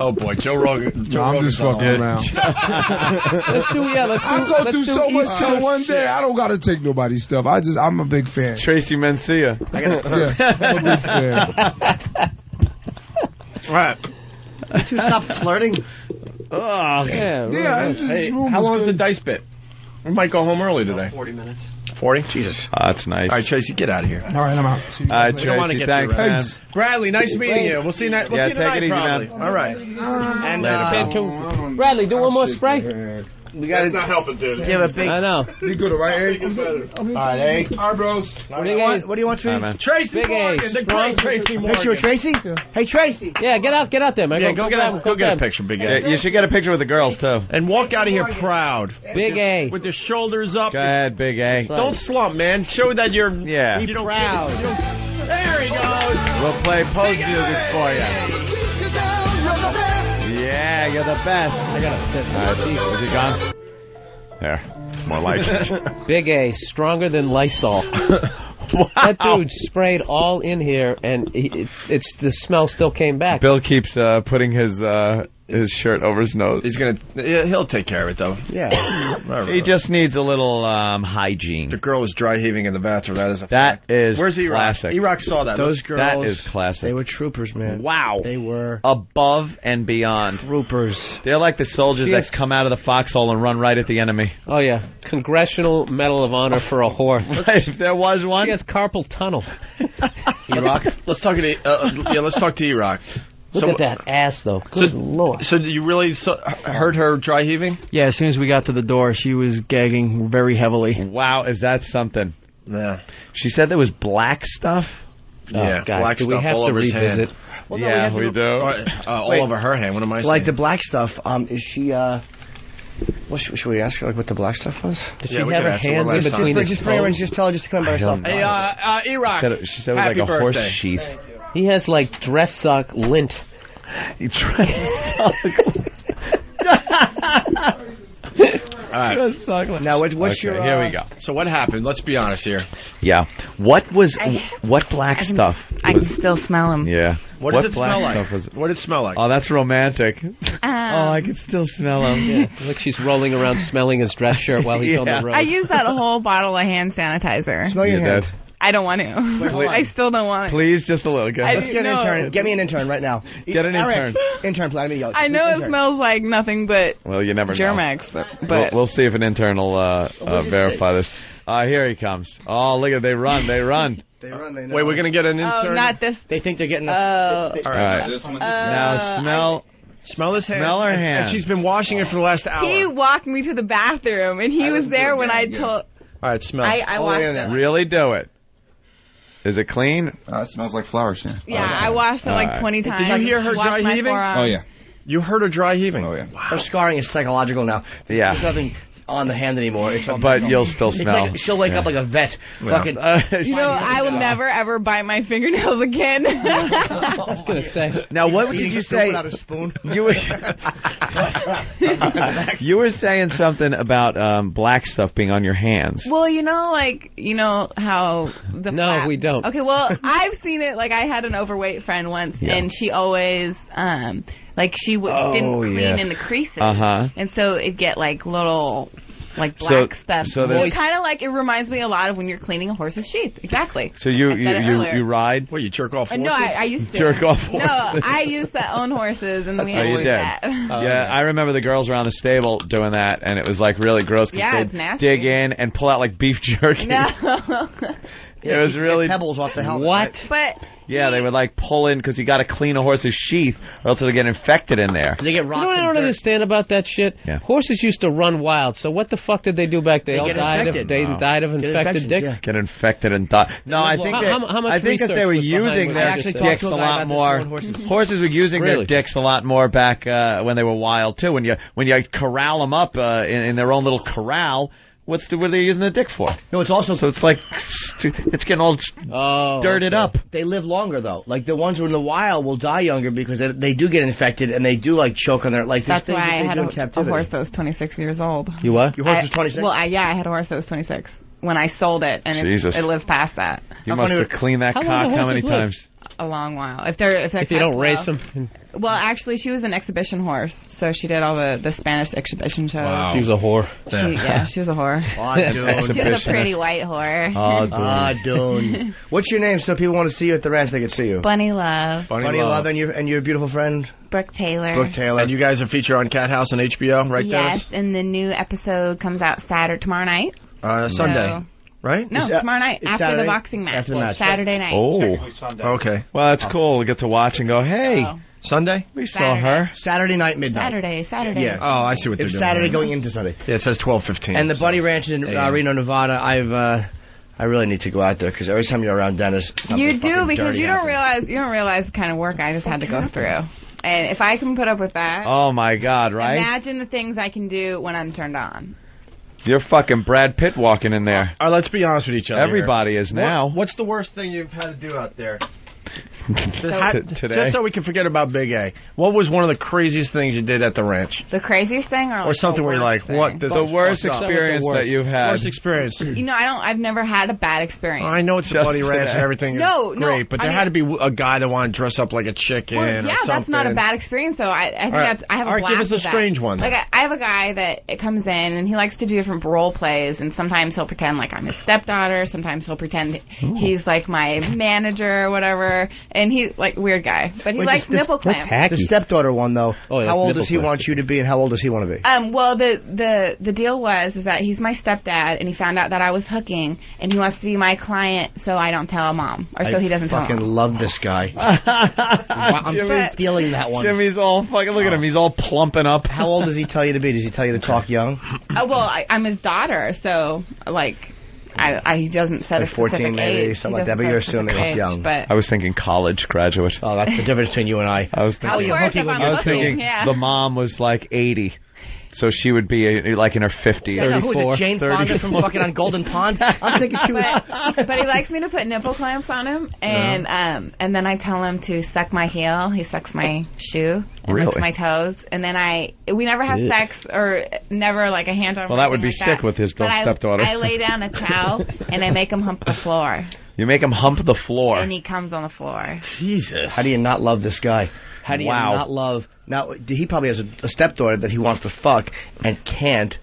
Oh, boy. Joe Rogan. No, I'm just fucking around. Let's do. I go through so much shit in one day. I don't gotta take nobody's stuff. I'm a big fan. Tracy Mencia. Yeah, I'm a big fan. All right. Would you stop flirting? Oh, Yeah, it's just Hey, room how is long is the good. dice bit? We might go home early today. 40 minutes. 40? Jesus. That's nice. All right, Tracy, get out of here. All right, I'm out. See you All right, guys We don't want to Tracy, get thanks, through, man. Peace. Bradley, nice meeting you. We'll see you, we'll see you take tonight, it easy, probably. man. All right. And Bradley, do one more spray. we got That's not to helping, dude. give a big. I know. You good, all right, It's better. All right, Egg. All right, bros. What do you want? What do you want, All right, Tracy? man. Tracy Big Morgan, A, the great Tracy Morgan. Picture with Tracy? Hey, Tracy. Yeah, get out there, man. Yeah, go get a grab him. picture, Big A. Yeah, you should get a picture with the girls, too. And walk out of here proud. Big A. With your shoulders up. Go ahead, Big A. Don't slump, man. Show that you're... Yeah. You don't, Proud. there he goes. We'll play post music for you. Yeah, you're the best. I got a piss. All right, is he gone? There. More like it. Big A, stronger than Lysol. That dude sprayed all in here, and it's the smell still came back. Bill keeps putting his shirt over his nose. He'll take care of it, though. Yeah. He just needs a little hygiene. The girl was dry heaving in the bathroom. That is a That fact. is Where's E-Rock? classic. E-Rock saw that. Those girls. That is classic. They were troopers, man. Wow. They were Above and beyond. troopers. They're like the soldiers Yes. that come out of the foxhole and run right at the enemy. Oh, yeah. Congressional Medal of Honor for a whore. Right, if there was one. She has carpal tunnel. E-Rock? Let's talk to let's talk to E-Rock. Look at that ass, though. Good Lord. So you really heard her dry heaving? Yeah, as soon as we got to the door, she was gagging very heavily. Wow, is that something? Yeah. She said there was black stuff. Yeah, God, black do we stuff have all to over his revisit? hand. Well, no, Yeah, we do. All Wait. over her hand. What am I saying? Like the black stuff. Is she? What should we ask her? Like what the black stuff was? Did she we have can her ask her hands one in last between time. his Just bring her and toes? just tell her just to come by herself. Hey, E-Rock. She said it was Happy like a horse birthday. sheath. He has, like, dress sock lint. He dress sock. All right. Now, what's your? Here we go. So what happened? Let's be honest here. Yeah. What black stuff? I can still smell them. Yeah. What does it black smell like? stuff was it? What did it smell like? Oh, that's romantic. Oh, I can still smell him. Yeah. Look, she's rolling around smelling his dress shirt while he's on the road. I use that whole bottle of hand sanitizer. Smell your You hand. did. I don't want to. I still don't want to. Please, just a little. Go ahead. Let's get an intern. Get me an intern right now. Get an intern. Intern, let me go. I know it smells like nothing but well, you never know. Germex, but We'll see if an intern will verify this. Here he comes. Oh, look at they run. They know. Wait, we're gonna get an intern. Oh, not this. They think they're getting. All right. Now smell his hand. Smell her hand. And she's been washing it for the last hour. He walked me to the bathroom, and he was there when I told. All right, smell. I washed it. Really do it. Is it clean? It smells like flowers. Yeah, I washed it like 20 times. Did you hear her Washed dry my heaving? forearm. Oh, yeah. You heard her dry heaving? Oh, yeah. Her scarring is psychological now. Yeah. There's nothing on the hand anymore. It's all But you'll still it's smell. like she'll wake up like a vet. Fucking. I will never ever bite my fingernails again. I was gonna say. Now, what did you say? Without a spoon. You were saying something about black stuff being on your hands. Well, you know how the No, we don't. Okay, well, I've seen it. Like, I had an overweight friend once, and she always didn't clean in the creases, and so it'd get like little black stuff. So it's kind of like, it reminds me a lot of when you're cleaning a horse's sheath. Exactly. So you ride? Well, you jerk off horses? No, I used to. Jerk off horses? No, I used to own horses, and we had you to do did? that. Yeah, I remember the girls around the stable doing that, and it was like really gross. Yeah, it's they'd nasty. dig in and pull out like beef jerky. No. It was really pebbles off the helmet. What? But yeah, they would like pull in because you got to clean a horse's sheath, or else it'll get infected in there. They get You know what I don't understand about that shit? Yeah. Horses used to run wild, so what the fuck did they do back there? They died of infected dicks? Yeah. Get infected and die. No, I think how much I think that they were research was using behind their what dicks a lot more. Horses were using their dicks a lot more back when they were wild too. When you corral them up in their own little corral. What are they using the dick for? No, it's also so it's like it's getting all dirted up. They live longer though. Like the ones who are in the wild will die younger because they do get infected and they do like choke on their like. That's why I had a horse that was 26 years old. You what? Your horse was 26. Well, I had a horse that was 26 when I sold it, and it lived past that. You must have cleaned that cock how many times? A long while. If you don't race them. Well, actually, she was an exhibition horse, so she did all the Spanish exhibition shows. Wow. She was a whore. She was a whore. She was a pretty white whore. Dude. What's your name so people want to see you at the ranch? They can see you. Bunny Love. Bunny Love, and your beautiful friend Brooke Taylor. And you guys are featured on Cat House on HBO, right? Yes, and the new episode comes out tomorrow night. Sunday. Right? No, tomorrow night after Saturday? the boxing match. After the match. Saturday night. Oh, okay. Well, that's cool. We get to watch and go, hey, Sunday? We saw her. Saturday night, midnight. Saturday. Yeah. Oh, I see what they're it's doing. Saturday going into Sunday. Yeah, it says 12:15. And the Bunny Ranch in Reno, Nevada. I really need to go out there because every time you're around Dennis, you do because dirty you don't happens. realize the kind of work I just had to go through. And if I can put up with that, oh my God, right? Imagine the things I can do when I'm turned on. You're fucking Brad Pitt walking in there. All right, let's be honest with each other. Everybody is now. What's the worst thing you've had to do out there? Today? Just so we can forget about Big A. What was one of the craziest things you did at the ranch? The craziest thing, or something where you're like, what? The worst experience that you've had. Worst experience. I've never had a bad experience. I know it's a Bunny Ranch and everything is great, but there had to be a guy that wanted to dress up like a chicken or something. That's not a bad experience, though. I think I have a blast. All right, give us a strange one. Like, I have a guy that comes in, and he likes to do different role plays, and sometimes he'll pretend like I'm his stepdaughter, sometimes he'll pretend he's like my manager or whatever, and he's like weird guy, but he likes nipple clamps. The stepdaughter one though. How old does he want you to be, and how old does he want to be? Well, the deal is that he's my stepdad, and he found out that I was hooking, and he wants to be my client, so I don't tell mom, or so he doesn't tell mom. I fucking love this guy. I'm stealing that one. Jimmy's all fucking. Look at him. He's all plumping up. How old does he tell you to be? Does he tell you to talk young? Well, I'm his daughter, so like. He doesn't set like a specific 14 maybe, age. something like that, but you're assuming it's young. But I was thinking college graduate. Oh, that's the difference between you and I. I was thinking, the mom was like 80. So she would be like in her 50s. Yeah, who is it, Jane Fonda from fucking on Golden Pond? I'm thinking she was... But he likes me to put nipple clamps on him, and then I tell him to suck my heel. He sucks my shoe and licks my toes. And then we never have sex or never like a hand on. Well, that would be sick with his stepdaughter. I lay down a towel and I make him hump the floor. You make him hump the floor. And he comes on the floor. Jesus. How do you not love this guy? How do you not love... Now, he probably has a stepdaughter that he wants to fuck and can't,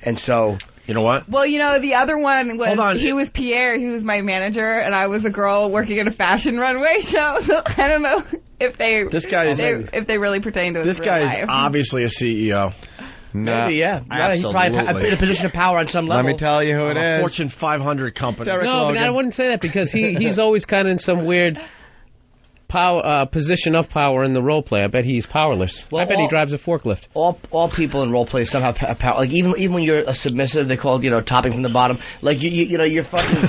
and so... You know what? Well, you know, the other one was, Hold on. he was Pierre, he was my manager, and I was a girl working at a fashion runway show, so I don't know if they if they really pertain to his This real guy is life. obviously a CEO. Maybe, yeah. He's Absolutely. probably in a position of power on some level. Let me tell you who it A is. Fortune 500 company. No, but I wouldn't say that because he's always kind of in some weird position of power in the role play. I bet he's powerless. Well, I bet he drives a forklift. All people in role play somehow have power. Like even when you're a submissive, they call it topping from the bottom. Like you know you're fucking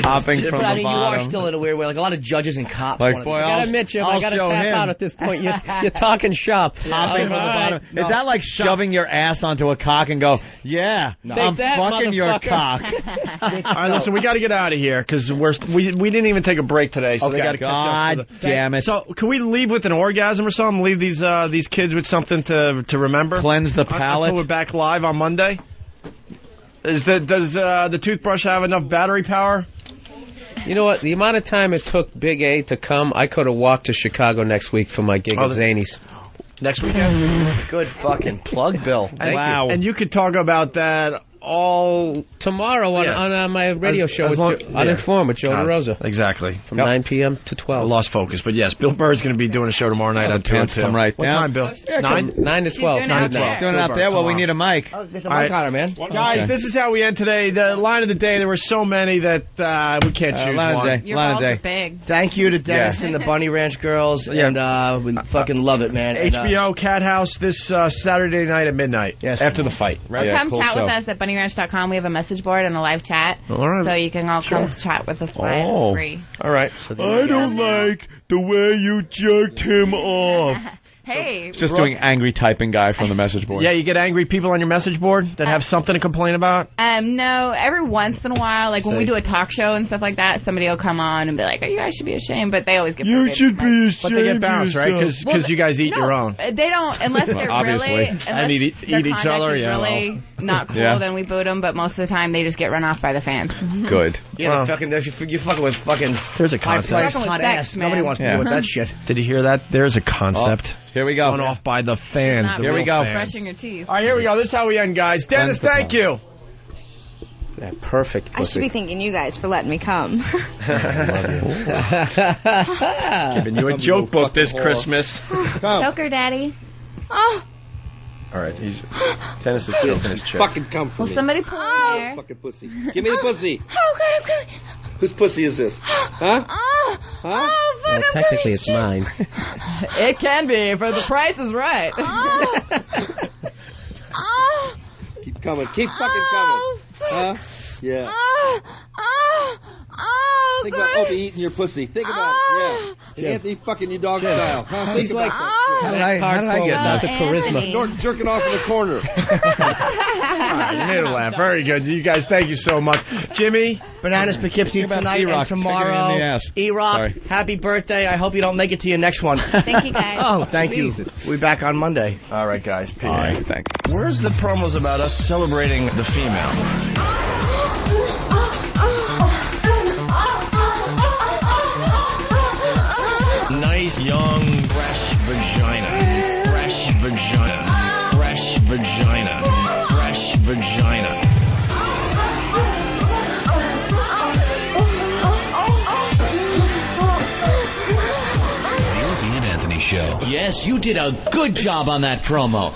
Topping from but I the mean, you bottom. are still in a weird way. Like a lot of judges and cops. Like, wanna boy, be- I gotta admit, Jim, I gotta tap out at this point. You're talking shop. Topping from the bottom. Is that like shoving your ass onto a cock and go, yeah, I'm that, fucking your cock? All right, listen, we got to get out of here because we didn't even take a break today, so they got to catch up. God damn it. So, can we leave with an orgasm or something? Leave these kids with something to remember? Cleanse the palate. Until we're back live on Monday? Does the toothbrush have enough battery power? You know what? The amount of time it took Big A to come, I could have walked to Chicago next week for my gig at Zanies. Next weekend? Good fucking plug, Bill. Wow. And you could talk about that all tomorrow on my radio show Uninformed with Joe DeRosa. Exactly. From 9 p.m. to 12. I lost focus, but yes, Bill Burr's going to be doing a show tomorrow night on 2 and 2. Come right What down. time, Bill? Yeah, 9 to 12. 9 to 12. Doing it out there? Well, we need a mic. Get the mic on her, man. Guys, this is how we end today. The line of the day, there were so many that we can't choose line of one. the day. Your Line of balls the are day. big. Thank you to Dennis and the Bunny Ranch girls, and we fucking love it, man. And, HBO Cat House this Saturday night at midnight. Yes. After the fight. Or come chat with us at bunnyranch.com. We have a message board and a live chat. All right. So you can all come chat with us live. It's free. All right. I don't like the way you jerked him off. Hey. Just doing angry typing guy from the message board. Yeah, you get angry people on your message board that have something to complain about? No, every once in a while, like when we do a talk show and stuff like that, somebody will come on and be like, oh, you guys should be ashamed, but they always get You should be ashamed. But they get bounced, right? Because you guys eat your own. They don't, unless they're obviously. really, And unless eat their each conduct other, is yeah, really not cool, Yeah. then we boot them, but most of the time they just get run off by the fans. Good. Yeah, you're fucking with fucking There's a concept. Fucking with hot sex, ass. man. Nobody wants to deal with that shit. Did you hear that? There's a concept. Here we go. Going off by the fans. Not the Here we real go. fans. brushing your teeth. All right, here we go. This is how we end, guys. Dennis, thank you. Yeah, perfect. I should be thanking you guys for letting me come. Giving you a joke book this Christmas. Choker, Daddy. Oh, All right, Dennis is joking his chick. Fucking come for Will me. somebody pull in there? Fucking pussy. Give me the pussy. oh God, I'm coming. Whose pussy is this? Huh? Oh, Huh? oh, fuck, I'm technically coming. it's mine. It can be, if the price is right. Oh. Oh. Keep coming. Keep fucking Oh, coming. Huh? Yeah. Oh, oh, oh, Think God. about Opie eating your pussy. Think about it. Yeah. And Anthony fucking your dog style. Huh? Think about that. Oh. How did I get That's that? the charisma. Anthony. Norton jerking off in the corner. All right, you made a laugh. Very good. You guys, thank you so much. Jimmy? Bananas Poughkeepsie about tonight E-Rock and sticking me in tomorrow. the ass. E-Rock, Sorry. happy birthday. I hope you don't make it to your next one. Thank you, guys. Oh, thank you. We'll be back on Monday. All right, guys. Peace. All right, thanks. Where's the promos about us celebrating the female? Nice, young, fresh vagina. Fresh vagina. Fresh vagina. Fresh vagina. Yes, you did a good job on that promo.